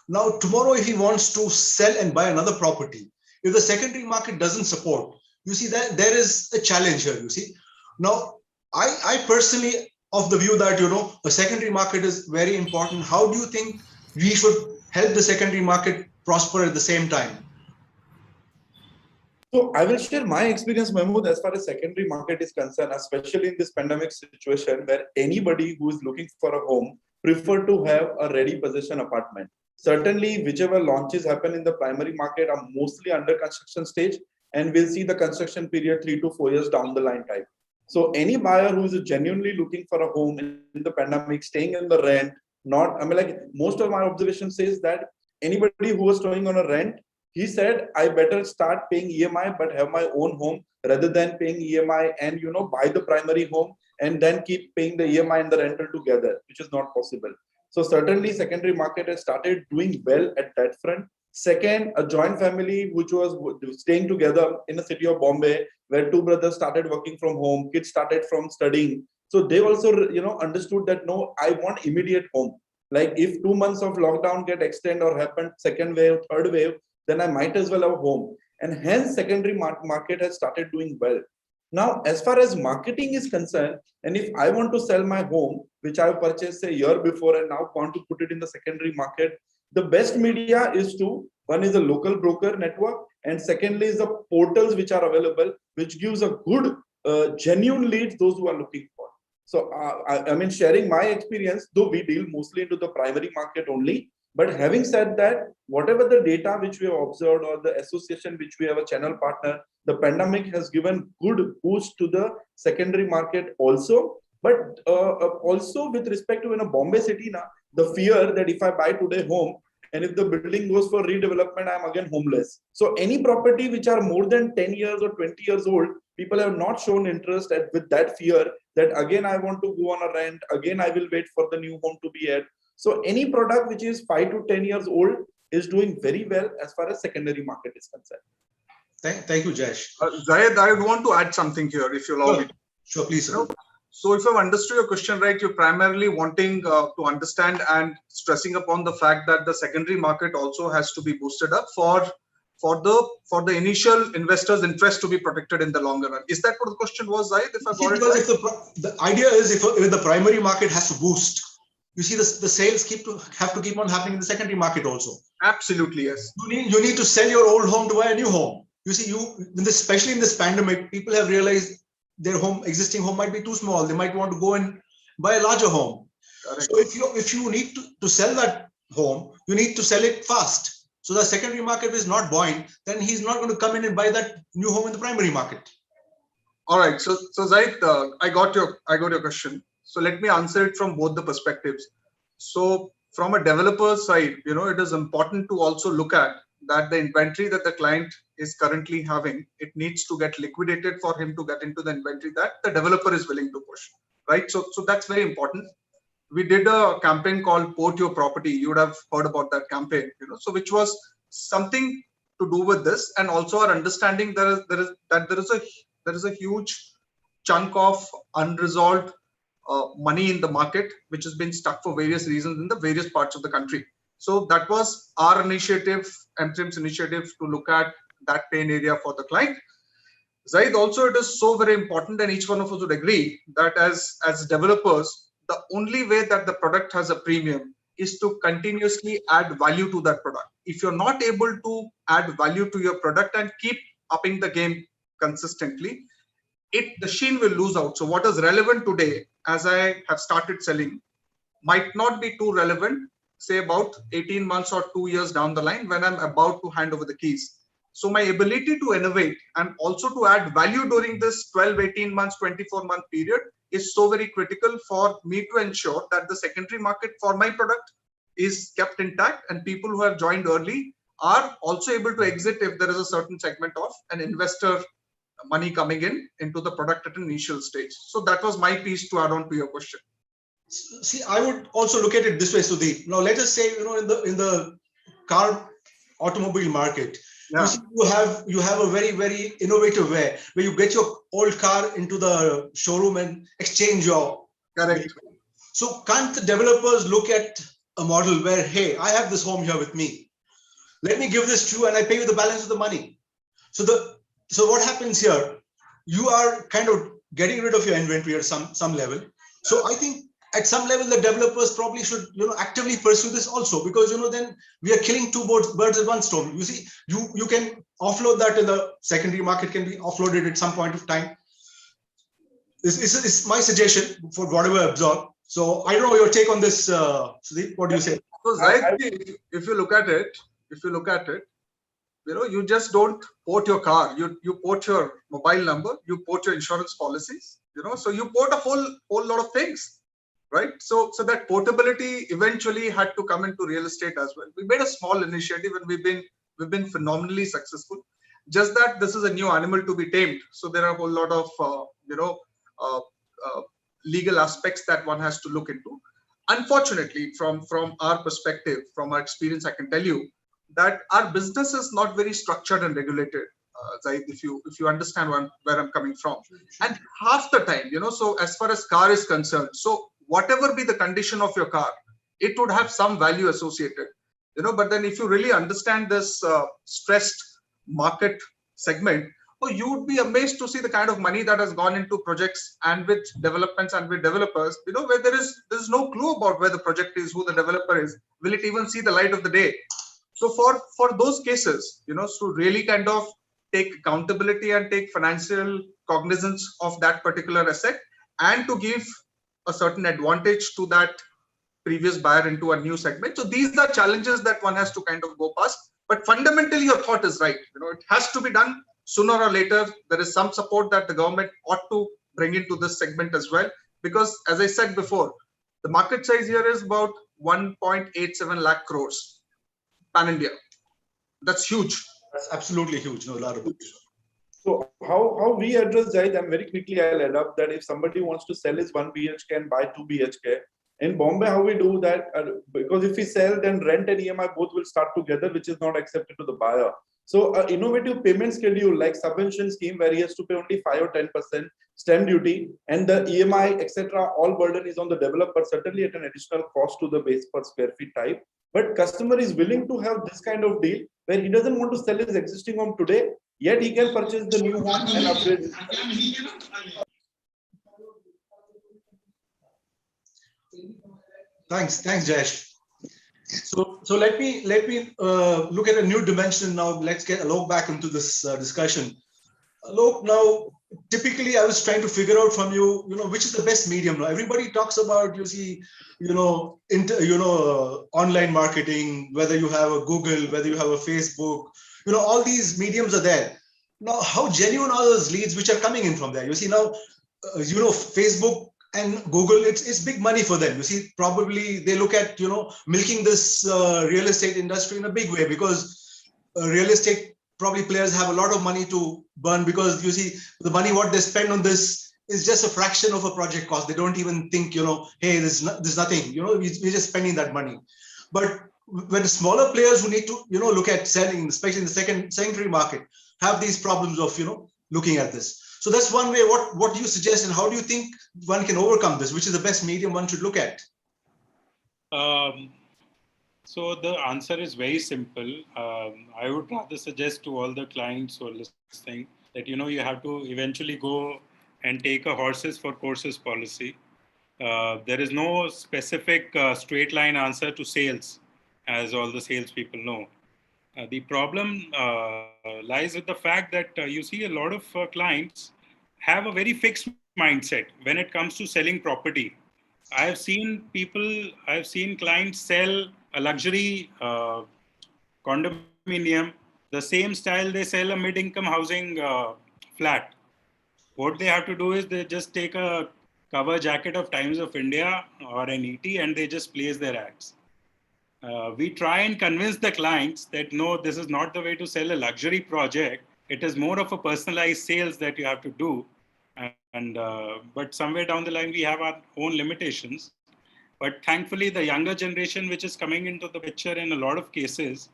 Now tomorrow, if he wants to sell and buy another property, if the secondary market doesn't support, you see that there is a challenge here. You see, now I personally of the view that, you know, a secondary market is very important. How do you think we should help the secondary market prosper at the same time? So I will share my experience, Mahmood, as far as secondary market is concerned, especially in this pandemic situation where anybody who is looking for a home prefer to have a ready possession apartment. Certainly, whichever launches happen in the primary market are mostly under construction stage, and we'll see the construction period 3 to 4 years down the line type. So any buyer who is genuinely looking for a home in the pandemic, staying in the rent, like most of my observation says that anybody who was staying on a rent, he said, I better start paying EMI, but have my own home rather than paying EMI and, you know, buy the primary home and then keep paying the EMI and the rental together, which is not possible. So certainly secondary market has started doing well at that front. Second, a joint family which was staying together in the city of Bombay, where 2 brothers started working from home, kids started from studying. So they also, you know, understood that, no, I want immediate home. Like if 2 months of lockdown get extended or happened second wave, third wave, then I might as well have a home. And hence secondary market has started doing well. Now, as far as marketing is concerned, and if I want to sell my home, which I purchased a year before and now want to put it in the secondary market, the best media is one is a local broker network, and secondly is the portals which are available, which gives a good, genuine leads those who are looking for. So, I mean, sharing my experience, though we deal mostly into the primary market only, but having said that, whatever the data which we have observed or the association which we have a channel partner, the pandemic has given good boost to the secondary market also. But also with respect to in a Bombay city now, the fear that if I buy today home and if the building goes for redevelopment, I'm again homeless. So any property which are more than 10 years or 20 years old, people have not shown interest with that fear that again I want to go on a rent, again I will wait for the new home to be at. So any product which is 5 to 10 years old is doing very well as far as secondary market is concerned. Thank you, Jayesh. Zayed, I would want to add something here, if you allow me. Sure, please. So if I've understood your question right, you're primarily wanting to understand and stressing upon the fact that the secondary market also has to be boosted up for the initial investors' interest to be protected in the longer run. Is that what the question was, Zayed? If I got it right? If the idea is if the primary market has to boost, you see the sales have to keep on happening in the secondary market also. Absolutely, yes. You need to sell your old home to buy a new home. You see, especially in this pandemic, people have realized their existing home might be too small. They might want to go and buy a larger home. Correct. So if you need to sell that home, you need to sell it fast. So the secondary market is not buoyant, then he's not going to come in and buy that new home in the primary market. All right. So Zaid, I got your question. So let me answer it from both the perspectives. So from a developer side, it is important to also look at that the inventory that the client is currently having, it needs to get liquidated for him to get into the inventory that the developer is willing to push, right? So that's very important. We did a campaign called Port Your Property. You would have heard about that campaign, so which was something to do with this, and also our understanding there is a huge chunk of unresolved money in the market, which has been stuck for various reasons in the various parts of the country. So that was our initiative, MTRIM's initiative, to look at that pain area for the client. Zaid, also it is so very important, and each one of us would agree that as developers, the only way that the product has a premium is to continuously add value to that product. If you're not able to add value to your product and keep upping the game consistently, the sheen will lose out. So what is relevant today, as I have started selling, might not be too relevant, say about 18 months or 2 years down the line when I'm about to hand over the keys. So my ability to innovate and also to add value during this 12, 18 months, 24-month period is so very critical for me to ensure that the secondary market for my product is kept intact, and people who have joined early are also able to exit if there is a certain segment of an investor money coming into the product at an initial stage. So that was my piece to add on to your question. See, I would also look at it this way, Sudeep. Now, let us say, in the car automobile market, yeah. You see, you have a very, very innovative way where you get your old car into the showroom and exchange your. Correct. So can't the developers look at a model where, hey, I have this home here with me. Let me give this to you and I pay you the balance of the money. So what happens here? You are kind of getting rid of your inventory at some level. So I think at some level, the developers probably should, actively pursue this also, because, then we are killing two birds with one stone. You see, you can offload that in the secondary market, can be offloaded at some point of time. It's my suggestion for whatever I absorb. So I don't know your take on this, Sudeep. What do you say? So if you look at it, you just don't port your car. You port your mobile number, you port your insurance policies. So you port a whole lot of things. Right, so that portability eventually had to come into real estate as well. We made a small initiative and we've been phenomenally successful. Just that this is a new animal to be tamed, so there are a whole lot of legal aspects that one has to look into. Unfortunately, from our perspective, from our experience, I can tell you that our business is not very structured and regulated. Zaid, if you understand where I'm coming from, and half the time, so as far as car is concerned, so whatever be the condition of your car, it would have some value associated, but then if you really understand this stressed market segment, you would be amazed to see the kind of money that has gone into projects and with developments and with developers, where there's no clue about where the project is, who the developer is, will it even see the light of the day. So for those cases, to really kind of take accountability and take financial cognizance of that particular asset, and to give a certain advantage to that previous buyer into a new segment. So these are challenges that one has to kind of go past. But fundamentally, your thought is right. It has to be done sooner or later. There is some support that the government ought to bring into this segment as well, because as I said before, the market size here is about 1.87 lakh crores pan India. That's huge. That's absolutely huge. No doubt about it. So how we address that, and very quickly I'll add up that if somebody wants to sell his 1 BHK and buy 2 BHK, in Bombay, how we do that, because if we sell, then rent and EMI both will start together, which is not accepted to the buyer. So innovative payment schedule like subvention scheme where he has to pay only 5 or 10% stamp duty, and the EMI, etc., all burden is on the developer, certainly at an additional cost to the base per square feet type. But customer is willing to have this kind of deal where he doesn't want to sell his existing home today, yet he can purchase the new home and upgrade it. Thanks, Jayesh. So let me look at a new dimension now. Let's get Alok back into this discussion. Alok, now typically I was trying to figure out from you, which is the best medium. Now everybody talks about, online marketing, whether you have a Google, whether you have a Facebook, all these mediums are there. Now, how genuine are those leads which are coming in from there? You see now, Facebook and Google, it's big money for them. You see, probably they look at, milking this real estate industry in a big way, because real estate probably players have a lot of money to burn, because you see the money what they spend on this is just a fraction of a project cost. They don't even think, hey, there's nothing, we're just spending that money. But when the smaller players who need to, look at selling, especially in the secondary market, have these problems of, looking at this. So that's one way. What do you suggest, and how do you think one can overcome this? Which is the best medium one should look at? So the answer is very simple. I would rather suggest to all the clients who are listening that, you have to eventually go and take a horses for courses policy. There is no specific straight line answer to sales, as all the salespeople know. The problem lies with the fact that you see a lot of clients have a very fixed mindset when it comes to selling property. I've seen clients sell a luxury condominium, the same style they sell a mid-income housing flat. What they have to do is they just take a cover jacket of Times of India or an ET and they just place their ads. We try and convince the clients that no, this is not the way to sell a luxury project. It is more of a personalized sales that you have to do. But somewhere down the line, we have our own limitations. But thankfully, the younger generation, which is coming into the picture in a lot of cases,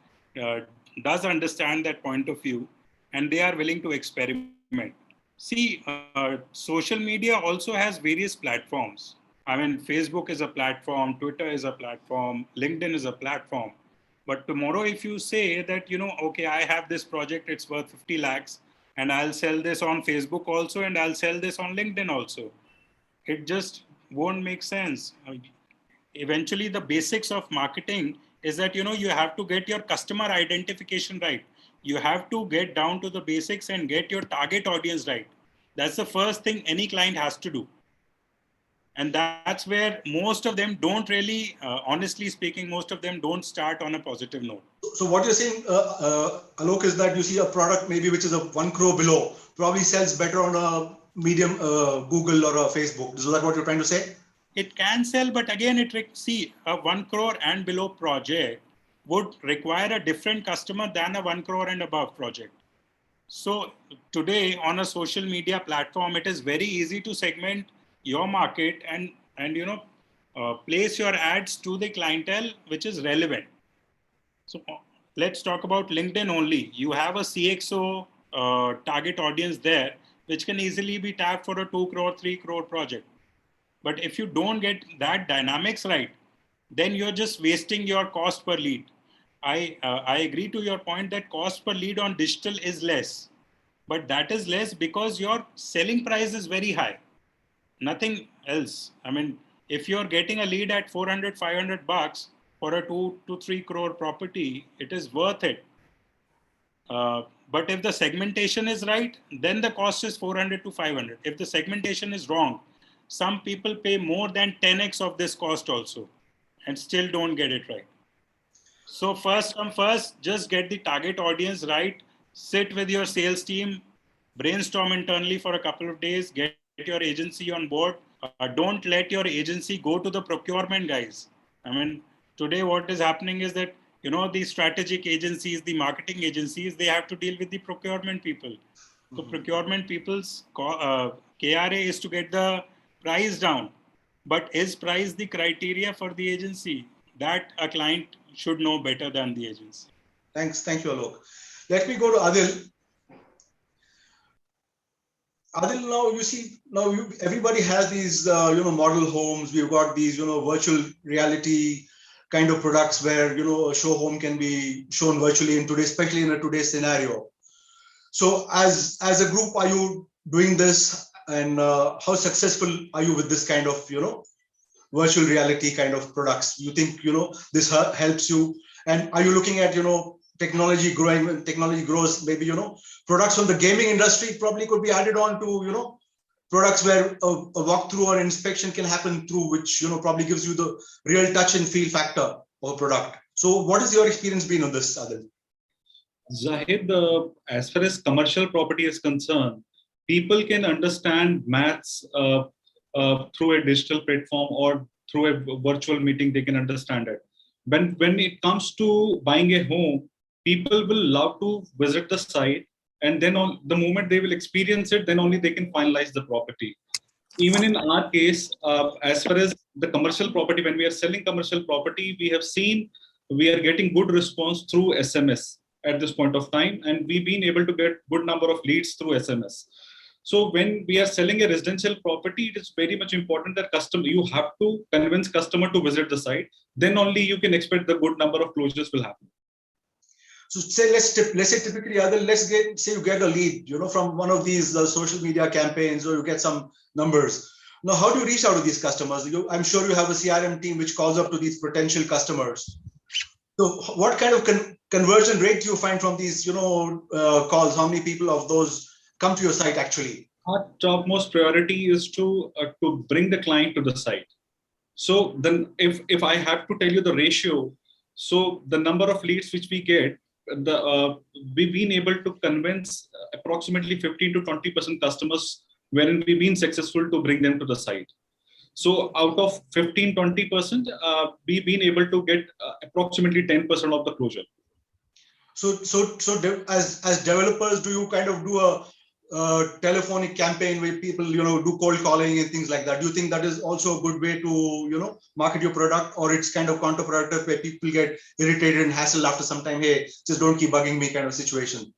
does understand that point of view, and they are willing to experiment. See, social media also has various platforms. I mean, Facebook is a platform, Twitter is a platform, LinkedIn is a platform. But tomorrow, if you say that, okay, I have this project, it's worth 50 lakhs, and I'll sell this on Facebook also, and I'll sell this on LinkedIn also, it just won't make sense. Eventually, the basics of marketing is that, you have to get your customer identification right. You have to get down to the basics and get your target audience right. That's the first thing any client has to do. And that's where most of them don't really, honestly speaking, most of them don't start on a positive note. So what you're saying, Alok, is that you see a product maybe which is a 1 crore below, probably sells better on a medium Google or a Facebook. Is that what you're trying to say? It can sell, but again, a 1 crore and below project would require a different customer than a 1 crore and above project. So today on a social media platform, it is very easy to segment your market and place your ads to the clientele which is relevant. So let's talk about LinkedIn only. You have a CXO target audience there, which can easily be tapped for a 2 crore, 3 crore project. But if you don't get that dynamics right, then you're just wasting your cost per lead. I agree to your point that cost per lead on digital is less, but that is less because your selling price is very high. Nothing else. I mean, if you're getting a lead at 400, 500 bucks for a 2 to 3 crore property, it is worth it. But if the segmentation is right, then the cost is 400 to 500. If the segmentation is wrong, some people pay more than 10x of this cost also and still don't get it right. So first come first, just get the target audience right, sit with your sales team, brainstorm internally for a couple of days, get your agency on board. Don't let your agency go to the procurement guys. I mean, today what is happening is that, the strategic agencies, the marketing agencies, they have to deal with the procurement people. Mm-hmm. So procurement people's KRA is to get the price down. But is price the criteria for the agency? That a client should know better than the agency. Thanks. Thank you, Alok. Let me go to Adil. Adil, everybody has these, model homes. We've got these, virtual reality kind of products where, a show home can be shown virtually in today, especially in today's scenario. So as a group, are you doing this, and how successful are you with this kind of, virtual reality kind of products? You think, this helps you? And are you looking at, technology growing? When technology grows, maybe, products from the gaming industry probably could be added on to, products where a walkthrough or inspection can happen through, which, probably gives you the real touch and feel factor of a product. So what has your experience been on this, Adil? Zahid, as far as commercial property is concerned, people can understand maths through a digital platform or through a virtual meeting. They can understand it. When it comes to buying a home, people will love to visit the site, and then on the moment they will experience it, then only they can finalize the property. Even in our case, as far as the commercial property, when we are selling commercial property, we have seen we are getting good response through SMS at this point of time, and we've been able to get good number of leads through SMS. So when we are selling a residential property, it is very much important that you have to convince customer to visit the site. Then only you can expect the good number of closures will happen. So let's say typically, say you get a lead, from one of these social media campaigns, or you get some numbers. Now, how do you reach out to these customers? I'm sure you have a CRM team which calls up to these potential customers. So what kind of conversion rate do you find from these, calls? How many people of those come to your site actually? Our topmost priority is to bring the client to the site. So then if I have to tell you the ratio, so the number of leads which we get, we've been able to convince approximately 15 to 20% customers wherein we've been successful to bring them to the site. So out of 15-20%, we've been able to get approximately 10% of the closure. So as developers, do you kind of do a telephonic campaign where people, do cold calling and things like that? Do you think that is also a good way to, market your product, or it's kind of counterproductive where people get irritated and hassled after some time? Hey, just don't keep bugging me, kind of situation.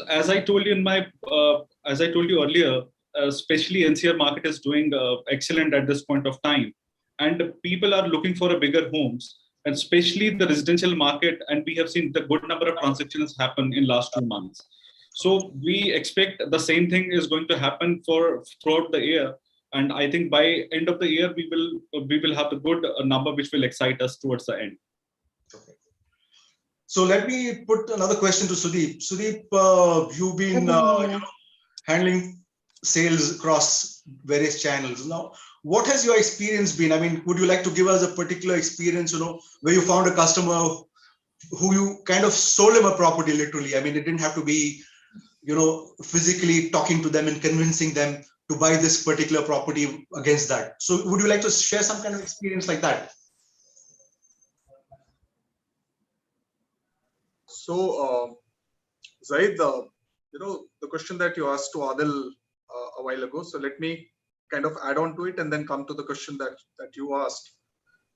As I told you earlier, especially NCR market is doing excellent at this point of time, and people are looking for a bigger homes, and especially the residential market. And we have seen the good number of transactions happen in last 2 months. So we expect the same thing is going to happen throughout the year. And I think by end of the year, we will have the good number which will excite us towards the end. Okay. So let me put another question to Sudeep. Sudeep, you've been handling sales across various channels. Now, what has your experience been? I mean, would you like to give us a particular experience, where you found a customer who you kind of sold him a property literally? I mean, it didn't have to be, physically talking to them and convincing them to buy this particular property against that. So would you like to share some kind of experience like that? So, Zaid, the question that you asked to Adil a while ago. So let me kind of add on to it and then come to the question that you asked.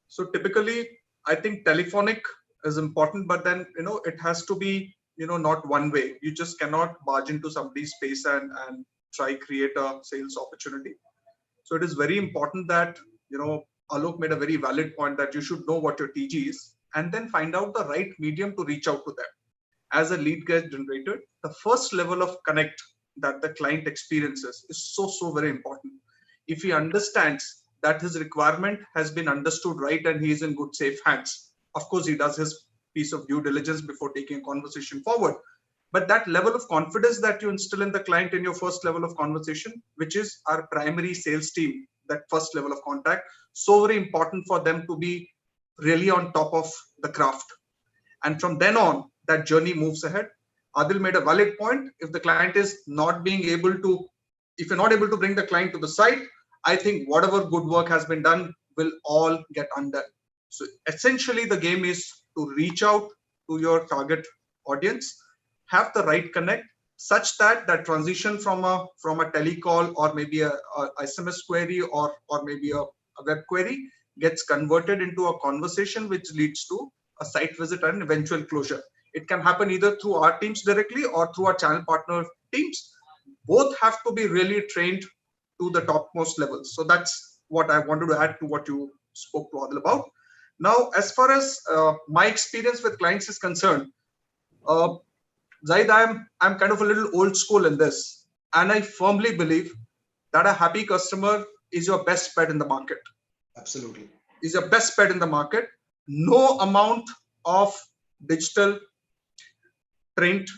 So typically, I think telephonic is important, but then, it has to be, not one way. You just cannot barge into somebody's space and try create a sales opportunity. So it is very important that, Alok made a very valid point that you should know what your TG is and then find out the right medium to reach out to them. As a lead gets generated, the first level of connect that the client experiences is so very important. If he understands that his requirement has been understood right and he is in good safe hands, of course he does his piece of due diligence before taking a conversation forward. But that level of confidence that you instill in the client in your first level of conversation, which is our primary sales team, that first level of contact, so very important for them to be really on top of the craft. And from then on, that journey moves ahead. Adil made a valid point. If the client is not being able to, if you're not able to bring the client to the site, I think whatever good work has been done will all get undone. So essentially the game is to reach out to your target audience, have the right connect such that that transition from a telecall or maybe a SMS query or maybe a web query gets converted into a conversation which leads to a site visit and eventual closure. It can happen either through our teams directly or through our channel partner teams. Both have to be really trained to the topmost levels. So that's what I wanted to add to what you spoke to Adil about. Now, as far as my experience with clients is concerned, Zaid, I'm kind of a little old school in this, and I firmly believe that a happy customer is your best bet in the market. Absolutely. Is your best bet in the market. No amount of digital, print,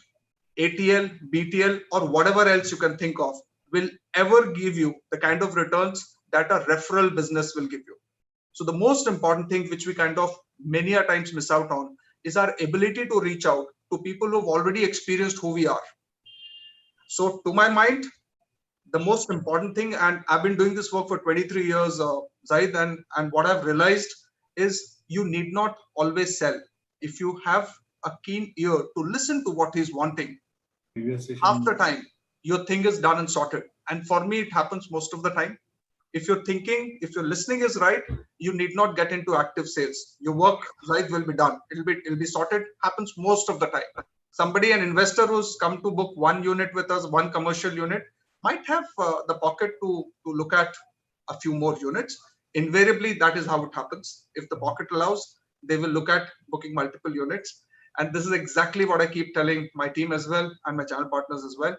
ATL, BTL, or whatever else you can think of will ever give you the kind of returns that a referral business will give you. So the most important thing which we kind of many a times miss out on is our ability to reach out to people who've already experienced who we are. So to my mind, the most important thing, and I've been doing this work for 23 years, Zaid, and what I've realized is you need not always sell. If you have a keen ear to listen to what he's wanting, half the time your thing is done and sorted. And for me, it happens most of the time. If you're thinking, if your listening is right, you need not get into active sales. Your work right will be done. It'll be sorted. Happens most of the time. Somebody, an investor who's come to book one unit with us, one commercial unit, might have the pocket to look at a few more units. Invariably, that is how it happens. If the pocket allows, they will look at booking multiple units. And this is exactly what I keep telling my team as well and my channel partners as well,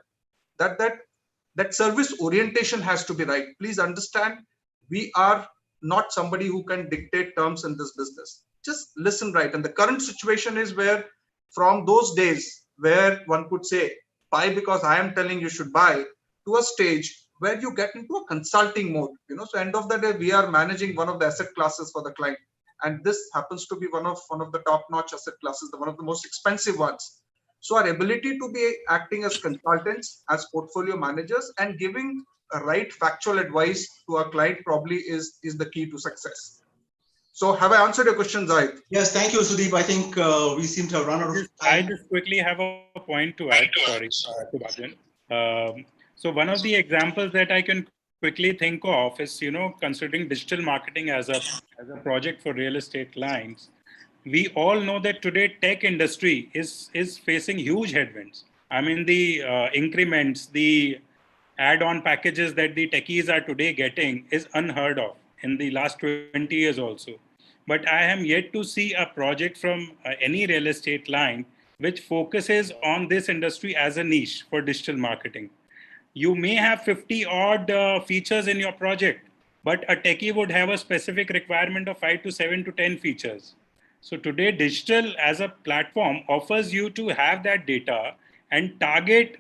that service orientation has to be right. Please understand, we are not somebody who can dictate terms in this business. Just listen right. And the current situation is where from those days where one could say, buy because I am telling you should buy, to a stage where you get into a consulting mode. So end of the day, we are managing one of the asset classes for the client. And this happens to be one of the top-notch asset classes, one of the most expensive ones. So our ability to be acting as consultants, as portfolio managers, and giving a right factual advice to our client probably is the key to success. So have I answered your question, Zahid? Yes, thank you, Sudeep. I think we seem to have run out of I time. just quickly have a point to add, sorry, to Bhajan. So one of the examples that I can quickly think of is, considering digital marketing as a project for real estate clients. We all know that today tech industry is facing huge headwinds. I mean, the increments, the add-on packages that the techies are today getting is unheard of in the last 20 years also. But I am yet to see a project from any real estate client which focuses on this industry as a niche for digital marketing. You may have 50 odd features in your project, but a techie would have a specific requirement of 5 to 7 to 10 features. So today, digital as a platform offers you to have that data and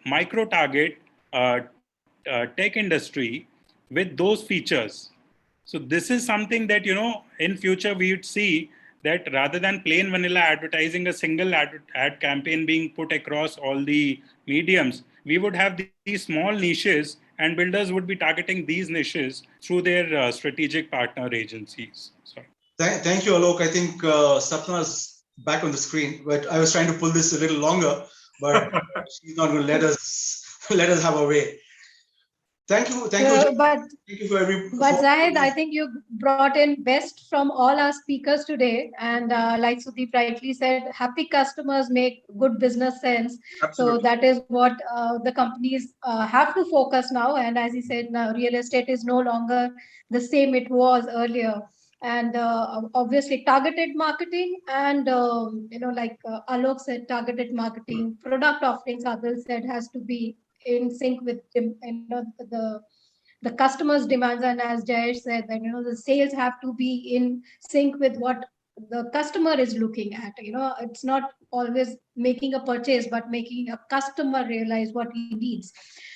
micro-target tech industry with those features. So this is something that, in future we would see that rather than plain vanilla advertising, a single ad campaign being put across all the mediums, we would have these small niches and builders would be targeting these niches through their strategic partner agencies. Sorry. Thank you, Alok. I think Sapna's back on the screen, but I was trying to pull this a little longer, but she's not going to let us have our way. Thank you. Thank you. But for Zahid, I think you brought in best from all our speakers today. And like Sudeep rightly said, happy customers make good business sense. Absolutely. So that is what the companies have to focus now. And as he said, now real estate is no longer the same it was earlier. And obviously targeted marketing and, like Alok said, targeted marketing, product offerings, Adil said, has to be in sync with the customer's demands, and as Jayesh said, that the sales have to be in sync with what the customer is looking at. It's not always making a purchase, but making a customer realize what he needs.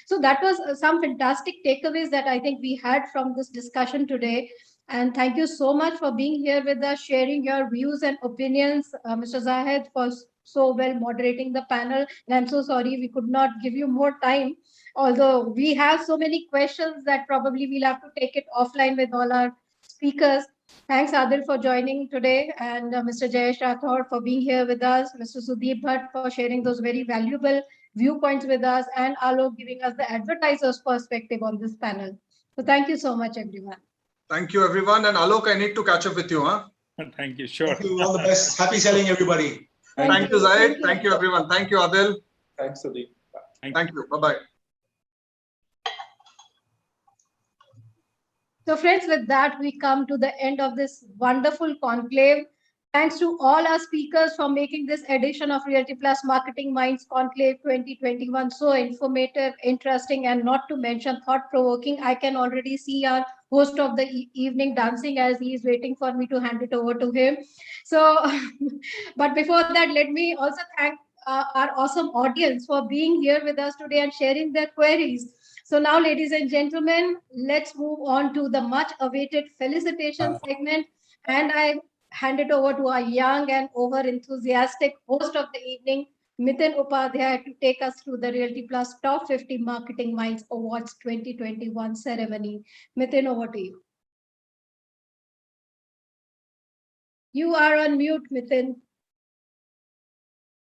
So that was some fantastic takeaways that I think we had from this discussion today. And thank you so much for being here with us, sharing your views and opinions, Mr. Zahid, for so well moderating the panel. And I'm so sorry we could not give you more time, although we have so many questions that probably we'll have to take it offline with all our speakers. Thanks, Adil, for joining today, and Mr. Jayesh Rathod for being here with us, Mr. Sudeep Bhatt for sharing those very valuable viewpoints with us, and Alok giving us the advertiser's perspective on this panel. So thank you so much, everyone. Thank you, everyone. And Alok, I need to catch up with you. Thank you. Sure. Thank you. All the best. Happy selling, everybody. Thank you, Zahid. Thank you, everyone. Thank you, Adil. Thanks, Sudeep. Thank you. Bye-bye. So friends, with that, we come to the end of this wonderful conclave. Thanks to all our speakers for making this edition of Realty Plus Marketing Minds Conclave 2021 so informative, interesting, and not to mention thought-provoking. I can already see our host of the evening dancing as he is waiting for me to hand it over to him. So, but before that, let me also thank our awesome audience for being here with us today and sharing their queries. So now, ladies and gentlemen, let's move on to the much awaited felicitation segment. And I hand it over to our young and over-enthusiastic host of the evening, Miten Upadhyay, to take us through the Realty Plus Top 50 Marketing Minds Awards 2021 ceremony. Miten, over to you. You are on mute, Miten.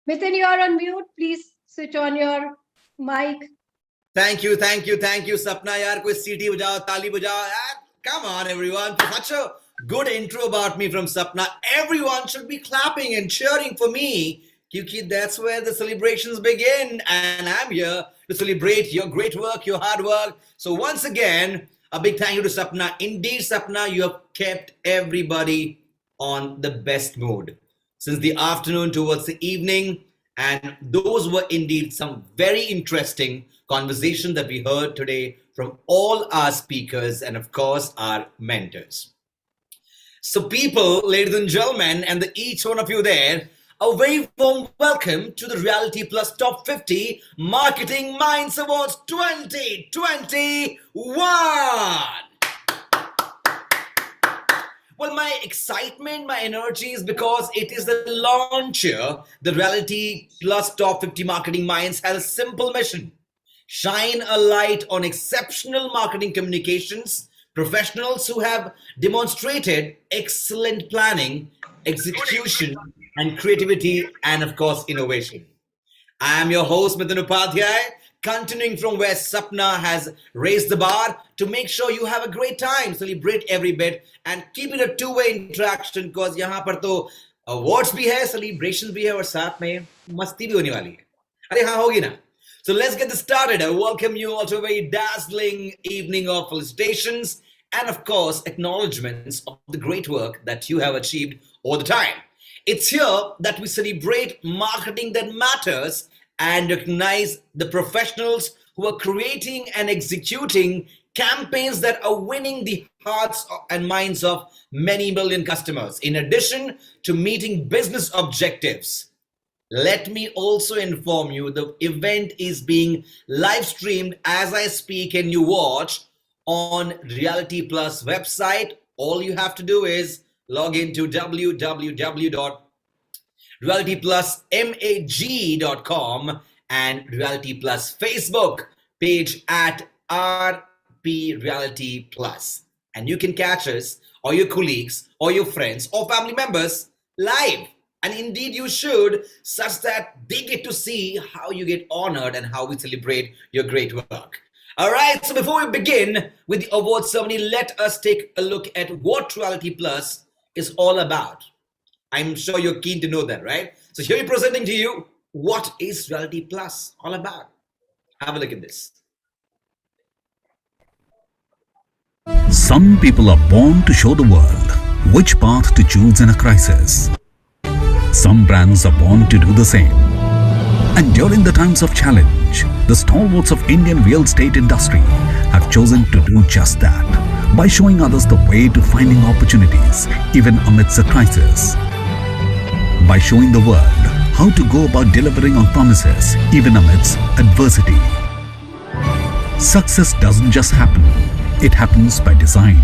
Miten, you are on mute. Please switch on your mic. Thank you सपना यार कोई सीटी बजाओ ताली बजाओ यार Come on, everyone. For such a good intro about me from Sapna, everyone should be clapping and cheering for me. Because that's where the celebrations begin. And I'm here to celebrate your great work, your hard work. So once again, a big thank you to Sapna. Indeed, Sapna, you have kept everybody on the best mood since the afternoon towards the evening. And those were indeed some very interesting conversations that we heard today from all our speakers and, of course, our mentors. So people, ladies and gentlemen, and each one of you there, a very warm welcome to the Reality Plus Top 50 Marketing Minds Awards 2021. Well, my excitement, my energy is because it is the launch here. The Reality Plus Top 50 Marketing Minds has a simple mission. Shine a light on exceptional marketing communications professionals who have demonstrated excellent planning, execution, and creativity, and of course, innovation. I am your host, Mithun Upadhyay, continuing from where Sapna has raised the bar to make sure you have a great time, celebrate every bit, and keep it a two-way interaction because यहाँ पर तो awards भी है, celebrations भी है और साथ में मस्ती भी होने वाली है. अरे हाँ होगी ना? So let's get this started. I welcome you all to a very dazzling evening of felicitations and of course acknowledgements of the great work that you have achieved all the time. It's here that we celebrate marketing that matters and recognize the professionals who are creating and executing campaigns that are winning the hearts and minds of many million customers. In addition to meeting business objectives, let me also inform you the event is being live streamed as I speak and you watch on Reality Plus website. All you have to do is log into www.realityplusmag.com and Reality Plus Facebook page at RP Reality Plus. And you can catch us or your colleagues or your friends or family members live. And indeed you should, such that they get to see how you get honored and how we celebrate your great work. All right, so before we begin with the award ceremony, let us take a look at what Reality Plus is all about. I'm sure you're keen to know that, right? So here we're presenting to you what is Reality Plus all about. Have a look at this. Some people are born to show the world which path to choose in a crisis. Some brands are born to do the same. And during the times of challenge, the stalwarts of Indian real estate industry have chosen to do just that by showing others the way to finding opportunities even amidst a crisis. By showing the world how to go about delivering on promises even amidst adversity. Success doesn't just happen, it happens by design,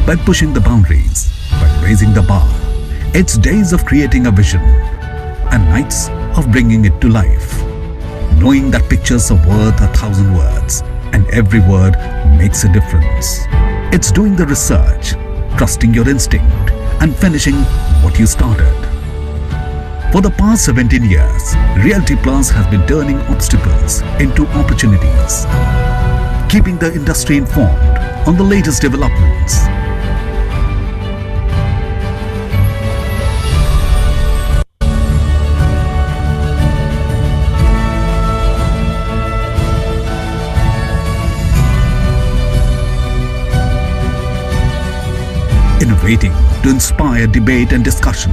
by pushing the boundaries, by raising the bar. It's days of creating a vision and nights of bringing it to life. Knowing that pictures are worth 1,000 words and every word makes a difference. It's doing the research, trusting your instinct and finishing what you started. For the past 17 years, Realty Plus has been turning obstacles into opportunities, keeping the industry informed on the latest developments. Innovating to inspire debate and discussion.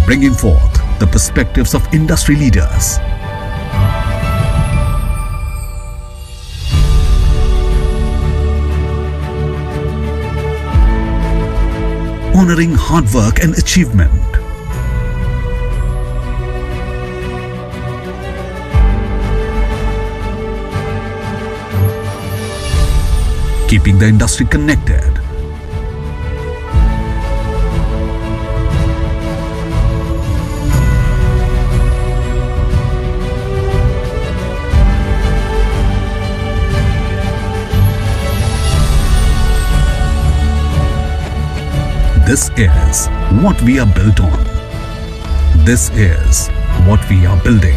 Bringing forth the perspectives of industry leaders. Honoring hard work and achievement. Keeping the industry connected. This is what we are built on. This is what we are building.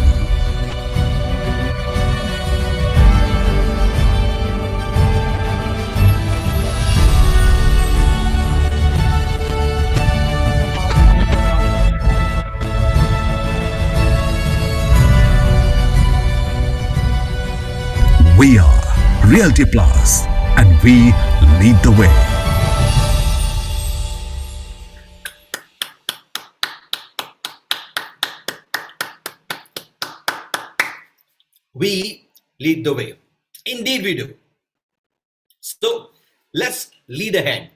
We are Realty Plus, and we lead the way. We lead the way. Indeed, we do. So let's lead ahead.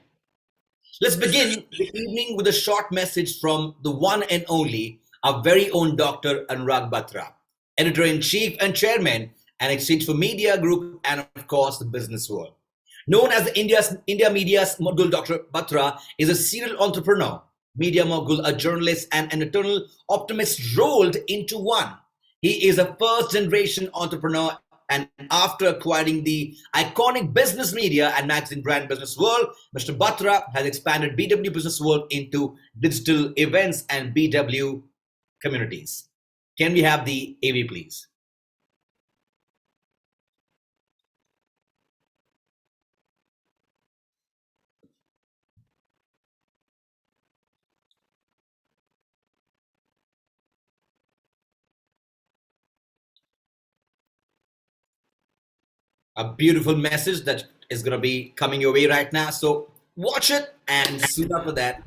Let's begin the evening with a short message from the one and only, our very own Dr. Anurag Batra, Editor-in-Chief and Chairman and Exchange for Media Group, and of course, the business world. Known as India Media's mogul, Dr. Batra is a serial entrepreneur, media mogul, a journalist, and an eternal optimist rolled into one. He is a first-generation entrepreneur, and after acquiring the iconic business media and magazine brand Business World, Mr. Batra has expanded BW Business World into digital events and BW communities. Can we have the AV, please? A beautiful message that is going to be coming your way right now. So watch it, and soon after that,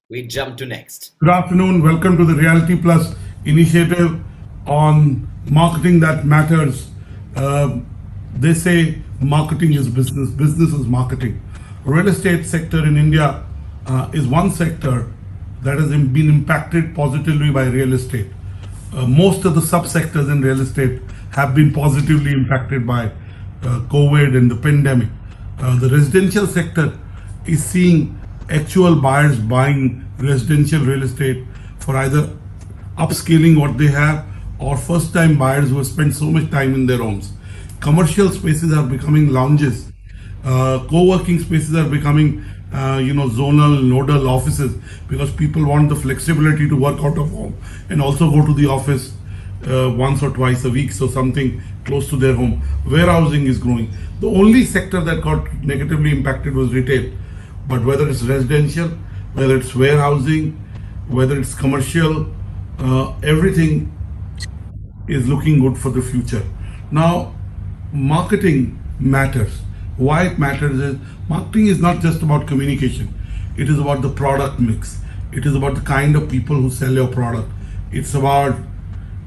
we jump to next. Good afternoon. Welcome to the Reality Plus initiative on marketing that matters. They say marketing is business, business is marketing. Real estate sector in India is one sector that has been impacted positively by real estate. Most of the subsectors in real estate have been positively impacted by COVID and the pandemic. The residential sector is seeing actual buyers buying residential real estate for either upscaling what they have or first-time buyers who have spent so much time in their homes. Commercial spaces are becoming lounges. Co-working spaces are becoming zonal, nodal offices, because people want the flexibility to work out of home and also go to the office once or twice a week, so something close to their home. Warehousing is growing. The only sector that got negatively impacted was retail. But whether it's residential, whether it's warehousing, whether it's commercial, everything is looking good for the future. Now, marketing matters. Why it matters is marketing is not just about communication. It is about the product mix. It is about the kind of people who sell your product. It's about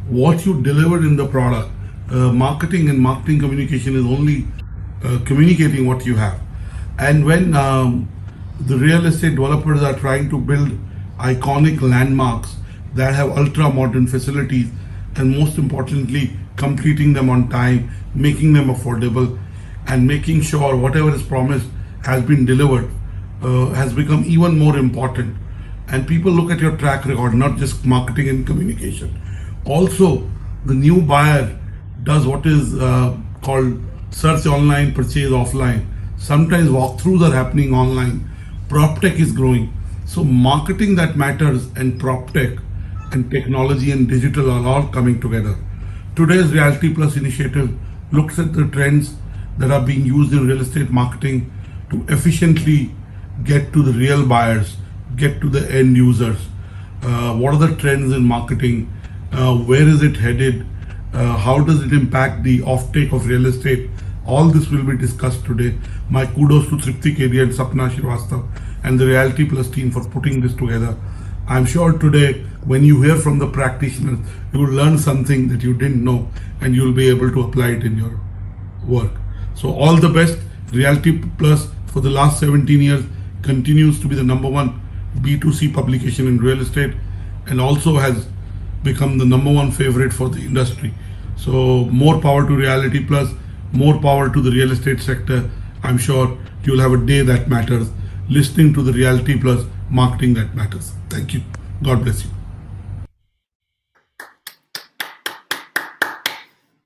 what you delivered in the product. Marketing and marketing communication is only communicating what you have. And when the real estate developers are trying to build iconic landmarks that have ultra modern facilities, and most importantly, completing them on time, making them affordable, and making sure whatever is promised has been delivered, has become even more important. And people look at your track record, not just marketing and communication. Also, the new buyer does what is called search online, purchase offline. Sometimes walkthroughs are happening online. PropTech is growing. So marketing that matters and PropTech and technology and digital are all coming together. Today's Reality Plus initiative looks at the trends that are being used in real estate marketing to efficiently get to the real buyers, get to the end users. What are the trends in marketing? Where is it headed? How does it impact the offtake of real estate? All this will be discussed today. My kudos to Tripti Kedia and Sapna Srivastav and the Reality Plus team for putting this together. I'm sure today, when you hear from the practitioners, you will learn something that you didn't know, and you'll be able to apply it in your work. So all the best. Reality Plus for the last 17 years continues to be the #1 B2C publication in real estate, and also has become the #1 favorite for the industry. So more power to Reality Plus, more power to the real estate sector. I'm sure you'll have a day that matters, listening to the Reality Plus, marketing that matters. Thank you. God bless you.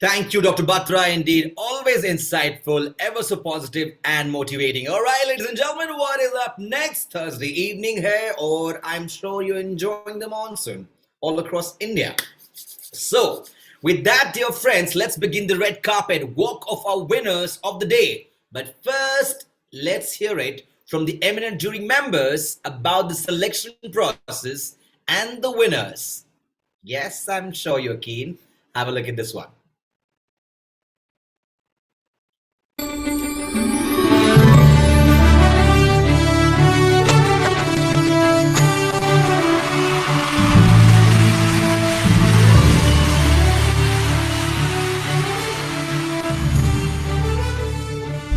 Thank you, Dr. Batra. Indeed, always insightful, ever so positive and motivating. All right, ladies and gentlemen, what is up next Thursday evening here? Or I'm sure you're enjoying the monsoon all across India. So, with that, dear friends, let's begin the red carpet walk of our winners of the day. But first, let's hear it from the eminent jury members about the selection process and the winners. Yes, I'm sure you're keen. Have a look at this one.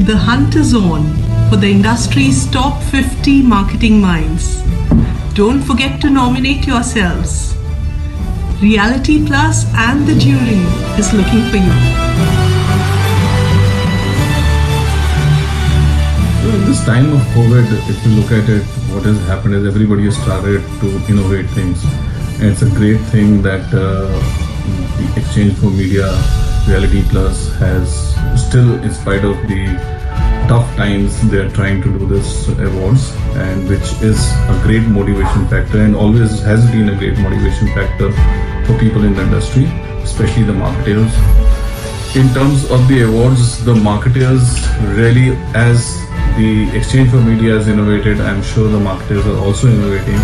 The hunt is on for the industry's top 50 marketing minds. Don't forget to nominate yourselves. Reality Plus and the jury is looking for you. In this time of COVID, if you look at it, what has happened is everybody has started to innovate things. And it's a great thing that the Exchange for Media Reality Plus has still, in spite of the tough times, they're trying to do this awards, and which is a great motivation factor and always has been a great motivation factor for people in the industry, especially the marketers. In terms of the awards, the marketers really, as the Exchange for Media has innovated, I'm sure the marketers are also innovating.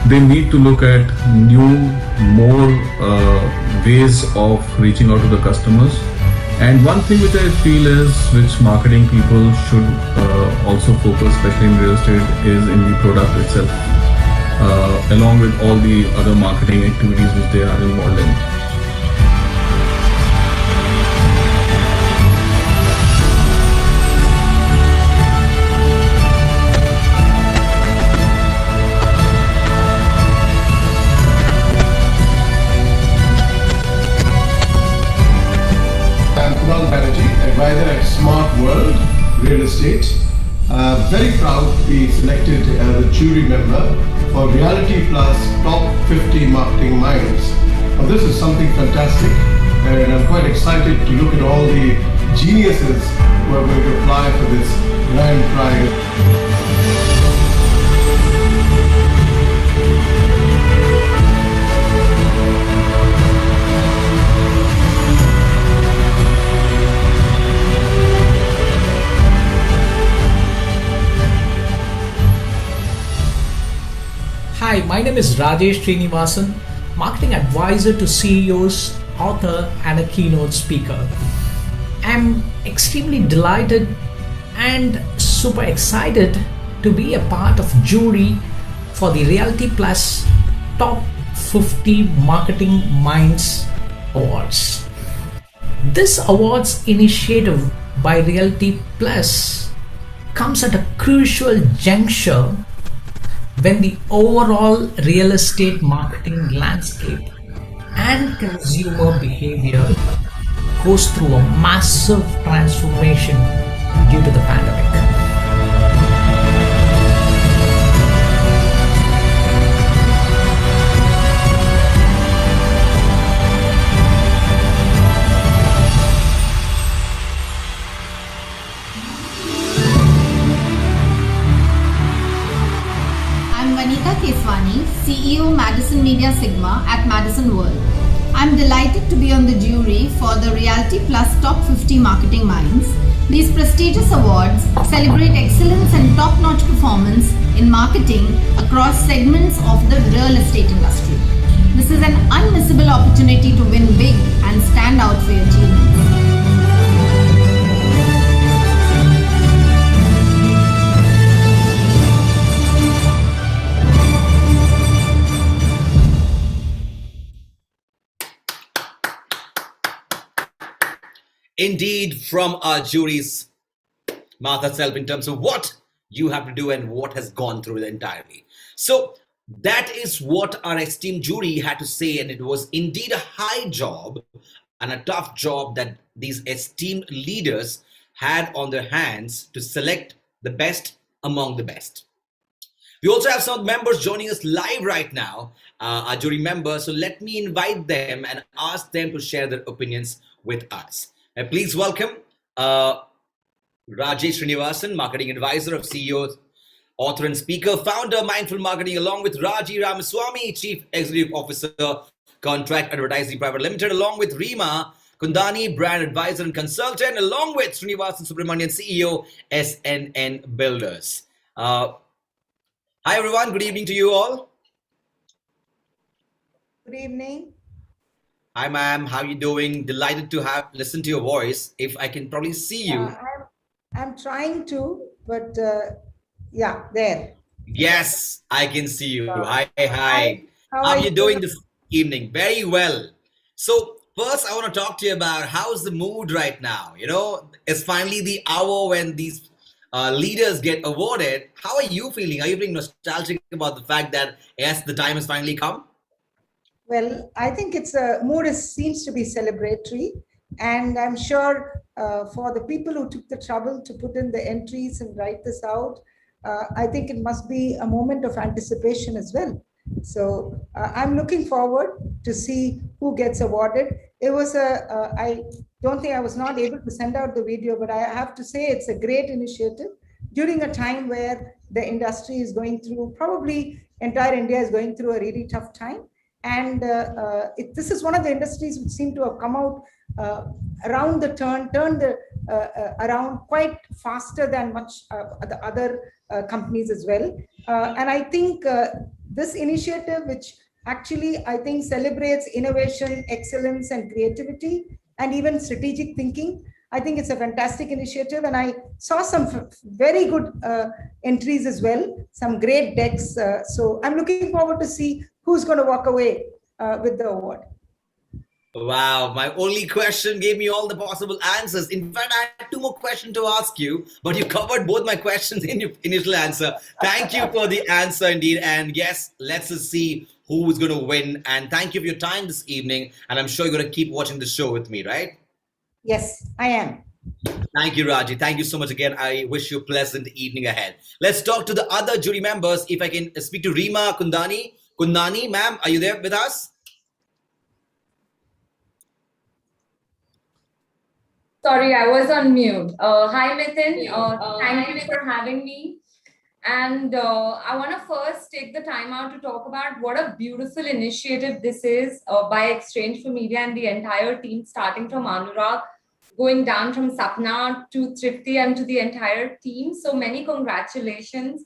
They need to look at new, more ways of reaching out to the customers. And one thing which I feel is, which marketing people should also focus, especially in real estate, is in the product itself, along with all the other marketing activities which they are involved in. Advisor at Smart World Real Estate. Very proud to be selected as a jury member for Reality Plus Top 50 Marketing Minds. Now, this is something fantastic, and I'm quite excited to look at all the geniuses who are going to apply for this grand prize. Hi, my name is Rajesh Srinivasan, marketing advisor to CEOs, author, and a keynote speaker. I'm extremely delighted and super excited to be a part of jury for the Reality Plus Top 50 Marketing Minds Awards. This awards initiative by Reality Plus comes at a crucial juncture when the overall real estate marketing landscape and consumer behavior goes through a massive transformation due to the pandemic. Keswani, CEO Madison Media Sigma at Madison World. I'm delighted to be on the jury for the Reality Plus Top 50 Marketing Minds. These prestigious awards celebrate excellence and top-notch performance in marketing across segments of the real estate industry. This is an unmissable opportunity to win big and stand out for your achievements. Indeed, from our jury's mouth itself in terms of what you have to do and what has gone through it entirely. So that is what our esteemed jury had to say, and it was indeed a high job and a tough job that these esteemed leaders had on their hands to select the best among the best. We also have some members joining us live right now, our jury members. So let me invite them and ask them to share their opinions with us. Please welcome Rajesh Srinivasan, marketing advisor of CEOs, author and speaker, founder, Mindful Marketing, along with Raji Ramaswamy, Chief Executive Officer, Contract Advertising Private Limited, along with Reema Kundani, brand advisor and consultant, along with Srinivasan Subramanian, CEO, SNN Builders. Hi, everyone. Good evening to you all. Good evening. Hi, ma'am. How are you doing? Delighted to have listened to your voice. If I can probably see you. I'm trying to, but yeah, there. Yes, I can see you. Hi, hi. How How are are you you? doing this evening? Very well. So first, I want to talk to you about how's the mood right now. You know, it's finally the hour when these leaders get awarded. How are you feeling? Are you feeling nostalgic about the fact that yes, the time has finally come? Well, I think it's a mood seems to be celebratory, and I'm sure for the people who took the trouble to put in the entries and write this out, I think it must be a moment of anticipation as well. So I'm looking forward to see who gets awarded. It was I don't think I was not able to send out the video, but I have to say it's a great initiative during a time where the industry is going through, probably entire India is going through a really tough time. And this is one of the industries which seem to have come out around the turned around quite faster than much the other companies as well. And I think this initiative, which actually I think celebrates innovation, excellence, and creativity, and even strategic thinking, I think it's a fantastic initiative. And I saw some very good entries as well, some great decks. So I'm looking forward to see who's going to walk away with the award. Wow, my only question gave me all the possible answers. In fact, I had two more questions to ask you, but you covered both my questions in your initial answer. Thank you for the answer indeed. And yes, let's just see who's going to win. And thank you for your time this evening. And I'm sure you're going to keep watching the show with me, right? Yes, I am. Thank you, Raji. Thank you so much again. I wish you a pleasant evening ahead. Let's talk to the other jury members. If I can speak to Reema Kundani. Kundani, ma'am, are you there with us? Sorry, I was on mute. Hi, Mithun. Thank you for having me. And I want to first take the time out to talk about what a beautiful initiative this is by Exchange for Media and the entire team, starting from Anurag, going down from Sapna to Tripti and to the entire team. So many congratulations.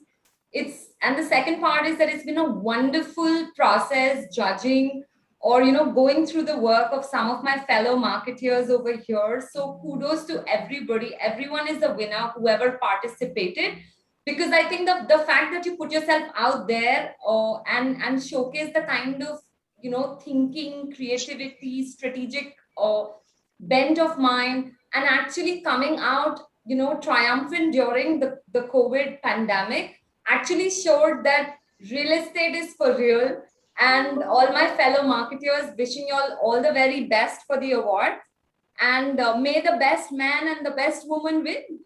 And the second part is that it's been a wonderful process judging or, going through the work of some of my fellow marketeers over here. So kudos to everybody. Everyone is a winner, whoever participated, because I think the fact that you put yourself out there and showcase the kind of, thinking, creativity, strategic bent of mind, and actually coming out, triumphant during the COVID pandemic, actually showed that real estate is for real. And all my fellow marketers, wishing you all the very best for the award. And may the best man and the best woman win.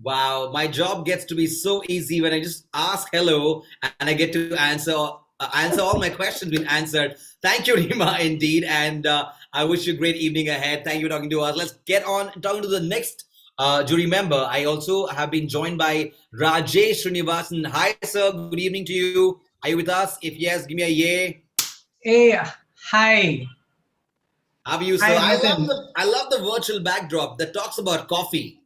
Wow, my job gets to be so easy when I just ask hello and I get to answer all my questions being answered. Thank you, Reema, indeed. And I wish you a great evening ahead. Thank you for talking to us. Let's get on talking to the next jury member. I also have been joined by Rajesh Srinivasan. Hi, sir. Good evening to you. Are you with us? If yes, give me a yay. Hey, hi. How are you, sir? Hi, I love the virtual backdrop that talks about coffee.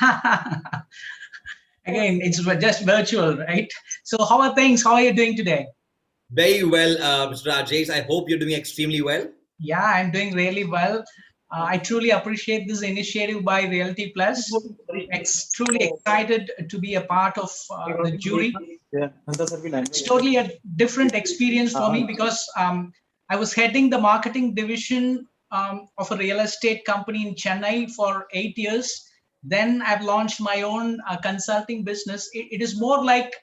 Again, it's just virtual, right? So how are things? How are you doing today? Very well, Mr. Rajesh. I hope you're doing extremely well. Yeah, I'm doing really well. I truly appreciate this initiative by Realty Plus. Truly excited to be a part of the jury. It's totally a different experience for me because I was heading the marketing division of a real estate company in Chennai for 8 years. Then I've launched my own consulting business. It is more like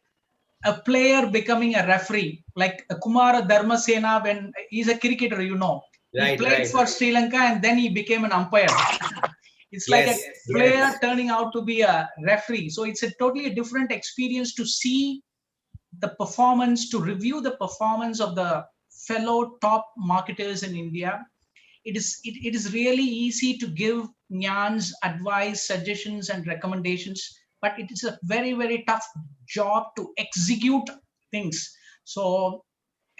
a player becoming a referee, like Kumara Dharmasena when he's a cricketer, he played for Sri Lanka and then he became an umpire. It's like a player turning out to be a referee. So it's a totally different experience to see the performance, to review the performance of the fellow top marketers in India. it is really easy to give Nyan's advice, suggestions, and recommendations, but it is a very, very tough job to execute things. So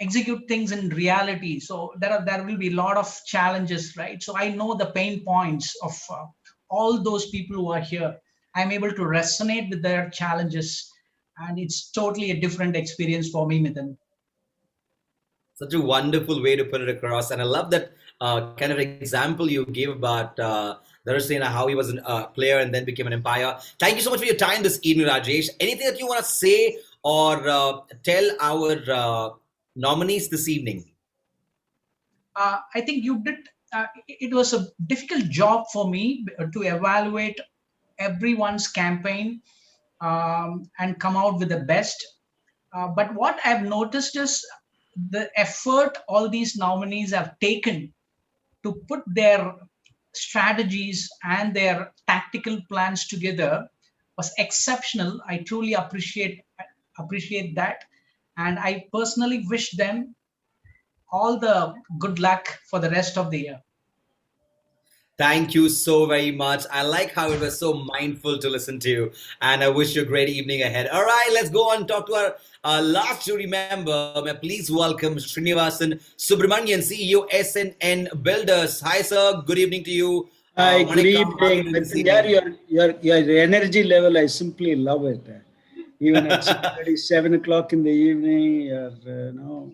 execute things in reality. So there will be a lot of challenges, right? So I know the pain points of all those people who are here. I'm able to resonate with their challenges, and it's totally a different experience for me, Mithun. Such a wonderful way to put it across, and I love that kind of example you gave about Narasena, how he was a player and then became an empire. Thank you so much for your time this evening, Rajesh. Anything that you want to say or tell our nominees this evening? I think you did. It was a difficult job for me to evaluate everyone's campaign and come out with the best. But what I've noticed is the effort all these nominees have taken to put their strategies and their tactical plans together was exceptional. I truly appreciate that, and I personally wish them all the good luck for the rest of the year. Thank you so very much. I like how it was so mindful to listen to, and I wish you a great evening ahead. All right, let's go on and talk to our last jury member. May I please welcome Srinivasan Subramanian, CEO, SNN Builders. Hi, sir. Good evening to you. Hi, good evening. Your energy level, I simply love it. Even at 6:30, 7 o'clock in the evening, you're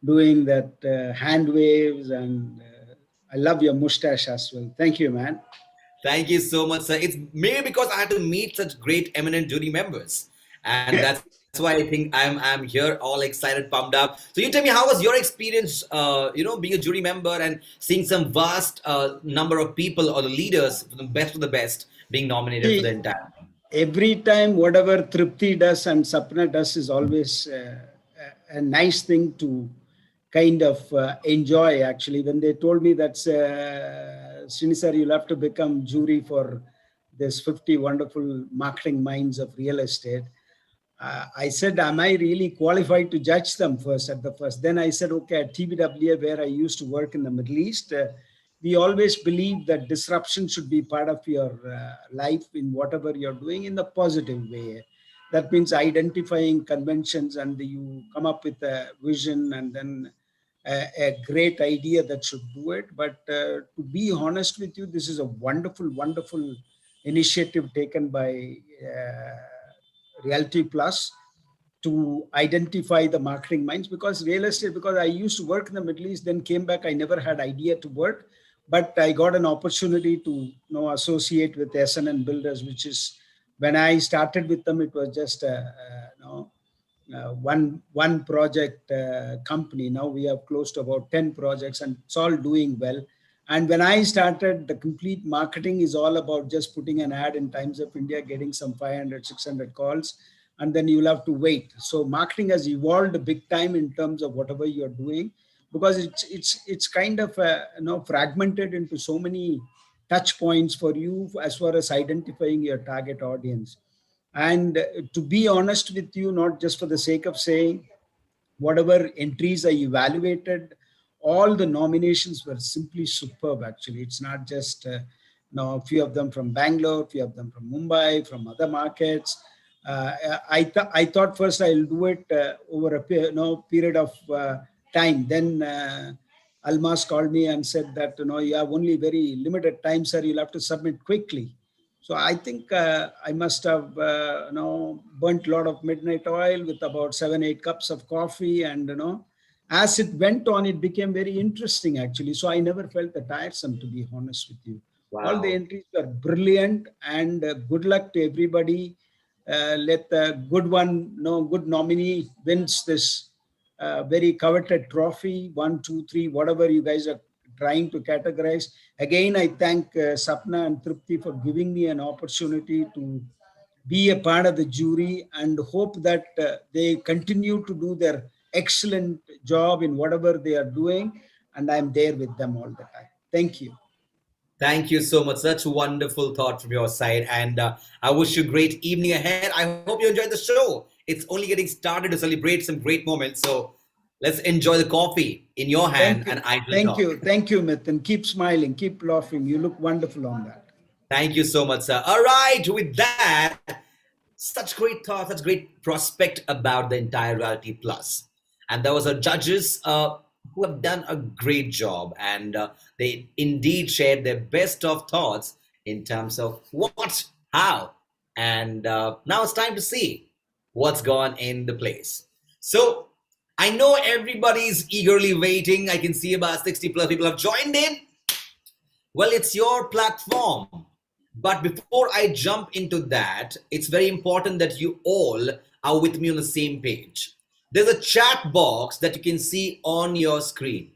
doing that hand waves, and I love your mustache as well. Thank you, man. Thank you so much, sir. It's maybe because I had to meet such great eminent jury members, and that's why I think I'm here, all excited, pumped up. So you tell me, how was your experience? Being a jury member and seeing some vast number of people or the leaders, from the best, being nominated for the entire. Every time, whatever Tripti does and Sapna does is always a nice thing to kind of enjoy. Actually, when they told me that Srini sir, you'll have to become jury for this 50 wonderful marketing minds of real estate, I said, am I really qualified to judge them first at the first? Then I said, okay, at TBWA, where I used to work in the Middle East, we always believe that disruption should be part of your life in whatever you're doing in the positive way. That means identifying conventions, and you come up with a vision and then a great idea that should do it. But to be honest with you, this is a wonderful, wonderful initiative taken by Realty Plus to identify the marketing minds, because real estate, because I used to work in the Middle East, then came back, I never had idea to work, but I got an opportunity to associate with SNN Builders, which is, when I started with them, it was just one project company. Now we have close to about 10 projects, and it's all doing well. And when I started, the complete marketing is all about just putting an ad in Times of India, getting some 500, 600 calls, and then you'll have to wait. So marketing has evolved big time in terms of whatever you're doing, because it's kind of fragmented into so many touch points for you as far as identifying your target audience. And to be honest with you, not just for the sake of saying, whatever entries I evaluated, all the nominations were simply superb. Actually, it's not just a few of them from Bangalore, a few of them from Mumbai, from other markets. I thought first I'll do it over a period of time. Then Almas called me and said that you have only very limited time, sir. You'll have to submit quickly. So I think I must have burnt a lot of midnight oil with about 7-8 cups of coffee, and as it went on, it became very interesting actually. So I never felt tiresome, to be honest with you. Wow. All the entries were brilliant, and good luck to everybody. Let the good one, good nominee wins this very coveted trophy, 1, 2, 3, whatever you guys are trying to categorize. Again, I thank Sapna and Tripti for giving me an opportunity to be a part of the jury, and hope that they continue to do their excellent job in whatever they are doing, and I'm there with them all the time. Thank you. Thank you so much. Such a wonderful thought from your side, and I wish you a great evening ahead. I hope you enjoyed the show. It's only getting started to celebrate some great moments. So let's enjoy the coffee in your hand and I will talk. Thank you, Mithun. Keep smiling, keep laughing. You look wonderful on that. Thank you so much, sir. All right, with that, such great thought, such great prospect about the entire Reality Plus. And there was a judges who have done a great job, and they indeed shared their best of thoughts in terms of what, how, and now it's time to see what's gone in the place. So I know everybody's eagerly waiting. I can see about 60 plus people have joined in. Well, it's your platform. But before I jump into that, it's very important that you all are with me on the same page. There's a chat box that you can see on your screen.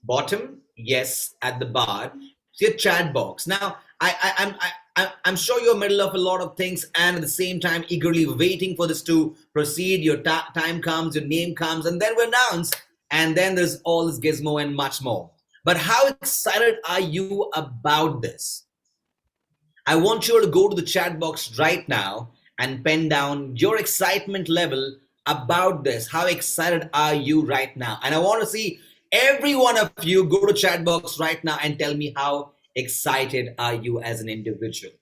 Bottom, yes, at the bar, it's your chat box. Now, I'm sure you're in the middle of a lot of things and at the same time eagerly waiting for this to proceed. Your time comes, your name comes, and then we announce, and then there's all this gizmo and much more. But how excited are you about this? I want you all to go to the chat box right now and pen down your excitement level about this. How excited are you right now? And I want to see every one of you go to chat box right now and tell me how excited are you as an individual.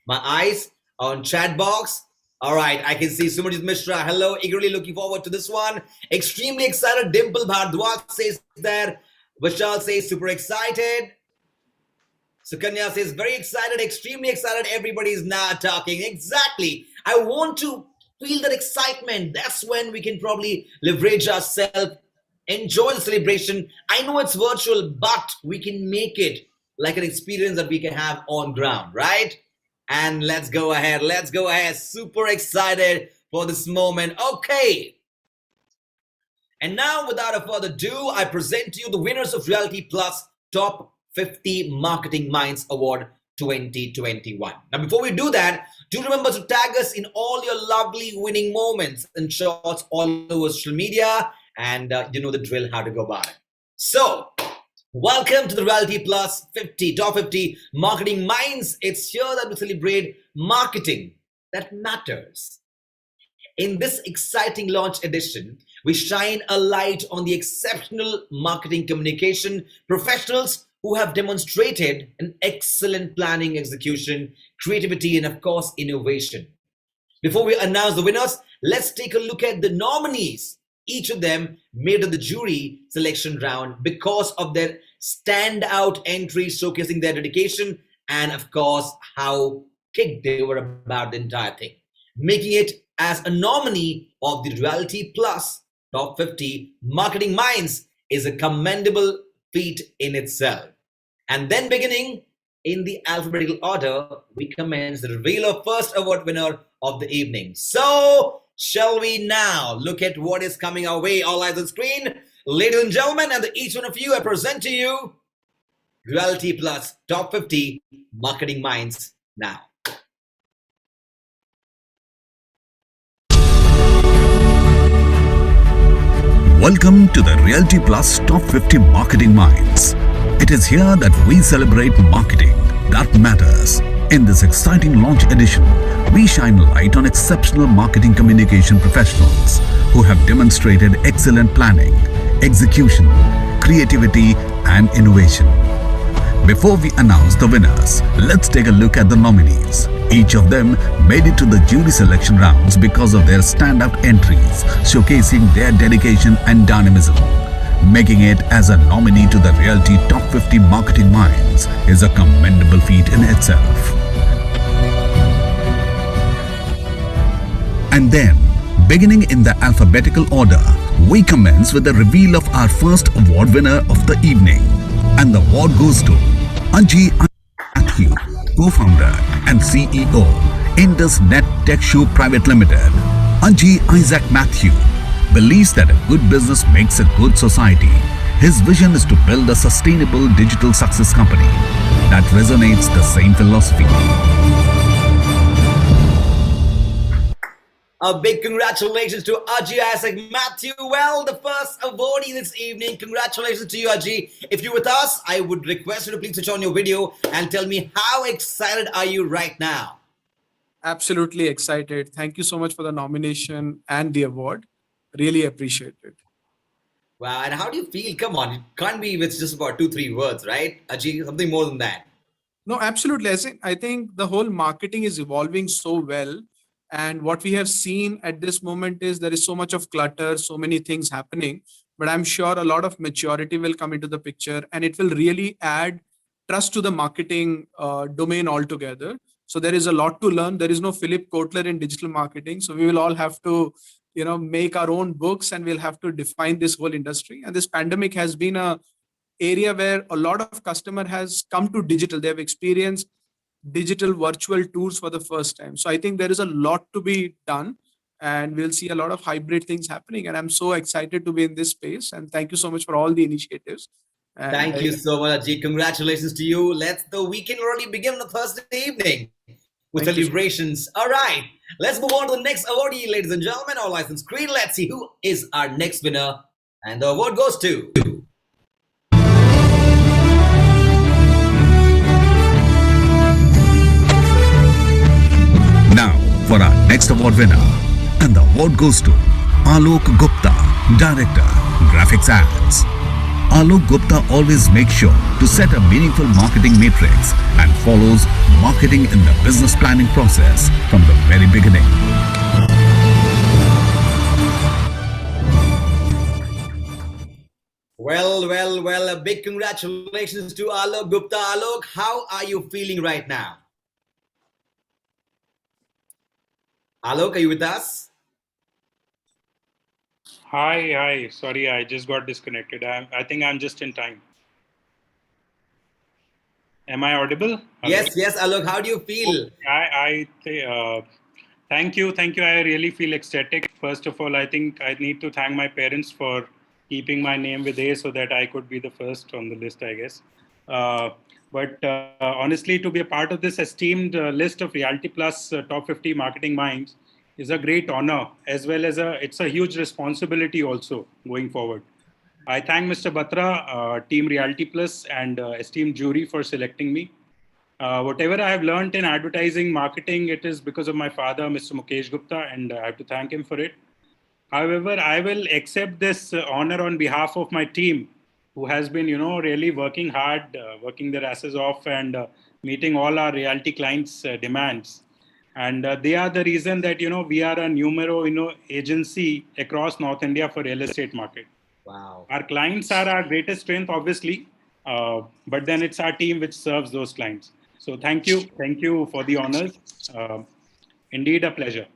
My eyes are on chat box. All right, I can see Sumarjit Mishra. Hello, eagerly looking forward to this one. Extremely excited. Dimple Bhardwaj says there. Vishal says super excited. Sukanya says, very excited, extremely excited. Everybody is now talking. Exactly. I want to feel that excitement. That's when we can probably leverage ourselves, enjoy the celebration. I know it's virtual, but we can make it like an experience that we can have on ground, right? And let's go ahead. Let's go ahead. Super excited for this moment. Okay. And now, without a further ado, I present to you the winners of Reality Plus Top 50 Marketing Minds Award 2021. Now, before we do that, do remember to tag us in all your lovely winning moments and shots all over social media, and you know the drill how to go about it. So, welcome to the Reality Plus 50 Top 50 Marketing Minds. It's here that we celebrate marketing that matters. In this exciting launch edition, we shine a light on the exceptional marketing communication professionals who have demonstrated an excellent planning, execution, creativity, and of course, innovation. Before we announce the winners, let's take a look at the nominees. Each of them made of the jury selection round because of their standout entries showcasing their dedication and of course, how kicked they were about the entire thing. Making it as a nominee of the Reality Plus Top 50 Marketing Minds is a commendable feat in itself. And then beginning in the alphabetical order, we commence the reveal of first award winner of the evening. So, shall we now look at what is coming our way? All eyes on screen. Ladies and gentlemen, and each one of you, I present to you Reality Plus Top 50 Marketing Minds now. Welcome to the Reality Plus Top 50 Marketing Minds. It is here that we celebrate marketing that matters. In this exciting launch edition, we shine light on exceptional marketing communication professionals who have demonstrated excellent planning, execution, creativity, and innovation. Before we announce the winners, let's take a look at the nominees. Each of them made it to the jury selection rounds because of their standout entries, showcasing their dedication and dynamism. Making it as a nominee to the Reality Top 50 Marketing Minds is a commendable feat in itself. And then, beginning in the alphabetical order, we commence with the reveal of our first award winner of the evening. And the award goes to Anji Matthew, co-founder and CEO, Indus Net Tech Shoe Private Limited. Anji Isaac Matthew believes that a good business makes a good society. His vision is to build a sustainable digital success company that resonates the same philosophy. A big congratulations to Aji Isaac Matthew. Well, the first awardee this evening. Congratulations to you, Aji. If you're with us, I would request you to please switch on your video and tell me how excited are you right now? Absolutely excited. Thank you so much for the nomination and the award. Really appreciate it. Wow, and how do you feel? Come on, it can't be with just about 2, 3 words, right? Ajit, something more than that. No, absolutely. I think the whole marketing is evolving so well. And what we have seen at this moment is there is so much of clutter, so many things happening. But I'm sure a lot of maturity will come into the picture and it will really add trust to the marketing domain altogether. So there is a lot to learn. There is no Philip Kotler in digital marketing. So we will all have to, make our own books and we'll have to define this whole industry. And this pandemic has been a area where a lot of customer has come to digital. They have experienced digital virtual tours for the first time. So I think there is a lot to be done and we'll see a lot of hybrid things happening. And I'm so excited to be in this space. And thank you so much for all the initiatives. And Thank you so much, Ajit. Congratulations to you. Let the weekend already begin on a Thursday evening with Thank you. celebrations. All right, let's move on to the next awardee, ladies and gentlemen. All eyes on screen. Let's see who is our next winner. And the award goes to... Now for our next award winner. And the award goes to Alok Gupta, Director, Graphics Ads. Alok Gupta always makes sure to set a meaningful marketing matrix and follows marketing in the business planning process from the very beginning. Well, a big congratulations to Alok Gupta. Alok, how are you feeling right now? Alok, are you with us? Hi. Sorry, I just got disconnected. I think I'm just in time. Am I audible? Yes, Alok, how do you feel? Thank you. I really feel ecstatic. First of all, I think I need to thank my parents for keeping my name with A so that I could be the first on the list, I guess. But honestly, to be a part of this esteemed list of Reality Plus top 50 marketing minds is a great honor, as well as it's a huge responsibility also going forward. I thank Mr. Batra, Team Reality Plus, and esteemed jury for selecting me. Whatever I have learned in advertising marketing, it is because of my father, Mr. Mukesh Gupta, and I have to thank him for it. However, I will accept this honor on behalf of my team, who has been, really working hard, working their asses off and meeting all our reality clients' demands. And they are the reason that, we are a numero, agency across North India for real estate market. Wow. Our clients are our greatest strength, obviously, but then it's our team which serves those clients. So thank you for the honors. Indeed a pleasure.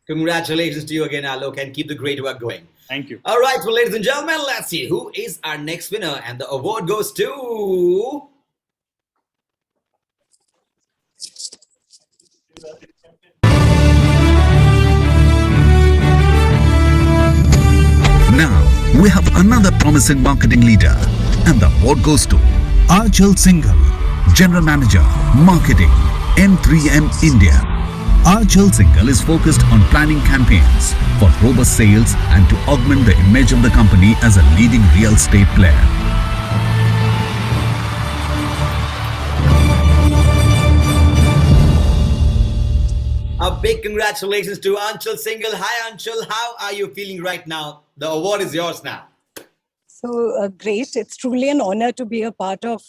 Congratulations to you again, Alok, and keep the great work going. Thank you. All right, well, ladies and gentlemen, let's see who is our next winner. And the award goes to... Now we have another promising marketing leader, and the award goes to Archal Singhal, General Manager, Marketing, M3M India. Archal Singhal is focused on planning campaigns for robust sales and to augment the image of the company as a leading real estate player. A big congratulations to Anshul Singhal. Hi, Anshul. How are you feeling right now? The award is yours now. So great. It's truly an honor to be a part of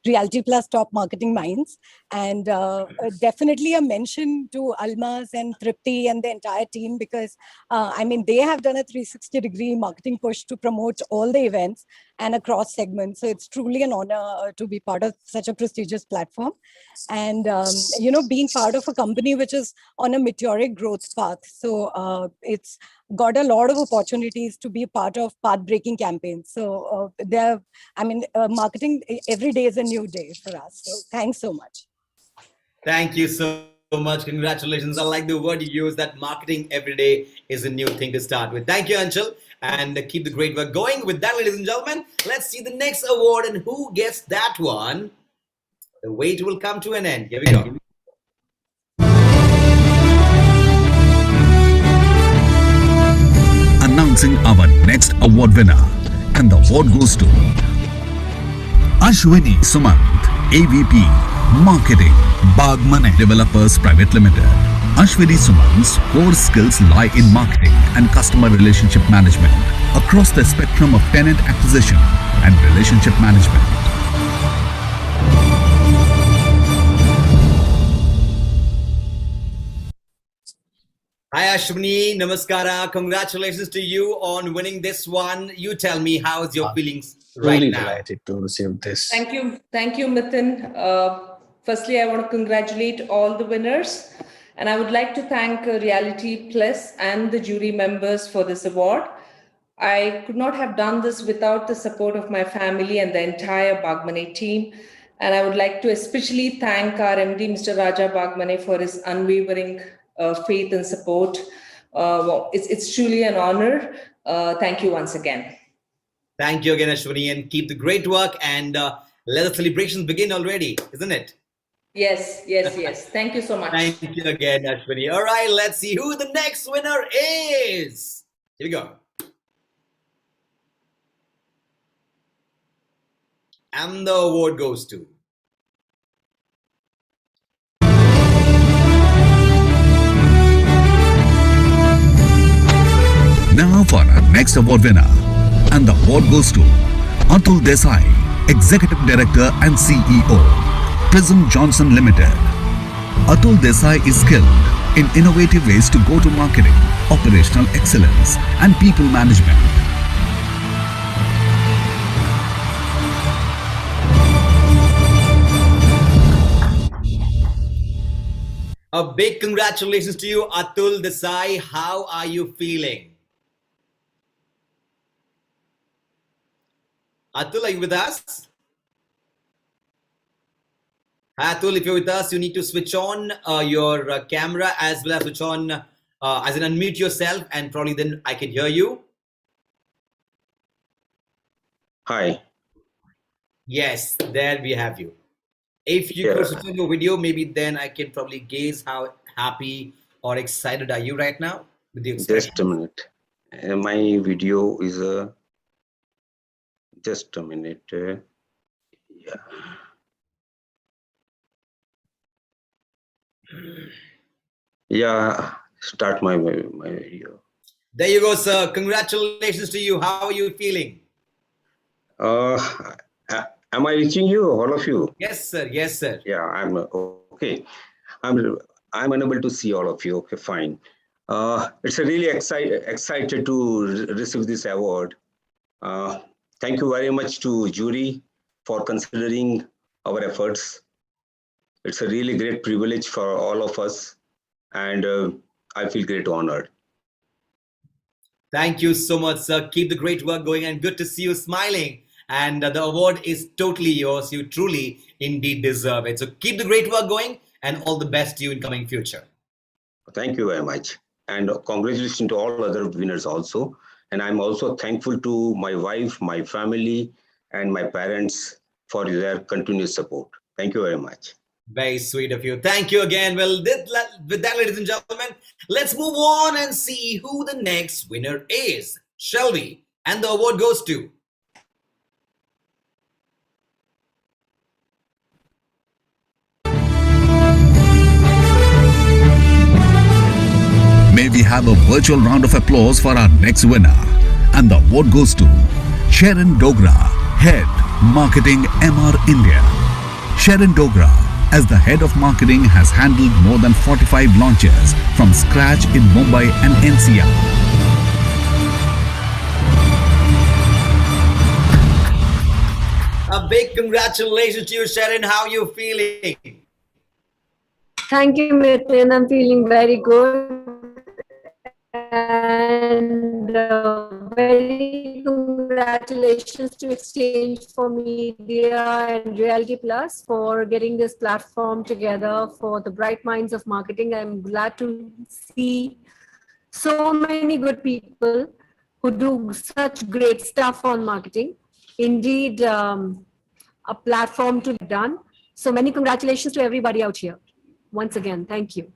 Reality Plus Top Marketing Minds. And definitely a mention to Almaz and Tripti and the entire team because, they have done a 360-degree marketing push to promote all the events and across segments. So it's truly an honor to be part of such a prestigious platform. And, being part of a company which is on a meteoric growth path. So it's got a lot of opportunities to be a part of path-breaking campaigns. So marketing every day is a new day for us. So thanks so much. Thank you so much. Congratulations. I like the word you use, that marketing every day is a new thing to start with. Thank you, Anshul. And keep the great work going. With that, ladies and gentlemen, let's see the next award and who gets that one. The wait will come to an end. Here we go. Announcing our next award winner, and the award goes to Ashwini Sumant, AVP, Marketing, Bagmane Developers Private Limited. Ashwini Sumant's core skills lie in marketing and customer relationship management. across the spectrum of tenant acquisition and relationship management. Hi Ashwini, namaskara. Congratulations to you on winning this one. You tell me, how's your feelings right Truly now? delighted to receive this. Thank you, Mithun. Firstly, I want to congratulate all the winners, and I would like to thank Reality Plus and the jury members for this award. I could not have done this without the support of my family and the entire Bagmane team. And I would like to especially thank our MD, Mr. Raja Bagmane, for his unwavering faith and support. It's truly an honor. Thank you once again. Thank you again, Ashwini, and keep the great work, and let the celebrations begin already, isn't it? Yes. Thank you so much. Thank you again, Ashwini. All right, let's see who the next winner is. Here we go. And the award goes to... Now for our next award winner. And the award goes to Atul Desai, Executive Director and CEO, Prism Johnson Limited. Atul Desai is skilled in innovative ways to go to marketing, operational excellence, and people management. A big congratulations to you, Atul Desai. How are you feeling? Atul, are you with us? Hi, Atul, if you're with us, you need to switch on your camera as well as switch on, as in unmute yourself, and probably then I can hear you. Hi. Yes, there we have you. If you could switch on your video, maybe then I can probably gauge how happy or excited are you right now with the expression. Just a minute. My video is just a minute. Yeah, start my video. There you go, sir. Congratulations to you. How are you feeling? Am I reaching you, all of you? Yes, sir. Yes, sir. Yeah, I'm okay. I'm unable to see all of you. Okay, fine. It's a really excited to receive this award. Thank you very much to jury for considering our efforts. It's a really great privilege for all of us, and I feel great honored. Thank you so much, sir. Keep the great work going, and good to see you smiling. And the award is totally yours. You truly indeed deserve it. So keep the great work going, and all the best to you in coming future. Thank you very much. And congratulations to all other winners also. And I'm also thankful to my wife, my family, and my parents for their continuous support. Thank you very much. Very sweet of you. Thank you again. Well, with that, ladies and gentlemen, let's move on and see who the next winner is. Shall we? And the award goes to... May we have a virtual round of applause for our next winner. And the award goes to Sharon Dogra, Head Marketing MR India. Sharon Dogra, as the Head of Marketing, has handled more than 45 launches from scratch in Mumbai and NCR. A big congratulations to you, Sharon. How are you feeling? Thank you, Mithun. I'm feeling very good. And very congratulations to Exchange for Media and Reality Plus for getting this platform together for the bright minds of marketing. I'm glad to see so many good people who do such great stuff on marketing. Indeed, a platform to be done. So many congratulations to everybody out here. Once again, thank you.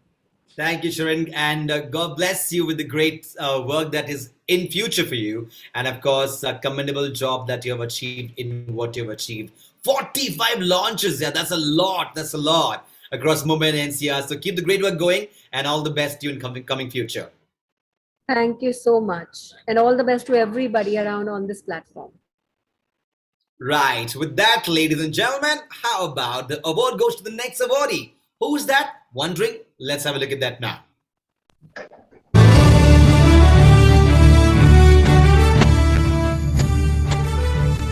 Thank you, Sharon, and God bless you with the great work that is in future for you. And of course, a commendable job that you have achieved in what you have achieved. 45 launches, yeah, that's a lot. That's a lot across Mumbai and NCR. So keep the great work going, and all the best to you in coming future. Thank you so much. And all the best to everybody around on this platform. Right. With that, ladies and gentlemen, how about the award goes to the next awardee? Who's that? Wondering? Let's have a look at that now.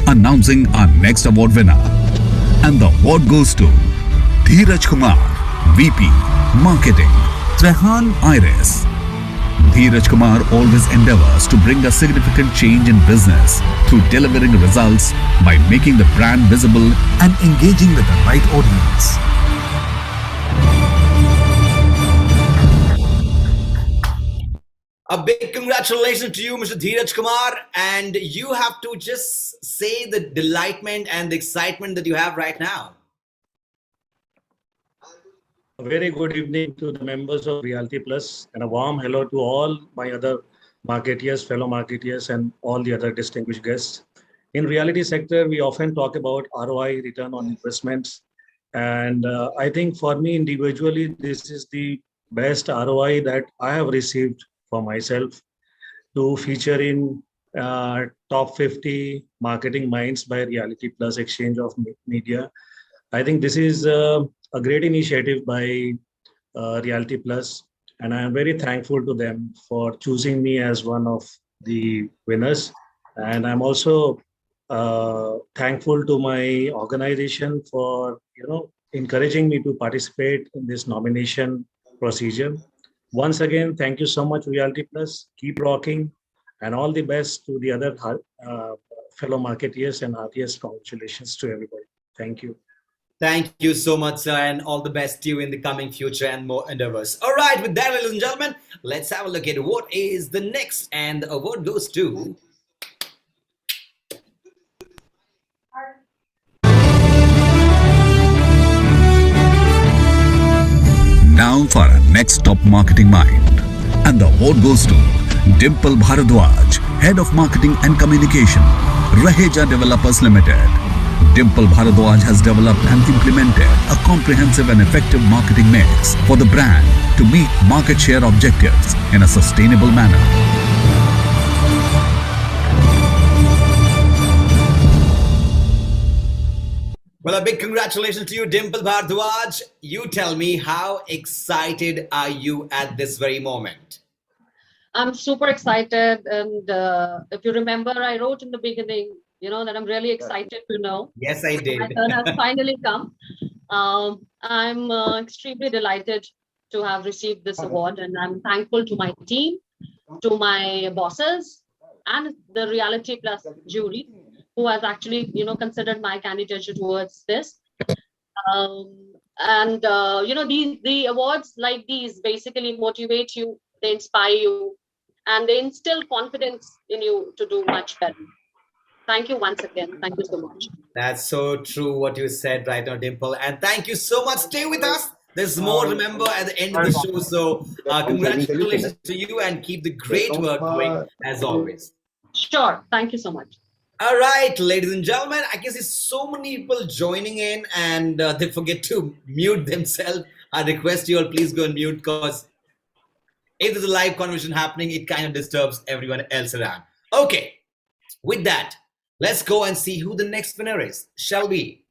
Announcing our next award winner. And the award goes to Dheeraj Kumar, VP, Marketing, Trehan Iris. Dheeraj Kumar always endeavors to bring a significant change in business through delivering results by making the brand visible and engaging with the right audience. A big congratulations to you, Mr. Dheeraj Kumar. And you have to just say the delightment and the excitement that you have right now. A very good evening to the members of Reality Plus, and a warm hello to all my other marketeers, fellow marketeers, and all the other distinguished guests. In reality sector, we often talk about ROI, return on investments. And I think for me individually, this is the best ROI that I have received for myself to feature in top 50 marketing minds by Reality Plus Exchange of Media. I think this is a great initiative by Reality Plus, and I am very thankful to them for choosing me as one of the winners. And I'm also thankful to my organization for encouraging me to participate in this nomination procedure. Once again, thank you so much, Reality Plus. Keep rocking, and all the best to the other fellow marketeers, and heartiest congratulations to everybody. Thank you. Thank you so much, sir, and all the best to you in the coming future and more endeavors. All right, with that, ladies and gentlemen, let's have a look at what is the next. And the award goes to... Now for our next top marketing mind. And the award goes to Dimple Bharadwaj, Head of Marketing and Communication, Raheja Developers Limited. Dimple Bharadwaj has developed and implemented a comprehensive and effective marketing mix for the brand to meet market share objectives in a sustainable manner. Well, a big congratulations to you, Dimple Bharadwaj. You tell me, how excited are you at this very moment? I'm super excited. And if you remember, I wrote in the beginning, that I'm really excited to know. Yes, I did. My turn has finally come. I'm extremely delighted to have received this award, and I'm thankful to my team, to my bosses, and the Reality Plus jury, who has actually, considered my candidature towards this. The awards like these basically motivate you, they inspire you, and they instill confidence in you to do much better. Thank you once again. Thank you so much. That's so true what you said right now, Dimple. And thank you so much. Stay with us. There's more, remember, at the end of the show. So congratulations to you, and keep the great work going as always. Sure. Thank you so much. All right, ladies and gentlemen, I can see so many people joining in, and they forget to mute themselves. I request you all, please go and mute, because if there's a live conversation happening, it kind of disturbs everyone else around. Okay, with that, let's go and see who the next winner is, shall we?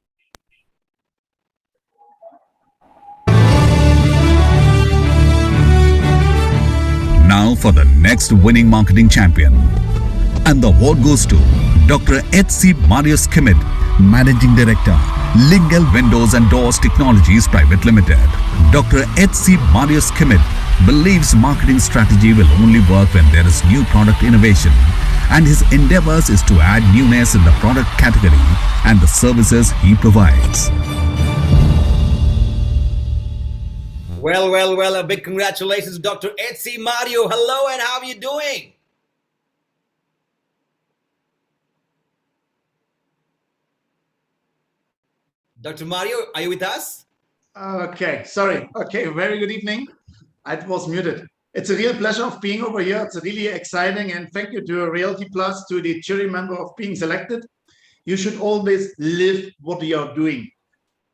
Now for the next winning marketing champion. And the award goes to Dr. H.C. Marius Kimid, Managing Director, Lingal Windows and Doors Technologies Private Limited. Dr. H.C. Marius Kimid believes marketing strategy will only work when there is new product innovation, and his endeavors is to add newness in the product category and the services he provides. Well, a big congratulations, Dr. H.C. Mario. Hello, and how are you doing? Dr. Mario, are you with us? Okay, sorry. Okay, very good evening. I was muted. It's a real pleasure of being over here. It's really exciting, and thank you to Reality Plus, to the jury member of being selected. You should always live what you are doing.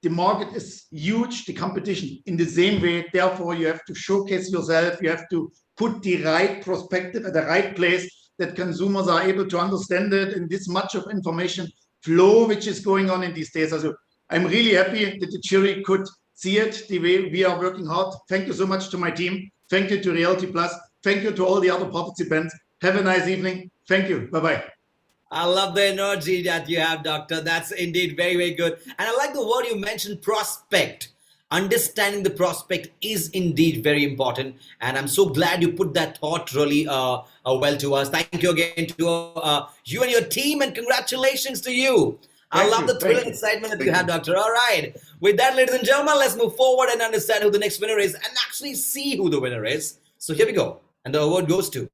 The market is huge, the competition in the same way. Therefore, you have to showcase yourself. You have to put the right perspective at the right place, that consumers are able to understand it in this much of information flow which is going on in these days. So I'm really happy that the jury could see it the way we are working hard. Thank you so much to my team. Thank you to Reality Plus. Thank you to all the other participants. Have a nice evening. Thank you. Bye-bye. I love the energy that you have, Doctor. That's indeed very, very good. And I like the word you mentioned, prospect. Understanding the prospect is indeed very important. And I'm so glad you put that thought really well to us. Thank you again to you and your team, and congratulations to you. I love the thrill and excitement that you have, Doctor. All right. With that, ladies and gentlemen, let's move forward and understand who the next winner is and actually see who the winner is. So here we go. And the award goes to...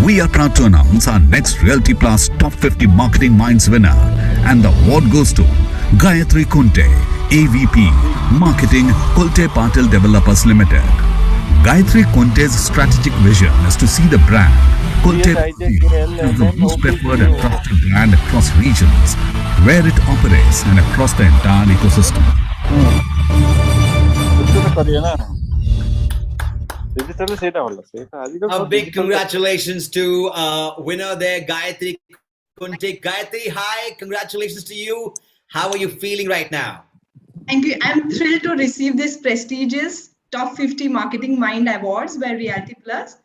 We are proud to announce our next Realty Plus Top 50 Marketing Minds winner, and the award goes to Gayatri Kunte, AVP, Marketing, Kulte Patil Developers Limited. Gayatri Kunte's strategic vision is to see the brand Kulte Patil as the most preferred and trusted brand across regions where it operates and across the entire ecosystem. A big congratulations to winner there, Gayatri Kunte. Gayatri, hi, congratulations to you. How are you feeling right now? Thank you. I'm thrilled to receive this prestigious Top 50 Marketing Mind Awards by Reality Plus.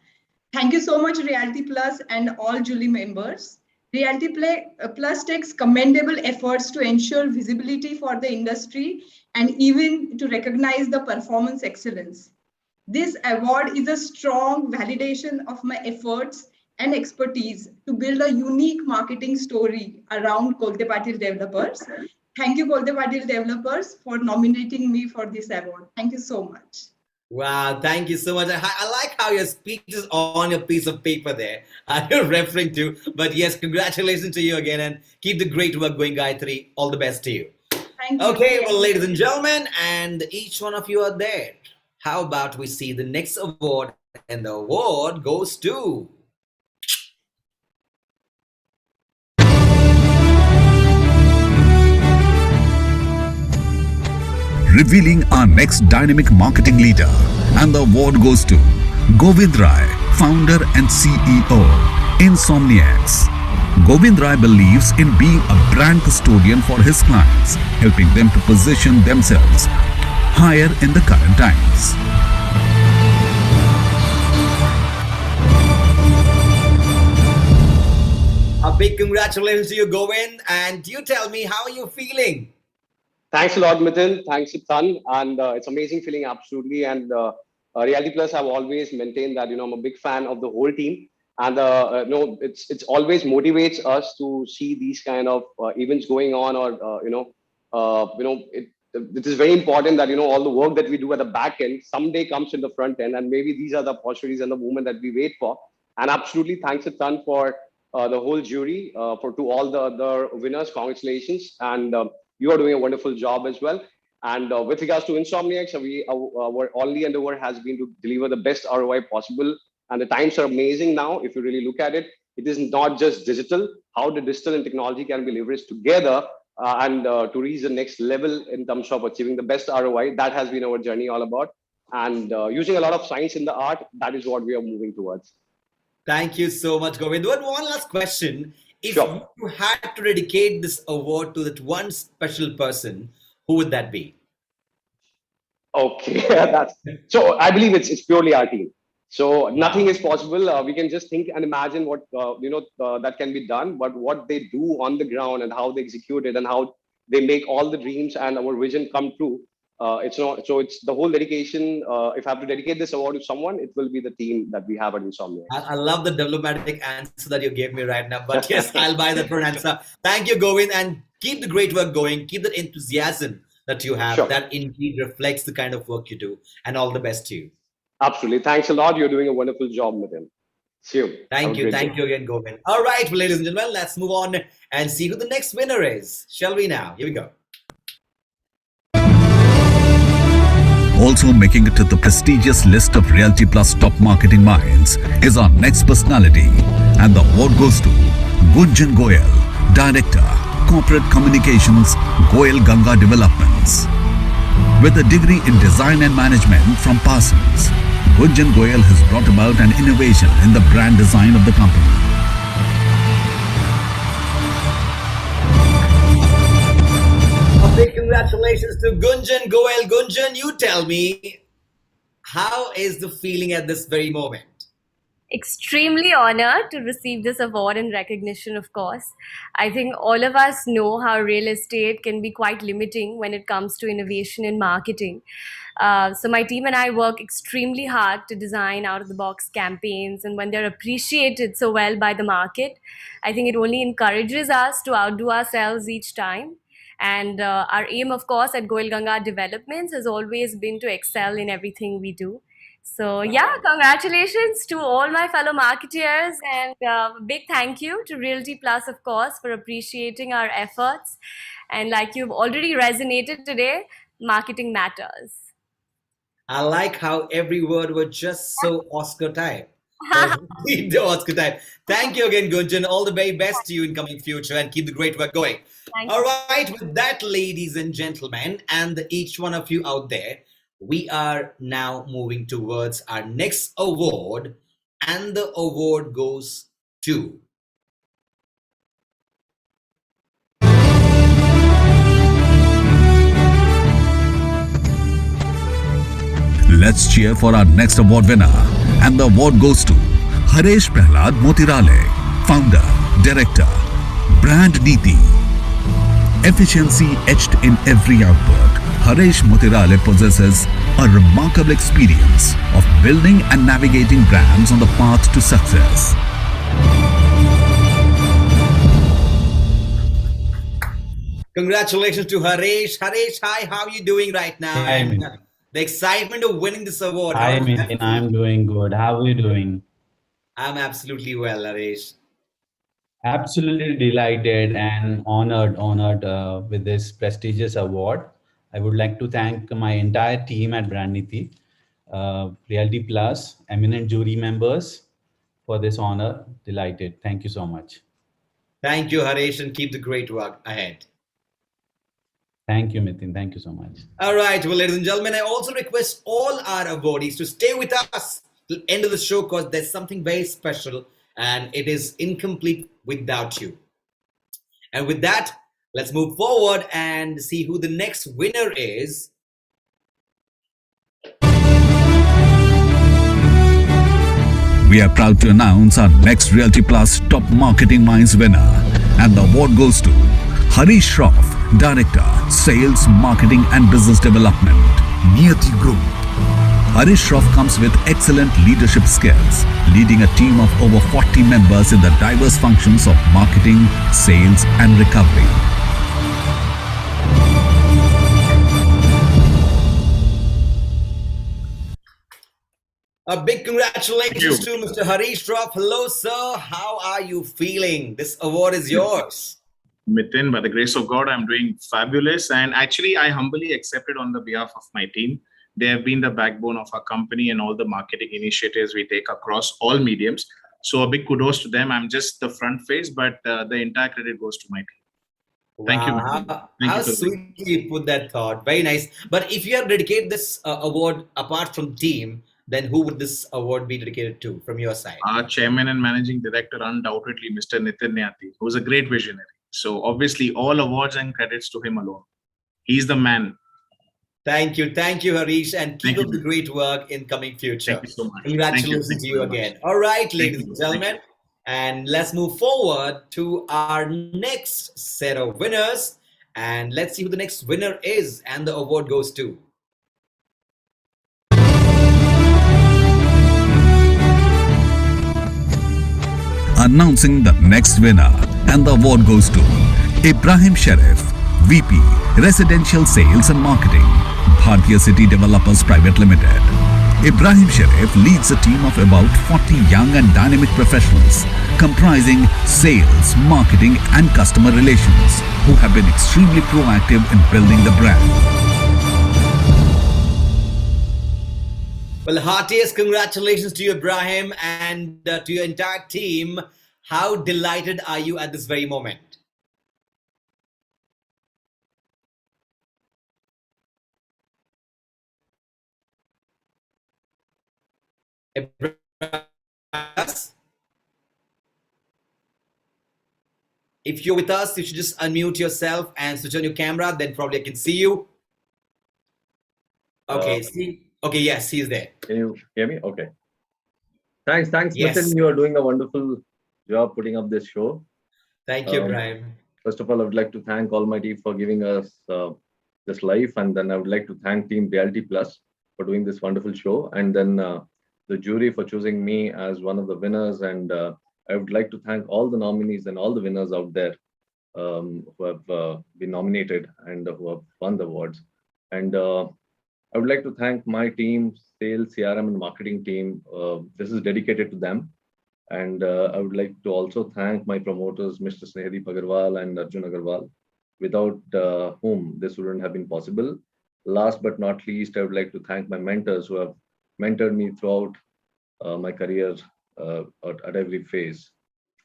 Thank you so much, Reality Plus and all jury members. Reality Plus takes commendable efforts to ensure visibility for the industry and even to recognize the performance excellence. This award is a strong validation of my efforts and expertise to build a unique marketing story around Kulte Patil Developers. Thank you, Kulte Patil Developers, for nominating me for this award. Thank you so much. Wow, thank you so much. I like how your speech is on your piece of paper there. You're referring to, but yes, congratulations to you again, and keep the great work going, Gayatri. All the best to you. Thank you. Okay, well, ladies and gentlemen, and each one of you are there. How about we see the next award, and the award goes to... Revealing our next dynamic marketing leader, and the award goes to Govind Rai, founder and CEO, Insomniacs. Govind Rai believes in being a brand custodian for his clients, helping them to position themselves higher in the current times. A big congratulations to you, Govind. And you tell me, how are you feeling? Thanks a lot, Mithun. Thanks a ton. And it's amazing feeling, absolutely. And Reality Plus have always maintained that, I'm a big fan of the whole team. And it's always motivates us to see these kind of events going on, or it is very important that all the work that we do at the back end someday comes in the front end, and maybe these are the opportunities and the moment that we wait for. And absolutely, thanks a ton for the whole jury, to all the other winners. Congratulations, and you are doing a wonderful job as well. And with regards to Insomniacs, our only endeavor has been to deliver the best ROI possible. And the times are amazing now. If you really look at it, it is not just digital. How the digital and technology can be leveraged together and to reach the next level in terms of achieving the best ROI. That has been our journey all about. And using a lot of science in the art, that is what we are moving towards. Thank you so much, Govind. One last question. If you had to dedicate this award to that one special person, who would that be? Okay, so I believe it's purely our team. So nothing is possible. We can just think and imagine what that can be done, but what they do on the ground and how they execute it and how they make all the dreams and our vision come true. It's not so. It's the whole dedication. If I have to dedicate this award to someone, it will be the team that we have at Insomnia. I love the diplomatic answer that you gave me right now. But yes, I'll buy that for an answer. Thank you, Govind, and keep the great work going. Keep that enthusiasm that you have. That indeed reflects the kind of work you do. And all the best to you. Absolutely. Thanks a lot. You're doing a wonderful job with him. See you. Thank you. Thank you again, Govind. All right, well, ladies and gentlemen, let's move on and see who the next winner is. Shall we now? Here we go. Also making it to the prestigious list of Reality Plus Top Marketing Minds is our next personality, and the award goes to Gunjan Goyal, Director, Corporate Communications, Goel Ganga Developments. With a degree in Design and Management from Parsons, Gunjan Goel has brought about an innovation in the brand design of the company. A big congratulations to Gunjan Goel. Gunjan, you tell me, how is the feeling at this very moment? Extremely honored to receive this award and recognition, of course. I think all of us know how real estate can be quite limiting when it comes to innovation in marketing. So my team and I work extremely hard to design out-of-the-box campaigns, and when they're appreciated so well by the market, I think it only encourages us to outdo ourselves each time. And our aim, of course, at Goel Ganga Developments has always been to excel in everything we do. So yeah, congratulations to all my fellow marketeers, and a big thank you to Realty Plus, of course, for appreciating our efforts. And like you've already resonated today, marketing matters. I like how every word was just so Oscar type. The Oscar type. Thank you again, Gunjan. All the very best to you in coming future, and keep the great work going. All right, with that, ladies and gentlemen, and each one of you out there, we are now moving towards our next award, and the award goes to Let's cheer for our next award winner. And the award goes to Haresh Prahlad Motirale, Founder, Director, Brand Niti. Efficiency etched in every output, Haresh Motirale possesses a remarkable experience of building and navigating brands on the path to success. congratulations to Haresh. Haresh, hi, how are you doing right now? Hi, And Min. the excitement of winning this award. Hi, how does that Min. feel? I'm doing good. How are you doing? I'm absolutely well, Haresh. Absolutely delighted and honored with this prestigious award. I would like to thank my entire team at Brandniti, Realty Plus, eminent jury members for this honor. Delighted. Thank you so much. Thank you, Haresh, and keep the great work ahead. Thank you, Mithun. Thank you so much. All right, well, ladies and gentlemen, I also request all our awardees to stay with us till the end of the show, because there's something very special, and it is incomplete without you. And with that, let's move forward and see who the next winner is. We are proud to announce our next Realty Plus Top Marketing Minds winner, and the award goes to Harish Shroff, Director, Sales, Marketing and Business Development, Niyati Group. Harish Shroff comes with excellent leadership skills, leading a team of over 40 members in the diverse functions of marketing, sales and recovery. A big congratulations to Mr. Harish Shroff. Hello, sir. How are you feeling? This award is yours. Mithun, by the grace of God, I'm doing fabulous. And actually, I humbly accepted on the behalf of my team. They have been the backbone of our company and all the marketing initiatives we take across all mediums. So a big kudos to them. I'm just the front face, but the entire credit goes to my team. Thank you. Wow, Thank how you. sweetly you put that thought. Very nice. But if you have dedicated this award apart from team, then who would this award be dedicated to from your side? Our chairman and managing director, undoubtedly, Mr. Nitin Niyati, who's a great visionary. So obviously, all awards and credits to him alone. He's the man. Thank you, Harish, and keep up the great work in coming future. Thank you so much. Congratulations Thank to you you very much. again. All right, ladies and gentlemen, and let's move forward to our next set of winners, and let's see who the next winner is, and the award goes to. Announcing the next winner, and the award goes to Ibrahim Sharif, VP, Residential Sales and Marketing, Bhartiya City Developers Private Limited. Ibrahim Sharif leads a team of about 40 young and dynamic professionals comprising sales, marketing and customer relations who have been extremely proactive in building the brand. Well, heartiest congratulations to you, Ibrahim, and to your entire team. How delighted are you at this very moment? If you're with us, you should just unmute yourself and switch on your camera. Then probably I can see you. Okay. Okay. Yes, he's there. Can you hear me? Okay. Thanks, Yes. Nitin. You are doing a wonderful job putting up this show. Thank you, Brian. First of all, I would like to thank Almighty for giving us this life, and then I would like to thank Team Reality Plus for doing this wonderful show, and then the jury for choosing me as one of the winners. And I would like to thank all the nominees and all the winners out there who have been nominated and who have won the awards. And I would like to thank my team, sales, CRM, and marketing team. This is dedicated to them. And I would like to also thank my promoters, Mr. Snehadeep Agarwal and Arjun Agarwal, without whom this wouldn't have been possible. Last but not least, I would like to thank my mentors who have mentored me throughout my career at every phase.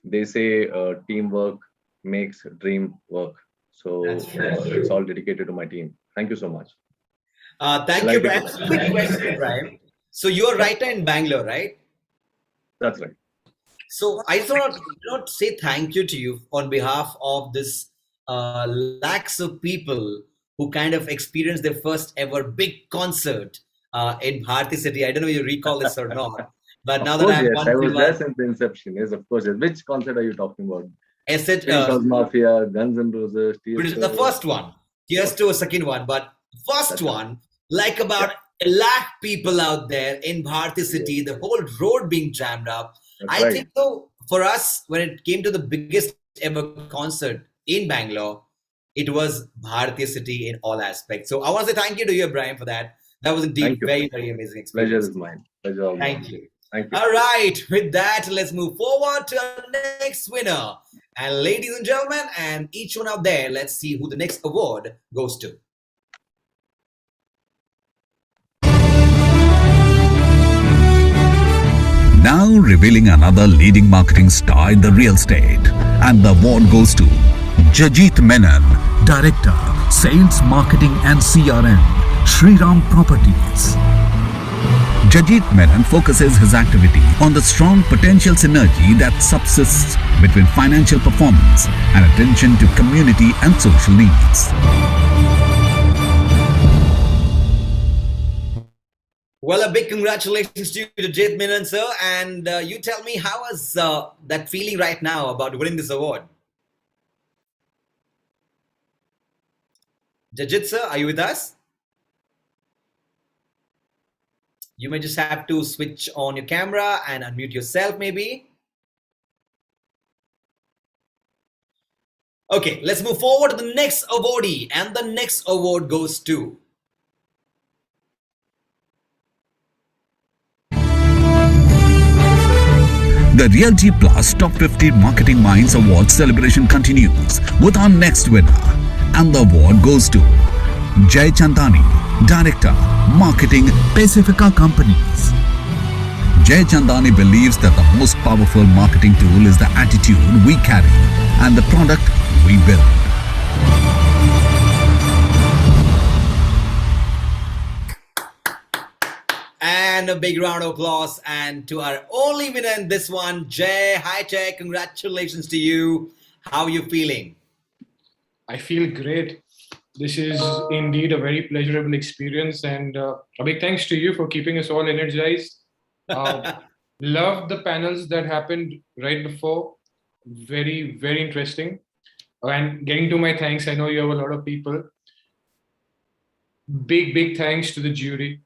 They say teamwork makes dream work. So it's all dedicated to my team. Thank you so much. Thank you, Brian. Quick question, Brian. So you're a writer in Bangalore, right? That's right. So I just want to say thank you to you on behalf of this lakhs of people who kind of experienced their first ever big concert in Bharti City. I don't know if you recall this or not, but now that I was there since the inception. Yes, of course. Yes. Which concert are you talking about? Mafia, Guns N' Roses, the first one. Tears to a second one, but first one, like about 1 lakh people out there in Bharti City, the whole road being jammed up. I think so for us, when it came to the biggest ever concert in Bangalore, it was Bharti City in all aspects. So I want to say thank you to you, Brian, for that. That was indeed very, very amazing experience. Pleasure is mine. Pleasure. Thank you. Thank you. All right. With that, let's move forward to our next winner. And ladies and gentlemen, and each one out there, let's see who the next award goes to. Now revealing another leading marketing star in the real estate. And the award goes to Jajit Menon, Director, Sales, Marketing and CRM, Shriram Properties. Jajit Menon focuses his activity on the strong potential synergy that subsists between financial performance and attention to community and social needs. Well, a big congratulations to you, Jajit Menon, sir. And you tell me, how is that feeling right now about winning this award? Jajit, sir, are you with us? You may just have to switch on your camera and unmute yourself, maybe. Okay, let's move forward to the next awardee. And the next award goes to The Realty Plus Top 50 Marketing Minds Award celebration continues with our next winner. And the award goes to Jay Chandani, Director, Marketing, Pacifica Companies. Jay Chandani believes that the most powerful marketing tool is the attitude we carry and the product we build. And a big round of applause. And to our only winner in this one, Jay. Hi, Jay. Congratulations to you. How are you feeling? I feel great. This is indeed a very pleasurable experience. And a big thanks to you for keeping us all energized. Love the panels that happened right before. Very, very interesting. And getting to my thanks, I know you have a lot of people. Big thanks to the jury.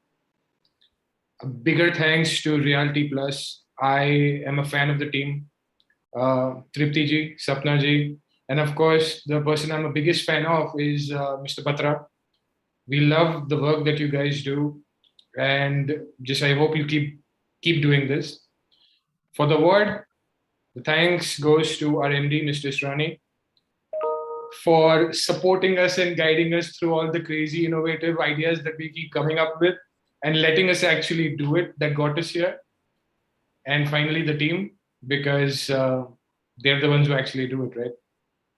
A bigger thanks to Reality Plus. I am a fan of the team. Tripti ji, Sapna ji, and of course, the person I'm a biggest fan of is Mr. Batra. We love the work that you guys do, and just I hope you keep doing this. For the award, the thanks goes to our MD, Mr. Israni, for supporting us and guiding us through all the crazy innovative ideas that we keep coming up with and letting us actually do it that got us here. And finally, the team, because they're the ones who actually do it, right?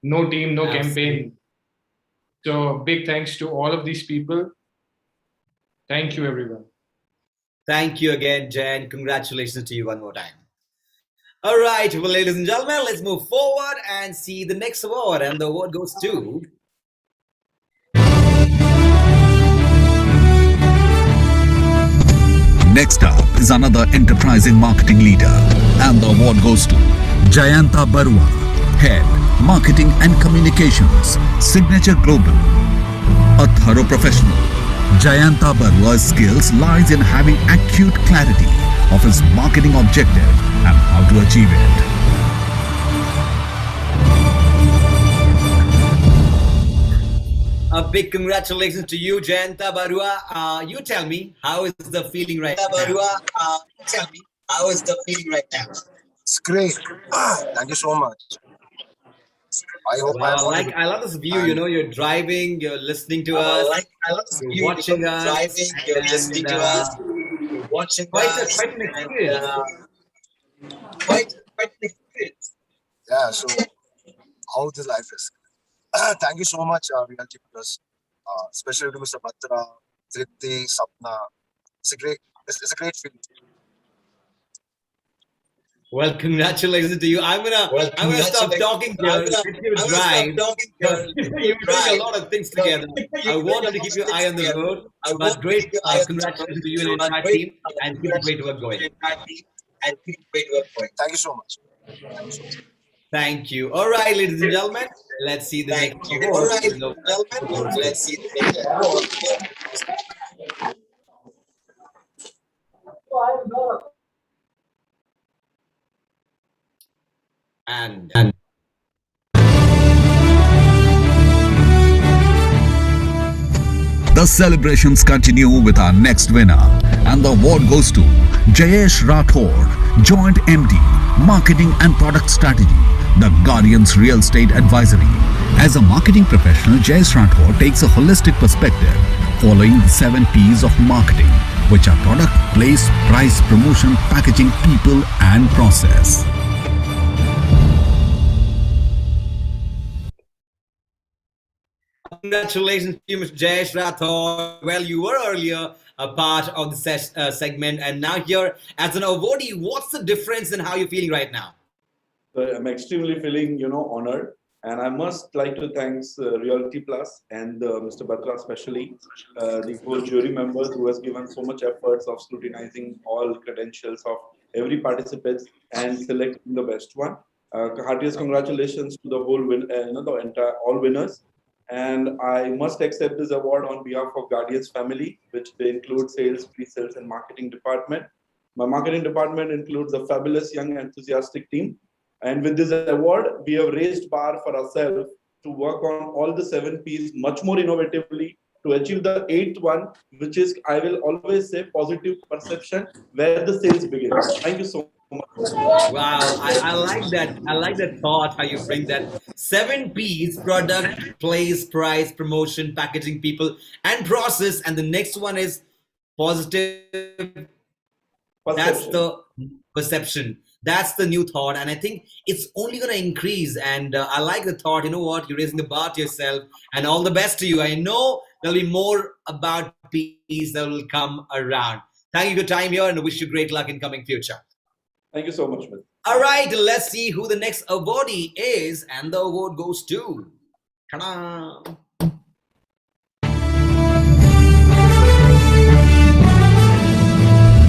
No team, no campaign. So big thanks to all of these people. Thank you, everyone. Thank you again, Jen. Congratulations to you one more time. All right, well, ladies and gentlemen, let's move forward and see the next award. And the award goes to Next up is another enterprising marketing leader, and the award goes to Jayanta Barua, Head, Marketing and Communications, Signature Global. A thorough professional, Jayanta Barua's skills lies in having acute clarity of his marketing objective and how to achieve it. a big congratulations to you, Jayanta Barua. You tell me, how is the feeling right now? Barua, tell me, how is the feeling right now? It's great. Thank you so much. I hope Well, I love this view. You're driving, you're listening to us, I love this you're view. watching You're us, driving, you're listening to us, you're watching us, quite an experience. Quite an experience. Yeah. So, how the life is. Thank you so much, Realty Plus, especially to Mr. Batra, Tripti, Sapna. It's a great feeling. Well, congratulations to you. I'm gonna stop talking here. Let you drive. You're doing a lot of things together. I wanted to keep your eye on the road, but great. Congratulations to you and the entire team, and keep the great work going. Thank you so much. Thank you. All right, ladies and gentlemen, let's see the next award. All right, gentlemen, let's see the next award. And the celebrations continue with our next winner, and the award goes to Jayesh Rathore, Joint MD, Marketing and Product Strategy, The Guardian's Real Estate Advisory. As a marketing professional, Jayesh Rathore takes a holistic perspective, following the 7 P's of marketing, which are product, place, price, promotion, packaging, people, and process. congratulations to you, Mr. Jayesh Rathore. Well, you were earlier a part of the segment, and now here as an awardee. What's the difference in how you're feeling right now? I'm extremely feeling, honored, and I must like to thank Realty Plus and Mr. Batra, especially the whole jury members who has given so much efforts of scrutinizing all credentials of every participant and selecting the best one. Heartiest congratulations to the whole the entire all winners. And I must accept this award on behalf of Guardian's family, which they include sales, pre-sales, and marketing department. My marketing department includes a fabulous young enthusiastic team. And with this award, we have raised bar for ourselves to work on all the 7 P's much more innovatively to achieve the 8th one, which is, I will always say, positive perception, where the sales begin. Thank you so much. Wow, I like that. I like that thought, how you bring that 7 P's: product, place, price, promotion, packaging, people, and process. And the next one is positive. That's the perception. That's the new thought. And I think it's only going to increase. And I like the thought, you know what, you're raising the bar to yourself, and all the best to you. I know there'll be more about P's that will come around. Thank you for your time here, and I wish you great luck in coming future. Thank you so much, man. All right, let's see who the next awardee is, and the award goes to. Ta-da!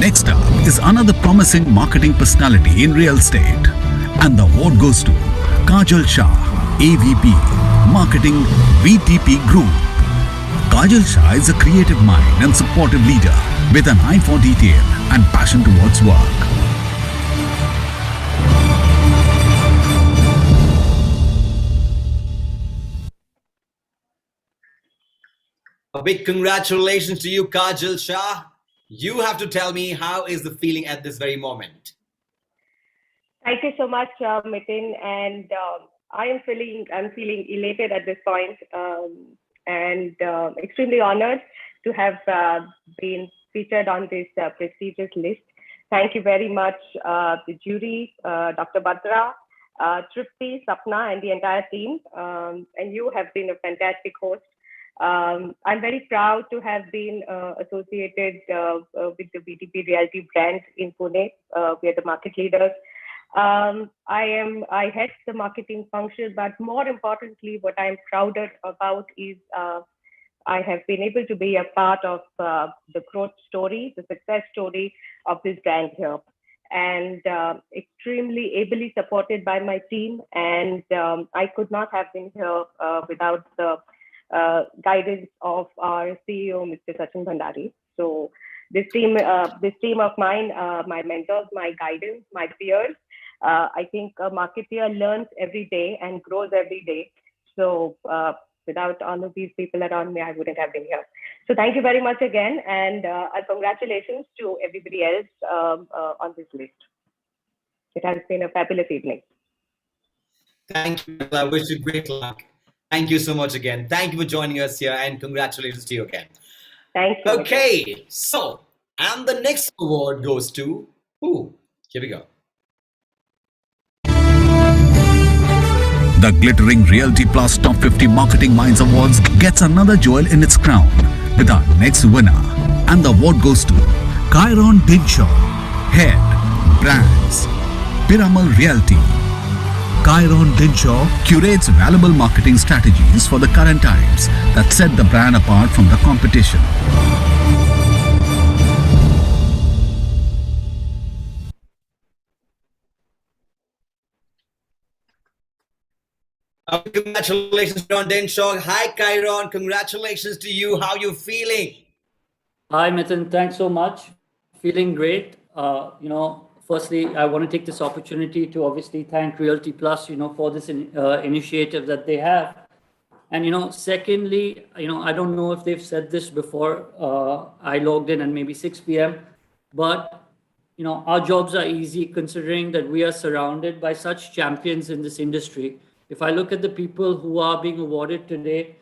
Next up is another promising marketing personality in real estate, and the award goes to Kajal Shah, AVP, Marketing, VTP Group. Kajal Shah is a creative mind and supportive leader with an eye for detail and passion towards work. A big congratulations to you, Kajal Shah. You have to tell me, how is the feeling at this very moment? Thank you so much, Miten, and I'm feeling elated at this point, and extremely honored to have been featured on this prestigious list. Thank you very much, the jury, Dr. Batra, Tripti, Sapna, and the entire team. And you have been a fantastic host. I'm very proud to have been associated with the BTP Realty brand in Pune. We are the market leaders. I head the marketing function, but more importantly, what I'm prouder about is I have been able to be a part of the growth story, the success story of this brand here, and extremely ably supported by my team. And I could not have been here without the guidance of our CEO, Mr. Sachin Bhandari. So this team of mine, my mentors, my guidance, my peers, I think a marketeer learns every day and grows every day. So without all of these people around me, I wouldn't have been here. So thank you very much again, and congratulations to everybody else on this list. It has been a fabulous evening. Thank you. I wish you great luck. Thank you so much again. Thank you for joining us here, and congratulations to you again. Thank you. Okay, so, and the next award goes to who? Here we go. The glittering Realty Plus Top 50 Marketing Minds Awards gets another jewel in its crown with our next winner. And the award goes to Chiron Dinshaw, Head, Brands, Piramal Realty. Chiron Dinshaw curates valuable marketing strategies for the current times that set the brand apart from the competition. Congratulations, Chiron Dinshaw. Hi, Chiron. Congratulations to you. How are you feeling? Hi, Mithun. Thanks so much. Feeling great. Firstly, I want to take this opportunity to obviously thank Realty Plus, for this initiative that they have. And, secondly, I don't know if they've said this before. I logged in at maybe 6 p.m. But, our jobs are easy considering that we are surrounded by such champions in this industry. If I look at the people who are being awarded today,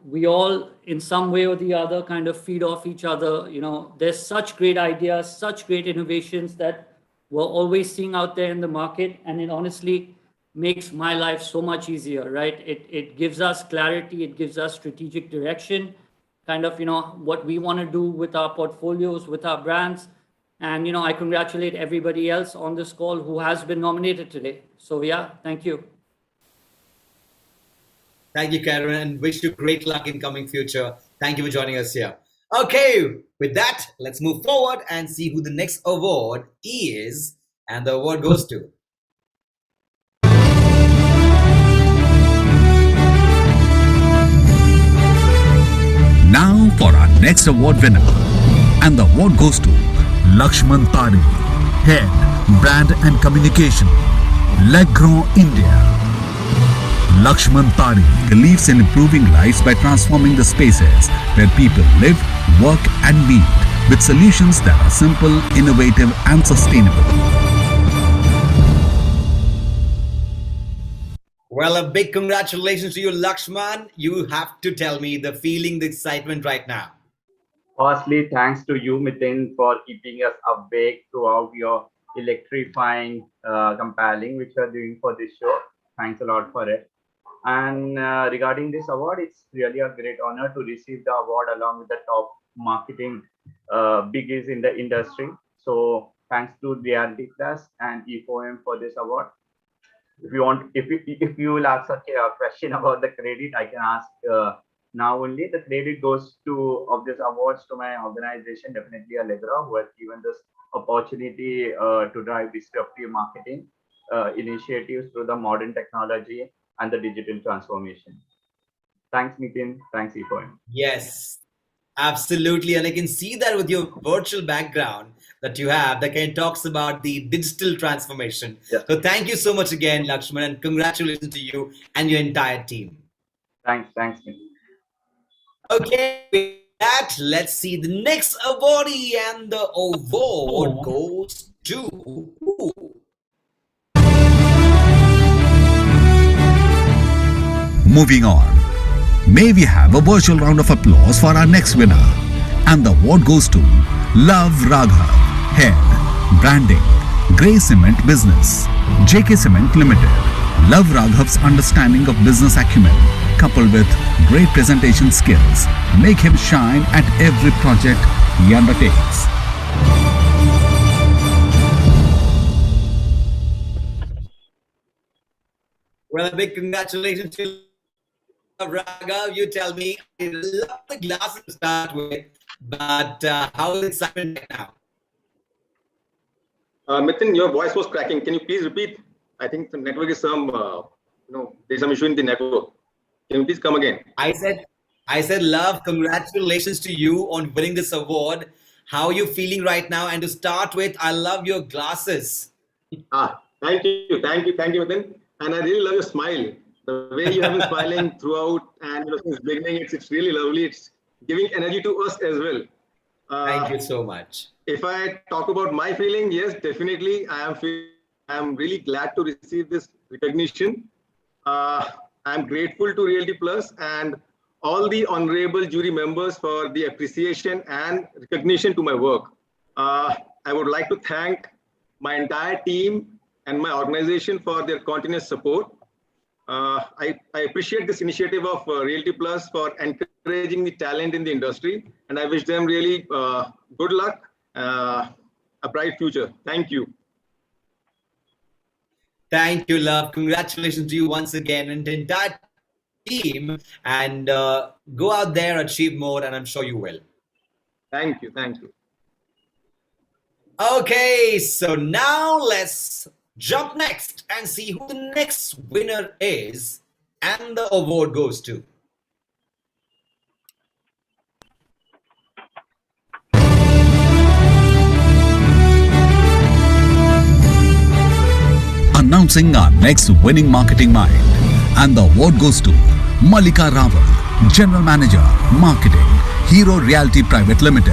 we all in some way or the other kind of feed off each other. There's such great ideas, such great innovations that we're always seeing out there in the market. And it honestly makes my life so much easier, right? It gives us clarity. It gives us strategic direction, kind of, what we want to do with our portfolios, with our brands. And, I congratulate everybody else on this call who has been nominated today. So yeah, thank you. Thank you, Karen, and wish you great luck in coming future. Thank you for joining us here. Okay, with that, let's move forward and see who the next award is. And the award goes to Now for our next award winner. And the award goes to Lakshman Tari, Head, Brand and Communication, Legron India. Lakshman Tari believes in improving lives by transforming the spaces where people live, work and meet with solutions that are simple, innovative and sustainable. Well, a big congratulations to you, Lakshman. You have to tell me the feeling, the excitement right now. Firstly, thanks to you, Mithun, for keeping us awake throughout your electrifying compelling which you are doing for this show. Thanks a lot for it. And regarding this award, it's really a great honor to receive the award along with the top marketing biggies in the industry. So thanks to Realty Plus and E4M for this award. If you will ask a question about the credit, I can ask now only. The credit goes of this awards to my organization, definitely Allegra, who has given this opportunity to drive disruptive marketing initiatives through the modern technology and the digital transformation. Thanks, Mithun. Thanks, E4M. Yes, absolutely. And I can see that with your virtual background that you have, that kind of talks about the digital transformation. Yeah. So thank you so much again, Lakshman, and congratulations to you and your entire team. Thanks, Mithun. Okay, with that, let's see the next awardee, and the award goes to who? Moving on, may we have a virtual round of applause for our next winner. And the award goes to Love Raghav, Head, Branding, Grey Cement Business, JK Cement Limited. Love Raghav's understanding of business acumen coupled with great presentation skills, make him shine at every project he undertakes. Well, a big congratulations to Raghav. You tell me, I love the glasses to start with, but how is excitement right now? Mithun, your voice was cracking. Can you please repeat? I think the network is there's some issue in the network. Can you please come again? I said, love, congratulations to you on winning this award. How are you feeling right now? And to start with, I love your glasses. Thank you, Mithun. And I really love your smile. The way you have been smiling throughout, and since beginning, it's really lovely. It's giving energy to us as well. Thank you so much. If I talk about my feeling, yes, definitely, I am really glad to receive this recognition. I'm grateful to Realty Plus and all the honorable jury members for the appreciation and recognition to my work. I would like to thank my entire team and my organization for their continuous support. I appreciate this initiative of Realty Plus for encouraging the talent in the industry, and I wish them really good luck, a bright future. Thank you. Thank you, love. Congratulations to you once again and the entire team. And go out there, achieve more, and I'm sure you will. Thank you. Okay, so now let's jump next and see who the next winner is, and the award goes to. Announcing our next winning marketing mind, and the award goes to Malika Rawal, General Manager, Marketing, Hero Realty Private Limited.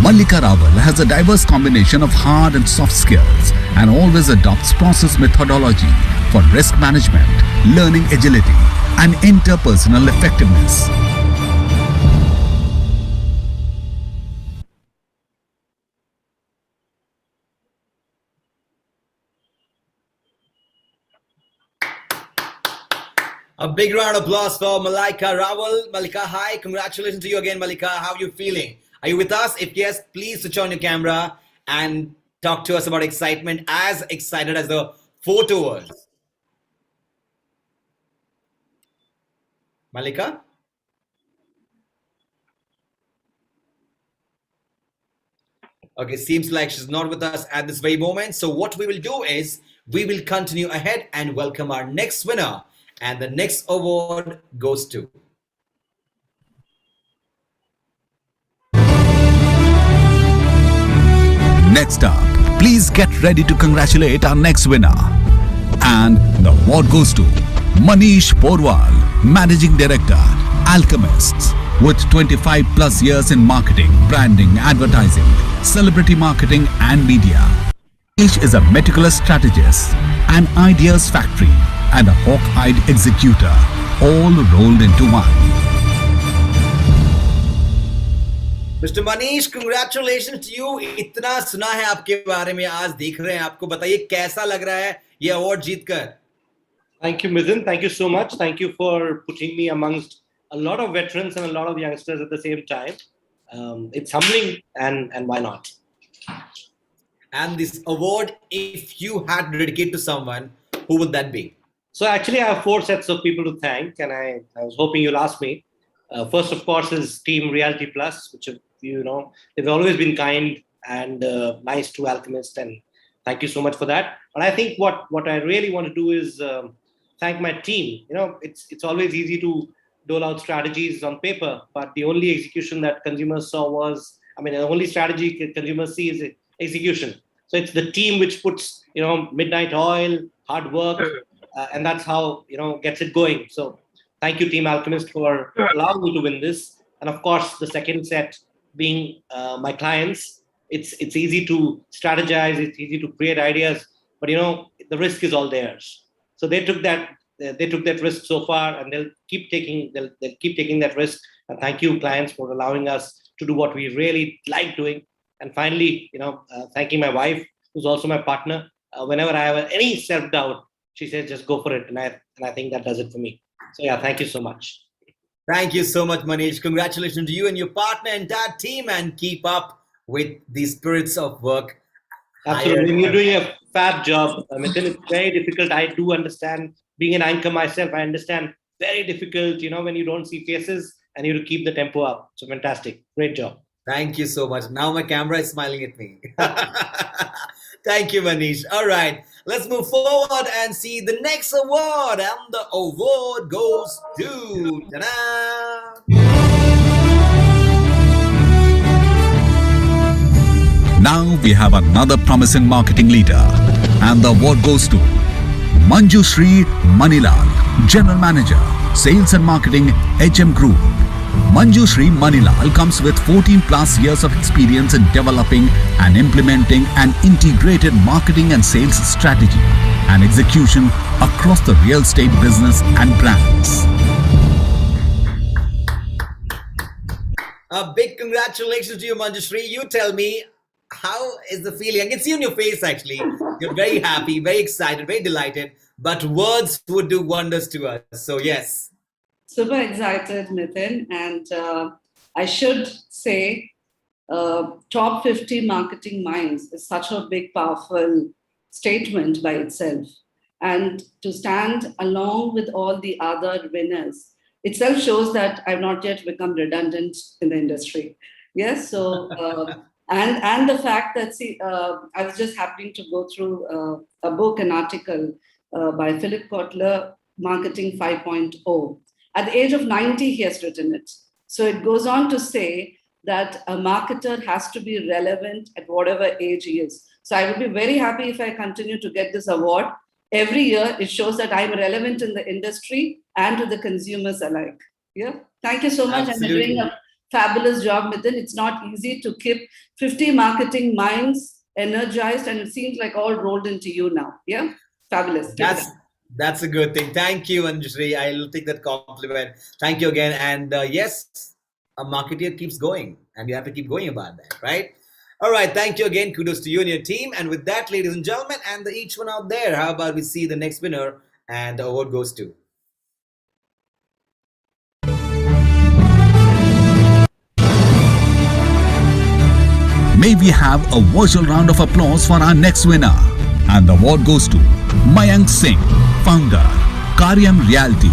Malika Rawal has a diverse combination of hard and soft skills and always adopts process methodology for risk management, learning agility, and interpersonal effectiveness. A big round of applause for Malika Rawal. Malika, hi. Congratulations to you again, Malika. How are you feeling? Are you with us? If yes, please switch on your camera and talk to us about excitement, as excited as the photo was. Malika? Okay, seems like she's not with us at this very moment. So what we will do is we will continue ahead and welcome our next winner. And the next award goes to. Next up, please get ready to congratulate our next winner. And the award goes to Manish Porwal, Managing Director, Alchemists. With 25 plus years in marketing, branding, advertising, celebrity marketing and media. Manish is a meticulous strategist, an ideas factory and a hawk-eyed executor, all rolled into one. Mr. Manish, congratulations to you. इतना सुना है आपके बारे में, आज देख रहे हैं आपको. बताइए कैसा लग रहा है ये award जीतकर? Thank you, Mithun. Thank you so much. Thank you for putting me amongst a lot of veterans and a lot of youngsters at the same time. It's humbling, and why not? And this award, if you had to dedicate to someone, who would that be? So actually, I have 4 sets of people to thank, and I was hoping you'll ask me. First, of course, is Team Realty Plus, which they've always been kind and nice to Alchemist, and thank you so much for that. But I think what I really want to do is thank my team. It's always easy to dole out strategies on paper, but the only execution that consumers saw was, the only strategy consumers see is execution. So it's the team which puts, midnight oil, hard work, and that's how, gets it going. So thank you, Team Alchemist, for allowing me to win this. And of course, the second set being my clients. It's easy to strategize, it's easy to create ideas, but the risk is all theirs. So they took that risk so far, and they'll keep taking that risk. And thank you, clients, for allowing us to do what we really like doing. And finally, thanking my wife, who's also my partner. Whenever I have any self-doubt, she says, just go for it. And I think that does it for me. So yeah, thank you so much. Thank you so much, Manish. Congratulations to you and your partner and entire team, and keep up with the spirits of work. Absolutely. You're doing a fab job, Mithun. It's very difficult. I do understand. Being an anchor myself, I understand. Very difficult, when you don't see faces and you to keep the tempo up. So fantastic. Great job. Thank you so much. Now my camera is smiling at me. Thank you, Manish. All right, let's move forward and see the next award. And the award goes to... Ta-da! Now we have another promising marketing leader, and the award goes to Manjushri Manilal, General Manager, Sales and Marketing, HM Group. Manjushri Manilal comes with 14 plus years of experience in developing and implementing an integrated marketing and sales strategy and execution across the real estate business and brands. A big congratulations to you, Manjushri. You tell me, how is the feeling? I can see on your face, actually. You're very happy, very excited, very delighted. But words would do wonders to us. So, yes. Super excited, Mithun. And I should say, top 50 marketing minds is such a big, powerful statement by itself. And to stand along with all the other winners itself shows that I've not yet become redundant in the industry. Yes, so... And the fact that, I was just happening to go through a book, an article by Philip Kotler, Marketing 5.0. At the age of 90, he has written it. So it goes on to say that a marketer has to be relevant at whatever age he is. So I would be very happy if I continue to get this award. Every year, it shows that I'm relevant in the industry and to the consumers alike. Yeah. Thank you so much. Absolutely. I'm doing a fabulous job, Mithun. It's not easy to keep 50 marketing minds energized, and it seems like all rolled into you now. Yeah, fabulous. That's a good thing. Thank you, Manjushri. I'll take that compliment. Thank you again. And yes, a marketer keeps going, and you have to keep going about that, right? All right. Thank you again. Kudos to you and your team. And with that, ladies and gentlemen, and each one out there, how about we see the next winner, and the award goes to... May we have a virtual round of applause for our next winner. And the award goes to Mayank Singh, founder, Karyam Realty.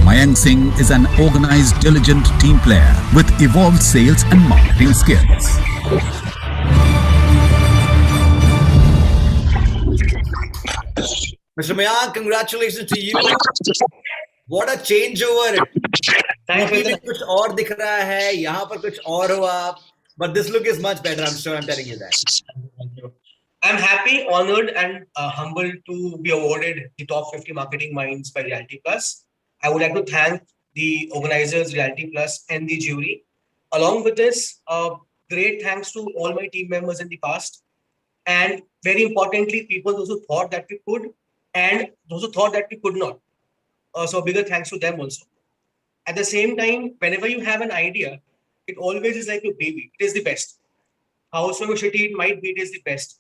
Mayank Singh is an organized, diligent team player with evolved sales and marketing skills. Mr. Mayank, congratulations to you. What a changeover. Thank you. कुछ और दिख रहा है, यहाँ पर कुछ और हो आप. But this look is much better, I'm sure. I'm telling you that. Thank you. I'm happy, honored, and humbled to be awarded the top 50 marketing minds by Realty Plus. I would like to thank the organizers, Realty Plus, and the jury. Along with this, great thanks to all my team members in the past. And very importantly, people those who thought that we could and those who thought that we could not. So bigger thanks to them also. At the same time, whenever you have an idea, it always is like a baby. It is the best. However shitty it might be, it is the best.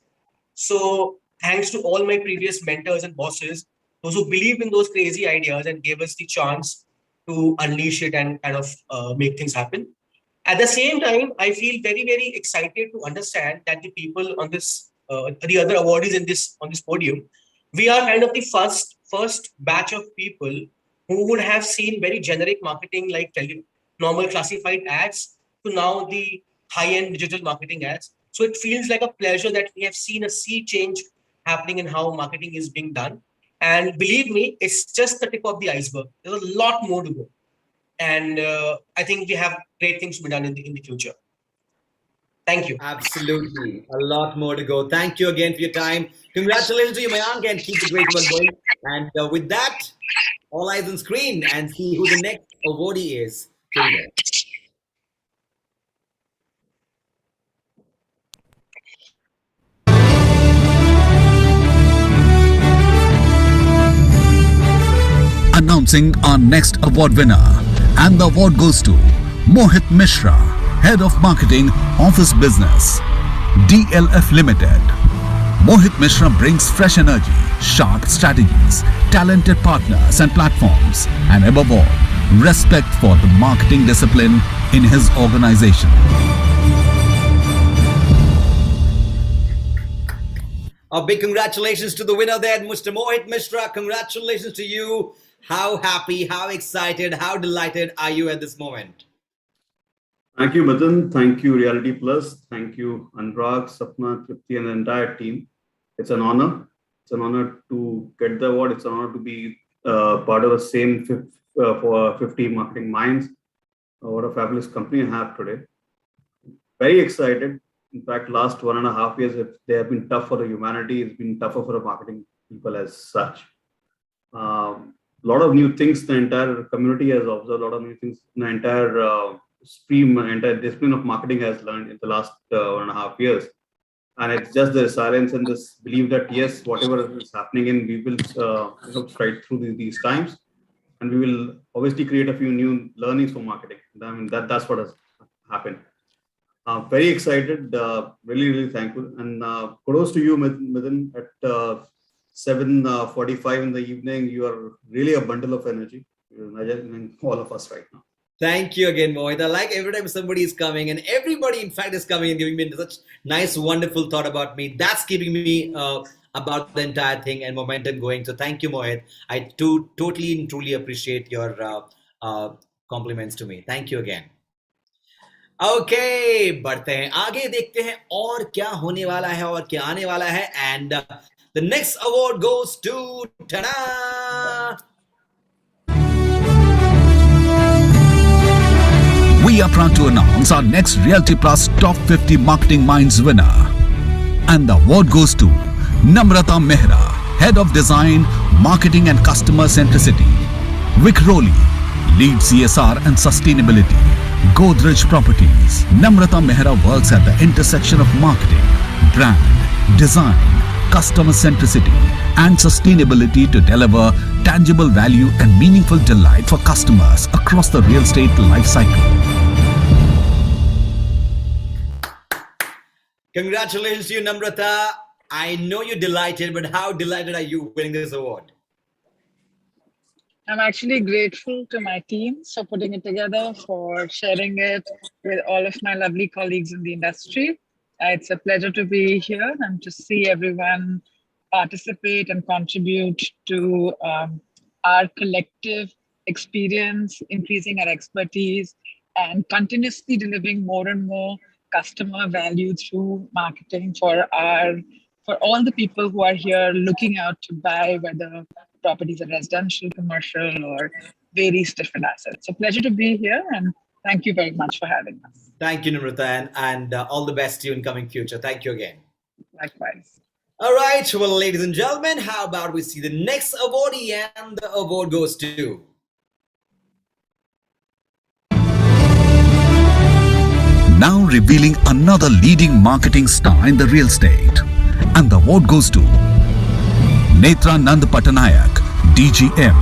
So thanks to all my previous mentors and bosses, those who believed in those crazy ideas and gave us the chance to unleash it and kind of make things happen. At the same time, I feel very, very excited to understand that the people on this, the other awardees on this podium, we are kind of the first batch of people who would have seen very generic marketing like normal classified ads to now the high-end digital marketing ads. So it feels like a pleasure that we have seen a sea change happening in how marketing is being done. And believe me, it's just the tip of the iceberg. There's a lot more to go. And I think we have great things to be done in the future. Thank you. Absolutely. A lot more to go. Thank you again for your time. Congratulations to you, Mayank, and keep the great work going. And with that, all eyes on screen and see who the next awardee is. Announcing our next award winner, and the award goes to Mohit Mishra, Head of Marketing, Office Business, DLF Limited. Mohit Mishra brings fresh energy, sharp strategies, talented partners and platforms, and above all, respect for the marketing discipline in his organization. A big congratulations to the winner there, Mr. Mohit Mishra. Congratulations to you. How happy, how excited, how delighted are you at this moment? Thank you, Matan. Thank you, Reality Plus. Thank you, Anurag, Sapna, Tripti, and the entire team. It's an honor. It's an honor to get the award. It's an honor to be part of the same for 50 Marketing Minds. What a fabulous company I have today. Very excited. In fact, last 1.5 years, they have been tough for the humanity. It's been tougher for the marketing people as such. A lot of new things the entire community has observed. A lot of new things the entire entire discipline of marketing has learned in the last 1.5 years. And it's just the resilience and this belief that yes, whatever is happening, and we will stride through these times, and we will obviously create a few new learnings for marketing. I mean, that's what has happened. Very excited, really thankful, and kudos to you, Mithun. At 7:45 in the evening, you are really a bundle of energy. You're energizing all of us right now. Thank you again, Mohit. I like every time somebody is coming, and everybody, in fact, is coming and giving me such nice, wonderful thought about me. That's keeping me about the entire thing and momentum going. So thank you, Mohit. I totally and truly appreciate your compliments to me. Thank you again. Okay, बढ़ते हैं आगे, देखते हैं और क्या होने वाला है और क्या आने वाला है. And the next award goes to ta-da! We are proud to announce our next Realty Plus Top 50 Marketing Minds winner. And the award goes to Namrata Mehra, Head of Design, Marketing and Customer Centricity. Vic Rowley, Lead CSR and Sustainability, Godrej Properties. Namrata Mehra works at the intersection of marketing, brand, design, customer centricity and sustainability to deliver tangible value and meaningful delight for customers across the real estate life cycle. Congratulations to you, Namrata. I know you're delighted, but how delighted are you winning this award? I'm actually grateful to my team for putting it together, for sharing it with all of my lovely colleagues in the industry. It's a pleasure to be here and to see everyone participate and contribute to our collective experience, increasing our expertise, and continuously delivering more and more customer value through marketing for all the people who are here looking out to buy, whether properties are residential, commercial, or various different assets. So pleasure to be here, and thank you very much for having us. Thank you, Namrata, and all the best to you in coming future. Thank you again. Likewise. All right, well, ladies and gentlemen, how about we see the next awardee, and the award goes to... Now revealing another leading marketing star in the real estate. And the award goes to Netra Nand Patnaik, DGM,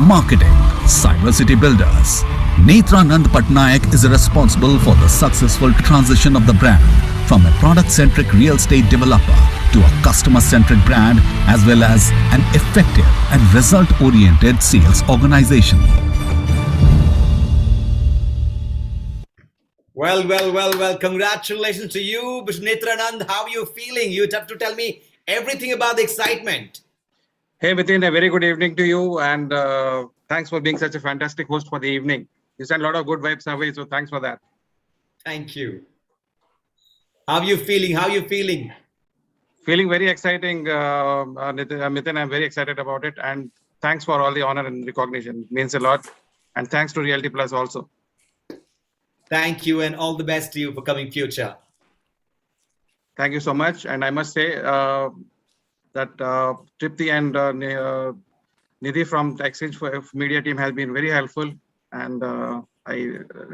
Marketing, Cyber City Builders. Netra Nand Patnaik is responsible for the successful transition of the brand from a product-centric real estate developer to a customer-centric brand, as well as an effective and result-oriented sales organization. Well, congratulations to you, Netra Nand. How are you feeling? You have to tell me everything about the excitement. Hey, Mithun, a very good evening to you, and thanks for being such a fantastic host for the evening. You sent a lot of good vibes away, so thanks for that. Thank you. How are you feeling? How are you feeling? Feeling very exciting, Mithun. I'm very excited about it, and thanks for all the honor and recognition. It means a lot, and thanks to Realty Plus also. Thank you, and all the best to you for coming future. Thank you so much, and I must say that Tripti and Nidhi from the Exchange for Media team has been very helpful, and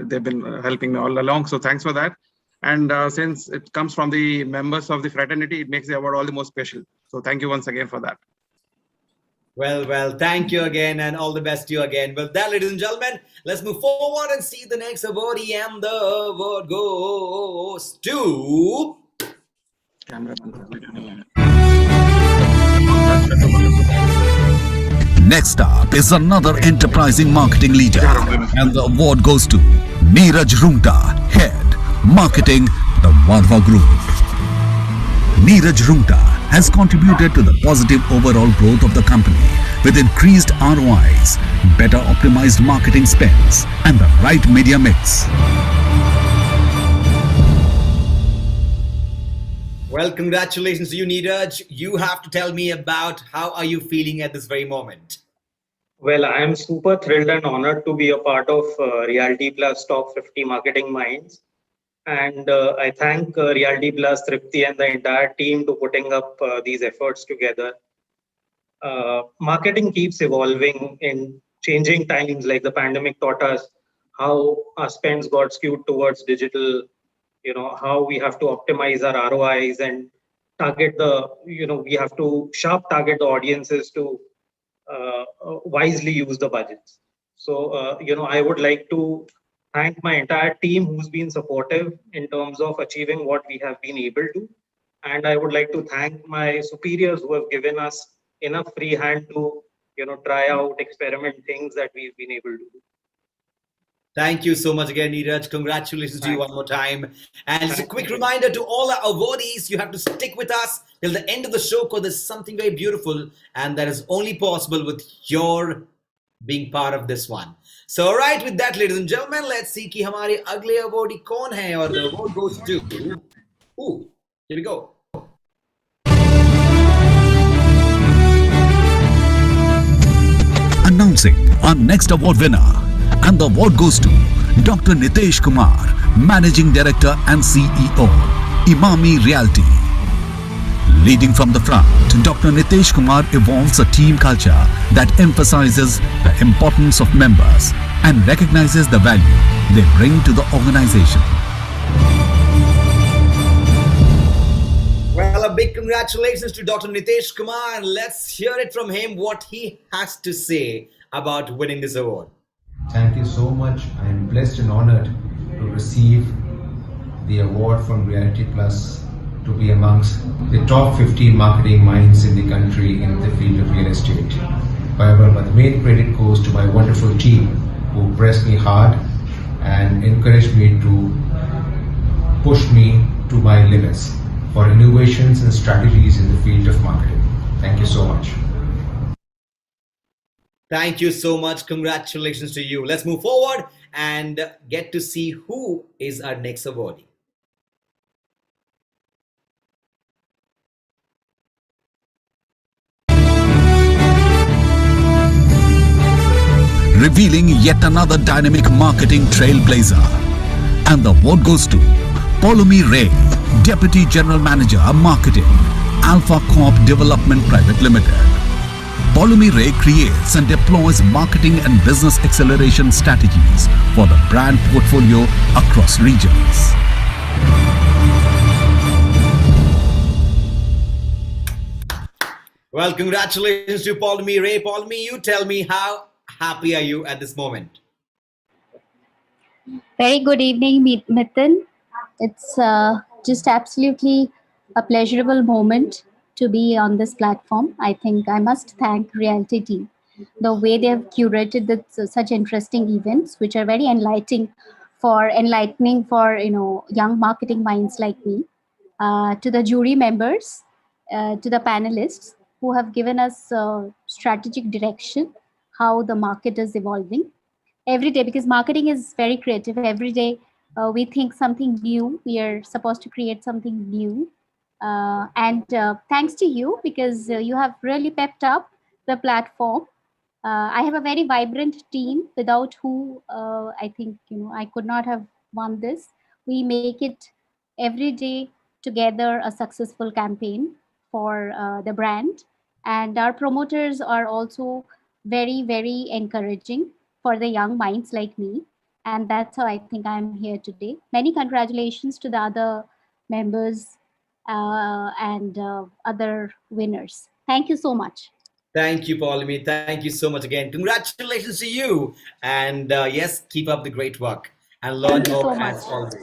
they've been helping me all along. So thanks for that. And since it comes from the members of the fraternity, it makes the award all the more special. So thank you once again for that. Well, thank you again, and all the best to you again. With that, ladies and gentlemen, let's move forward and see the next awardee, and the award goes to... Next up is another enterprising marketing leader, and the award goes to Neeraj Rungta, Head, Marketing, the Wadhwa Group. Neeraj Rungta has contributed to the positive overall growth of the company with increased ROIs, better optimized marketing spends, and the right media mix. Well, congratulations to you, Neeraj. You have to tell me about how are you feeling at this very moment? Well, I am super thrilled and honored to be a part of Realty Plus Top 50 Marketing Minds. And I thank Realty Plus, Tripti, and the entire team to putting up these efforts together. Marketing keeps evolving in changing times, like the pandemic taught us how our spends got skewed towards digital, how we have to optimize our ROIs and target we have to sharp target the audiences to wisely use the budgets. So, I would like to thank my entire team who's been supportive in terms of achieving what we have been able to. And I would like to thank my superiors who have given us enough free hand to, try out, experiment things that we've been able to do. Thank you so much again, Neeraj. Congratulations to you one more time. And just a quick reminder to all our awardees, you have to stick with us till the end of the show because there's something very beautiful and that is only possible with your being part of this one. So, all right, with that, ladies and gentlemen, let's see कि हमारे अगले awardee कौन है और the award goes to... Ooh, here we go. Announcing our next award winner. And the award goes to Dr. Nitesh Kumar, Managing Director and CEO, Imami Realty. Leading from the front, Dr. Nitesh Kumar evolves a team culture that emphasizes the importance of members and recognizes the value they bring to the organization. Well, a big congratulations to Dr. Nitesh Kumar. Let's hear it from him, what he has to say about winning this award. Thank you so much. I am blessed and honored to receive the award from Reality Plus to be amongst the top 50 marketing minds in the country in the field of real estate. However, the main credit goes to my wonderful team who pressed me hard and encouraged me to push me to my limits for innovations and strategies in the field of marketing. Thank you so much. Thank you so much. Congratulations to you. Let's move forward and get to see who is our next awardee. Revealing yet another dynamic marketing trailblazer. And the award goes to Paulomi Ray, Deputy General Manager of Marketing, Alpha Corp Development Private Limited. Paulomi Ray creates and deploys marketing and business acceleration strategies for the brand portfolio across regions. Well, congratulations to Paulomi Ray. Paulomi, you tell me, how happy are you at this moment? Very good evening, Mithun. It's just absolutely a pleasurable moment to be on this platform. I think I must thank Realty team. The way they have curated such interesting events, which are very enlightening for young marketing minds like me. To the jury members, to the panelists who have given us strategic direction, how the market is evolving every day, because marketing is very creative. Every day we think something new. We are supposed to create something new. And thanks to you, because you have really pepped up the platform. I have a very vibrant team without who I think I could not have won this. We make it every day together a successful campaign for the brand, and our promoters are also very, very encouraging for the young minds like me, and that's how I think I'm here today. Many congratulations to the other members and other winners. Thank you so much. Thank you, Paulomi. Thank you so much again. Congratulations to you. And yes, keep up the great work and learn more as always.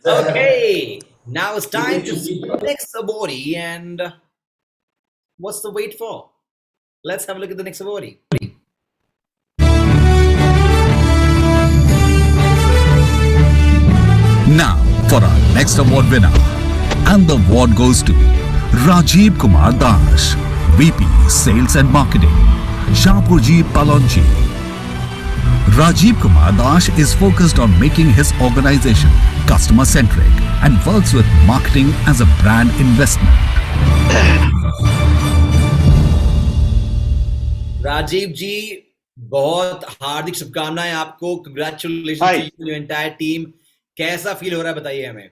Okay, now it's time to see the next awardee. And What's the wait for? Let's have a look at the next awardee. Now for our next award winner. And the award goes to Rajiv Kumar Dash, VP Sales and Marketing, Shahpurji Palonji. Rajiv Kumar Dash is focused on making his organization customer-centric and works with marketing as a brand investment. Rajiv जी, बहुत हार्दिक शुभकामनाएं आपको. Congratulations to you and your entire team. कैसा feel हो रहा है बताइए हमें.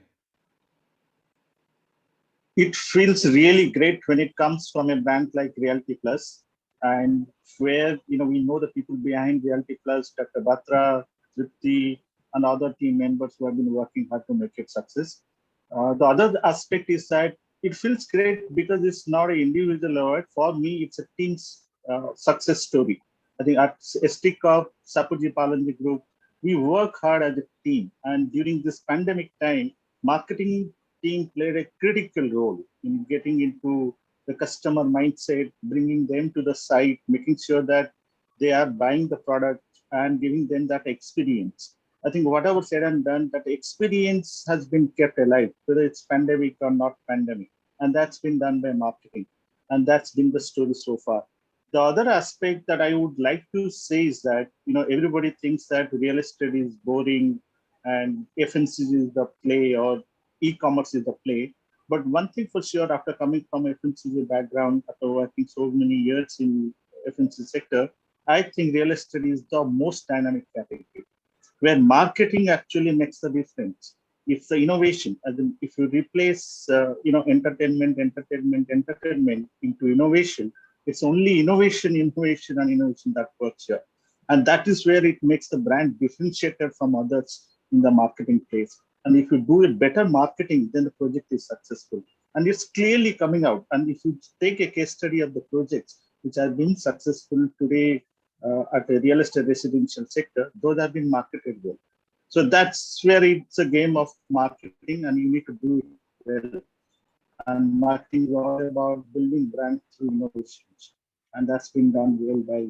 It feels really great when it comes from a brand like Realty Plus, and where we know the people behind Realty Plus, Dr. Batra, Tripti, and other team members who have been working hard to make it success. The other aspect is that it feels great because it's not an individual award. For me, it's a team's success story. I think at ST Corp, Shahpurji Palonji Group, we work hard as a team, and during this pandemic time, marketing team played a critical role in getting into the customer mindset, bringing them to the site, making sure that they are buying the product and giving them that experience. I think whatever said and done, that experience has been kept alive, whether it's pandemic or not pandemic. And that's been done by marketing. And that's been the story so far. The other aspect that I would like to say is that, everybody thinks that real estate is boring and FMCG is the play or e-commerce is the play. But one thing for sure, after coming from FMCG background, after working so many years in FMCG sector, I think real estate is the most dynamic category, where marketing actually makes the difference. It's the innovation, as in if you replace, entertainment into innovation, it's only innovation that works here. And that is where it makes the brand differentiated from others in the marketing place. And if you do a better marketing, then the project is successful. And it's clearly coming out. And if you take a case study of the projects which have been successful today at the real estate residential sector, those have been marketed well. So that's where it's a game of marketing, and you need to do it well. And marketing is all about building brand through innovations. And that's been done well by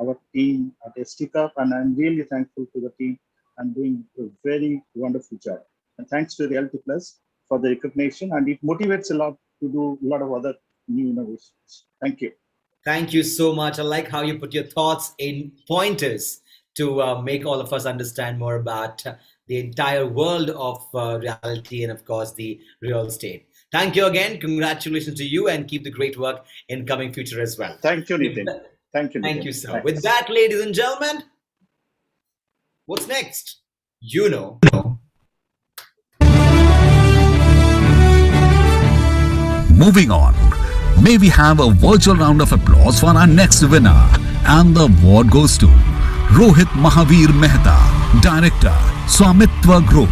our team at ST Corp. And I'm really thankful to the team and doing a very wonderful job. And thanks to Realty Plus for the recognition, and it motivates a lot to do a lot of other new innovations. Thank you. Thank you so much. I like how you put your thoughts in pointers to make all of us understand more about the entire world of reality and, of course, the real estate. Thank you again. Congratulations to you, and keep the great work in coming future as well. Thank you, Nitin. Thank you, Nitin. Thank you, sir. Thanks. With that, ladies and gentlemen, what's next? Moving on, may we have a virtual round of applause for our next winner. And the award goes to Rohit Mahavir Mehta, Director, Swamitva Group.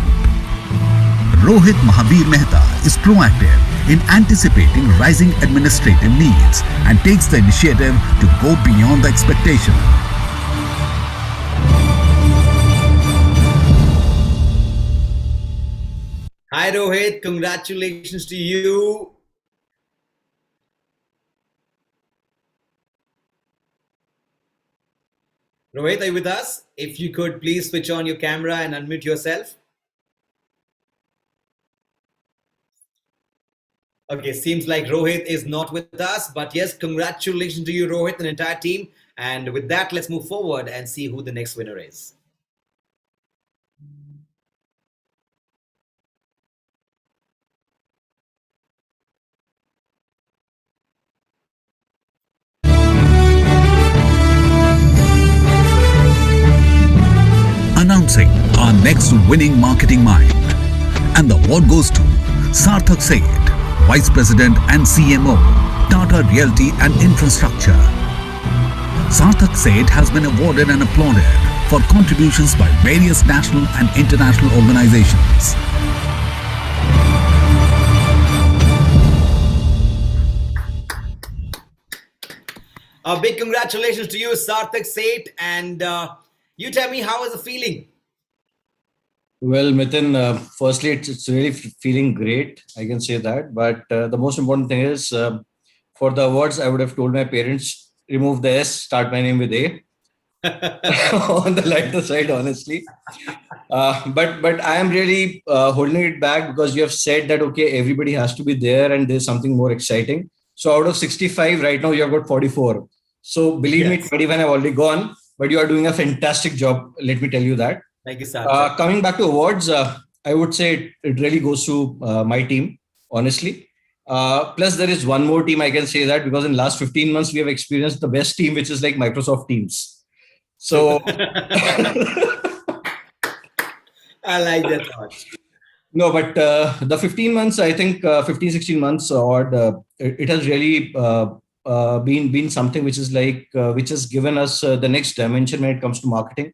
Rohit Mahavir Mehta is proactive in anticipating rising administrative needs and takes the initiative to go beyond the expectation. Hi, Rohit. Congratulations to you. Rohit, are you with us? If you could please switch on your camera and unmute yourself. Okay, seems like Rohit is not with us, but yes, congratulations to you, Rohit, and the entire team. And with that, let's move forward and see who the next winner is. Announcing our next winning marketing mind. And the award goes to Sarthak Seth, Vice President and CMO, Tata Realty and Infrastructure. Sarthak Seth has been awarded and applauded for contributions by various national and international organizations. A big congratulations to you, Sarthak Seth. And you tell me, how is the feeling? Well, Mithun, firstly, it's really feeling great. I can say that. But the most important thing is For the awards, I would have told my parents, remove the S, start my name with A. On the lighter side, honestly. But I am really holding it back because you have said that, okay, everybody has to be there and there's something more exciting. So out of 65, right now you have got 44. So believe me, 21 have already gone, but you are doing a fantastic job. Let me tell you that. Thank you, Sarthak. Coming back to awards, I would say it really goes to my team, honestly. Plus, there is one more team I can say that because in last 15 months, we have experienced the best team, which is like Microsoft Teams. So I like that thought. no, but the 15 months, I think 15, 16 months odd, it has really been something which is like, which has given us the next dimension when it comes to marketing.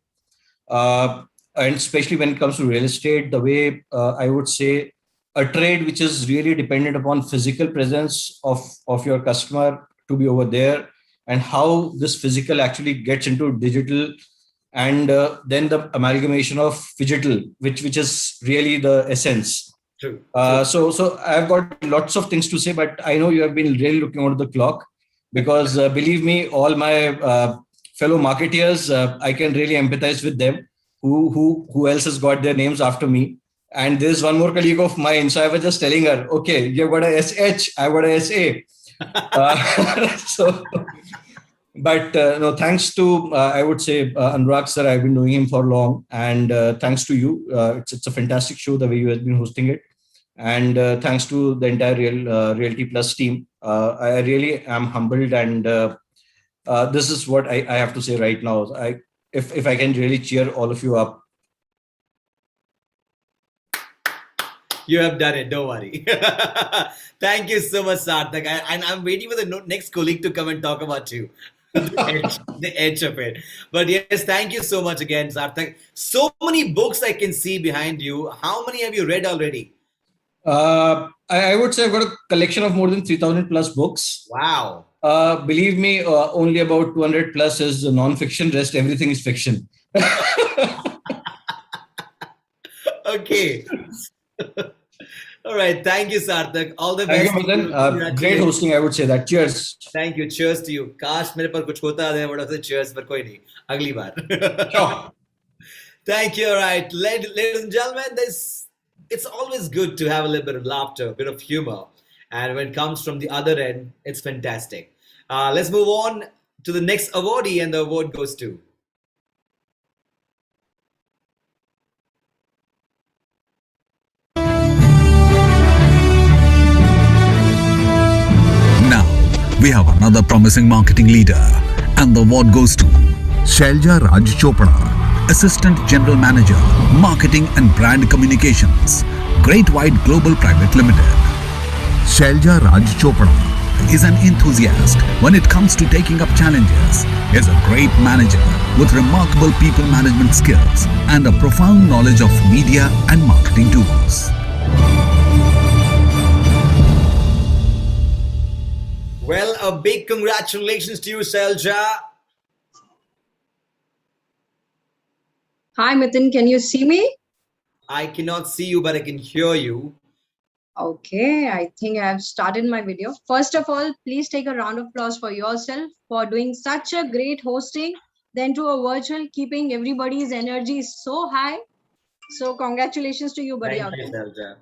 And especially when it comes to real estate, the way I would say a trade which is really dependent upon physical presence of your customer to be over there, and how this physical actually gets into digital, and then the amalgamation of digital, which is really the essence. True. So I've got lots of things to say, but I know you have been really looking onto the clock because believe me, all my fellow marketeers, I can really empathize with them. Who else has got their names after me? And there's one more colleague of mine. So I was just telling her, okay, you've got a SH, I've got a SA. So, but no, thanks to, I would say, Anurag sir, I've been knowing him for long. And thanks to you. It's a fantastic show, the way you have been hosting it. And thanks to the entire Realty Plus team. I really am humbled. And this is what I have to say right now. If I can really cheer all of you up. You have done it. Don't worry. Thank you so much, Sarthak. And I'm waiting for the next colleague to come and talk about you. The edge of it. But yes, thank you so much again, Sarthak. So many books I can see behind you. How many have you read already? I would say I've got a collection of more than 3,000 plus books. Wow. Believe me, only about 200 plus is non-fiction. Rest everything is fiction. Okay. All right. Thank you, Sarthak. All the Thank best. you, Madan. Great hosting, I would say that. Cheers. Thank you. Cheers to you. Kash mere par kuch hota hai, I would have said cheers, but koi nahi. Agli baar. Sure. Thank you. All right. Ladies and gentlemen, it's always good to have a little bit of laughter, a bit of humor. And when it comes from the other end, it's fantastic. Let's move on to the next awardee, and the award goes to. Now, we have another promising marketing leader, and the award goes to Shailja Raj Chopra, Assistant General Manager, Marketing and Brand Communications, Great White Global Private Limited. Shailja Raj Chopra is an enthusiast when it comes to taking up challenges, is a great manager with remarkable people management skills and a profound knowledge of media and marketing tools. Well, a big congratulations to you, Shailja. Hi, Mithun. Can you see me? I cannot see you, but I can hear you. Okay, I think I have started my video. First of all, please take a round of applause for yourself for doing such a great hosting. Then to a virtual, keeping everybody's energy so high. So congratulations to you, buddy. Thank you, Shailja.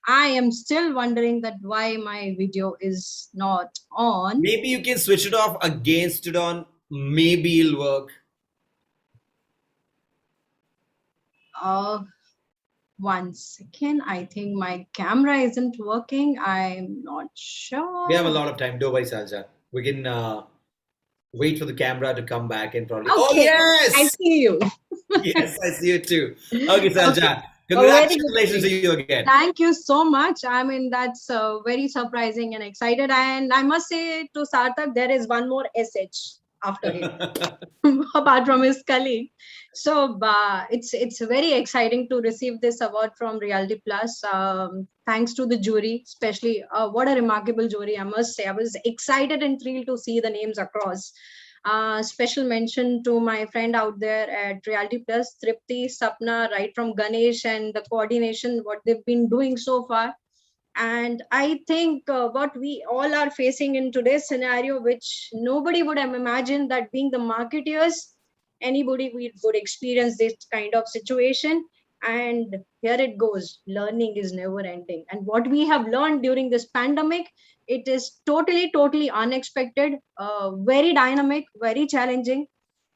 I am still wondering that why my video is not on. Maybe you can switch it off again, switch it on. Maybe it'll work. One second. I think my camera isn't working. I'm not sure. We have a lot of time. Don't worry, Shailja. We can wait for the camera to come back and probably. Okay, Oh, yes! I see you. Yes, I see you too. Okay, Shailja. Okay. Congratulations to you again. Thank you so much. I mean, that's very surprising and excited. And I must say to Sarthak, there is one more SH after him, apart from his colleague. So it's very exciting to receive this award from Realty Plus. Thanks to the jury, especially what a remarkable jury, I must say. I was excited and thrilled to see the names across. Special mention to my friend out there at Realty Plus, Tripti, Sapna, right from Ganesh, and the coordination, what they've been doing so far. And I think what we all are facing in today's scenario, which nobody would have imagined, that being the marketeers, anybody would experience this kind of situation. And here it goes. Learning is never ending. And what we have learned during this pandemic, it is totally unexpected, very dynamic, very challenging.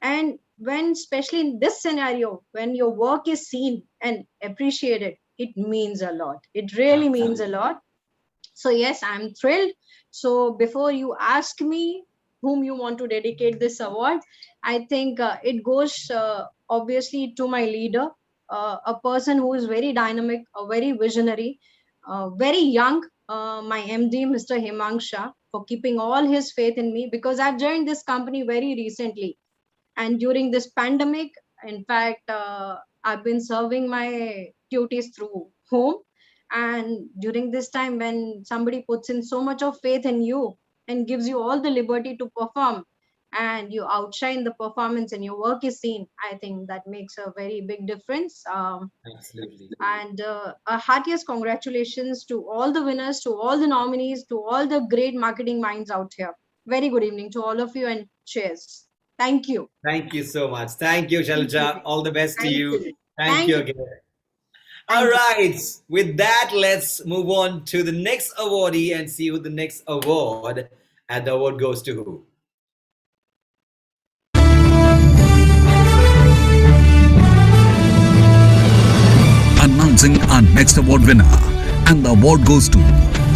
And when, especially in this scenario, when your work is seen and appreciated, it means a lot. It really means a lot. So yes, I'm thrilled. So before you ask me whom you want to dedicate this award, I think it goes obviously to my leader, a person who is very dynamic, very visionary, very young, my MD, Mr. Hemang Shah, for keeping all his faith in me, because I've joined this company very recently. And during this pandemic, in fact, I've been serving my duties through home. And during this time, when somebody puts in so much of faith in you and gives you all the liberty to perform, and you outshine the performance and your work is seen, I think that makes a very big difference. Absolutely. And a heartiest congratulations to all the winners, to all the nominees, to all the great marketing minds out here. Very good evening to all of you, and cheers. Thank you. Thank you so much. Thank you, Shalja. All the best to Thank you. you. Thank you again. All right. With that, let's move on to the next awardee and see who the next award, and the award goes to who. Announcing our next award winner, and the award goes to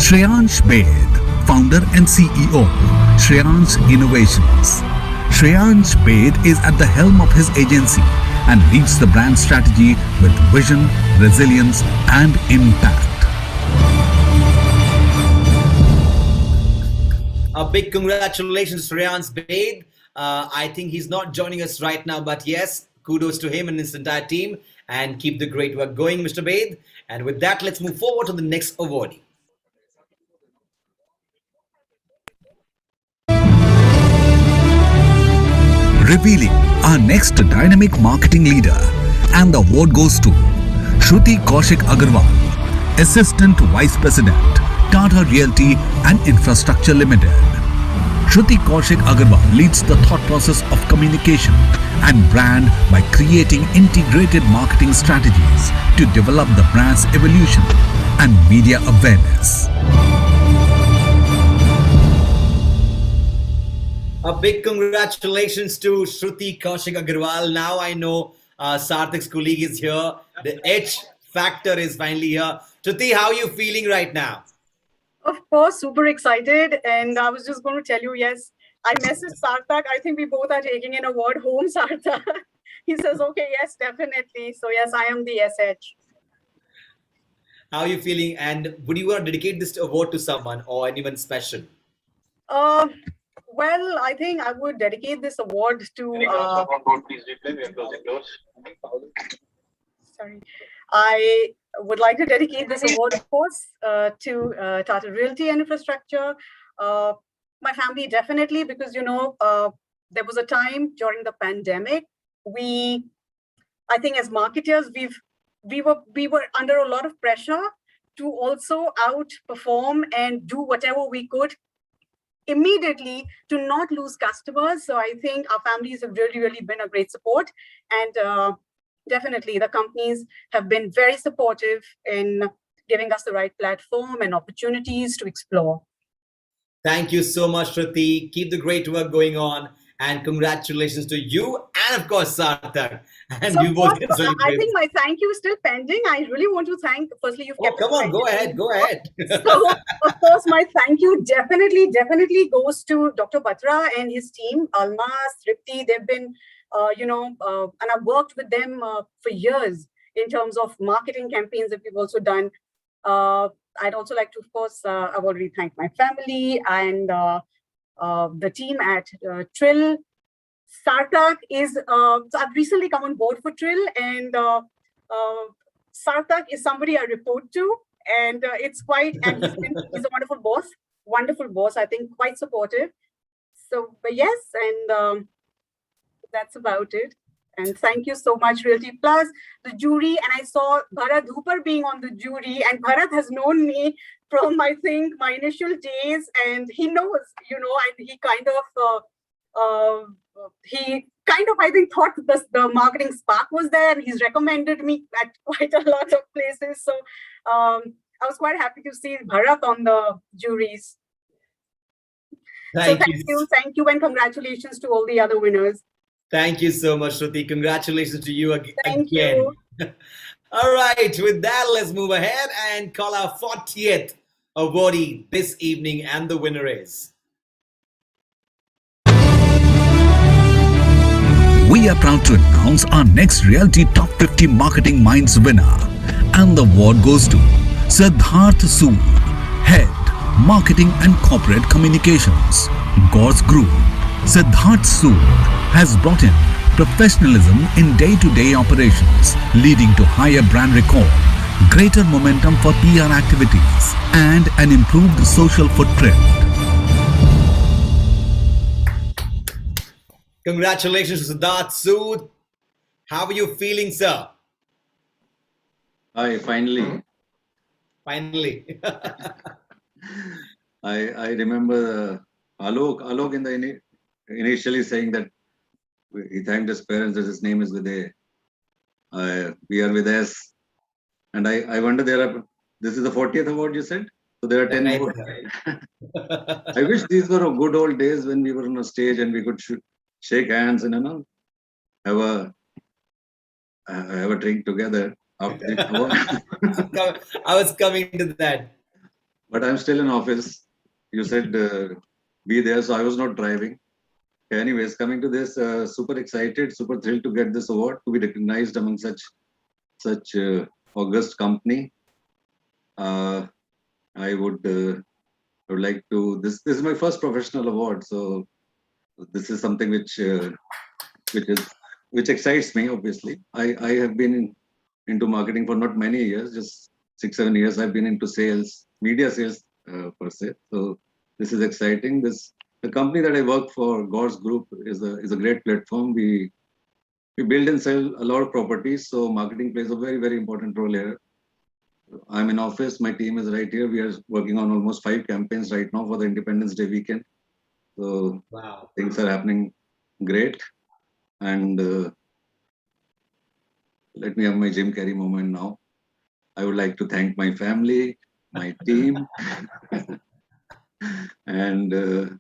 Shreyansh Bed, founder and CEO, Shreyansh Innovations. Shreyansh Bed is at the helm of his agency and leads the brand strategy with vision, resilience, and impact. A big congratulations, Shreyansh Bed. I think he's not joining us right now, but yes, kudos to him and his entire team, and keep the great work going, Mr. Bed. And with that, let's move forward to the next awardee. Revealing our next dynamic marketing leader, and the award goes to Shruti Kaushik Agarwal, Assistant Vice President, Tata Realty and Infrastructure Limited. Shruti Kaushik Agarwal leads the thought process of communication and brand by creating integrated marketing strategies to develop the brand's evolution and media awareness. A big congratulations to Shruti Kaushik Agarwal. Now I know Sarthak's colleague is here. The H factor is finally here. Shruti, how are you feeling right now? Of course, super excited. And I was just going to tell you, yes, I messaged Sarthak. I think we both are taking an award home, Sarthak. He says, okay, yes, definitely. So yes, I am the SH. How are you feeling? And would you want to dedicate this award to someone or anyone special? Well, I think I would dedicate this award to. Sorry, I would like to dedicate this award, of course, to Tata Realty and Infrastructure. My family definitely, because there was a time during the pandemic. I think as marketers, we were under a lot of pressure to also outperform and do whatever we could immediately to not lose customers. So I think our families have really been a great support, and definitely the companies have been very supportive in giving us the right platform and opportunities to explore. Thank you so much, Shruti. Keep the great work going on, and congratulations to you and of course Sarthak. And So you both can I celebrate. think my thank you is still pending. I really want to thank, firstly, you've kept Come on, go ahead, go ahead. So, of course, my thank you definitely goes to Dr. Batra and his team, Almas, Tripti. They've been, and I've worked with them for years in terms of marketing campaigns that we've also done. I'd also like to, of course, I've already thanked my family and the team at Trill. Sarthak is, so I've recently come on board for Trill, and Sarthak is somebody I report to, and it's quite, and he's a wonderful boss, I think, quite supportive. So, but yes, and that's about it. And thank you so much, Realty Plus, the jury. And I saw Bharat Hooper being on the jury, and Bharat has known me from, I think, my initial days, and he knows, and he kind of, I think, thought the marketing spark was there, and he's recommended me at quite a lot of places. So I was quite happy to see Bharat on the juries. Thank you, and congratulations to all the other winners. Thank you so much, Shruti. Congratulations to you again. Thank you. All right, with that, let's move ahead and call our 40th awardee this evening, and the winner is... We are proud to announce our next Realty Top 50 Marketing Minds winner. And the award goes to Siddharth Sood, Head, Marketing and Corporate Communications, Gauss Group. Siddharth Sood has brought in professionalism in day-to-day operations, leading to higher brand recall, greater momentum for PR activities, and an improved social footprint. Congratulations to Siddharth Sood. How are you feeling, sir? Hi, finally. Finally. I remember Alok in the initially saying that he thanked his parents that his name is Videh. We are with S. And I wonder this is the 40th award you said? So there are 10 more. I wish these were good old days when we were on a stage and we could shake hands and have a drink together after the award. I was coming to that. But I'm still in office. You said be there, so I was not driving. Anyways, coming to this, super excited, super thrilled to get this award, to be recognized among such august company. I would like to. This is my first professional award, so this is something which excites me. Obviously, I have been into marketing for not many years, just 6-7 years. I've been into sales, media sales per se. So this is exciting. The company that I work for, Gauss Group, is a great platform. We build and sell a lot of properties, so marketing plays a very, very important role here. I'm in office. My team is right here. We are working on almost 5 campaigns right now for the Independence Day weekend. So wow, things are happening great. And let me have my Jim Carrey moment now. I would like to thank my family, my team, and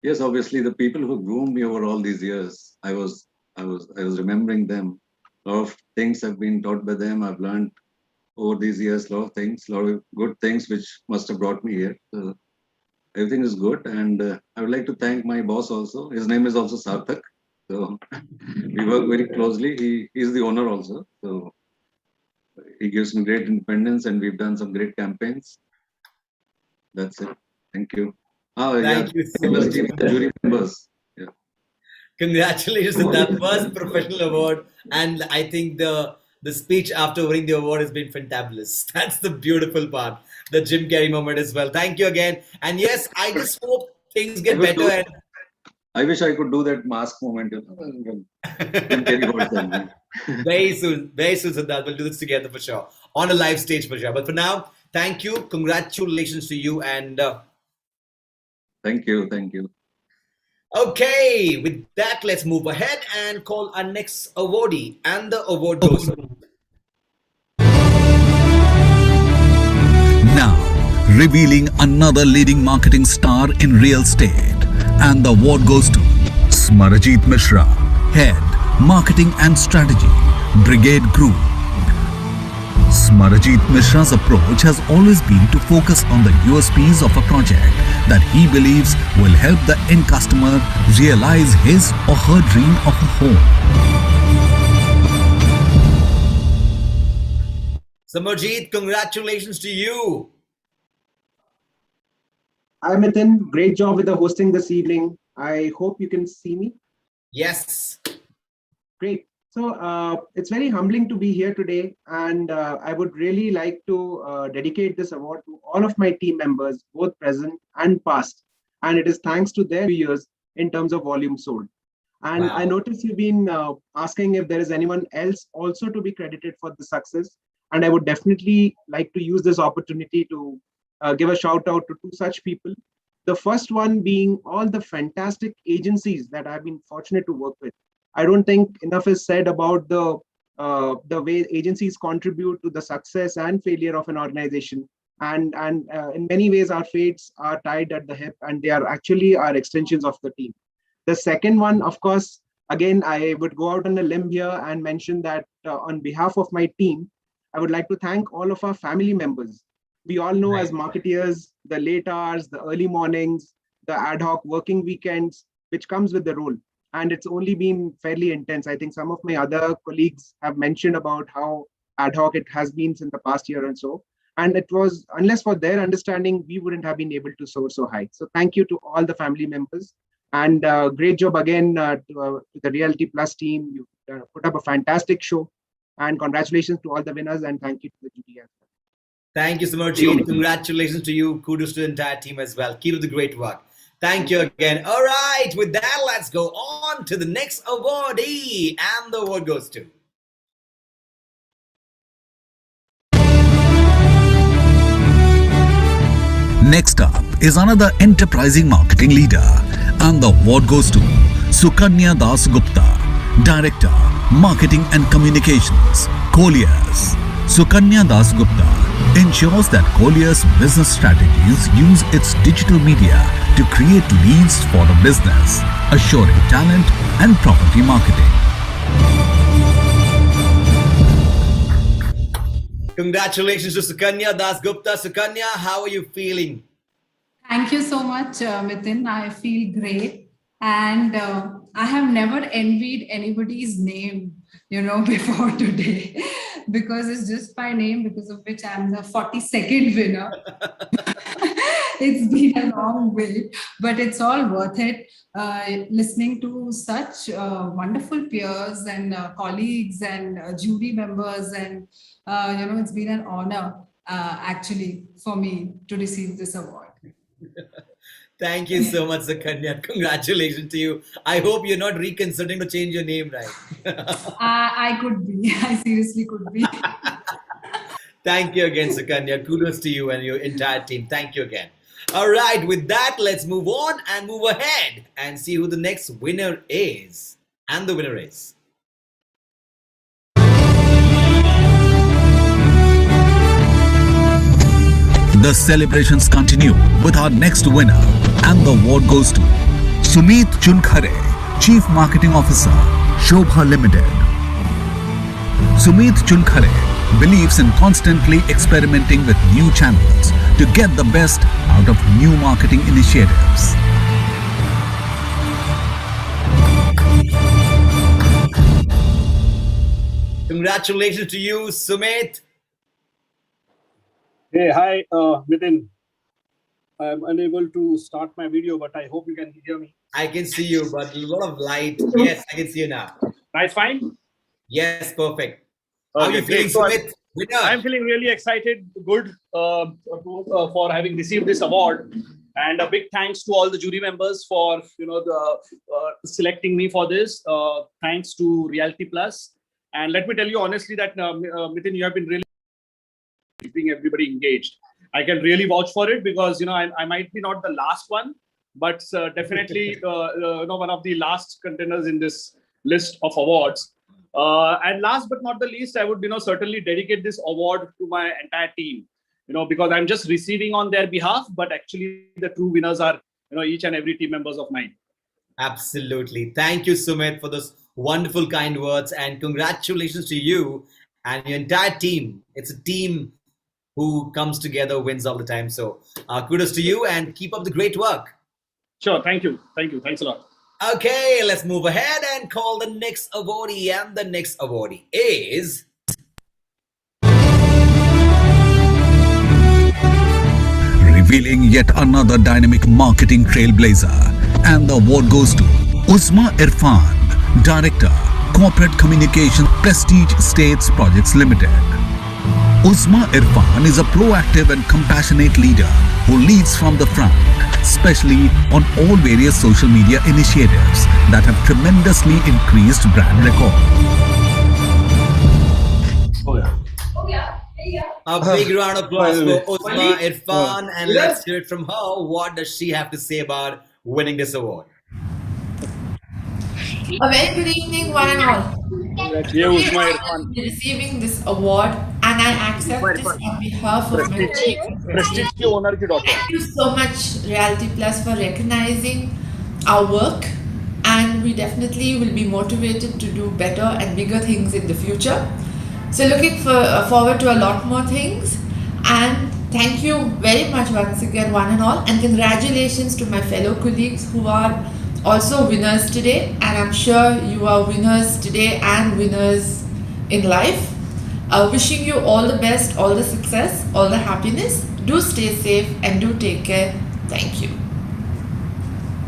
yes, obviously the people who groomed me over all these years. I was remembering them. A lot of things have been taught by them. I've learned over these years, a lot of good things which must have brought me here. So everything is good, and I would like to thank my boss also. His name is also Sarthak. So we work very closely. He is the owner also. So he gives me great independence, and we've done some great campaigns. That's it. Thank you. Thank you so much. The jury members. Yeah. Congratulations, that was professional award, and I think the speech after winning the award has been fantabulous. That's the beautiful part, the Jim Carrey moment as well. Thank you again, and yes, I just hope things get better. And I wish I could do that mask moment. Jim Carrey very soon, Siddharth, we'll do this together for sure on a live stage for sure. But for now, thank you, congratulations to you, and thank you. Okay, with that, let's move ahead and call our next awardee, and the award goes to... Now, revealing another leading marketing star in real estate, and the award goes to Smarajit Mishra, Head, Marketing and Strategy, Brigade Group. Smarajit Mishra's approach has always been to focus on the USPs of a project that he believes will help the end customer realize his or her dream of a home. Smarajit, congratulations to you. Hi, Mithun. Great job with the hosting this evening. I hope you can see me. Yes. Great. So it's very humbling to be here today, and I would really like to dedicate this award to all of my team members, both present and past. And it is thanks to their years in terms of volume sold. And Wow. I noticed you've been asking if there is anyone else also to be credited for the success. And I would definitely like to use this opportunity to give a shout out to two such people. The first one being all the fantastic agencies that I've been fortunate to work with. I don't think enough is said about the way agencies contribute to the success and failure of an organization. And in many ways, our fates are tied at the hip, and they are actually our extensions of the team. The second one, of course, again, I would go out on a limb here and mention that on behalf of my team, I would like to thank all of our family members. We all know as marketeers, the late hours, the early mornings, the ad hoc working weekends, which comes with the role. And it's only been fairly intense. I think some of my other colleagues have mentioned about how ad hoc it has been since the past year and so. And it was, unless for their understanding, we wouldn't have been able to soar so high. So thank you to all the family members. And great job again to the Realty Plus team. You put up a fantastic show. And congratulations to all the winners, and thank you to the GT as well. Thank you, Samarji. Congratulations to you. Kudos to the entire team as well. Keep up the great work. Thank you again. All right, with that, let's go on to the next awardee. And the award goes to... Next up is another enterprising marketing leader, and the award goes to Sukanya Das Gupta, Director, Marketing and Communications, Colliers. Sukanya Das Gupta ensures that Colliers' business strategies use its digital media to create leads for the business, assuring talent and property marketing. Congratulations to Sukanya Das Gupta. Sukanya, how are you feeling? Thank you so much, Mithun. I feel great. And I have never envied anybody's name, before today, because it's just my name, because of which I'm the 42nd winner. It's been a long wait, but it's all worth it. Listening to such wonderful peers and colleagues and jury members, and it's been an honor actually for me to receive this award. Thank you so much, Sukanya. Congratulations to you. I hope you're not reconsidering to change your name, right? I could be. I seriously could be. Thank you again, Sukanya. Kudos to you and your entire team. Thank you again. All right, with that, let's move on and move ahead and see who the next winner is. And the winner is... The celebrations continue with our next winner, and the award goes to Sumit Chunkhare, Chief Marketing Officer, Shobha Limited. Sumit Chunkhare believes in constantly experimenting with new channels to get the best out of new marketing initiatives. Congratulations to you, Sumit. Hey, hi, Mithun. I'm unable to start my video, but I hope you can hear me. I can see you, but a lot of light. Yes, I can see you now. Nice, fine? Yes, perfect. How are you feeling, great. Sumit? I'm feeling really excited, good for having received this award. And a big thanks to all the jury members for selecting me for this. Thanks to Realty Plus. And let me tell you honestly that, Mithun, you have been really keeping everybody engaged. I can really vouch for it because I might be not the last one, but definitely one of the last contenders in this list of awards. And last but not the least, I would certainly dedicate this award to my entire team. Because I'm just receiving on their behalf, but actually the true winners are each and every team members of mine. Absolutely. Thank you, Sumit, for those wonderful kind words, and congratulations to you and your entire team. It's a team who comes together, wins all the time. So kudos to you and keep up the great work. Sure. Thank you. Thank you. Thanks a lot. Okay, let's move ahead and call the next awardee. And the next awardee is... Revealing yet another dynamic marketing trailblazer, and the award goes to Uzma Irfan, Director, Corporate Communication, Prestige States Projects Limited. Uzma Irfan is a proactive and compassionate leader who leads from the front, especially on all various social media initiatives that have tremendously increased brand recall. A big round of applause for Uzma Irfan, and let's hear it from her. What does she have to say about winning this award? A very good evening, one and all. Today I will be receiving this award, and I accept this on behalf of my team. Thank you so much, Reality Plus, for recognizing our work, and we definitely will be motivated to do better and bigger things in the future. So looking forward to a lot more things, and thank you very much once again, one and all, and congratulations to my fellow colleagues who are also winners today, and I'm sure you are winners today and winners in life. Wishing you all the best, all the success, all the happiness. Do stay safe and do take care. Thank you.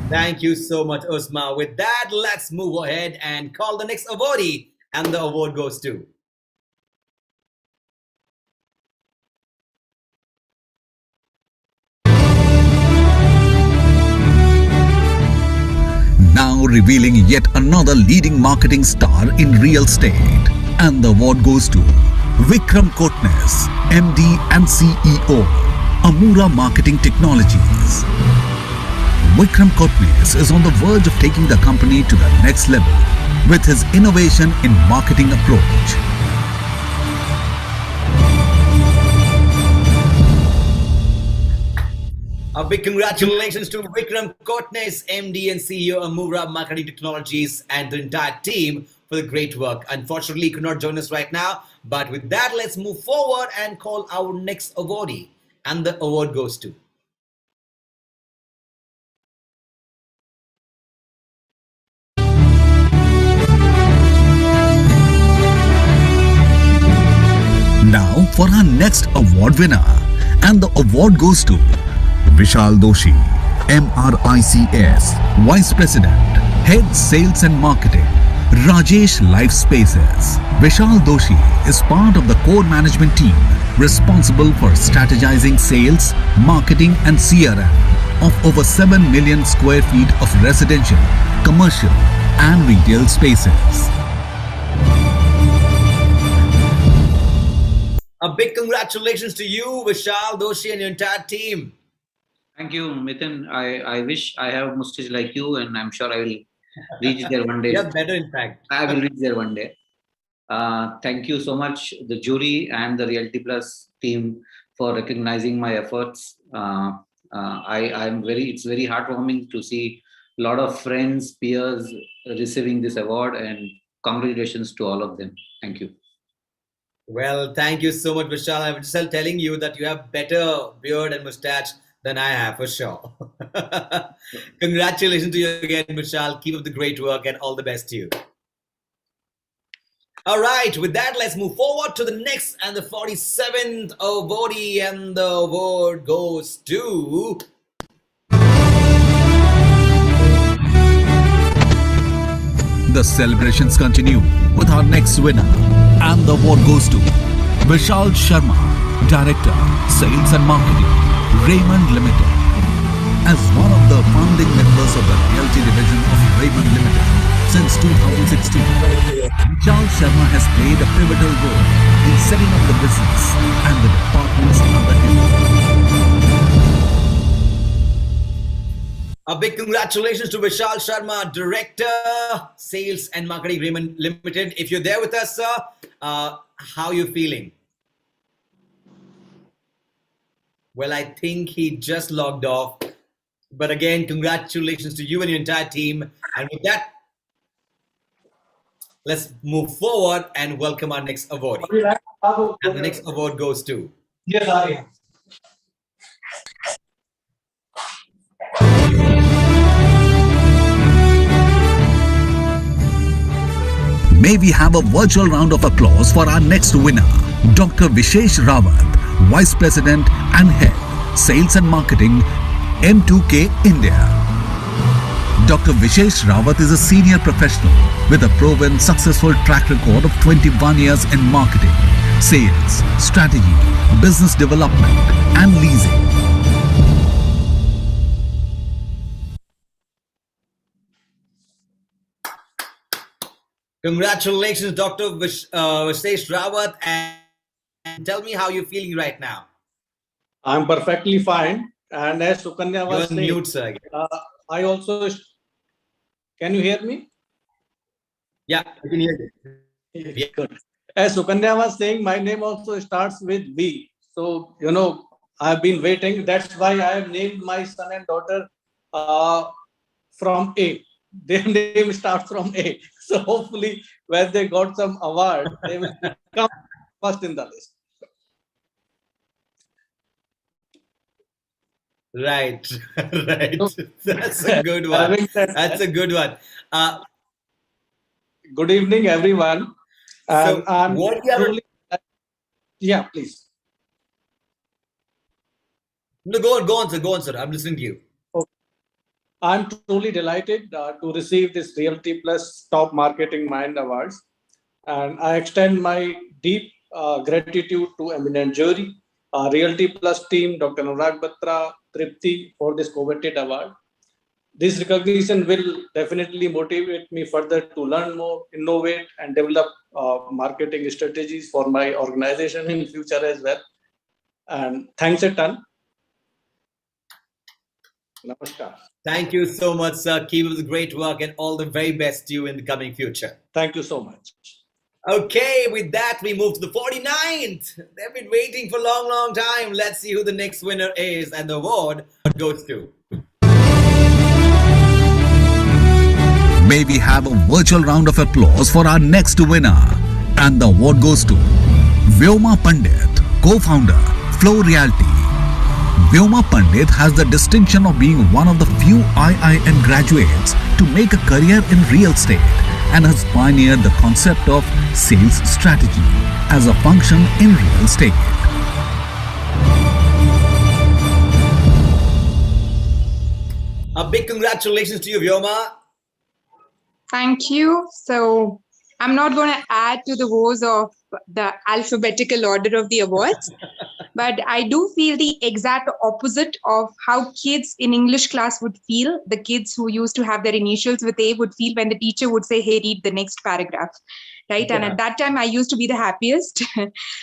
Thank you so much, Uzma. With that, let's move ahead and call the next awardee, and the award goes to now revealing yet another leading marketing star in real estate. And the award goes to Vikram Kotnis, MD and CEO, Amura Marketing Technologies. Vikram Kotnis is on the verge of taking the company to the next level with his innovation in marketing approach. a big congratulations to Vikram Kotnis, MD and CEO of Amura Marketing Technologies, and the entire team for the great work. Unfortunately, he could not join us right now, but with that, let's move forward and call our next awardee. And the award goes to Now for our next award winner, and the award goes to Vishal Doshi, MRICS, Vice President, Head Sales and Marketing, Rajesh Life Spaces. Vishal Doshi is part of the core management team responsible for strategizing sales, marketing and CRM of over 7 million square feet of residential, commercial and retail spaces. a big congratulations to you, Vishal Doshi, and your entire team. Thank you, Mithun. I wish I have mustache like you, and I'm sure I will reach there one day. Yeah, better in fact. I will reach there one day. Thank you so much, the jury and the Reality Plus team, for recognizing my efforts. It's very heartwarming to see a lot of friends, peers receiving this award, and congratulations to all of them. Thank you. Well, thank you so much, Vishal. I was just telling you that you have better beard and mustache than I have, for sure. Congratulations to you again, Vishal. Keep up the great work and all the best to you. All right, with that, let's move forward to the next and the 47th awardee, and the award goes to The celebrations continue with our next winner, and the award goes to Vishal Sharma, Director, Sales and Marketing, Raymond Limited. As one of the founding members of the Realty Division of Raymond Limited since 2016, Vishal Sharma has played a pivotal role in setting up the business and the departments under him. a big congratulations to Vishal Sharma, Director, Sales and Marketing, Raymond Limited. If you're there with us, sir, how are you feeling? Well, I think he just logged off. But again, congratulations to you and your entire team. And with that, let's move forward and welcome our next award. And the next award goes to May we have a virtual round of applause for our next winner, Dr. Vishesh Rawat, Vice President and Head, Sales and Marketing, M2K India. Dr. Vishesh Rawat is a senior professional with a proven successful track record of 21 years in marketing sales, strategy, business development, and leasing. Congratulations, Dr. Vishesh Rawat, and tell me how you're feeling right now. I'm perfectly fine. And as Sukanya was saying, mute, sir. I also, can you hear me? Yeah, I can hear you. Yeah. Good. As Sukanya was saying, my name also starts with V. So, you know, I've been waiting. That's why I have named my son and daughter from A. Their name starts from A. So hopefully when they got some award, they will come first in the list. Right, right. That's a good one. That's a good one. Good evening, everyone. So I'm what you truly, yeah, please. No, go on, sir. I'm listening to you. Okay. I'm truly delighted to receive this Realty Plus Top Marketing Mind Awards. And I extend my deep gratitude to eminent jury, Realty Plus team, Dr. Anurag Batra, Tripti for this coveted award. This recognition will definitely motivate me further to learn more, innovate, and develop marketing strategies for my organization in future as well. And thanks a ton. Namaskar. Thank you so much, sir. Keep up the great work and all the very best to you in the coming future. Thank you so much. Okay, with that, we move to the 49th. They've been waiting for a long, long time. Let's see who the next winner is and the award goes to. May we have a virtual round of applause for our next winner. And the award goes to Vyoma Pandit, co-founder, Flow Realty. Vyoma Pandit has the distinction of being one of the few IIM graduates to make a career in real estate and has pioneered the concept of sales strategy as a function in real estate. A big congratulations to you, Vyoma. Thank you. So I'm not going to add to the woes of the alphabetical order of the awards, but I do feel the exact opposite of how kids in English class would feel. The kids who used to have their initials with A would feel when the teacher would say, hey, read the next paragraph. Right. Yeah. And at that time, I used to be the happiest.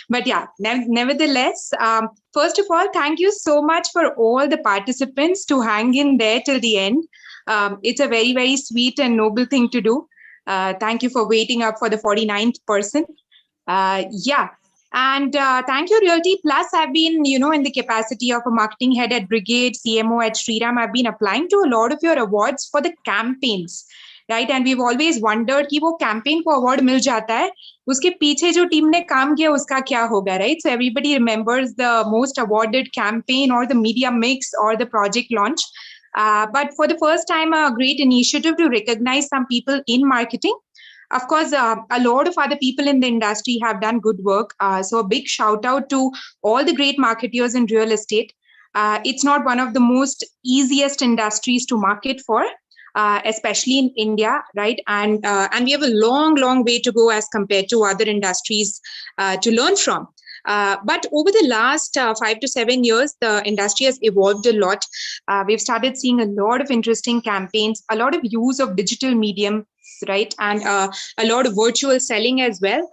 But yeah, nevertheless, first of all, thank you so much for all the participants to hang in there till the end. It's a very, very sweet and noble thing to do. Thank you for waiting up for the 49th person. Yeah. And thank you, Realty Plus. I've been, in the capacity of a marketing head at Brigade, CMO at Shriram, I've been applying to a lot of your awards for the campaigns. Right, and we've always wondered कि वो campaign को award मिल जाता है, उसके पीछे जो team ने काम किया उसका क्या होगा, right? So everybody remembers the most awarded campaign or the media mix or the project launch. But for the first time, a great initiative to recognize some people in marketing. Of course, a lot of other people in the industry have done good work. So a big shout out to all the great marketeers in real estate. It's not one of the most easiest industries to market for. Especially in India, right? And we have a long, long way to go as compared to other industries to learn from. But over the last 5 to 7 years, the industry has evolved a lot. We've started seeing a lot of interesting campaigns, a lot of use of digital mediums, right? And a lot of virtual selling as well.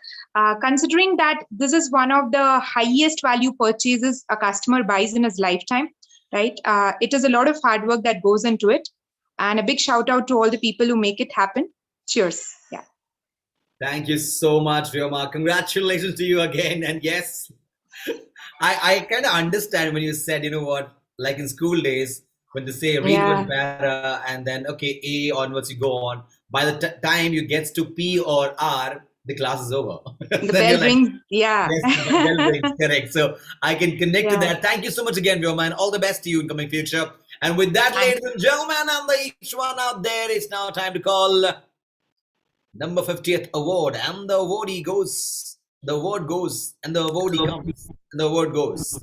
Considering that this is one of the highest value purchases a customer buys in his lifetime, right? It is a lot of hard work that goes into it. And a big shout out to all the people who make it happen. Cheers. Yeah. Thank you so much, Vyoma. Congratulations to you again. And yes, I kind of understand when you said, like in school days, when they say read one para and then, okay, A onwards you go on. By the time you get to P or R, the class is over. The bell rings. Yeah. Yes, the bell rings. Correct. So I can connect to that. Thank you so much again, Vyoma, and all the best to you in coming future. And with that, ladies and gentlemen, and each one out there, it's now time to call number 50th award. And the awardee goes, the award goes, and the awardee comes, and the award goes.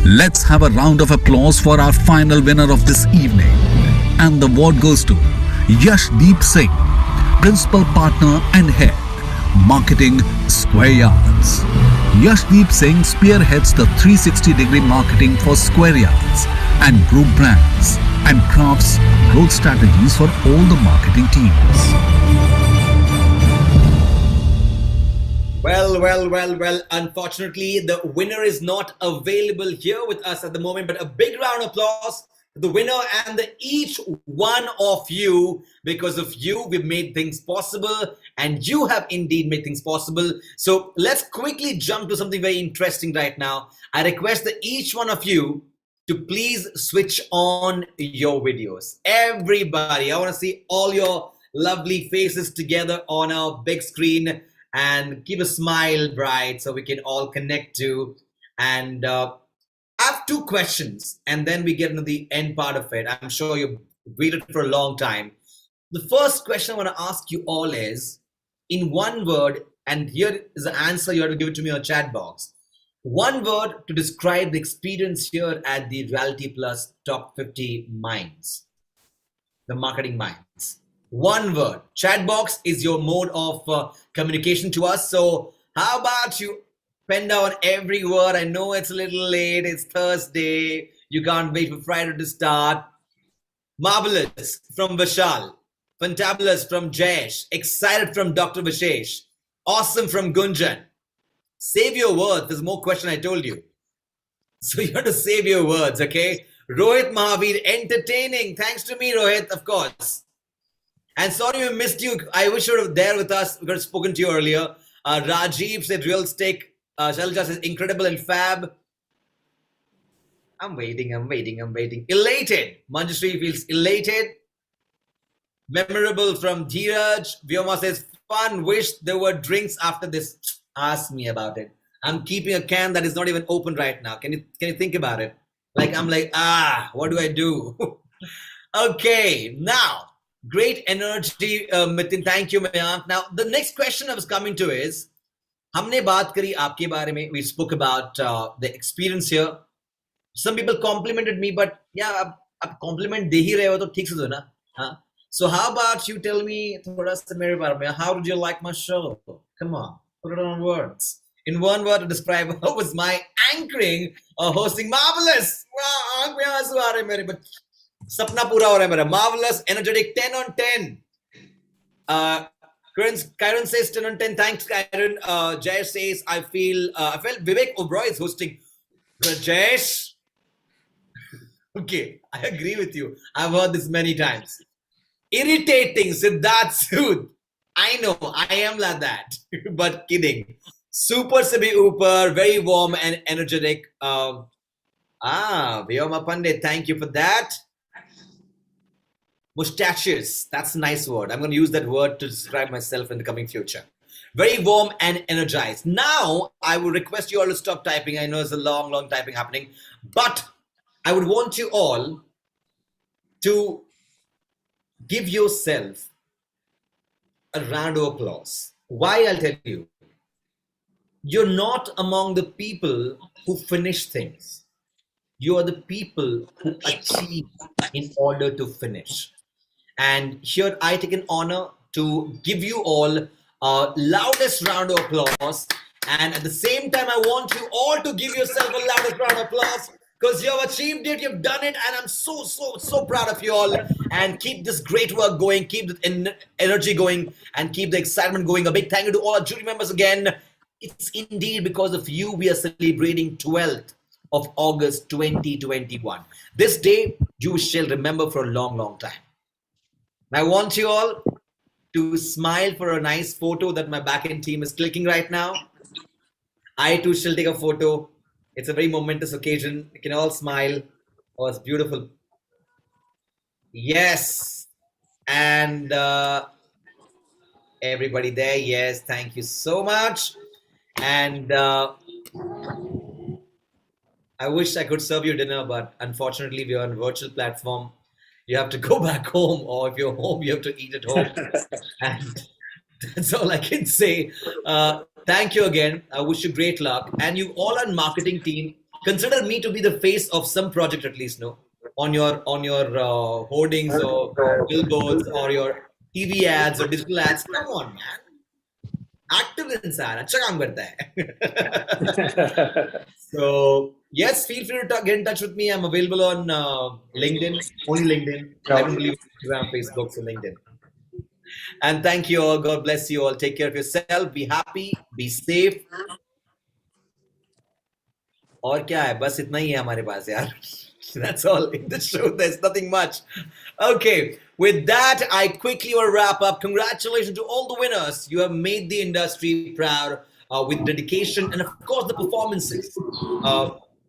Let's have a round of applause for our final winner of this evening. And the award goes to Yashdeep Singh, Principal Partner and Head, Marketing Square Yards. Yashdeep Singh spearheads the 360-degree marketing for Square Yards and group brands and crafts growth strategies for all the marketing teams. Well. Unfortunately, the winner is not available here with us at the moment, but a big round of applause to the winner and each one of you. Because of you, we've made things possible, and you have indeed made things possible. So let's quickly jump to something very interesting right now. I request that each one of you to please switch on your videos. Everybody, I want to see all your lovely faces together on our big screen, and keep a smile bright so we can all connect to. And I have two questions, and then we get into the end part of it. I'm sure you've waited for a long time. The first question I want to ask you all is, in one word, and here is the answer you have to give it to me on chat box. One word to describe the experience here at the Reality Plus Top 50 Minds, the marketing minds. One word. Chat box is your mode of communication to us. So how about you pen down every word? I know it's a little late. It's Thursday. You can't wait for Friday to start. Marvelous from Vishal. Fantabulous from Jayesh. Excited from Dr. Vishesh. Awesome from Gunjan. Save your words. There's more question I told you. So you have to save your words, okay? Rohit Mahavir, entertaining. Thanks to me, Rohit, of course. And sorry we missed you. I wish you were there with us. We could have spoken to you earlier. Rajiv said real steak. Shalja says incredible and fab. I'm waiting. Elated. Manjushree feels elated. Memorable from Dheeraj. Vyoma says fun. Wish there were drinks after this. Ask me about it. I'm keeping a can that is not even open right now. Can you think about it? Like I'm like, what do I do? Okay, now. Great energy, Mithun. Thank you, Mayank. Now, the next question I was coming to is, हमने बात करी आपके बारे में. We spoke about the experience here. Some people complimented me, but yeah, आप compliment दे ही रहे हो तो ठीक से दो ना. हाँ. So how about you tell me थोड़ा सा मेरे बारे में? How did you like my show? Come on, put it on words. In one word to describe how was my anchoring or hosting. Marvelous. Wow, आंख में आंसू आ रहे मेरे बच्चे. Sapna pura ho raha hai mera. Marvelous, energetic, 10 on 10. Kyron says 10 on 10. Thanks, Kyron. Jayesh says, I felt Vivek Oberoi is hosting. Jayesh. Okay, I agree with you. I've heard this many times. Irritating, Siddharth Sood. I know, I am like that. But kidding. Super Sibi Upar, very warm and energetic. Vyoma Pandit, thank you for that. Mustaches, that's a nice word. I'm going to use that word to describe myself in the coming future. Very warm and energized. Now, I will request you all to stop typing. I know there's a long typing happening. But I would want you all to give yourself a round of applause. Why? I'll tell you. You're not among the people who finish things. You are the people who achieve in order to finish. And here I take an honor to give you all a loudest round of applause. And at the same time, I want you all to give yourself a loudest round of applause because you have achieved it, you've done it, and I'm so proud of you all. And keep this great work going, keep the energy going, and keep the excitement going. A big thank you to all our jury members again. It's indeed because of you we are celebrating 12th of August 2021. This day you shall remember for a long time. I want you all to smile for a nice photo that my backend team is clicking right now. I too shall take a photo. It's a very momentous occasion. You can all smile. Oh, it's beautiful. Yes. And everybody there. Yes. Thank you so much. And I wish I could serve you dinner, but unfortunately we are on a virtual platform. You have to go back home, or if you're home, you have to eat at home. And that's all I can say. Thank you again. I wish you great luck. And you all on marketing team, consider me to be the face of some project at least, no? On your hoardings or billboards or your TV ads or digital ads. Come on, man. Active इंसान अच्छा काम करता है. So yes, feel free to get in touch with me. I'm available on LinkedIn, only LinkedIn. I don't believe in Instagram, Facebook, so LinkedIn. And thank you all. God bless you all. Take care of yourself. Be happy. Be safe. और क्या है? बस इतना ही है हमारे पास यार. That's all in the show. There's nothing much. Okay, with that, I quickly will wrap up. Congratulations to all the winners. You have made the industry proud with dedication and, of course, the performances.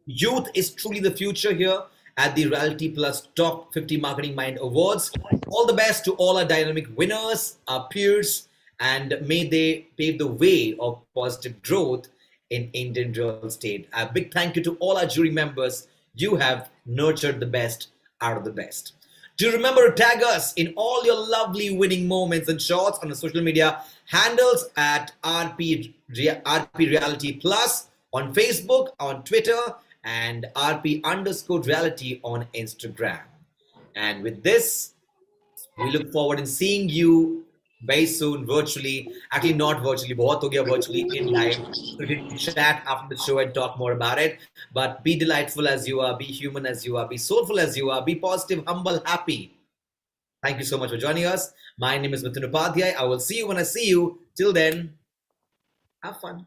Youth is truly the future here at the Reality Plus Top 50 Marketing Mind Awards. All the best to all our dynamic winners, our peers, and may they pave the way of positive growth in Indian real estate. A big thank you to all our jury members. You have nurtured the best out of the best. Do remember to tag us in all your lovely winning moments and shots on the social media handles at RP Reality Plus on Facebook, on Twitter, and RP_reality on Instagram. And with this, we look forward in seeing you very soon virtually. Actually, not virtually, bahut ho gaya virtually, in live. So we can chat after the show and talk more about it. But be delightful as you are, be human as you are, be soulful as you are, be positive, humble, happy. Thank you so much for joining us. My name is Mithun Upadhyay. I will see you when I see you. Till then, have fun.